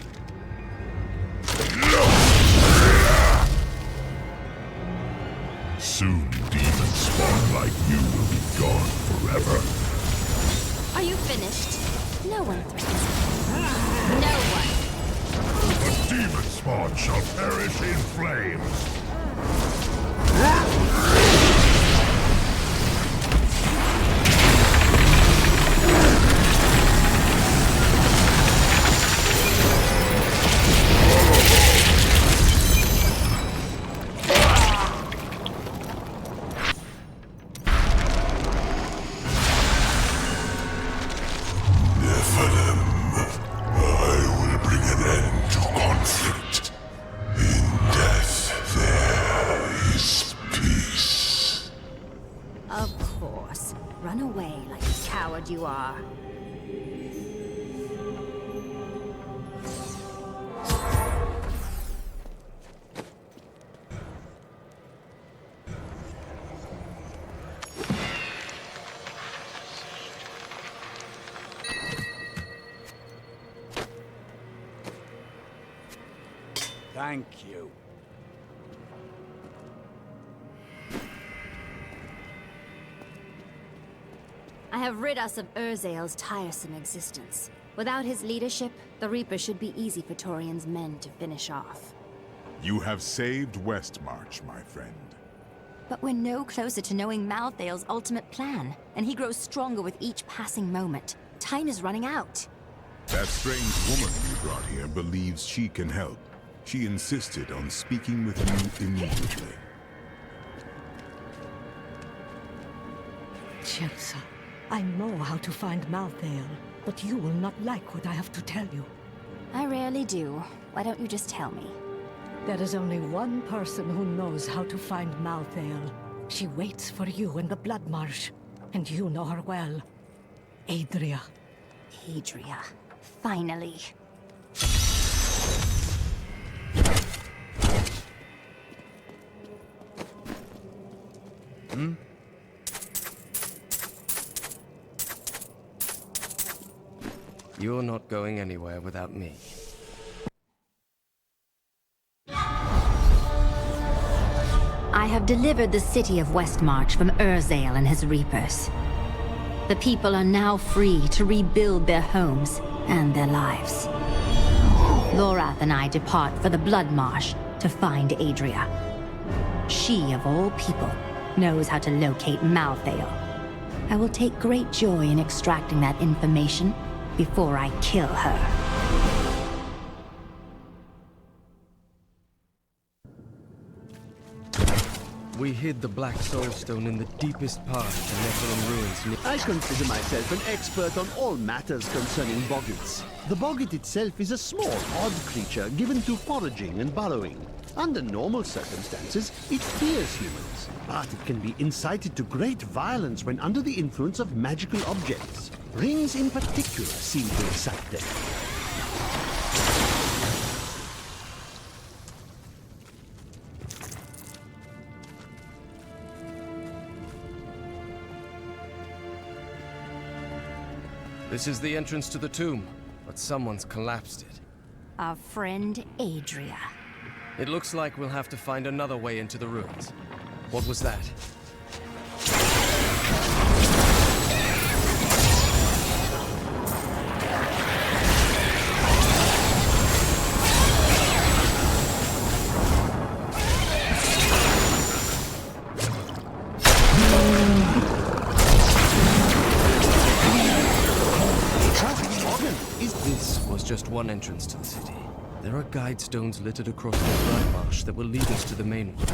Soon, demons spawn like you will be gone forever. Are you finished? No one threatens me. No one. The demon spawn shall perish in flames. Of course. Run away like the coward you are. Thank you. I have rid us of Urzael's tiresome existence. Without his leadership, the Reaper should be easy for Torian's men to finish off. You have saved Westmarch, my friend. But we're no closer to knowing Malthael's ultimate plan, and he grows stronger with each passing moment. Time is running out. That strange woman you brought here believes she can help. She insisted on speaking with you immediately. Chelsea, I know how to find Malthael, but you will not like what I have to tell you. I rarely do. Why don't you just tell me? There is only one person who knows how to find Malthael. She waits for you in the Blood Marsh, and you know her well. Adria. Adria. Finally. Hmm? You're not going anywhere without me. I have delivered the city of Westmarch from Urzael and his Reapers. The people are now free to rebuild their homes and their lives. Lorath and I depart for the Blood Marsh to find Adria. She, of all people, knows how to locate Malthael. I will take great joy in extracting that information before I kill her. We hid the Black Soulstone in the deepest part of the Nephilim ruins. I consider myself an expert on all matters concerning boggits. The boggit itself is a small, odd creature given to foraging and burrowing. Under normal circumstances, it fears humans, but it can be incited to great violence when under the influence of magical objects. Rings in particular seem to excite them. This is the entrance to the tomb, but someone's collapsed it. Our friend Adria. It looks like we'll have to find another way into the ruins. What was that? This was just one entrance to the city. There are guide stones littered across the Blood Marsh that will lead us to the main one.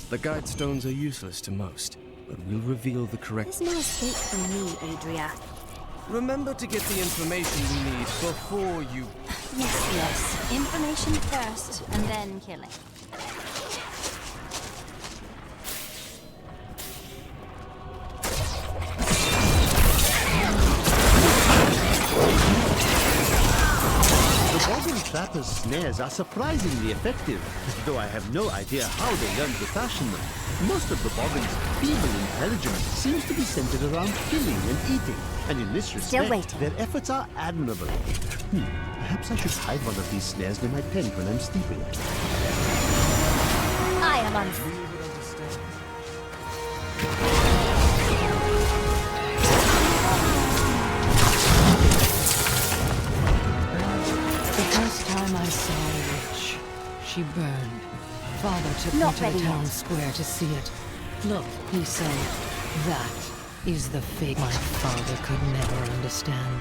The guide stones are useless to most, but we'll reveal the correct... There's no escape from me, Adria. Remember to get the information we need before you... Yes. Information first, and then killing. The Boggin Trapper's snares are surprisingly effective, though I have no idea how they learned to fashion them. Most of the Boggin's feeble intelligence seems to be centered around killing and eating, and in this respect, their efforts are admirable. Perhaps I should hide one of these snares near my tent when I'm sleeping. I am on... I saw a witch. She burned. Father took me to the town square to see it. Look, he said, that is the fate my father could never understand.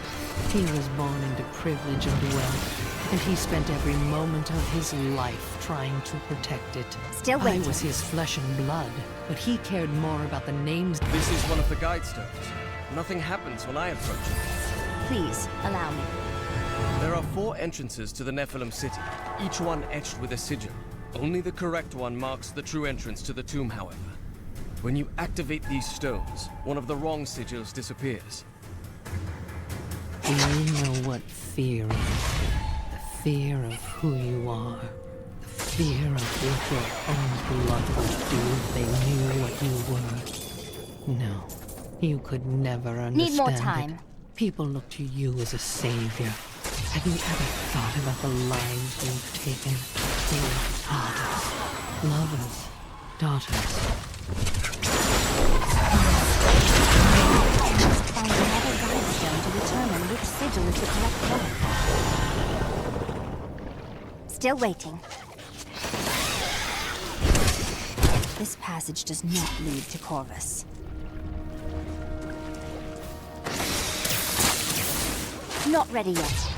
He was born into privilege and wealth, and he spent every moment of his life trying to protect it. Still waiting. I was his flesh and blood, but he cared more about the names. This is one of the guide stones. Nothing happens when I approach it. Please, allow me. There are 4 entrances to the Nephilim city, each one etched with a sigil. Only the correct one marks the true entrance to the tomb, however. When you activate these stones, one of the wrong sigils disappears. Do you know what fear is? The fear of who you are. The fear of what your own blood would do if they knew what you were. No, you could never understand Need more time. it. People look to you as a savior. Have you ever thought about the lives you've taken? Your fathers, lovers, daughters. Still waiting. This passage does not lead to Corvus. Not ready yet.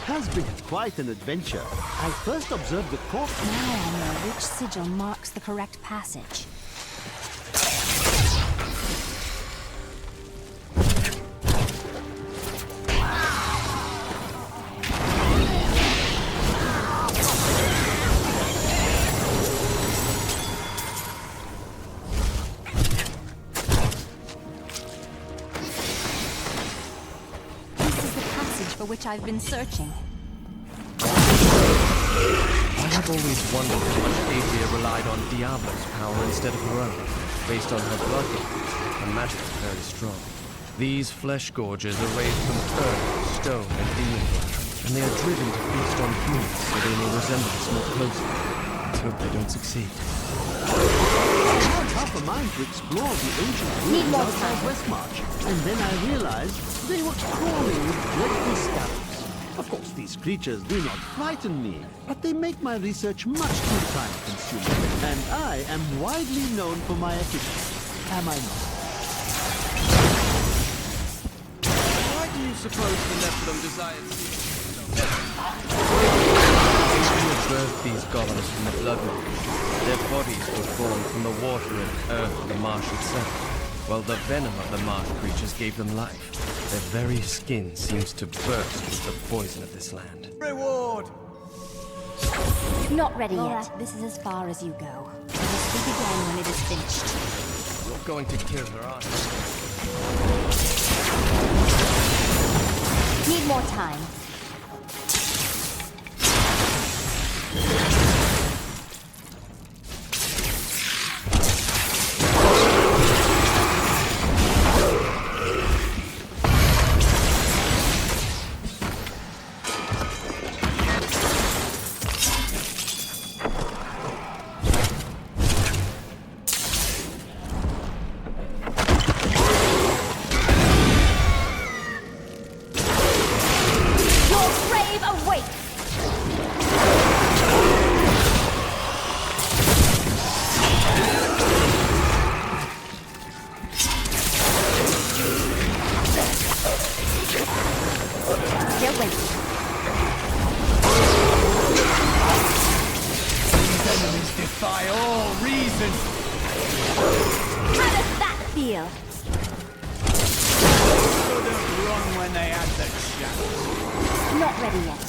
Has been quite an adventure. I first observed the corpse. Now I know which sigil marks the correct passage. For which I've been searching. I have always wondered how much Adria relied on Diablo's power instead of her own. Based on her bloodline, her magic is very strong. These flesh gorges are raised from earth, stone, and demon blood, and they are driven to feast on humans so they may resemble us more closely. Let's hope they don't succeed. I had half a mind to explore the ancient ruins outside Westmarch, and then I realized they were crawling with dreadful scarabs. Of course, these creatures do not frighten me, but they make my research much too time-consuming, and I am widely known for my efficiency. Am I not? Why do you suppose the Nephilim desired we observed these golems from the blood moon. Their bodies were formed from the water and earth of the marsh itself, while the venom of the marsh creatures gave them life. Their very skin seems to burst with the poison of this land. Reward! Not ready yet. This is as far as you go. We will speak again when it is finished. You're going to kill her, aren't you? Need more time. Defy all reason! How does that feel? Couldn't run when they had the chance. Not ready yet.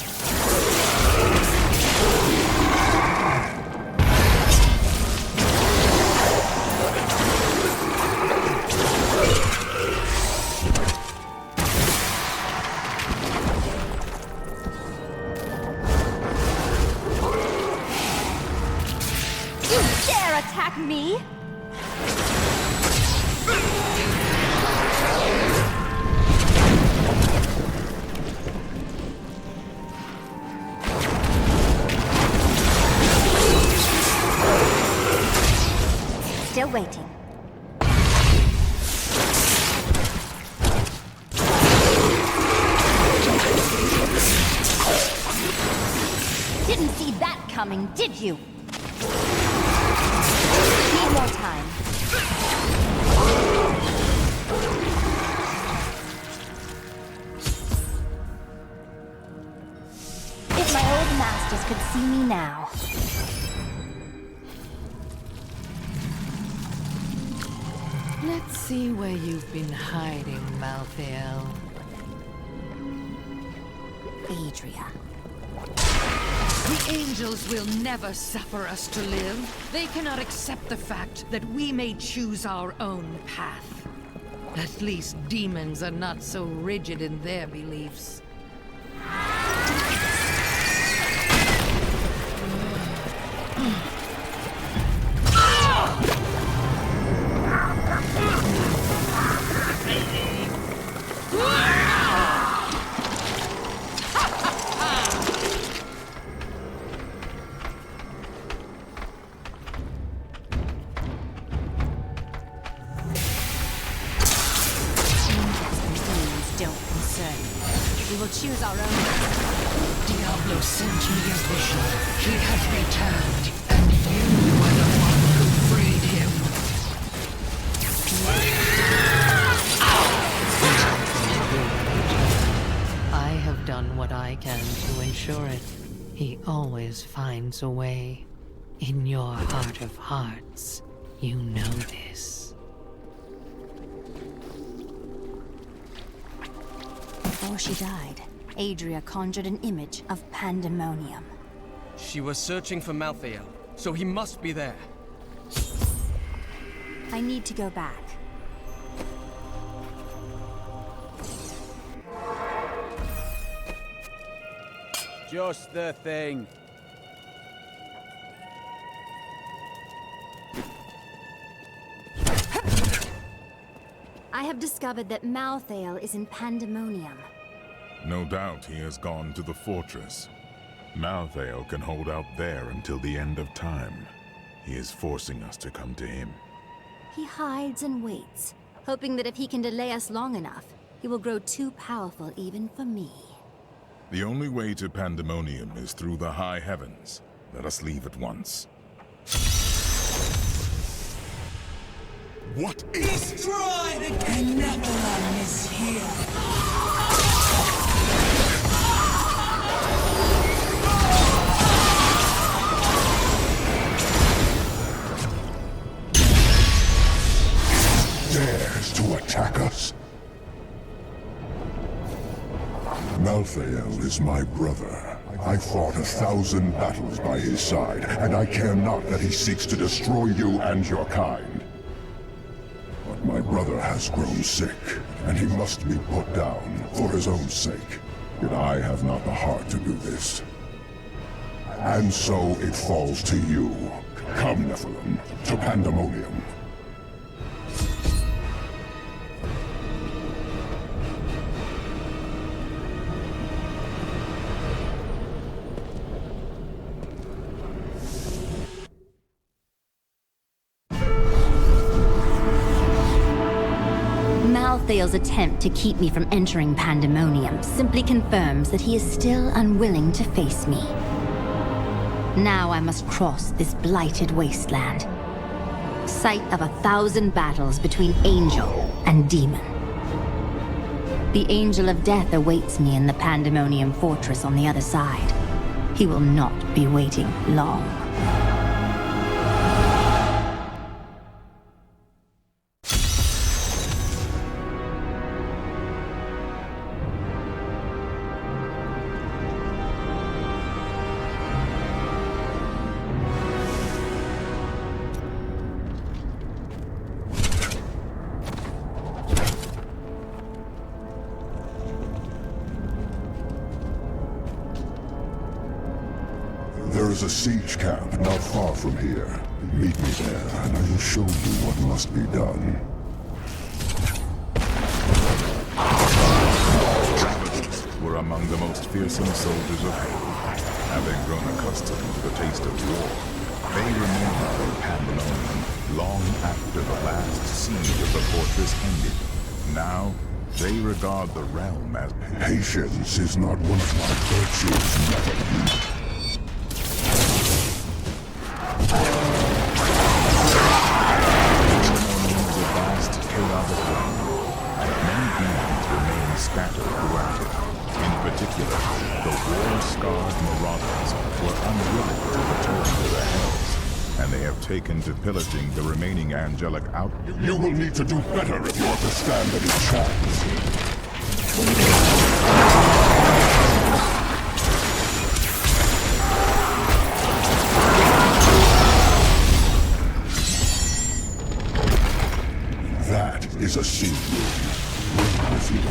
You dare attack me? Still waiting. Didn't see that coming, did you? Need more time. If my old masters could see me now. Let's see where you've been hiding, Malthael. Adria. The angels will never suffer us to live. They cannot accept the fact that we may choose our own path. At least demons are not so rigid in their beliefs. We will choose our own path. Diablo sent me a vision. He has returned, and you were the one who freed him. I have done what I can to ensure it. He always finds a way. In your heart of hearts, you know this. Before she died, Adria conjured an image of pandemonium. She was searching for Malthael, so he must be there. I need to go back. Just the thing. I have discovered that Malthael is in pandemonium. No doubt he has gone to the fortress. Malthael can hold out there until the end of time. He is forcing us to come to him. He hides and waits, hoping that if he can delay us long enough, he will grow too powerful even for me. The only way to Pandemonium is through the high heavens. Let us leave at once. What is... Destroy the Nephilim is here! Dares to attack us? Malthael is my brother. I fought 1,000 battles by his side, and I care not that he seeks to destroy you and your kind. But my brother has grown sick, and he must be put down for his own sake. Yet I have not the heart to do this. And so it falls to you. Come, Nephilim, to Pandemonium. Malthael's attempt to keep me from entering Pandemonium simply confirms that he is still unwilling to face me. Now I must cross this blighted wasteland. Site of 1,000 battles between angel and demon. The Angel of Death awaits me in the Pandemonium Fortress on the other side. He will not be waiting long. There is a siege camp not far from here. Meet me there, and I will show you what must be done. Travelers were among the most fearsome soldiers of hell. Having grown accustomed to the taste of war, they remained in Pandemonium long after the last siege of the fortress ended. Now, they regard the realm as... Patience is not one of my virtues, Nephilim. Scattered throughout it. In particular, the war-scarred Marauders were unwilling to return to the Hells, and they have taken to pillaging the remaining angelic out... You will need to do better if you are to stand any chance. That is a seed room. Bring with you.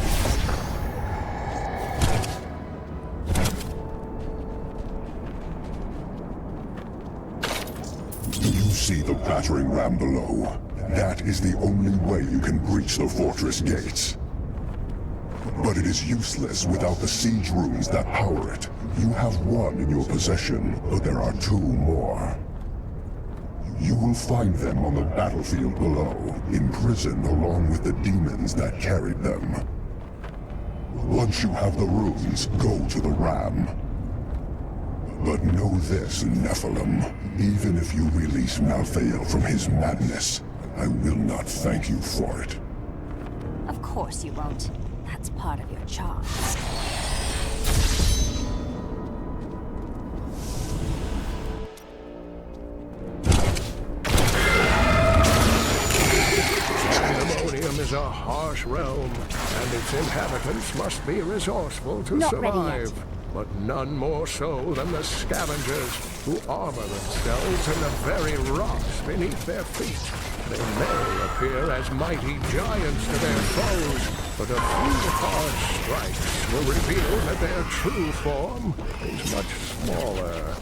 See the battering ram below. That is the only way you can breach the fortress gates. But it is useless without the siege rooms that power it. You have one in your possession, but there are 2 more. You will find them on the battlefield below, imprisoned along with the demons that carried them. Once you have the runes, go to the ram. But know this, Nephilim. Even if you release Malthael from his madness, I will not thank you for it. Of course you won't. That's part of your charm. Pandemonium is a harsh realm, and its inhabitants must be resourceful to Not ready survive. yet. But none more so than the scavengers, who armor themselves in the very rocks beneath their feet. They may appear as mighty giants to their foes, but a few hard strikes will reveal that their true form is much smaller.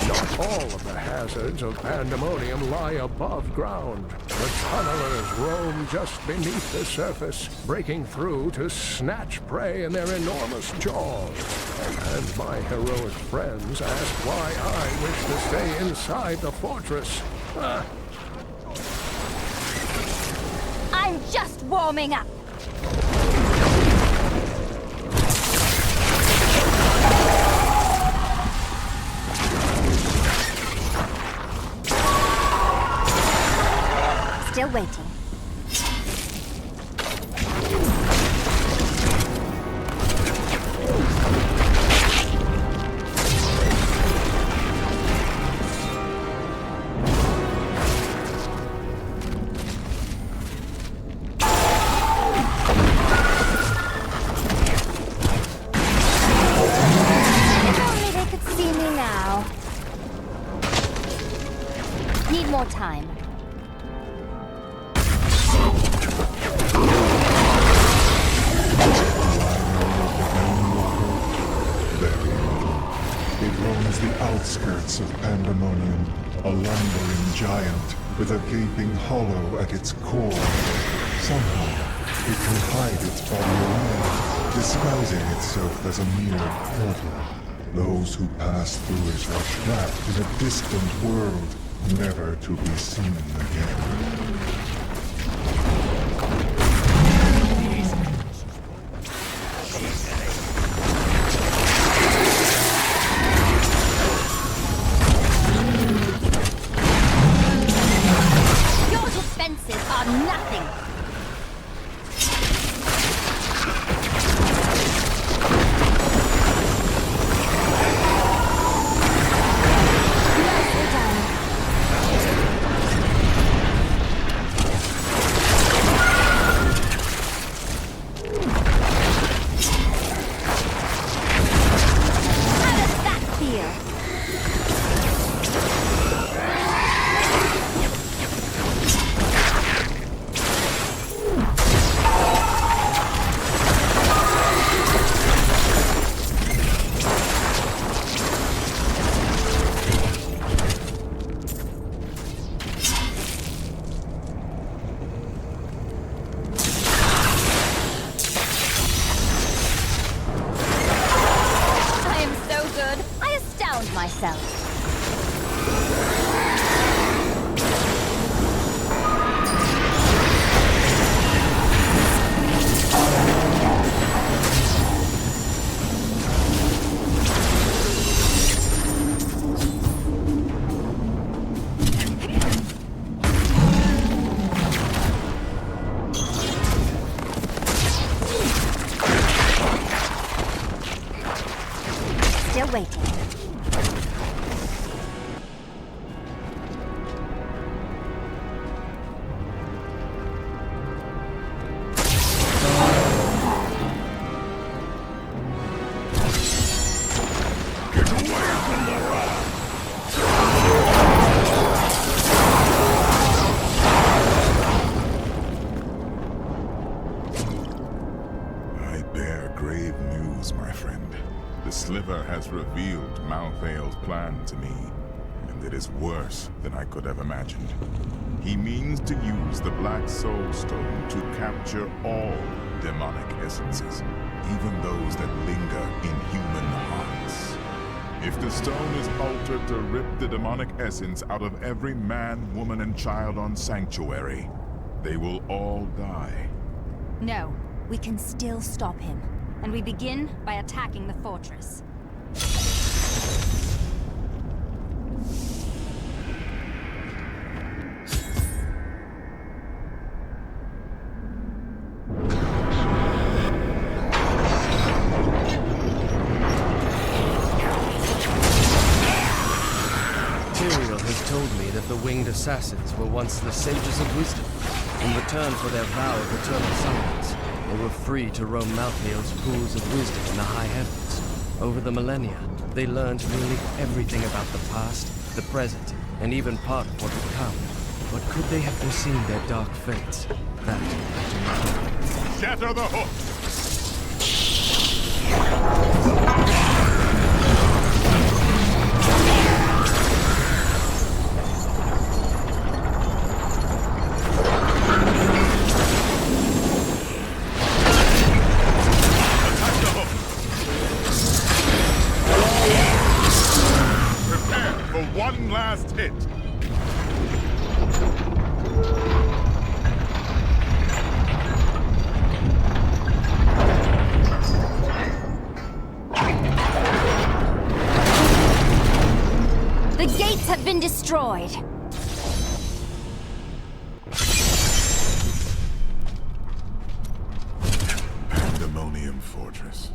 Not all of the hazards of Pandemonium lie above ground. The tunnelers roam just beneath the surface, breaking through to snatch prey in their enormous jaws. And my heroic friends ask why I wish to stay inside the fortress. I'm just warming up. Still waiting. If only they could see me now. Need more time. It roams the outskirts of Pandemonium, a lumbering giant with a gaping hollow at its core. Somehow, it can hide its body away, disguising itself as a mere portal. Those who pass through it are trapped in a distant world, never to be seen again. Your defenses are nothing. Nicely done. How does that feel? I am so good, I astound myself. Still waiting. I bear grave news, my friend. The Sliver has revealed Malthael's plan to me, and it is worse than I could have imagined. He means to use the Black Soul Stone to capture all demonic essences, even those that linger in human hearts. If the stone is altered to rip the demonic essence out of every man, woman, and child on Sanctuary, they will all die. No, We can still stop him. And we begin by attacking the fortress. The winged assassins were once the sages of wisdom. In return for their vow of eternal silence, they were free to roam Malthael's pools of wisdom in the high heavens. Over the millennia, they learned nearly everything about the past, the present, and even part of what would come. But could they have foreseen their dark fates? That I do not know. Shatter the hook! One last hit. The gates have been destroyed. Pandemonium Fortress.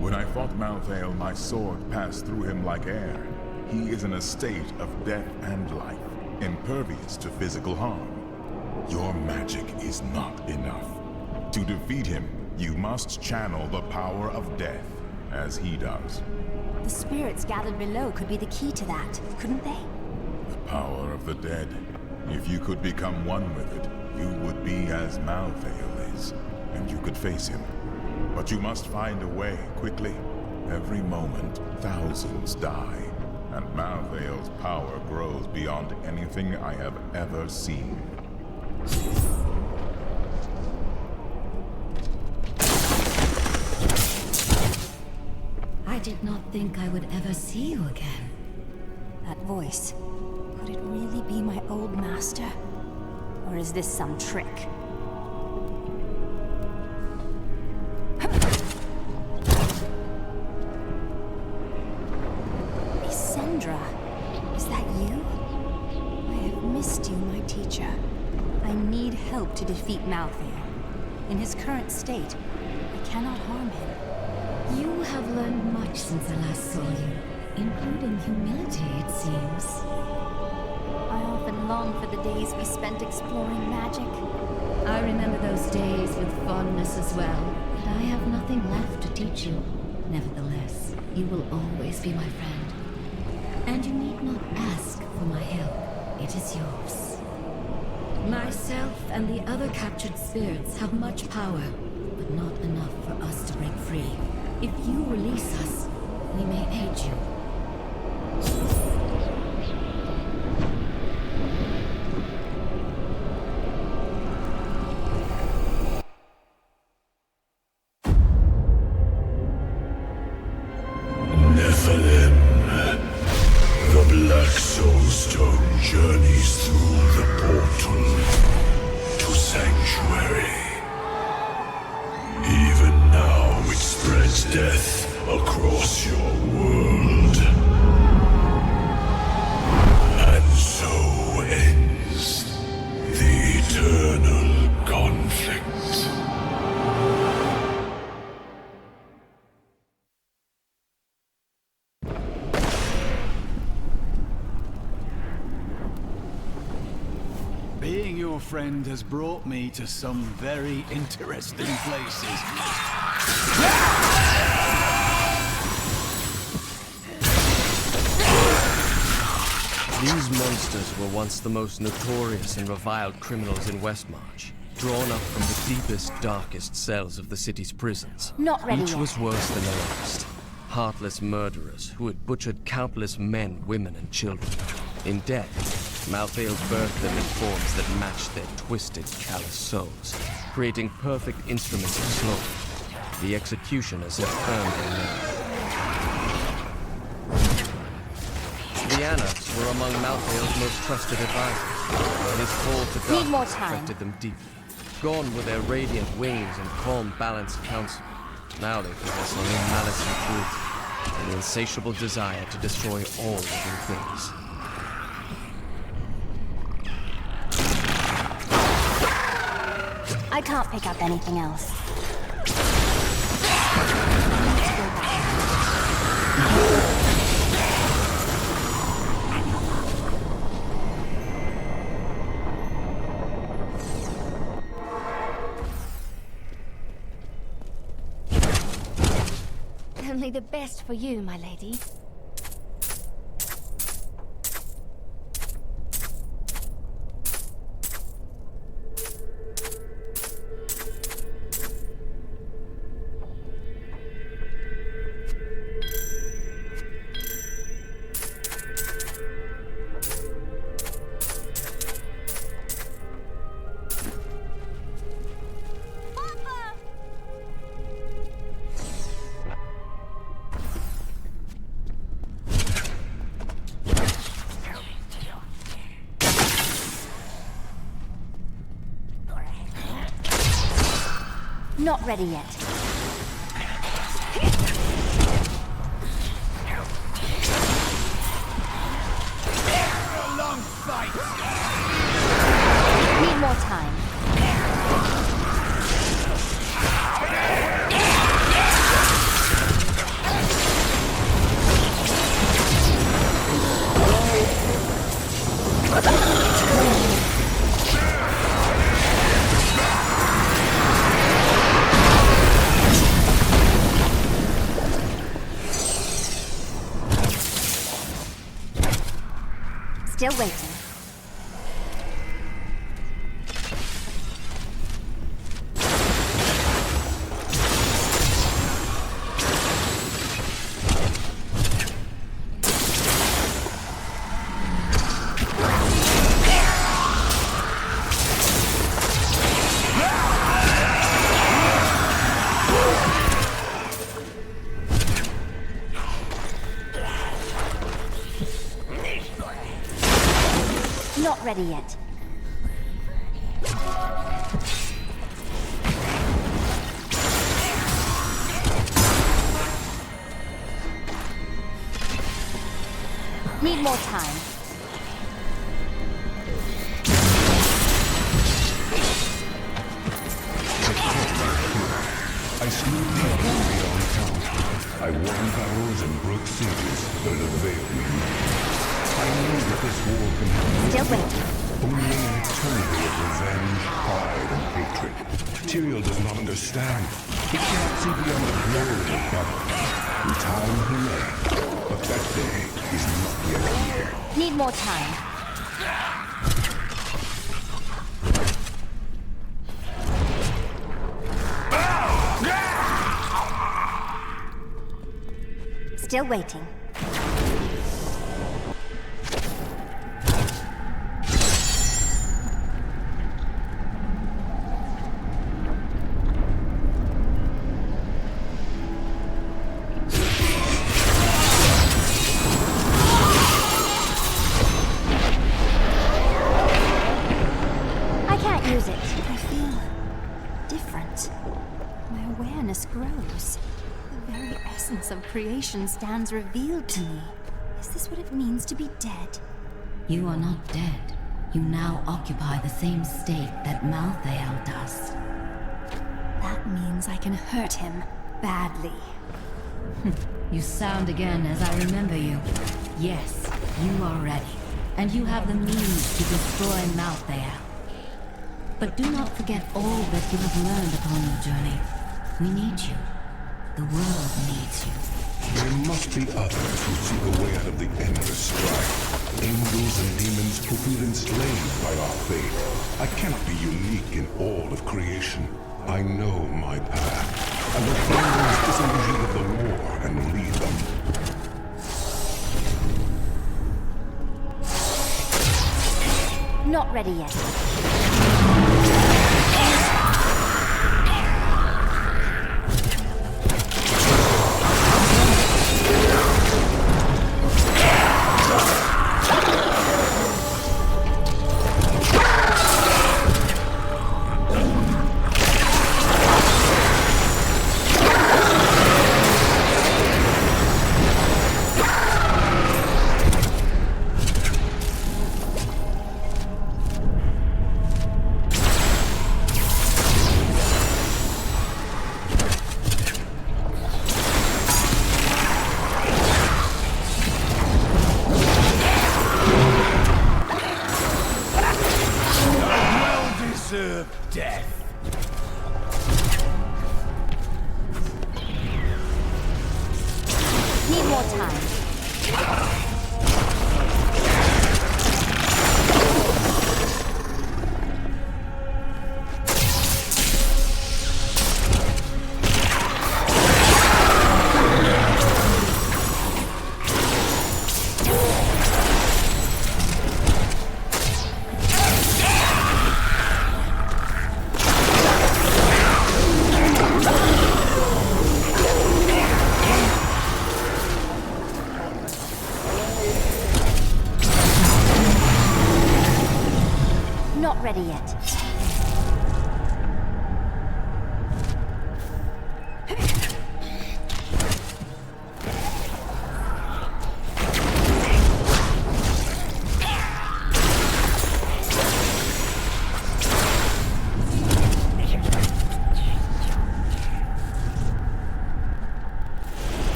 When I fought Malthael, my sword passed through him like air. He is in a state of death and life, impervious to physical harm. Your magic is not enough. To defeat him, you must channel the power of death, as he does. The spirits gathered below could be the key to that, couldn't they? The power of the dead. If you could become one with it, you would be as Malthael is, and you could face him. But you must find a way, quickly. Every moment, thousands die, and Malthael's power grows beyond anything I have ever seen. I did not think I would ever see you again. That voice, could it really be my old master? Or is this some trick? Is that you? I have missed you, my teacher. I need help to defeat Malthael. In his current state, I cannot harm him. You have learned much since I last saw you, including humility, it seems. I often long for the days we spent exploring magic. I remember those days with fondness as well, but I have nothing left to teach you. Nevertheless, you will always be my friend. And you need not ask for my help. It is yours. Myself and the other captured spirits have much power, but not enough for us to break free. If you release us, we may aid you. Journeys through the portal to Sanctuary. Even now it spreads death across your world. And so ends the eternal conflict. Being your friend has brought me to some very interesting places. These monsters were once the most notorious and reviled criminals in Westmarch, drawn up from the deepest, darkest cells of the city's prisons. Not ready Each yet. was worse than the last. Heartless murderers who had butchered countless men, women, and children. In death, Malthael birthed them in forms that matched their twisted, callous souls, creating perfect instruments of slaughter. The executioners had earned their name. The Anarchs were among Malthael's most trusted advisors. His fall to Need more darkness time. affected them deeply. Gone were their radiant wings and calm, balanced counsel. Now they possess only malice and cruelty, and the insatiable desire to destroy all living things. I can't pick up anything else. Only the best for you, my lady. Not ready yet. A long fight! Need more time. Still waiting. Not ready yet. Need more time. I slew demons beyond count. I won battles and broke cities, but it availed me. I knew that this war can happen. Still waiting. Only an eternity of revenge, pride, and hatred. Tyrael does not understand. He cannot see beyond the glory of battle. In time he may, but that day is not yet here. Need more time. Still waiting. I can't use it. I feel different. My awareness grows. The very essence of creation stands revealed to me. Is this what it means to be dead? You are not dead. You now occupy the same state that Malthael does. That means I can hurt him badly. You sound again as I remember you. Yes, you are ready. And you have the means to destroy Malthael. But do not forget all that you have learned upon your journey. We need you. The world needs you. There must be others who seek a way out of the endless strife. Angels and demons who feel enslaved by our fate. I cannot be unique in all of creation. I know my path. I will find those disillusioned of the war and lead them. Not ready yet. ready yet.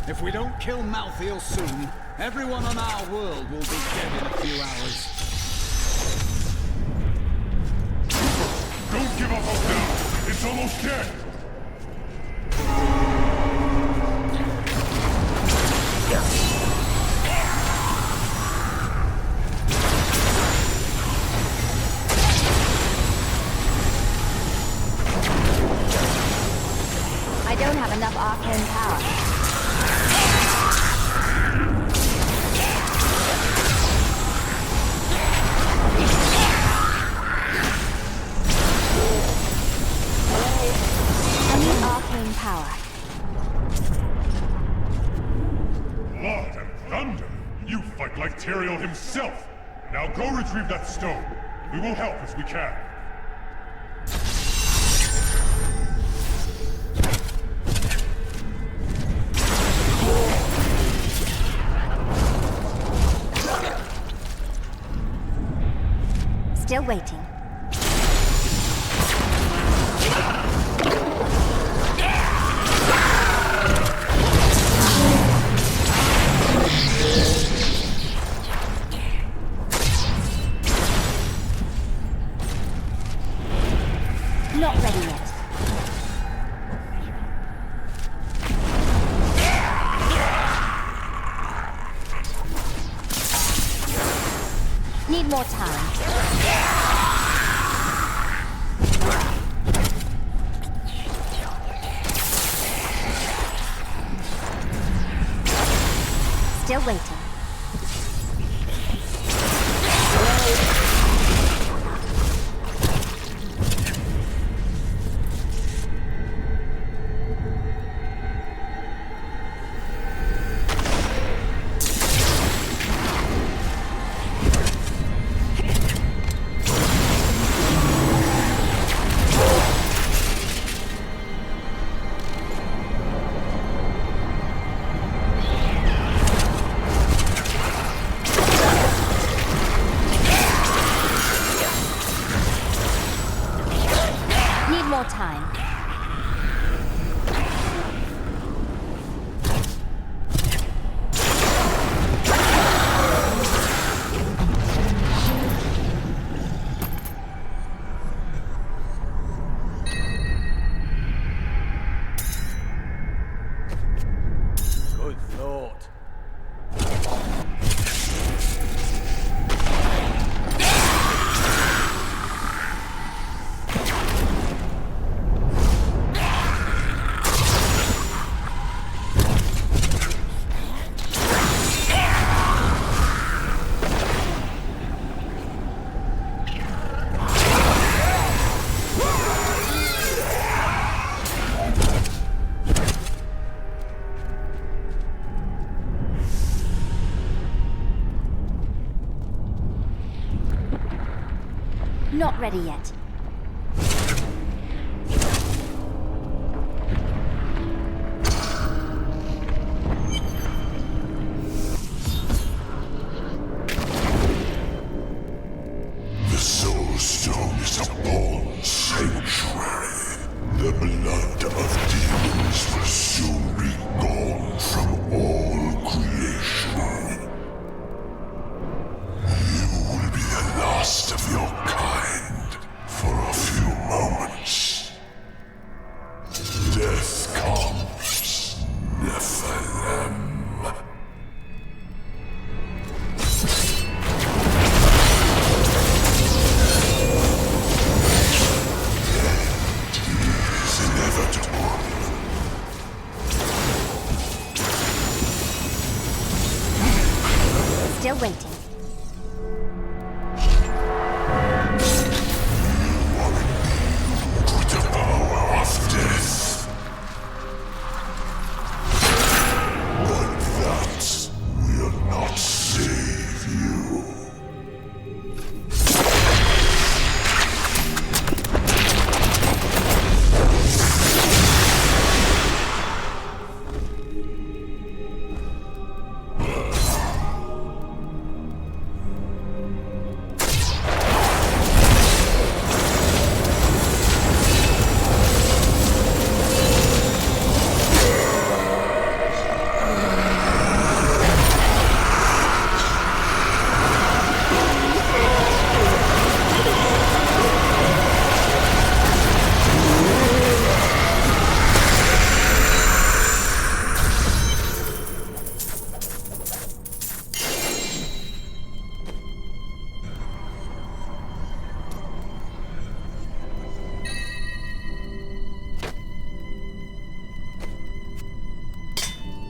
If we don't kill Malthael soon, everyone on our world will be dead in a few hours. Don't give up hope now! It's almost dead! I don't have enough arcane power. Power. Blood and thunder! You fight like Tyrael himself! Now go retrieve that stone. We will help as we can. Still waiting. Not ready yet. Need more time. Still waiting. More time. Good thought. Not ready yet. The Soul Stone is a born sanctuary. The blood of demons will soon be gone from all creation. You will be the last of your kind, still waiting. The power of death. But that will not save you.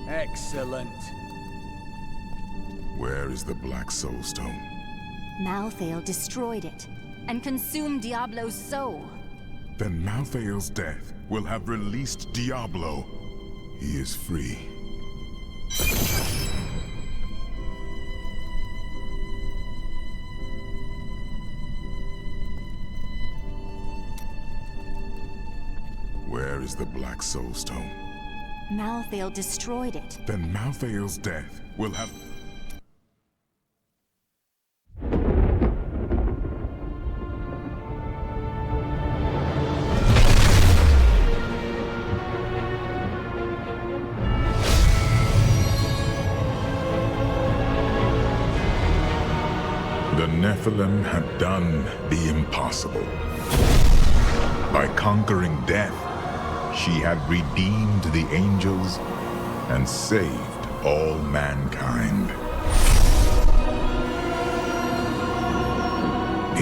Excellent. Where is the Black Soul Stone? Malthael destroyed it and consumed Diablo's soul. Then Malthael's death will have released Diablo. He is free. Where is the Black Soul Stone? Malthael destroyed it. Then Malthael's death will have... The Nephilim had done the impossible. By conquering death, she had redeemed the angels and saved all mankind.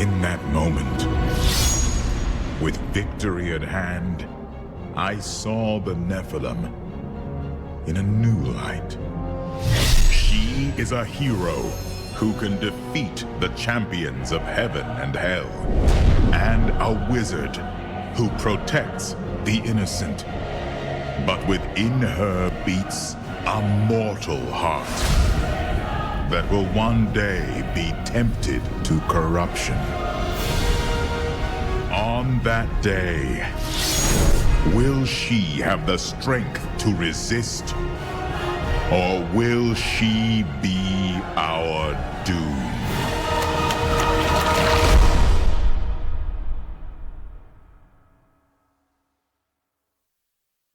In that moment, with victory at hand, I saw the Nephilim in a new light. She is a hero who can defeat the champions of heaven and hell, and a wizard who protects the innocent. But within her beats a mortal heart that will one day be tempted to corruption. On that day, will she have the strength to resist? Or will she be our doom?